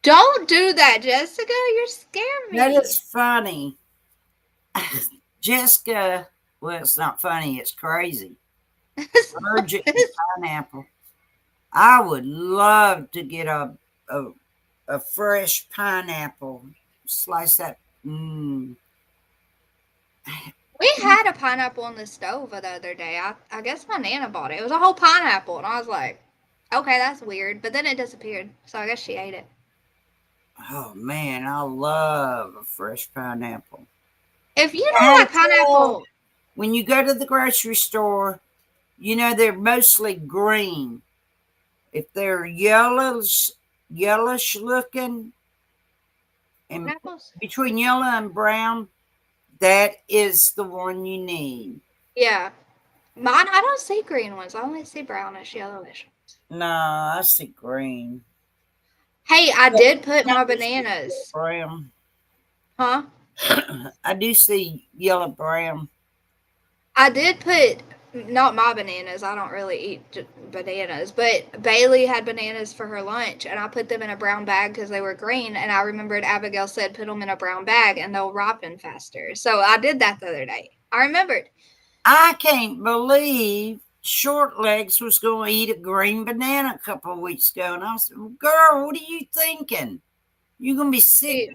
Don't do that, Jessica. You're scaring me. That is funny. Jessica, well, it's not funny. It's crazy. Allergic to pineapple. I would love to get a fresh pineapple. Slice that. We had a pineapple on the stove the other day. I guess my Nana bought it. It was a whole pineapple. And I was like, okay, that's weird. But then it disappeared. So I guess she ate it. Oh, man, I love a fresh pineapple. If you don't like pineapple. When you go to the grocery store, you know, they're mostly green. If they're yellowish looking, and between yellow and brown, that is the one you need. Yeah. Mine, I don't see green ones. I only see brownish, yellowish ones. No, I see green. Hey, I did put my bananas. Brown. Huh? I do see yellow brown. I did put, not my bananas. I don't really eat bananas. But Bailey had bananas for her lunch. And I put them in a brown bag because they were green. And I remembered Abigail said put them in a brown bag and they'll ripen faster. So I did that the other day. I remembered. I can't believe Short Legs was going to eat a green banana a couple of weeks ago. And I said, girl, what are you thinking? You're going to be sick.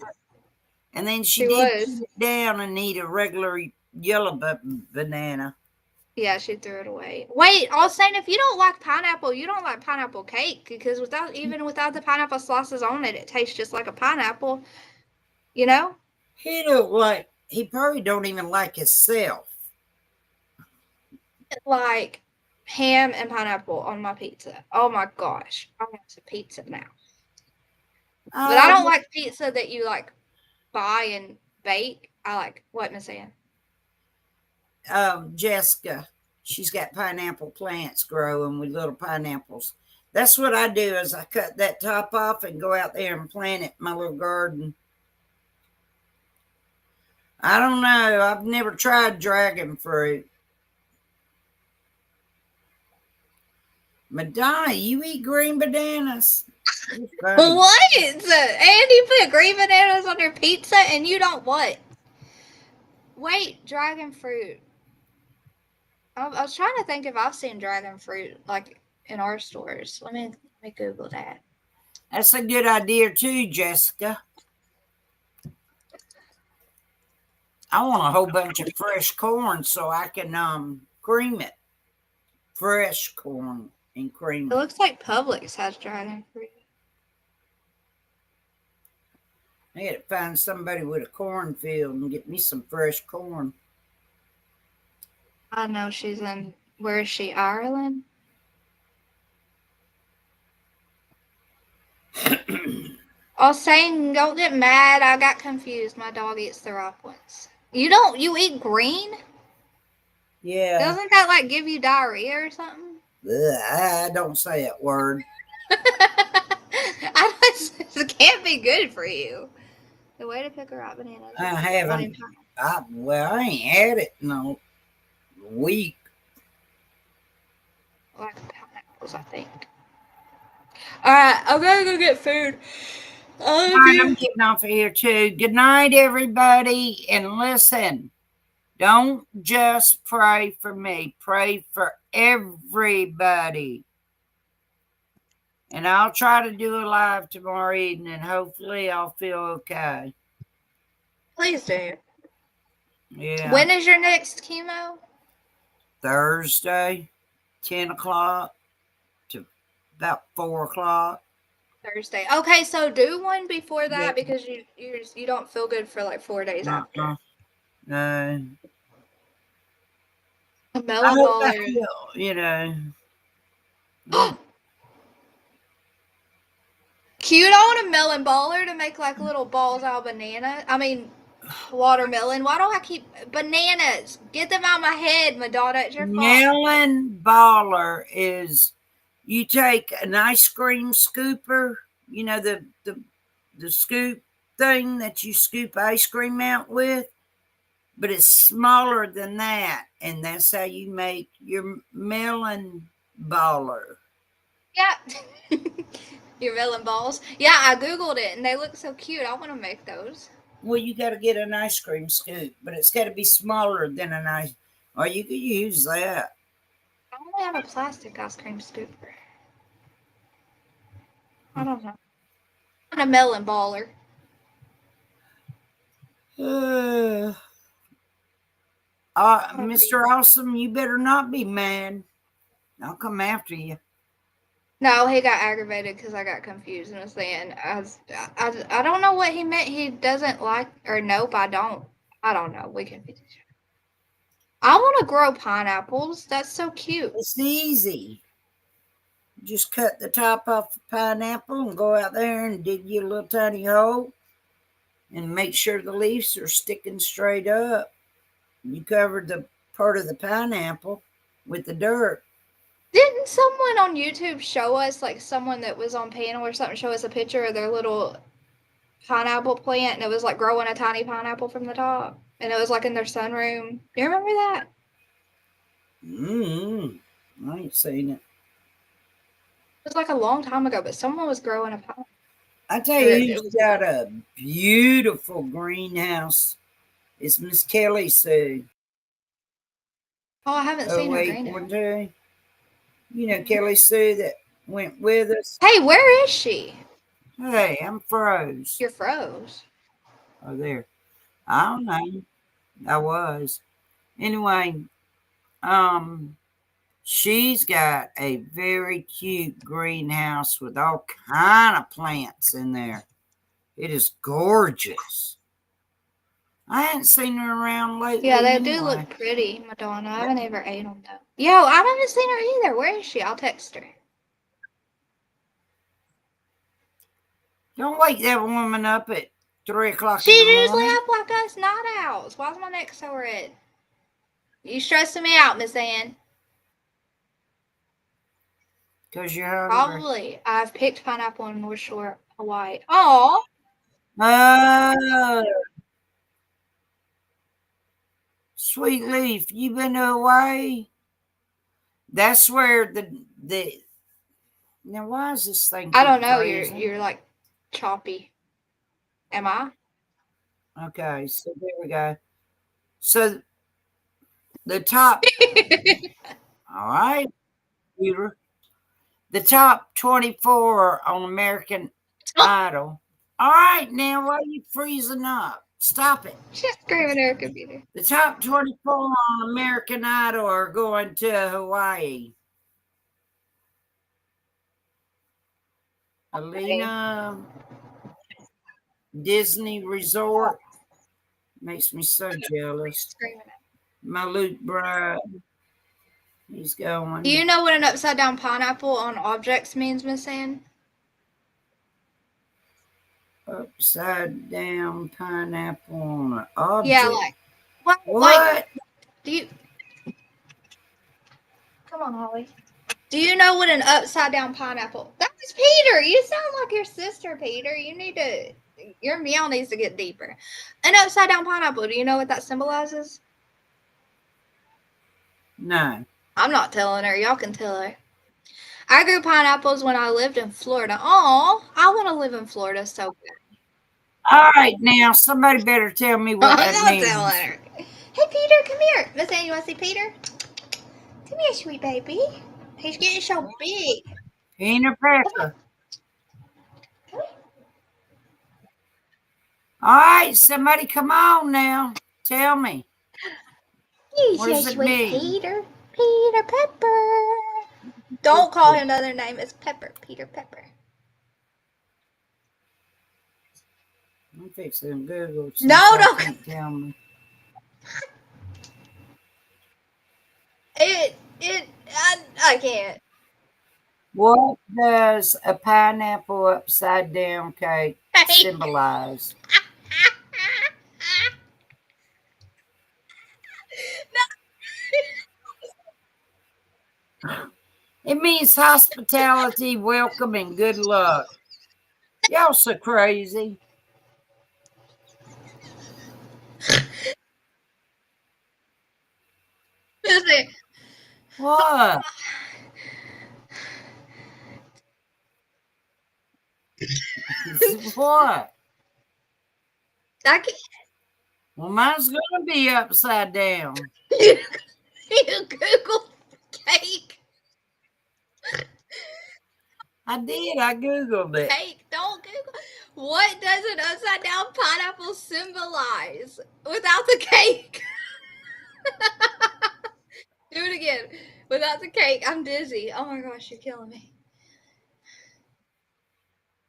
And then she did sit down and eat a regular yellow banana. Yeah, she threw it away. Wait, I was saying if you don't like pineapple, you don't like pineapple cake because without the pineapple slices on it, it tastes just like a pineapple. You know? He probably don't even like himself. Like ham and pineapple on my pizza. Oh my gosh. I want some pizza now. But I don't like pizza that you like buy and bake. I like what, Miss Ann? Jessica, she's got pineapple plants growing with little pineapples. That's what I do is I cut that top off and go out there and plant it in my little garden. I don't know. I've never tried dragon fruit. Madonna, you eat green bananas. What? And you put green bananas on your pizza and you don't what? Wait, dragon fruit. I was trying to think if I've seen dragon fruit like in our stores. Let me Google that. That's a good idea too, Jessica. I want a whole bunch of fresh corn so I can cream it. Fresh corn and cream it. It looks like Publix has dragon fruit. I got to find somebody with a cornfield and get me some fresh corn. I know she's in, where is she, Ireland? I was saying, don't get mad. I got confused. My dog eats the ripe ones. You eat green? Yeah. Doesn't that like give you diarrhea or something? I don't say that word. It can't be good for you. The way to pick a ripe banana. I haven't. I ain't had it in a week. Like pineapples, I think. All right, I'm gonna go get food. I'm getting off of here too. Good night, everybody. And listen, don't just pray for me. Pray for everybody. And I'll try to do a live tomorrow evening. Hopefully I'll feel okay. Please do. Yeah. When is your next chemo? Thursday, 10 o'clock to about 4 o'clock. Thursday. Okay, so do one before that because you don't feel good for like 4 days after. No. A melon baller. You know. Cute. I want a melon baller to make like little balls out of banana. I mean, watermelon. Why don't I keep bananas? Get them out of my head, Madonna. It's your fault. Melon baller is you take an ice cream scooper, you know, the scoop thing that you scoop ice cream out with, but it's smaller than that, and that's how you make your melon baller. Yeah. Your melon balls. Yeah, I Googled it, and they look so cute. I want to make those. Well, you got to get an ice cream scoop, but it's got to be smaller than an ice. Or you could use that. I only have a plastic ice cream scooper. I don't know. I want a melon baller. Mr. Awesome, you better not be mad. I'll come after you. No, he got aggravated because I got confused and was saying, I don't know what he meant. He doesn't like, or nope, I don't. I don't know. We confused each other. I want to grow pineapples. That's so cute. It's easy. Just cut the top off the pineapple and go out there and dig you a little tiny hole and make sure the leaves are sticking straight up. You covered the part of the pineapple with the dirt. Didn't someone on YouTube show us, like someone that was on panel or something, show us a picture of their little pineapple plant, and it was like growing a tiny pineapple from the top, and it was like in their sunroom. Do you remember that? I ain't seen it. It was like a long time ago, but someone was growing a pineapple. I tell you who's got a beautiful greenhouse. It's Miss Kelly Sue. Oh, I haven't seen her greenhouse. You know Kelly Sue that went with us. Hey, where is she? Hey, I'm froze. You're froze. Oh, there. I don't know. I was. Anyway, she's got a very cute greenhouse with all kind of plants in there. It is gorgeous. I hadn't seen her around lately. Yeah, they do look pretty, Madonna. I haven't ever ate them, though. Yo, I haven't seen her either. Where is she? I'll text her. Don't wake that woman up at 3 o'clock She in the usually morning. up like us night owls. Why's my neck so red? You stressing me out, Miss Ann. Because you're hungry. Probably. I've picked pineapple in North Shore, Hawaii. Oh. Sweet Leaf, you been to Hawaii? That's where the now why is this thing? I don't know. Freezing? You're like choppy. Am I? Okay, so there we go. So the top all right, Peter. The top 24 on American Idol. All right, now why are you freezing up? Stop it. She's screaming her computer. The top 24 on American Idol are going to Hawaii. Alina Disney Resort. Makes me so jealous. My Luke Bride. He's going. Do you know what an upside down pineapple on objects means, Miss Ann? Upside down pineapple on an object. Yeah, like what? Like, do you? Come on, Holly. Do you know what an upside down pineapple? That was Peter. You sound like your sister, Peter. You need to. Your meow needs to get deeper. An upside down pineapple. Do you know what that symbolizes? No. I'm not telling her. Y'all can tell her. I grew pineapples when I lived in Florida. Oh, I want to live in Florida so bad. All right, now somebody better tell me what that means. I'm not telling her. Hey, Peter, come here. Miss Ann, you want to see Peter? Come here, sweet baby. He's getting so big. Peter Pecker. All right, somebody come on now. Tell me. What does it mean? Peter Pepper. Don't call him another name. It's Pepper. Peter Pepper. I'm fixing to Google. No, don't tell me. I can't. What does a pineapple upside down cake symbolize? It means hospitality, welcome, and good luck. Y'all so crazy. What? What? I can't. Well, mine's gonna be upside down. You Google cake. I did. I Googled it. Cake. Don't Google. What does an upside down pineapple symbolize without the cake? Do it again. Without the cake, I'm dizzy. Oh my gosh, you're killing me.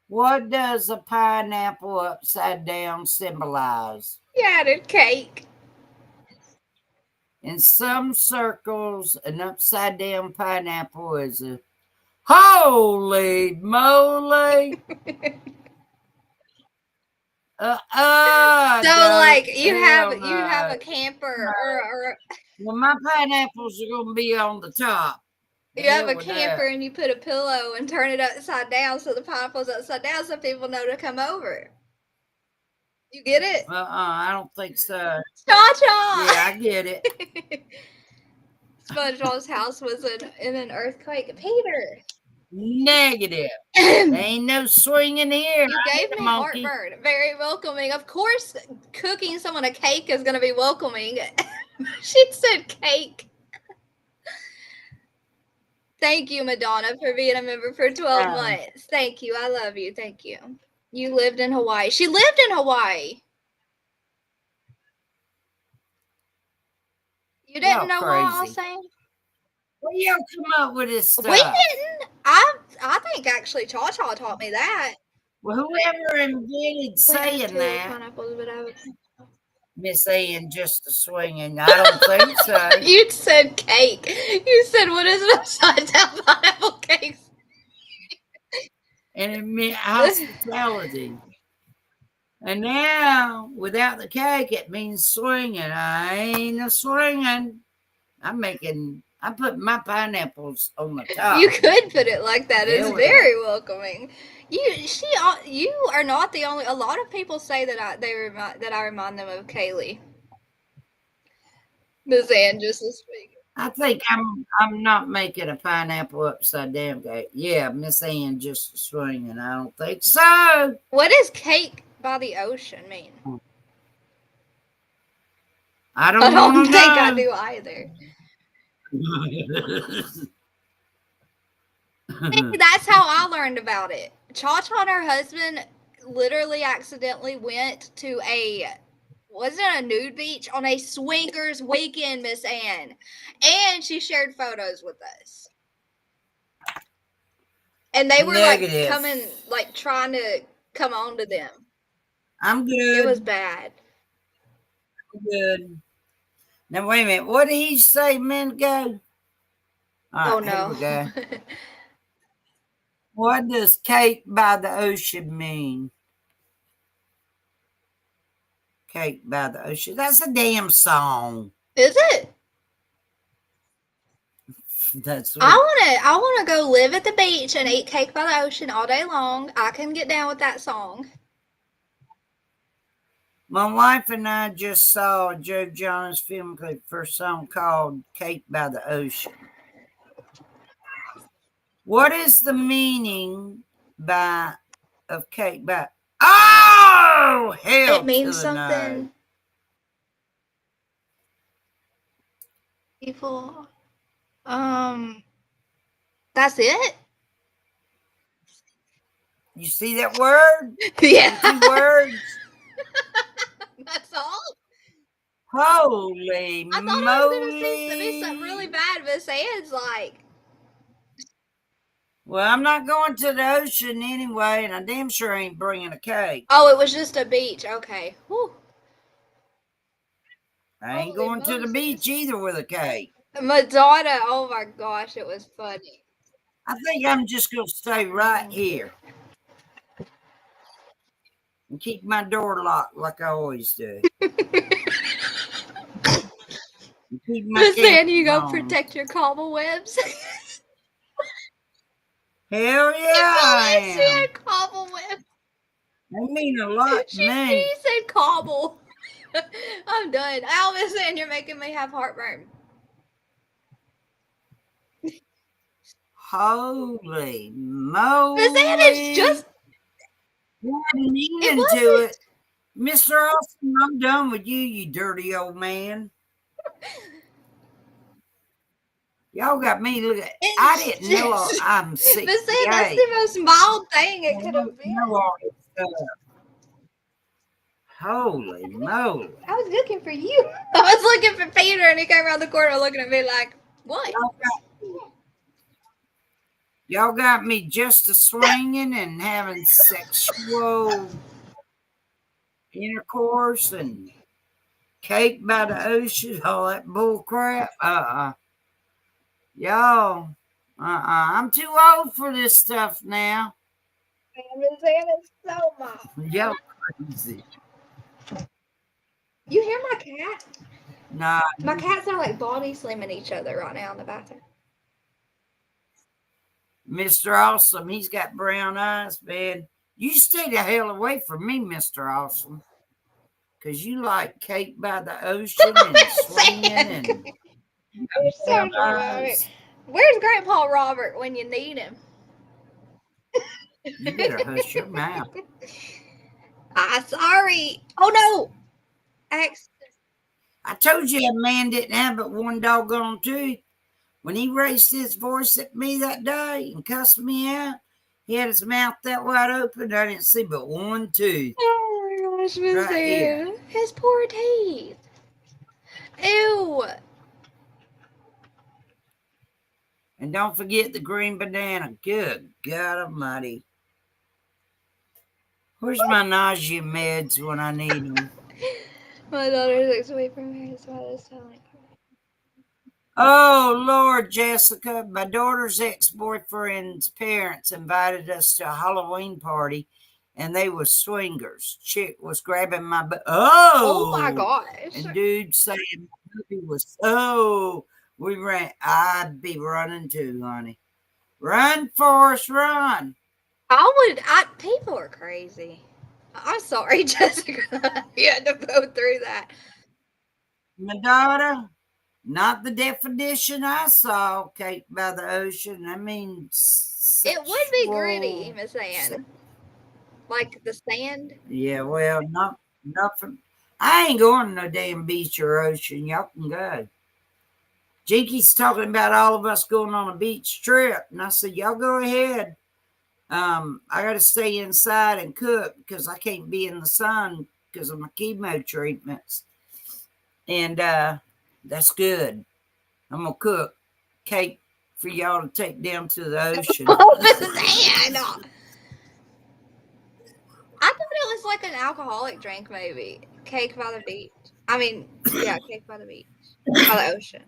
What does a pineapple upside down symbolize? You added cake. In some circles, an upside down pineapple is a holy moly. So like you have a camper or well, my pineapples are gonna be on the top. You have a camper and you put a pillow and turn it upside down so the pineapple's upside down so people know to come over. You get it? I don't think so. Cha-cha! Yeah, I get it. SpongeBob's house was in an earthquake. Peter! Negative. There ain't no swinging here. You gave me heartburn. Very welcoming. Of course, cooking someone a cake is going to be welcoming. She said cake. Thank you, Madonna, for being a member for 12 months. Thank you. I love you. Thank you. You lived in Hawaii. She lived in Hawaii. You didn't know what I was saying? Where y'all come up with this stuff? We didn't. I think actually Cha-Cha taught me that. Well, whoever invented saying that, Miss Ann just a swinging. I don't think so. You said cake. You said, what is an upside down pineapple cake? And it meant hospitality. And now, without the cake, it means swinging. I ain't a swinging. I'm putting my pineapples on the top. You could put it like that. It's very welcoming. You are not the only. A lot of people say that I remind them of Kaylee. Miss Ann just this week. I think I'm not making a pineapple upside down cake. Yeah, Miss Ann just swinging. I don't think so. What does cake by the ocean mean? I don't think I do either. That's how I learned about it. Cha-Cha and her husband literally accidentally went to wasn't it a nude beach on a swingers weekend, Miss Ann, and she shared photos with us. And they were trying to come on to them. I'm good. It was bad. I'm good. Now wait a minute. What did he say a minute ago? Oh no. Here we go. What does cake by the ocean mean? Cake by the ocean. That's a damn song. Is it? That's what I wanna go live at the beach and eat cake by the ocean all day long. I can get down with that song. My wife and I just saw a Joe Jonas film clip for a song called Cake by the Ocean. What is the meaning of cake by? Oh, hell! It means something. People. That's it. You see that word? Yeah. 2 words. Holy I thought I was going to see something really bad, but Sam's like... Well, I'm not going to the ocean anyway, and I damn sure ain't bringing a cake. Oh, it was just a beach. Okay. Whew. I ain't going to the beach either with a cake. Madonna, oh my gosh, it was funny. I think I'm just going to stay right here. And keep my door locked like I always do. Miss Sandy, you go protect your cobwebs. Hell yeah, I am. She had cobwebs. They mean a lot to me. She said cobble. I'm done. Miss Sandy, you're making me have heartburn. Holy moly. Miss Sandy, it's just... into it. Mr. Austin, I'm done with you, you dirty old man. Y'all got me looking. I didn't know I'm 68. Miss Sandy, that's the most mild thing it could have been. Holy moly. I was looking for you. I was looking for Peter, and he came around the corner looking at me like, what? Y'all got me just a swinging and having sexual intercourse and cake by the ocean, all that bull crap. Y'all, I'm too old for this stuff now. Miss Sandy's so mild. Y'all crazy. You hear my cat? Nah. My cats are like body slamming each other right now in the bathroom. Mr. Awesome, he's got brown eyes, man. You stay the hell away from me, Mr. Awesome. Because you like cake by the ocean and swinging and... You're so dramatic. Where's Grandpa Robert when you need him? You better hush your mouth. Sorry. Oh, no. I told you a man didn't have but one doggone tooth. When he raised his voice at me that day and cussed me out, he had his mouth that wide open. I didn't see but one tooth. Oh my gosh, Miss Sandy. His poor teeth. Ew. And don't forget the green banana. Good God Almighty. Where's my nausea meds when I need them? My daughter looks away from her. That's why this sound like her. Oh, Lord, Jessica. My daughter's ex-boyfriend's parents invited us to a Halloween party, and they were swingers. Chick was grabbing my butt. Oh my gosh. And dude saying the movie was so... We ran. I'd be running too, honey. Run, Forrest, run. People are crazy. I'm sorry, Jessica. You had to go through that. My daughter, not the definition I saw, cake by the ocean. I mean, it would be gritty, Miss Ann. Like the sand. Yeah, well, nothing. I ain't going to no damn beach or ocean. Y'all can go. Jinky's talking about all of us going on a beach trip. And I said, y'all go ahead. I got to stay inside and cook because I can't be in the sun because of my chemo treatments. And that's good. I'm going to cook cake for y'all to take down to the ocean. Oh, Miss Ann. I thought it was like an alcoholic drink, maybe. Cake by the beach. I mean, yeah, cake by the beach. By the ocean.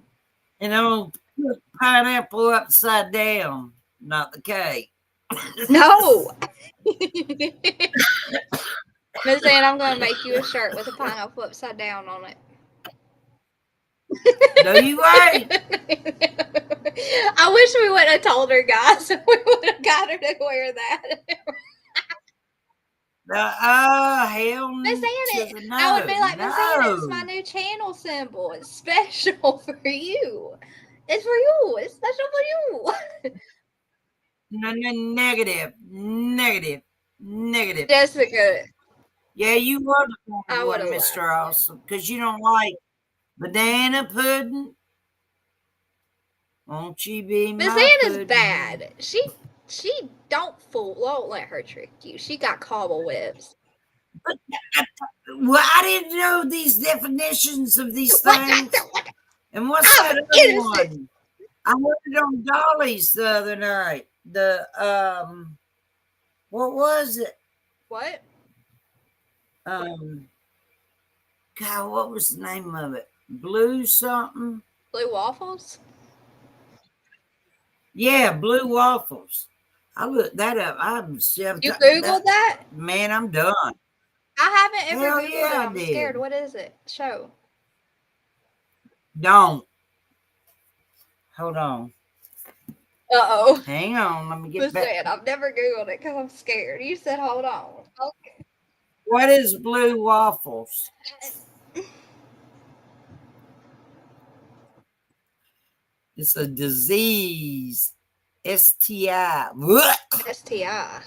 And I'm going to put pineapple upside down, not the cake. No. Miss Ann, I'm going to make you a shirt with a pineapple upside down on it. No, you ain't. I wish we would have told her, guys. We would have got her to wear that. Hell no. Miss Ann, I would be like, Miss Ann, it's my new channel symbol. It's special for you. It's for you. It's special for you. No, negative. Jessica. Yeah, you were the one, Mr. Awesome, because you don't like banana pudding. Won't you be my Miss Ann is pudding? bad. She don't let her trick you. She got cobwebs. Well, I didn't know these definitions of these things. And what's that other one? I heard it on Dolly's the other night. What was it? What? God, what was the name of it? Blue something? Blue waffles? Yeah, blue waffles. I looked that up. You Googled that? Man, I'm done. I haven't ever Hell Googled yeah, it. I I'm did. scared. What is it? Show. Don't. Hold on. Uh-oh. Hang on. Let me get Just back. saying, I've never Googled it because I'm scared. You said hold on. Okay. What is blue waffles? It's a disease. STI. STI.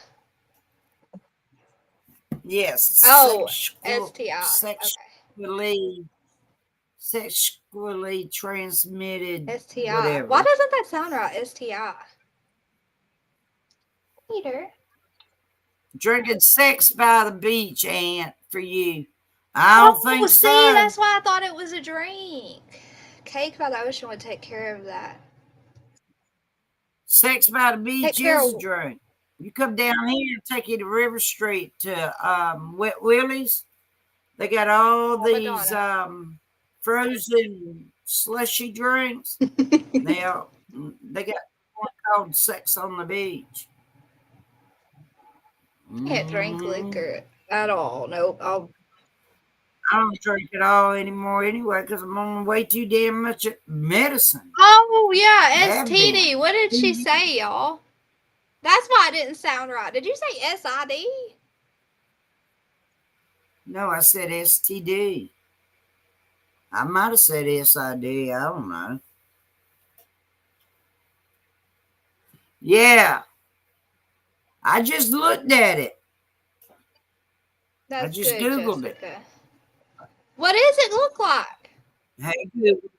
Yes. Oh, STI. Sexually transmitted. STI. Whatever. Why doesn't that sound right? STI. Peter. Drinking sex by the beach, Aunt, for you. I don't think see, so. That's why I thought it was a drink. Cake by the ocean would take care of that. Sex by the beach is a drink. You come down here and take you to River Street to Wet Willie's. They got all these frozen slushy drinks. They got one called Sex on the Beach. Can't drink liquor at all. Nope. I don't drink it all anymore anyway because I'm on way too damn much medicine. Oh, yeah, STD. What did she say, y'all? That's why it didn't sound right. Did you say SID? No, I said STD. I might have said SID. I don't know. Yeah. I just looked at it. That's I just good, Googled Jessica. it. What does it look like? Hey, Google.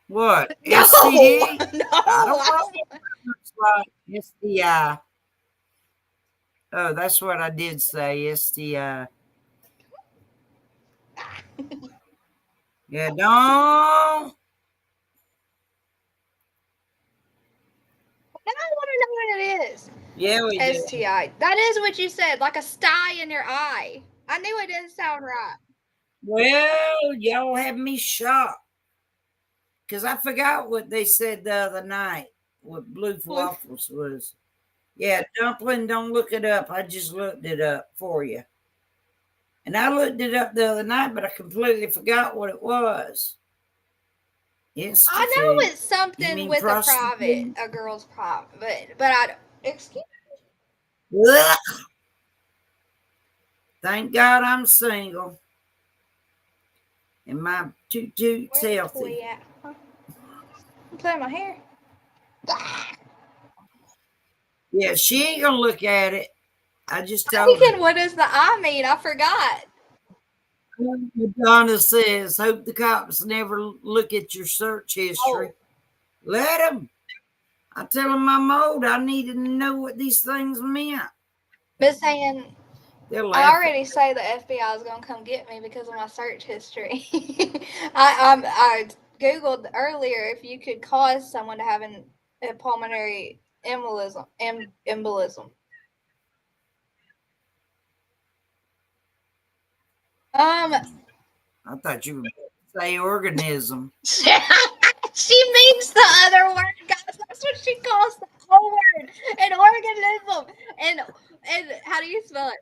What? No, STD? no. I don't know. It looks like STI. Oh, that's what I did say, STI. Yeah, don't. Now I want to know what it is. Yeah, we did. STI. That is what you said, like a sty in your eye. I knew it didn't sound right. Well, y'all have me shocked. Because I forgot what they said the other night, what blue waffles was. Yeah, dumpling, don't look it up. I just looked it up for you. And I looked it up the other night, but I completely forgot what it was. Institute. I know it's something with a girl's private, but I don't. Excuse me. Thank God I'm single. And my toot's healthy. I'm playing my hair. Yeah, she ain't gonna look at it. I just told her. What does the I mean? I forgot. Madonna says, hope the cops never look at your search history. Let them. I tell them I'm old. I needed to know what these things meant. Miss Ann, I already say the FBI is going to come get me because of my search history. I Googled earlier if you could cause someone to have a pulmonary embolism. I thought you would say organism. She means the other word, guys. That's what she calls the whole word. An organism. And how do you spell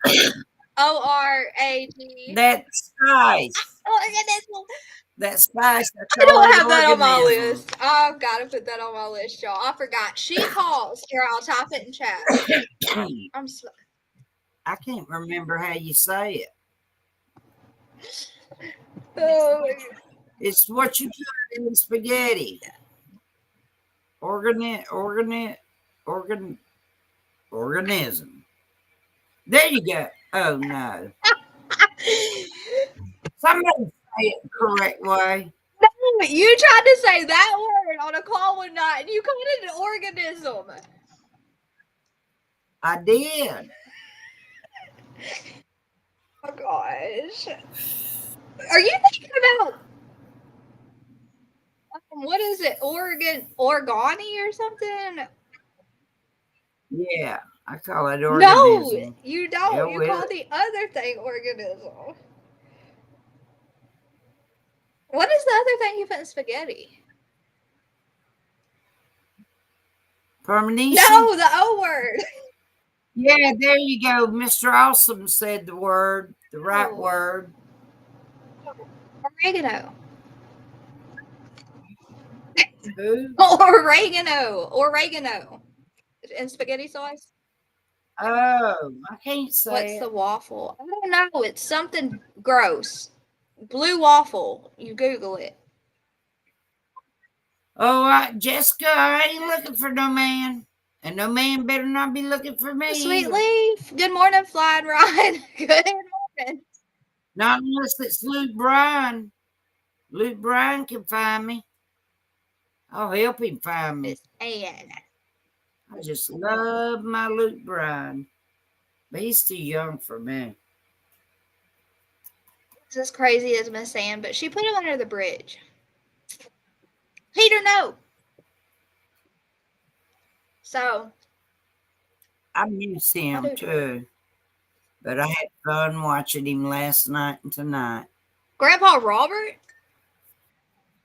it? ORAG. That's spice. Organism. That's spice. I don't have that on my list. I've got to put that on my list, y'all. I forgot. She calls. Here, I'll type it in chat. I can't remember how you say it. It's what you put in spaghetti. Organism. There you go. Oh no. Somebody say it the correct way. No, you tried to say that word on a call one night and you called it an organism. I did. Oh gosh. Are you thinking about what is it? 괜ᴜ or something? Yeah, I call it organism. No, you don't. Yeah, You call the other thing organism. What is the other thing you put in spaghetti? Permanation? No, the O word. Yeah, there you go. Mr. Awesome said the word, the right word. Oregano. Who? Oregano. In spaghetti sauce? Oh, I can't say What's it. the waffle? I don't know. It's something gross. Blue waffle. You Google it. Oh, Jessica, I ain't looking for no man. And no man better not be looking for me. Sweet either. Leaf. Good morning, Flying Ryan. Good morning. Not unless it's Luke Bryan. Luke Bryan can find me. I'll help him find me. Miss Ann. I just love my Luke Bryan. But he's too young for me. It's as crazy as Miss Ann, but she put him under the bridge. Peter, no. So. I miss him too. But I had fun watching him last night and tonight. Grandpa Robert?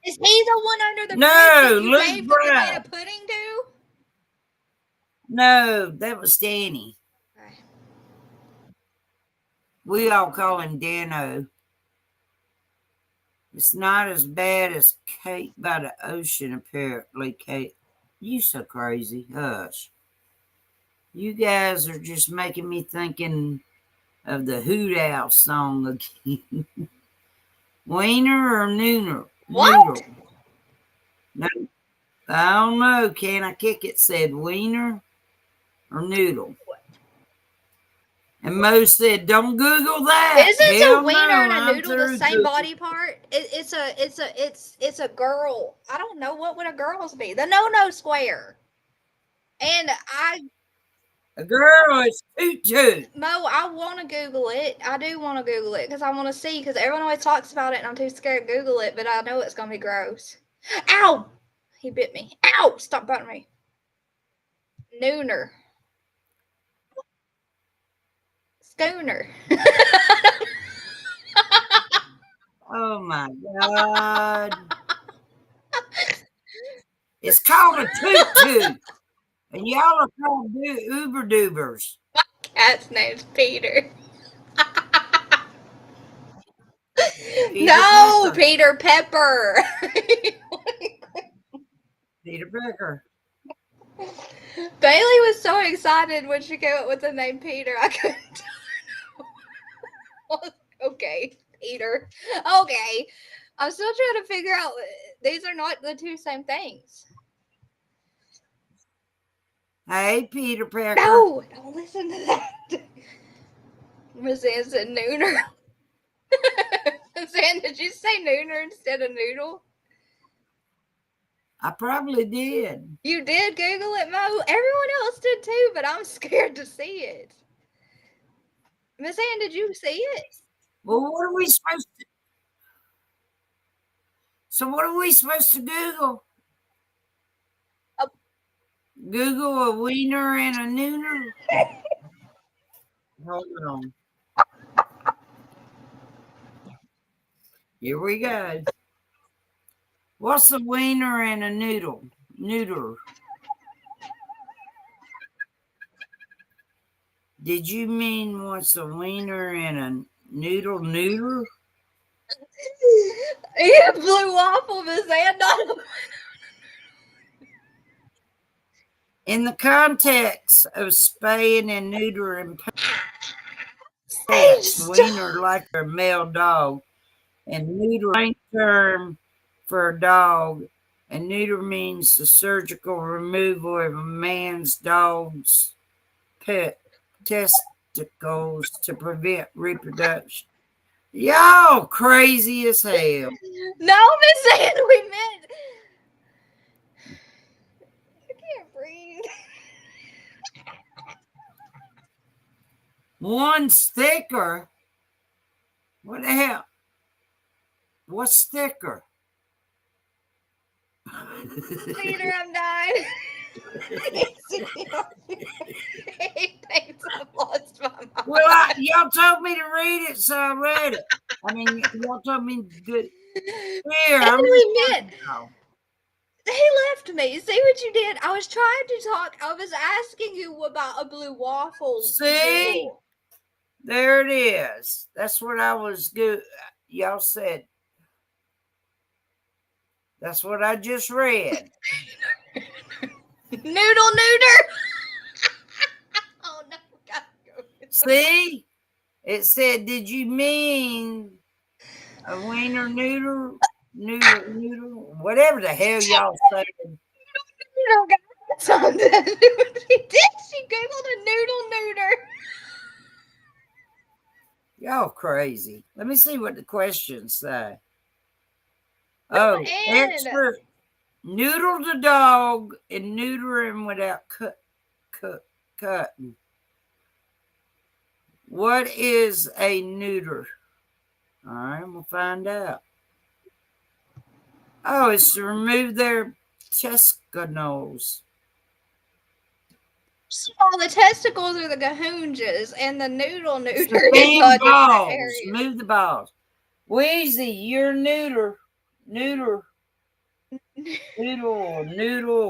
Is he the one under the bridge that you Luke gave the Bryan. banana pudding to? No, that was Danny. Okay. We all call him Dano. It's not as bad as Kate by the Ocean, apparently, Kate. You so crazy. Hush. You guys are just making me thinking of the Hoot Owl song again. Wiener or Nooner? What? Noodle. No, I don't know. Can I kick it? Said Wiener or Noodle. And Mo said, "Don't Google that." Isn't Hell a wiener no, and a I'm noodle the through same Google. body part? It's a girl. I don't know, what would a girl's be? The no square. And A girl is tutu. Mo, I want to Google it. I do want to Google it because I want to see, because everyone always talks about it and I'm too scared to Google it, but I know it's going to be gross. Ow! He bit me. Ow! Stop biting me. Nooner. Schooner. Oh my God. It's called a tutu. And y'all are called Uber Dubers. My cat's name's Peter. No, Pepper. Peter Pepper. Peter Pecker. Bailey was so excited when she came up with the name Peter. I couldn't. Okay, Peter. Okay. I'm still trying to figure out, these are not the two same things. Hey, Peter Pecker. No, don't listen to that. Miss Ann said nooner. Miss Ann, did you say nooner instead of noodle? I probably did. You did Google it, Mo? Everyone else did too, but I'm scared to see it. Miss Ann, did you see it? Well, what are we supposed to? So what are we supposed to Google? Google a wiener and a nooner? Hold on. Here we go. What's a wiener and a noodle? Noodle. Did you mean what's a wiener and a noodle noodle? Yeah, blue waffle, Miss Ann, not a... In the context of spaying and neutering pets, wiener like a male dog, and neuter is a term for a dog, and neuter means the surgical removal of a man's dog's pet testicles to prevent reproduction. Y'all crazy as hell. No, Miss Ann, we meant... I can't breathe. One's thicker. What the hell? What's thicker? Peter, I'm dying. He thinks I've lost my mind. Well, y'all told me to read it, so I read it. I mean, y'all told me good. Here, That's I'm what he meant. He left me. See what you did? I was trying to talk. I was asking you about a blue waffle. See? Noodle. There it is. That's what I was good. Y'all said. That's what I just read. Noodle neuter. Oh no, gotta go. See? It said, did you mean a wiener noodle? Noodle? Whatever the hell y'all said. You don't got something. She did. She Googled a noodle neuter. Y'all crazy. Let me see what the questions say. Oh, expert. Noodle the dog and neuter him without cutting. What is a neuter? All right, we'll find out. Oh, it's to remove their testicles. Well, the testicles are the 괜ᴜᴜs, and the noodle neuter Move is balls. Move the balls. Wheezy, you're neuter. Noodle,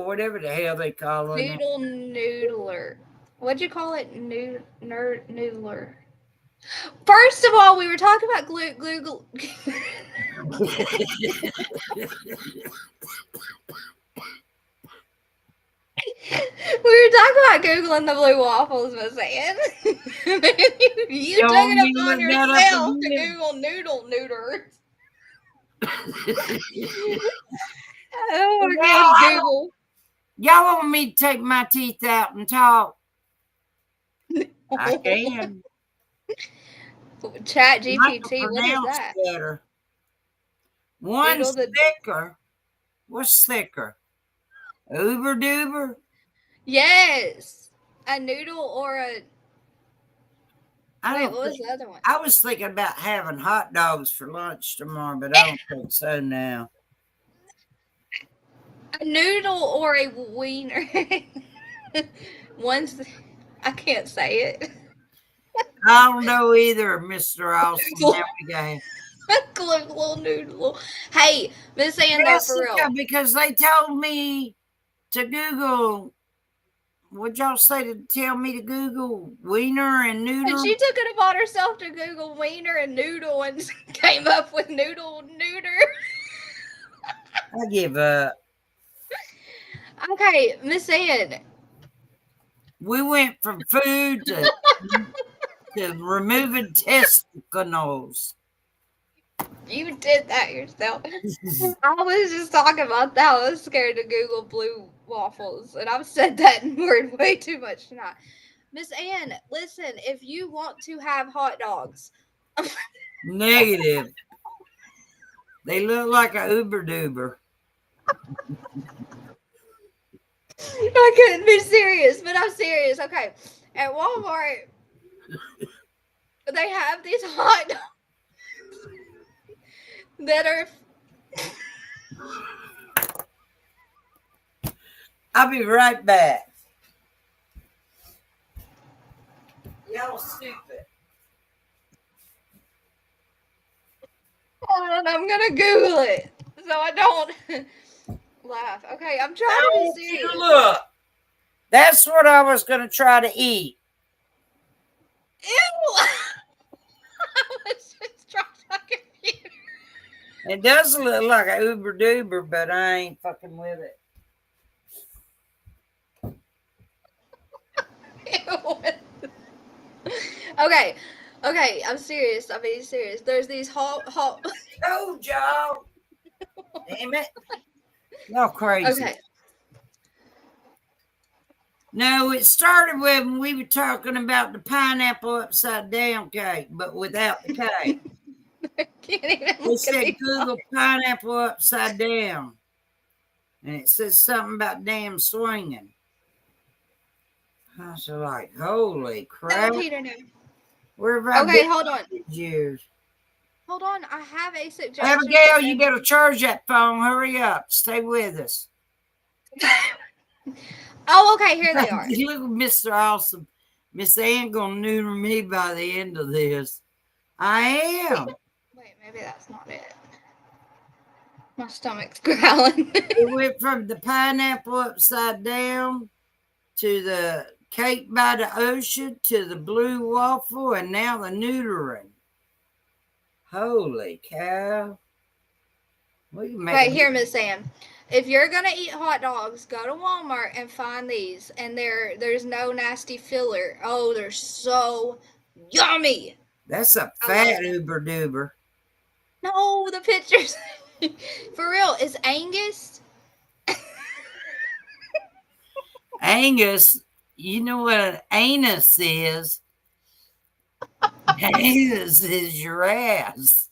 whatever the hell they call it. Noodle noodler. What'd you call it? Noodler. First of all, we were talking about glue. We were talking about Googling the blue waffles, Miss Ann. You took it upon yourself to Google noodle neuter. Oh my gosh, Google. Y'all want me to take my teeth out and talk? I can. Chat GPT, what is that? Better. One's thicker. What's thicker? Uber duber? Yes. A noodle or a... Wait, what was the other one? I was thinking about having hot dogs for lunch tomorrow, but I don't think so now. A noodle or a wiener. One's... I can't say it. I don't know either, Mr. Austin. There we go. Little noodle. Hey, Miss Ann, though, for real. Because they told me to Google. What'd y'all say to tell me to Google wiener and noodle? And she took it upon herself to Google wiener and noodle and came up with noodle neuter. I give up. Okay, Miss Ann. We went from food to removing testicles. You did that yourself. I was just talking about that. I was scared to Google blue waffles, and I've said that word way too much tonight. Miss Ann, listen, if you want to have hot dogs. Negative. They look like a Uber Duber. I couldn't be serious, but I'm serious. Okay. At Walmart, they have these hot dogs that are... I'll be right back. Y'all stupid. Hold on, I'm going to Google it so I don't laugh. Okay, I'm trying to be serious. Look, that's what I was going to try to eat. Ew! I was just trying to confuse. It does look like a Uber Duber, but I ain't fucking with it. Okay, I'm serious. I'm being serious. There's these hot. Oh, Joe. Damn it. Y'all crazy. Okay. No, it started when we were talking about the pineapple upside down cake, but without the cake. We said Google pineapple upside down. And it says something about damn swinging. I was like, holy crap. No, Peter, no. Okay, hold on. Years. Hold on. I have a suggestion. Abigail, you better charge that phone. Hurry up. Stay with us. Oh, okay. Here they are. Look at Mr. Awesome. Miss Ann gonna neuter me by the end of this. I am. Wait, maybe that's not it. My stomach's growling. It went from the pineapple upside down to the cake by the ocean to the blue waffle and now the neutering. Holy cow. Right here, Miss Ann. If you're gonna eat hot dogs, go to Walmart and find these. And there's no nasty filler. Oh, they're so yummy. That's a fat uber duber. No, the pictures. For real, is Angus? Angus, you know what an anus is? Anus is your ass.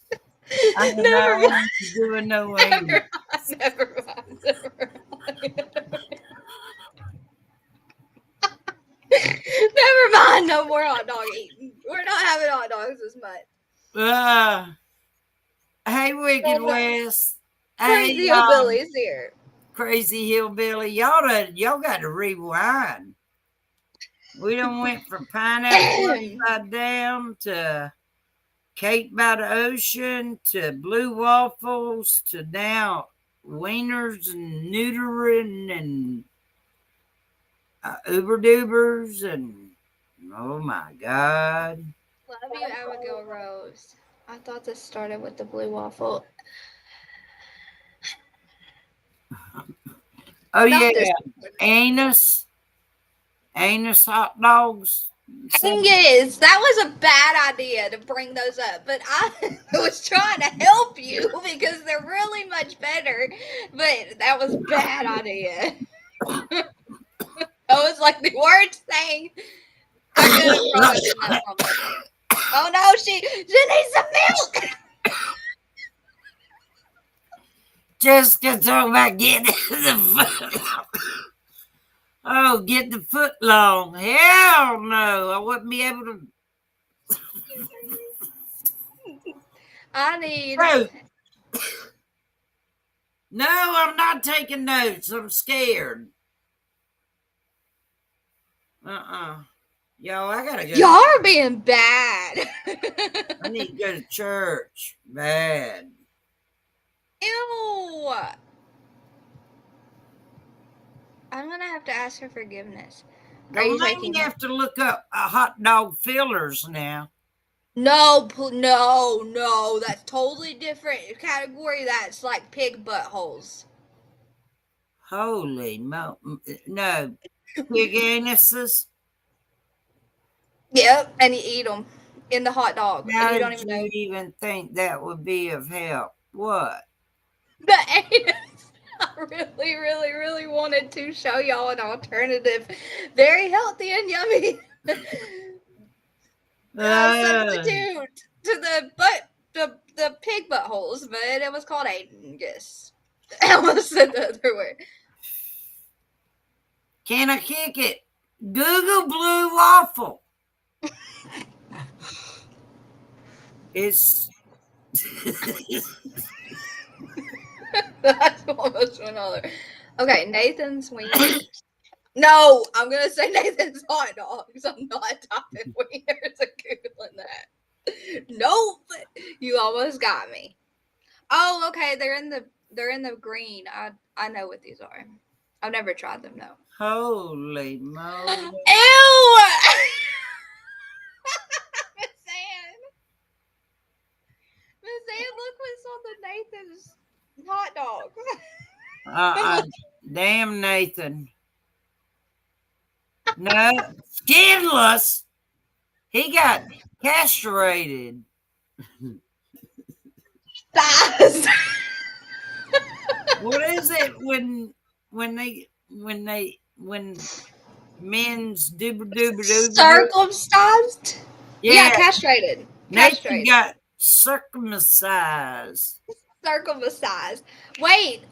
I don't know what you're doing no anus. Never mind. Never mind. No more hot dog eating. We're not having hot dogs as much. Hey, Wicked West. Crazy hillbillies here. Crazy hillbilly. Y'all got to rewind. We done went from pineapple upside down to cake by the ocean to blue waffles to now wieners and neutering and uber dubers and oh my God. Love you, Abigail Rose. I thought this started with the blue waffle. Oh yeah, anus hot dogs. Angus, that was a bad idea to bring those up, but I was trying to help you because they're really much better. But that was a bad idea. That was like the worst thing I could have brought in that moment. Oh no, she needs some milk. Jessica talking about getting the foot. Oh, get the foot long. Hell no. I wouldn't be able to. I need. No, I'm not taking notes. I'm scared. Yo, I gotta go. Y'all are being bad. I need to go to church. Bad. Ew. I'm gonna have to ask for forgiveness. Are you taking? You have to look up hot dog fillers now. No, that's totally different category. That's like pig buttholes. Holy no, pig anuses. Yep, and you eat them in the hot dog. How and you did you even think that would be of help? What? The anus. I really, really, really wanted to show y'all an alternative, very healthy and yummy substitute to the pig buttholes, but it was called Angus. I almost said the other word. Can I kick it? Google blue waffle. It's that's almost one other. Okay, Nathan's wieners. No, I'm gonna say Nathan's hot dogs. I'm not typing wieners and googling that. Nope, you almost got me. Oh, okay, they're in the green. I know what these are. I've never tried them though. Holy moly! Ew! Miss Ann, look what's on the Nathan's hot dog. Damn Nathan. No, skinless. He got castrated. What is it when men's doober circumcised? Yeah, castrated. Nathan got circumcised. Circumcised. Wait,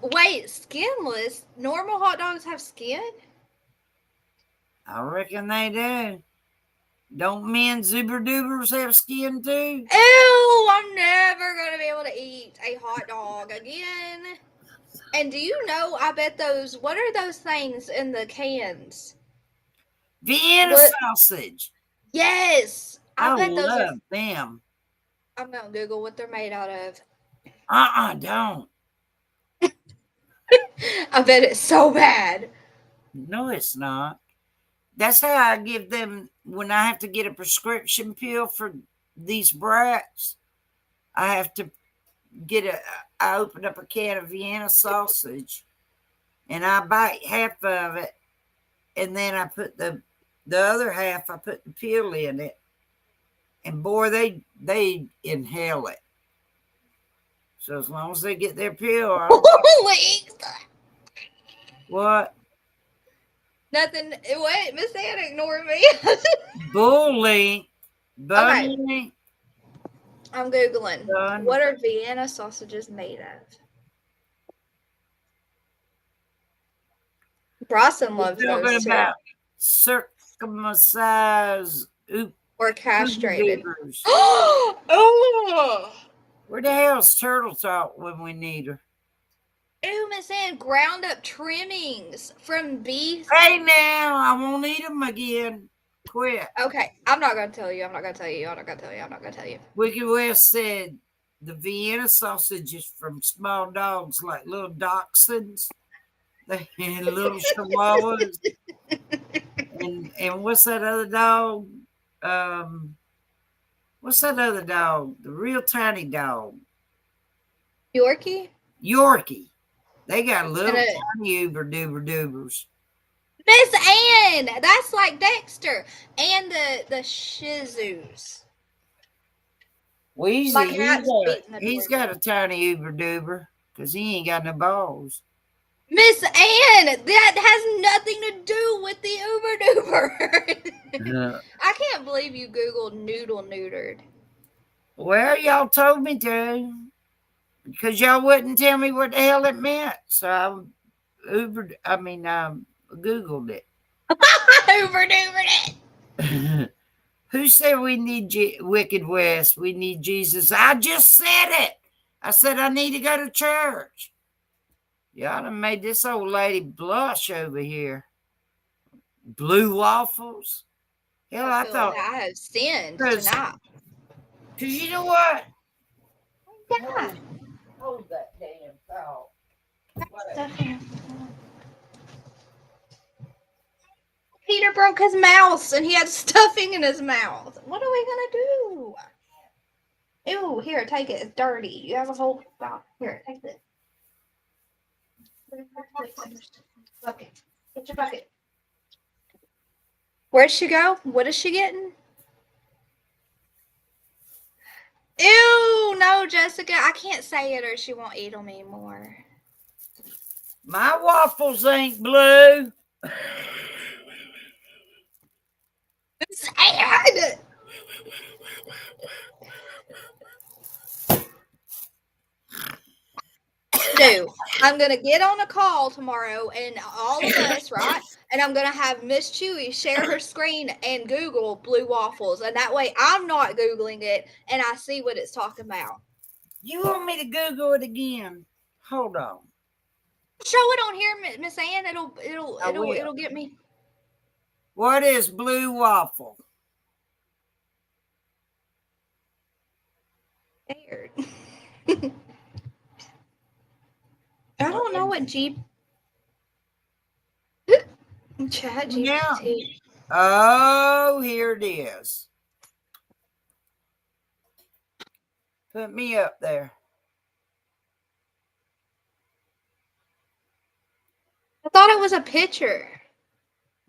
skinless. Normal hot dogs have skin? I reckon they do. Don't men zoober doobers have skin too? Ew, I'm never going to be able to eat a hot dog again. And do you know, I bet those, what are those things in the cans? Vienna sausage. Yes. I bet those love them. I'm going to Google what they're made out of. Don't. I bet it's so bad. No, it's not. That's how I give them when I have to get a prescription pill for these brats. I have to I open up a can of Vienna sausage and I bite half of it, and then I put the other half, I put the pill in it, and boy, they inhale it. So as long as they get their pill, what? Nothing. What? Miss Ann ignored me. Bully. Okay. I'm Googling. What are Vienna sausages made of? Bronson loves those too. About circumcised or castrated. Oh! Where the hell's Turtle Talk when we need her? Ew, Miss Ann, ground up trimmings from beef. Hey now, I won't eat them again. Quit. Okay, I'm not going to tell you. Wicked West said the Vienna sausage is from small dogs like little dachshunds and little chihuahuas. and what's that other dog? What's that other dog? The real tiny dog. Yorkie? They got little tiny uber-duber-dubers. Miss Ann, that's like Dexter. And the Shih Tzus. Weezy, he's got a tiny uber-duber because he ain't got no balls. Miss Ann, that has nothing to do with the uber-duber. I can't believe you Googled noodle neutered. Well, y'all told me to. Because y'all wouldn't tell me what the hell it meant. So I Googled it. Uber-dubered it. Who said we need Wicked West? We need Jesus. I just said it. I said I need to go to church. Y'all done made this old lady blush over here. Blue waffles. Hell, I thought I have sinned tonight. Because you know what? Yeah. Hold that damn thought. Peter broke his mouse and he had stuffing in his mouth. What are we gonna do? Ew, here, take it. It's dirty. You have a whole stop. Here, take this. Bucket. Get your bucket. Where'd she go? What is she getting? Ew, no, Jessica. I can't say it or she won't eat them anymore. My waffles ain't blue. Sad. No, I'm going to get on a call tomorrow and all of us, right? And I'm going to have Miss Chewy share her screen and Google blue waffles. And that way I'm not Googling it and I see what it's talking about. You want me to Google it again? Hold on. Show it on here, Miss Ann. It'll get me. What is blue waffle? Scared. I don't know what Chat GPT. Yeah. Oh, here it is. Put me up there. I thought it was a picture.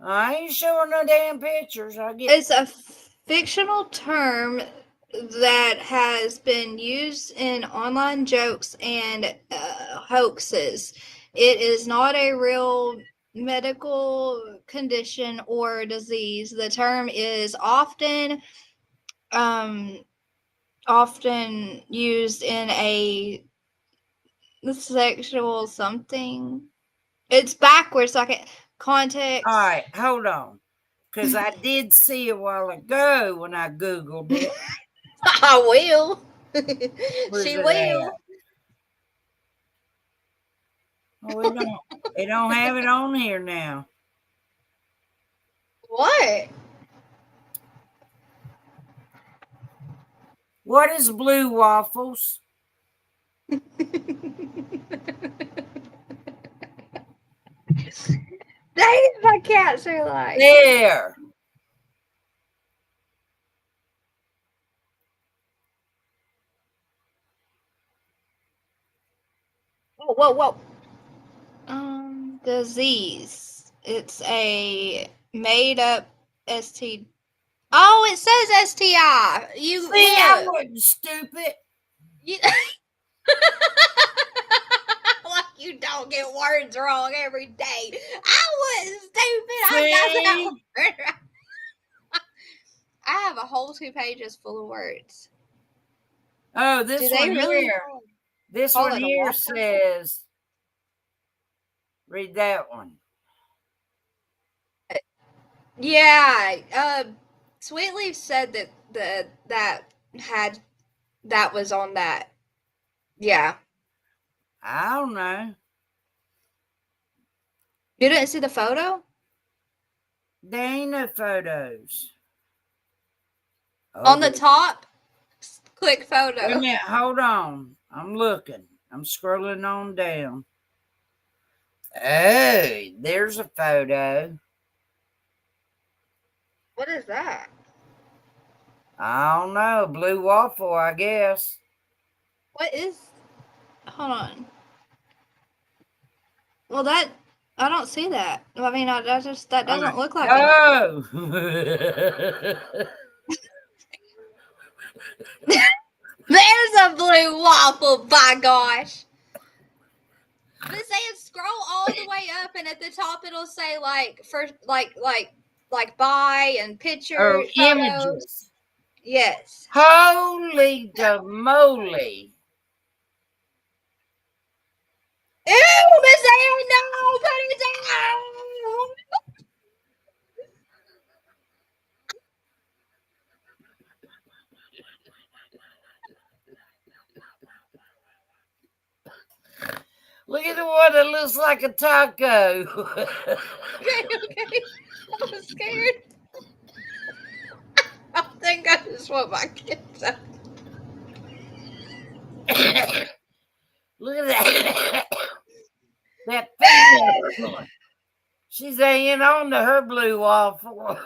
I ain't showing no damn pictures. It's a fictional term that has been used in online jokes and hoaxes. It is not a real medical condition or disease. The term is often used in a sexual something. It's backwards, like context. All right, hold on. Because I did see a while ago when I Googled it. I will. Where's She it will. at? Oh, they don't have it on here now. What? What is blue waffles? Dang, my cats are like. There. Whoa. Disease. It's a made up ST. Oh, it says STI. You See, I wasn't stupid. Like you don't get words wrong every day. I wasn't stupid. I got that. I have a whole 2 pages full of words. Oh, this one really here. This one here says, read that one. Yeah, Sweetleaf said that was on that. Yeah. I don't know. You didn't see the photo? There ain't no photos. On the top, click photo. Wait a minute, hold on. I'm looking. I'm scrolling on down. Oh, there's a photo. What is that? I don't know. Blue waffle, I guess. What is? Hold on. Well, I don't see that. I mean, that doesn't look like. Oh. There's a blue waffle, by gosh. But it's saying scroll all the way up, and at the top it'll say like buy and picture images. Yes. Holy moly! Ew, Miss Ann, no, put it down. Look at the one that looks like a taco. Okay. I'm scared. I think I just want my kids up. Look at that. That female. She's hanging on to her blue waffle.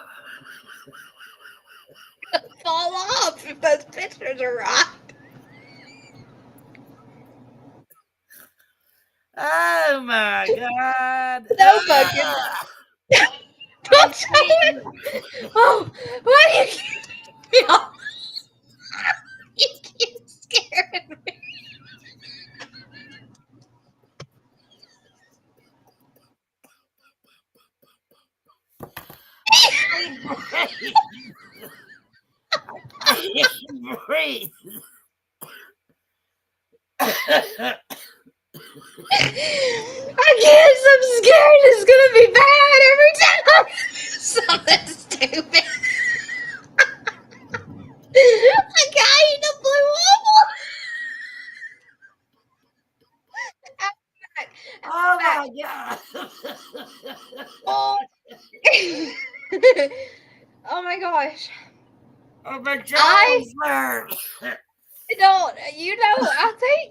Fall off if those pictures are right. Oh my God. No fucking. Don't say it. Oh, why do you keep me off? You keep scaring me. I can't breathe. I can't. I'm scared. It's gonna be bad every time. Something stupid. I got eaten a blue waffle. Oh my God. Oh my gosh. Oh my jaws hurt. I think.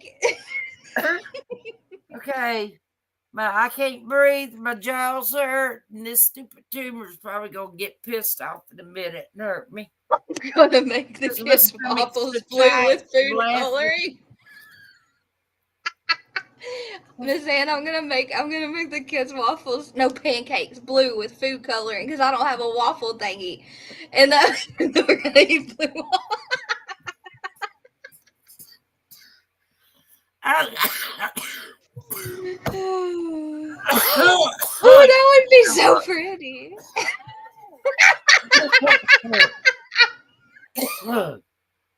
Okay. I can't breathe. My jaws hurt. And this stupid tumor is probably going to get pissed off in a minute and hurt me. I'm going to make the kids waffles blue with food coloring. Miss Ann, I'm gonna make the kids waffles, no pancakes, blue with food coloring because I don't have a waffle thingy, and we're gonna eat blue waffles. Oh, that would be so pretty.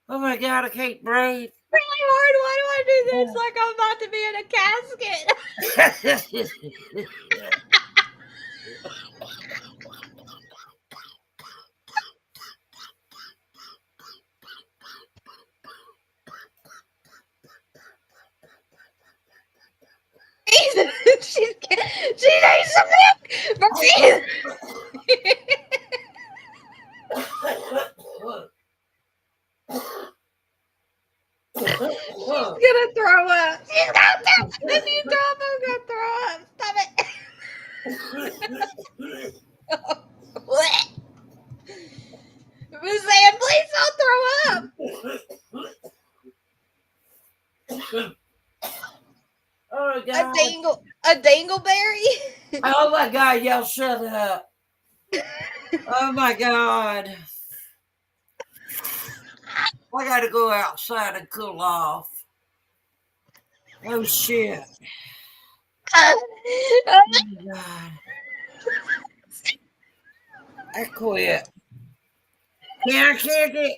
Oh my God, I can't breathe. Really hard. Why do I do this like I'm about to be in a casket? She needs some milk. She's gonna throw up. She's gonna throw up. If you throw up, I'm gonna throw up. Stop it. Miss Ann, please don't throw up. Oh my God. A dingleberry? Oh my God, y'all shut up. Oh my God. I gotta go outside and cool off. Oh shit. Oh my God. I quit. Can I kick it?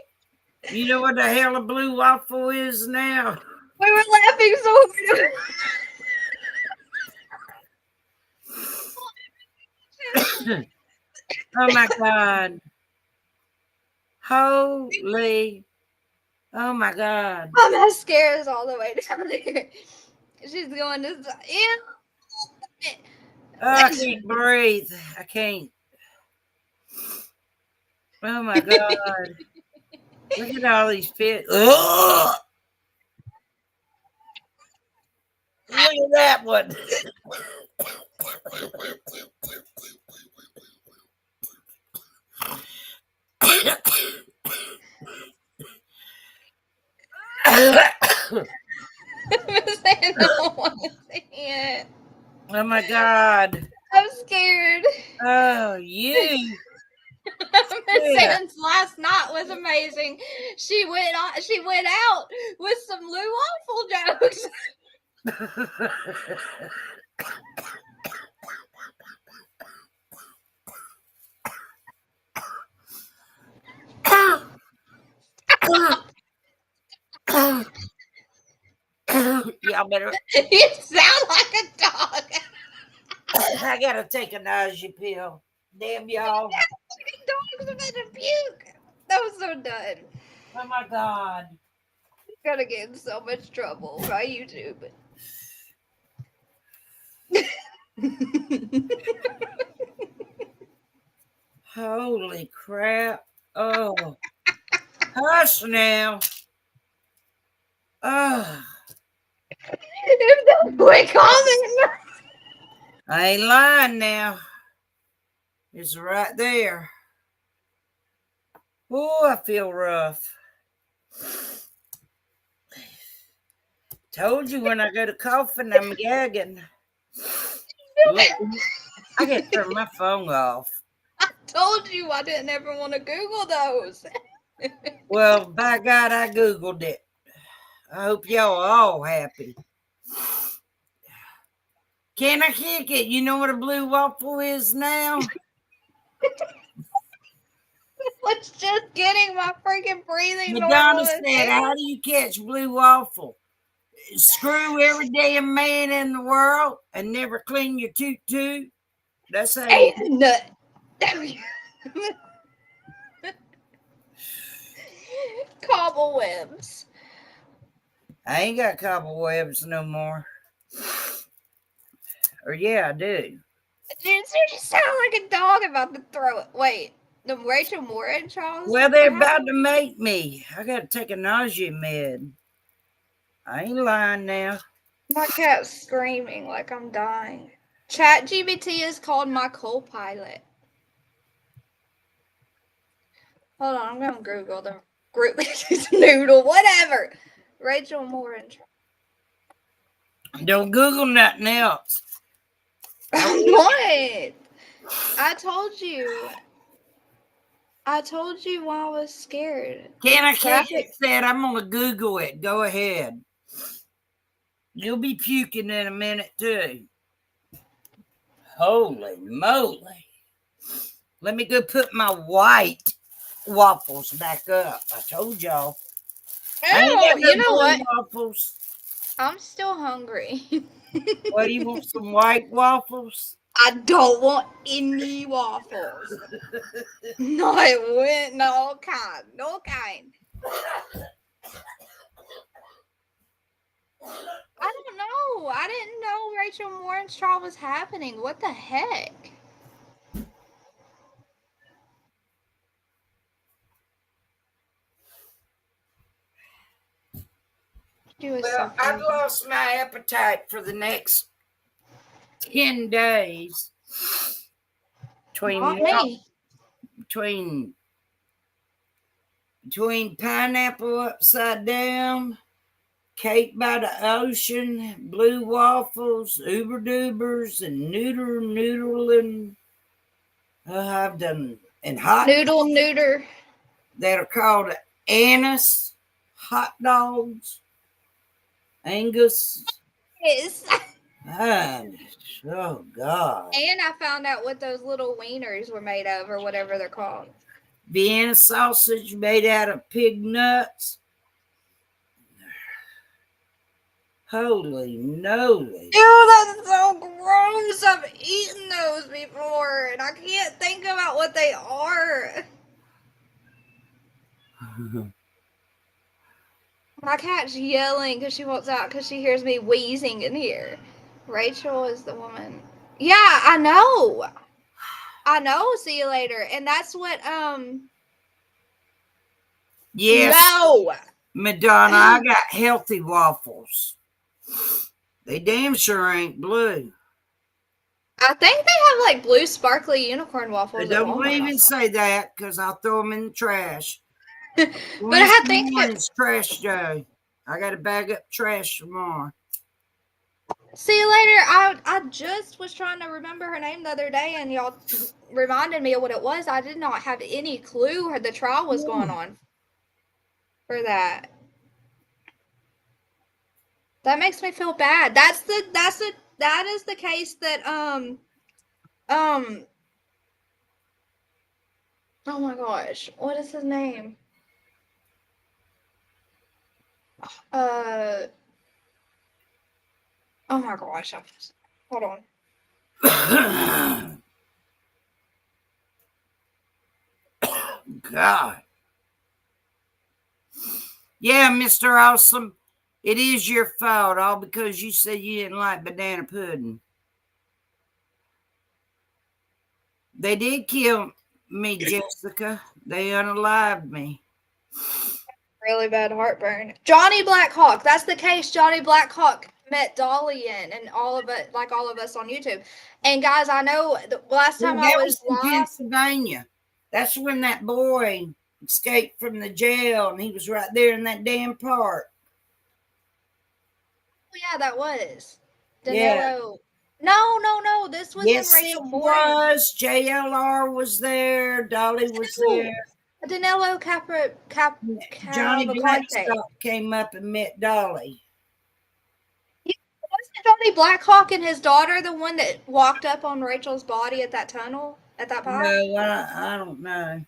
You know what the hell a blue waffle is now? We were laughing so hard. Oh my God. Holy. Oh my God. My mascara's all the way down there. She's going to. Ew. I can't breathe. I can't. Oh my God. Look at all these pits. Ugh. Look at that one. Oh my God. I'm scared. Oh, you. Miss Ann's last night was amazing. She went out with some Lou Waffle jokes. Y'all better. You sound like a dog. I gotta take a nausea pill. Damn y'all. Dogs are gonna puke. That was so done. Oh my God. You're gonna get in so much trouble by YouTube. Holy crap. Oh. Hush now. Oh. If the quick comment. I ain't lying now. It's right there. Oh, I feel rough. Told you when I go to coughing, I'm gagging. Look, I gotta turn my phone off. I told you I didn't ever want to Google those. Well, by God, I Googled it. I hope y'all are all happy. Can I kick it? You know what a blue waffle is now? Was just getting my freaking breathing Madonna normal. said, how do you catch blue waffle? Screw every damn man in the world and never clean your toot-toot. That's how you... Nut. Cobblewebs. I ain't got cobblewebs no more. Or yeah, I do. You sound like a dog about to throw it. Wait, the Rachel Morin Charles? Well, they're about to make me. I got to take a nausea med. I ain't lying now. My cat's screaming like I'm dying. ChatGPT is called my co-pilot. Hold on, I'm gonna Google the group noodle, whatever. Rachel Morin. Don't Google nothing else. What? I told you. I told you why I was scared. Can I catch it? Said I'm gonna Google it. Go ahead. You'll be puking in a minute too. Holy moly. Let me go put my white waffles back up. I told y'all. Oh, you know what? Waffles. I'm still hungry. Well, you want some white waffles? I don't want any waffles. No kind. No kind. I don't don't know. I didn't know Rachel Moore's trial was happening. What the heck? Well, I've lost my appetite for the next 10 days. Between pineapple upside down, cake by the ocean, blue waffles, Uber Dubers, and noodle, I've done, and hot noodle that are called anise hot dogs, Angus. Yes. Oh God. And I found out what those little wieners were made of, or whatever they're called. Vienna sausage made out of pig nuts. Holy moly. Ew, that's so gross. I've eaten those before, and I can't think about what they are. My cat's yelling because she wants out because she hears me wheezing in here. Rachel is the woman. Yeah, I know. See you later. And that's what, Yes. No. Madonna, I got healthy waffles. They damn sure ain't blue. I think they have like blue sparkly unicorn waffles. Don't even say that because I'll throw them in the trash. But I think it's trash day. I got to bag up trash tomorrow. See you later. I just was trying to remember her name the other day, and y'all reminded me of what it was. I did not have any clue the trial was going on for that. That makes me feel bad. That is the case that oh my gosh, what is his name? Oh my gosh, hold on. God. Yeah, Mr. Awesome. It is your fault, all because you said you didn't like banana pudding. They did kill me, Jessica. They unalived me. Really bad heartburn. Johnny Blackhawk. That's the case Johnny Blackhawk met Dolly in, and all of it, like all of us on YouTube. And guys, I know the last time I was in live, Pennsylvania. That's when that boy escaped from the jail, and he was right there in that damn park. Oh yeah, that was Danilo. Yeah. No. This was yes, in Rachel it Moore. was. JLR was there. Dolly was there. Danilo Johnny Blackstock came up and met Dolly. Wasn't Johnny Blackhawk and his daughter the one that walked up on Rachel's body at that tunnel, at that pipe? No, I don't know.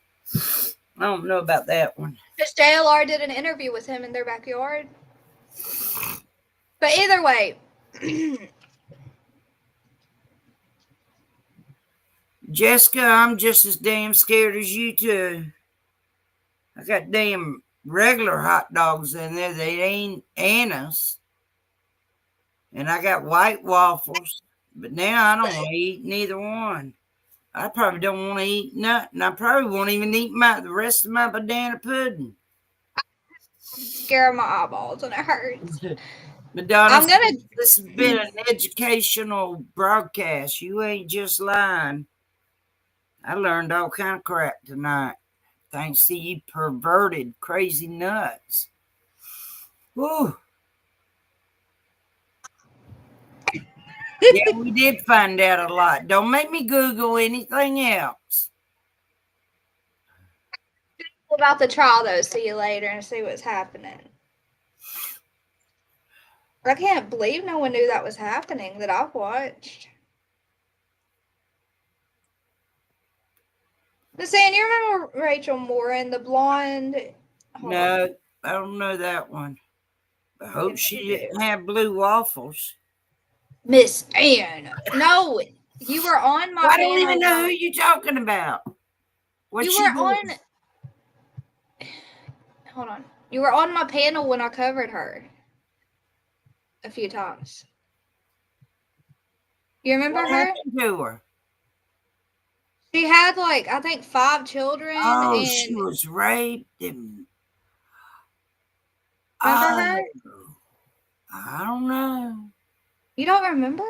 I don't know about that one. Because JLR did an interview with him in their backyard. But either way. Jessica, I'm just as damn scared as you two. I got damn regular hot dogs in there. They ain't anise. And I got white waffles. But now I don't want to eat neither one. I probably don't want to eat nothing. I probably won't even eat the rest of my banana pudding. I'm scared of my eyeballs and it hurts. Madonna, this has been an educational broadcast. You ain't just lying. I learned all kind of crap tonight. Thanks to you perverted crazy nuts. Woo. Yeah, we did find out a lot. Don't make me Google anything else. About the trial, though. See you later and see what's happening. I can't believe no one knew that was happening that I've watched. But saying, you remember Rachel Moore and the blonde? No, I don't know that one. I hope she didn't have blue waffles. Miss Ann. No, you were on my I don't even know who you're talking about. What you were on. Hold on. You were on my panel when I covered her. a few times. You remember What her? happened to her? She had like, I think 5 children. Oh, and she was raped and remember her? I don't know. You don't remember?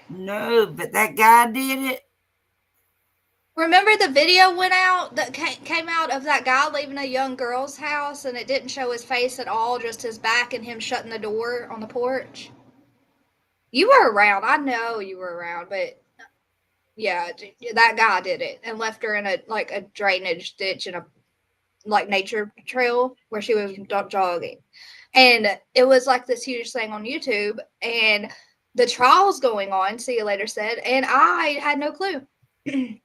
No, but that guy did it. Remember the video went out that came out of that guy leaving a young girl's house, and it didn't show his face at all, just his back and him shutting the door on the porch? You were around. I know you were around, but yeah, that guy did it and left her in a drainage ditch in a nature trail where she was jogging. And it was like this huge thing on YouTube, and the trial's going on, See You Later said, and I had no clue. And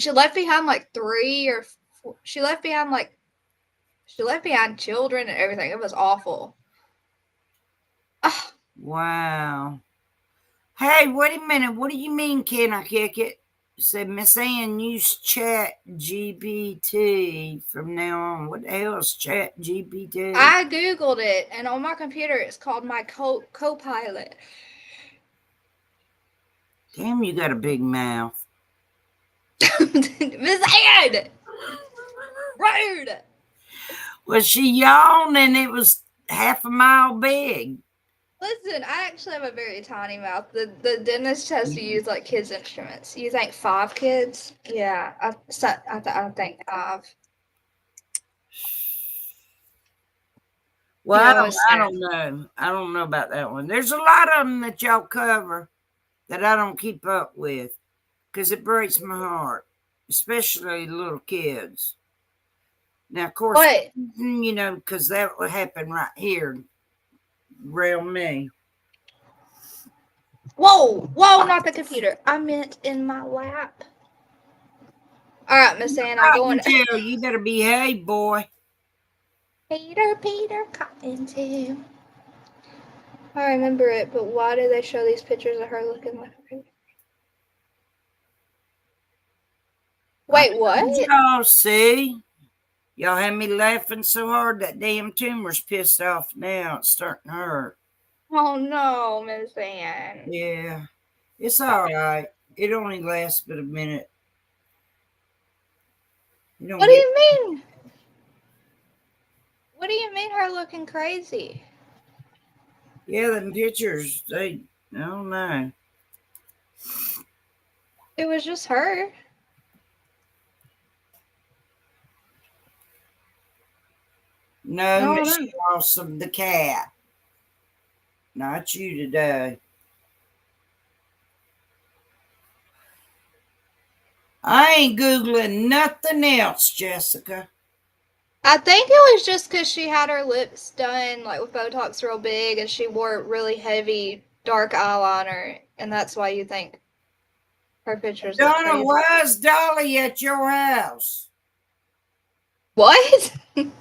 she left behind like 3 or 4, she left behind children and everything. It was awful. Oh. Wow. Hey, wait a minute. What do you mean, can I kick it? Said Miss Ann, use Chat GPT from now on. What the hell is Chat GPT? I Googled it, and on my computer it's called my co-pilot. Damn, you got a big mouth. Miss Ann! Rude! Well, she yawned and it was half a mile big. Listen, I actually have a very tiny mouth. The dentist has to use like kids' instruments. You think 5 kids? Yeah, I think 5. Well, I don't know. I don't know about that one. There's a lot of them that y'all cover that I don't keep up with because it breaks my heart, especially little kids. Now, of course, you know, because that would happen right here around me. Whoa, not the computer. I meant in my lap. All right, Miss Ann, I'm going. You better behave, boy. Peter, Cottontail. I remember it, but why do they show these pictures of her looking like her? Wait, what? Y'all see? Y'all had me laughing so hard that damn tumor's pissed off now. It's starting to hurt. Oh no, Miss Ann. Yeah, it's all right. It only lasts but a minute. What do you mean? What do you mean her looking crazy? Yeah, them pictures, I don't know. It was just her. No, Miss Awesome the cat. Not you today. I ain't Googling nothing else, Jessica. I think it was just because she had her lips done like with Botox real big, and she wore really heavy dark eyeliner, and that's why you think her pictures. Donna, why's Dolly at your house? What?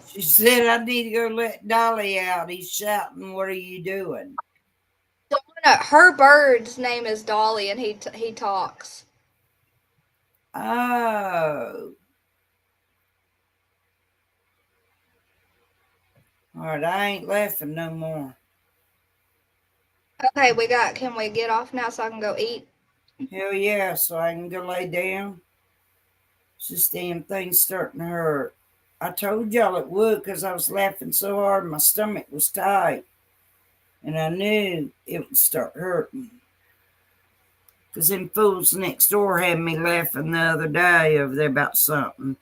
She said, I need to go let Dolly out. He's shouting, what are you doing? Donna, her bird's name is Dolly, and he talks. Oh. All right, I ain't laughing no more. Okay, can we get off now so I can go eat? Hell yeah, so I can go lay down. This damn thing's starting to hurt. I told y'all it would because I was laughing so hard my stomach was tight. And I knew it would start hurting. Because them fools next door had me laughing the other day over there about something.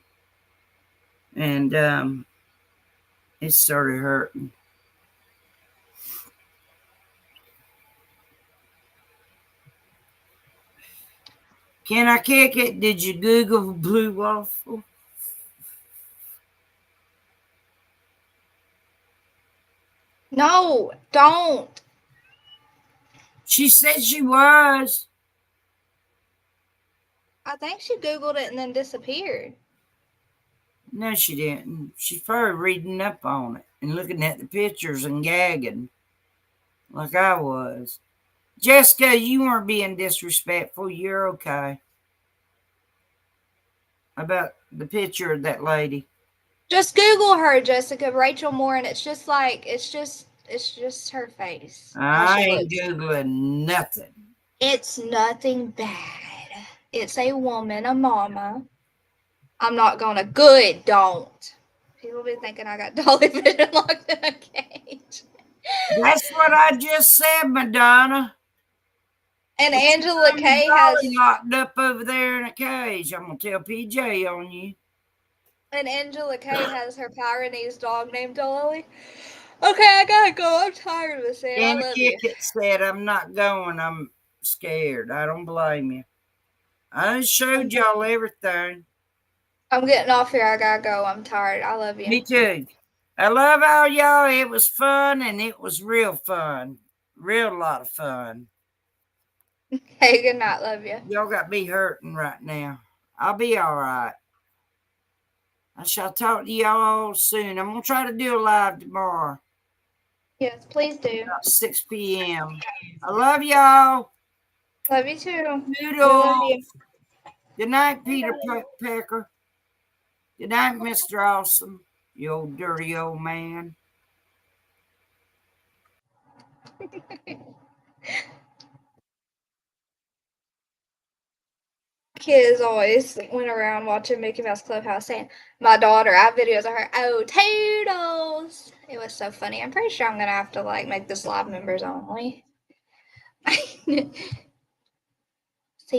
And it started hurting. Can I kick it? Did you Google blue waffle? No, don't. She said she was. I think she Googled it and then disappeared. No, she didn't. She's probably reading up on it and looking at the pictures and gagging like I was. Jessica, you weren't being disrespectful. You're okay. About the picture of that lady. Just Google her, Jessica, Rachel Moore, and it's just It's just her face. I ain't Googling nothing. It's nothing bad. It's a woman, a mama. I'm not gonna. Good, don't. People be thinking I got Dolly Vision locked in a cage. That's what I just said, Madonna. And Angela Kay has locked up over there in a cage. I'm gonna tell PJ on you. And Angela Kay has her Pyrenees dog named Dolly. Okay, I gotta go. I'm tired of this. I love you. It said, I'm not going. I'm scared. I don't blame you. I just showed y'all everything. I'm getting off here. I gotta go. I'm tired. I love you. Me too. I love all y'all. It was fun, and it was real fun. Real lot of fun. Hey, good night. Love you. Y'all got me hurting right now. I'll be all right. I shall talk to y'all soon. I'm going to try to do a live tomorrow. Yes, please do. About 6 p.m. I love y'all. Love you too. Doodles. Good night, Peter Pecker. Good night, Mr. Awesome. You old dirty old man. Kids always went around watching Mickey Mouse Clubhouse saying, my daughter, I have videos of her, oh, Toodles. It was so funny. I'm pretty sure I'm going to have to, like, make this live members only. See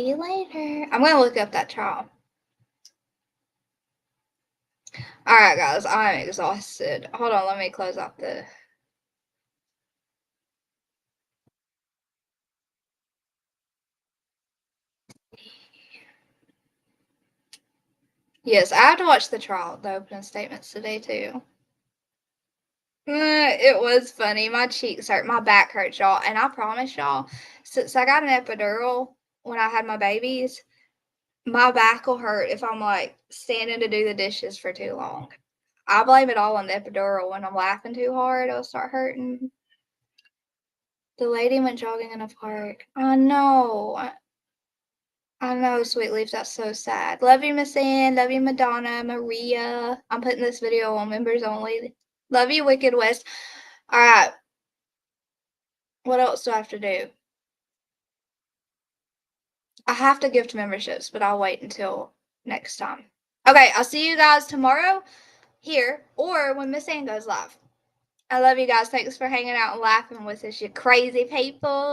you later. I'm going to look up that trial. All right, guys, I'm exhausted. Hold on, let me close out the... Yes, I have to watch the trial, the opening statements today, too. It was funny. My cheeks hurt. My back hurts, y'all. And I promise y'all, since I got an epidural when I had my babies, my back will hurt if I'm, like, standing to do the dishes for too long. I blame it all on the epidural. When I'm laughing too hard, it'll start hurting. The lady went jogging in a park. I know. I know, Sweet Leaf. That's so sad. Love you, Miss Ann. Love you, Madonna, Maria. I'm putting this video on members only. Love you, Wicked West. All right. What else do I have to do? I have to gift memberships, but I'll wait until next time. Okay, I'll see you guys tomorrow here or when Miss Ann goes live. I love you guys. Thanks for hanging out and laughing with us, you crazy people.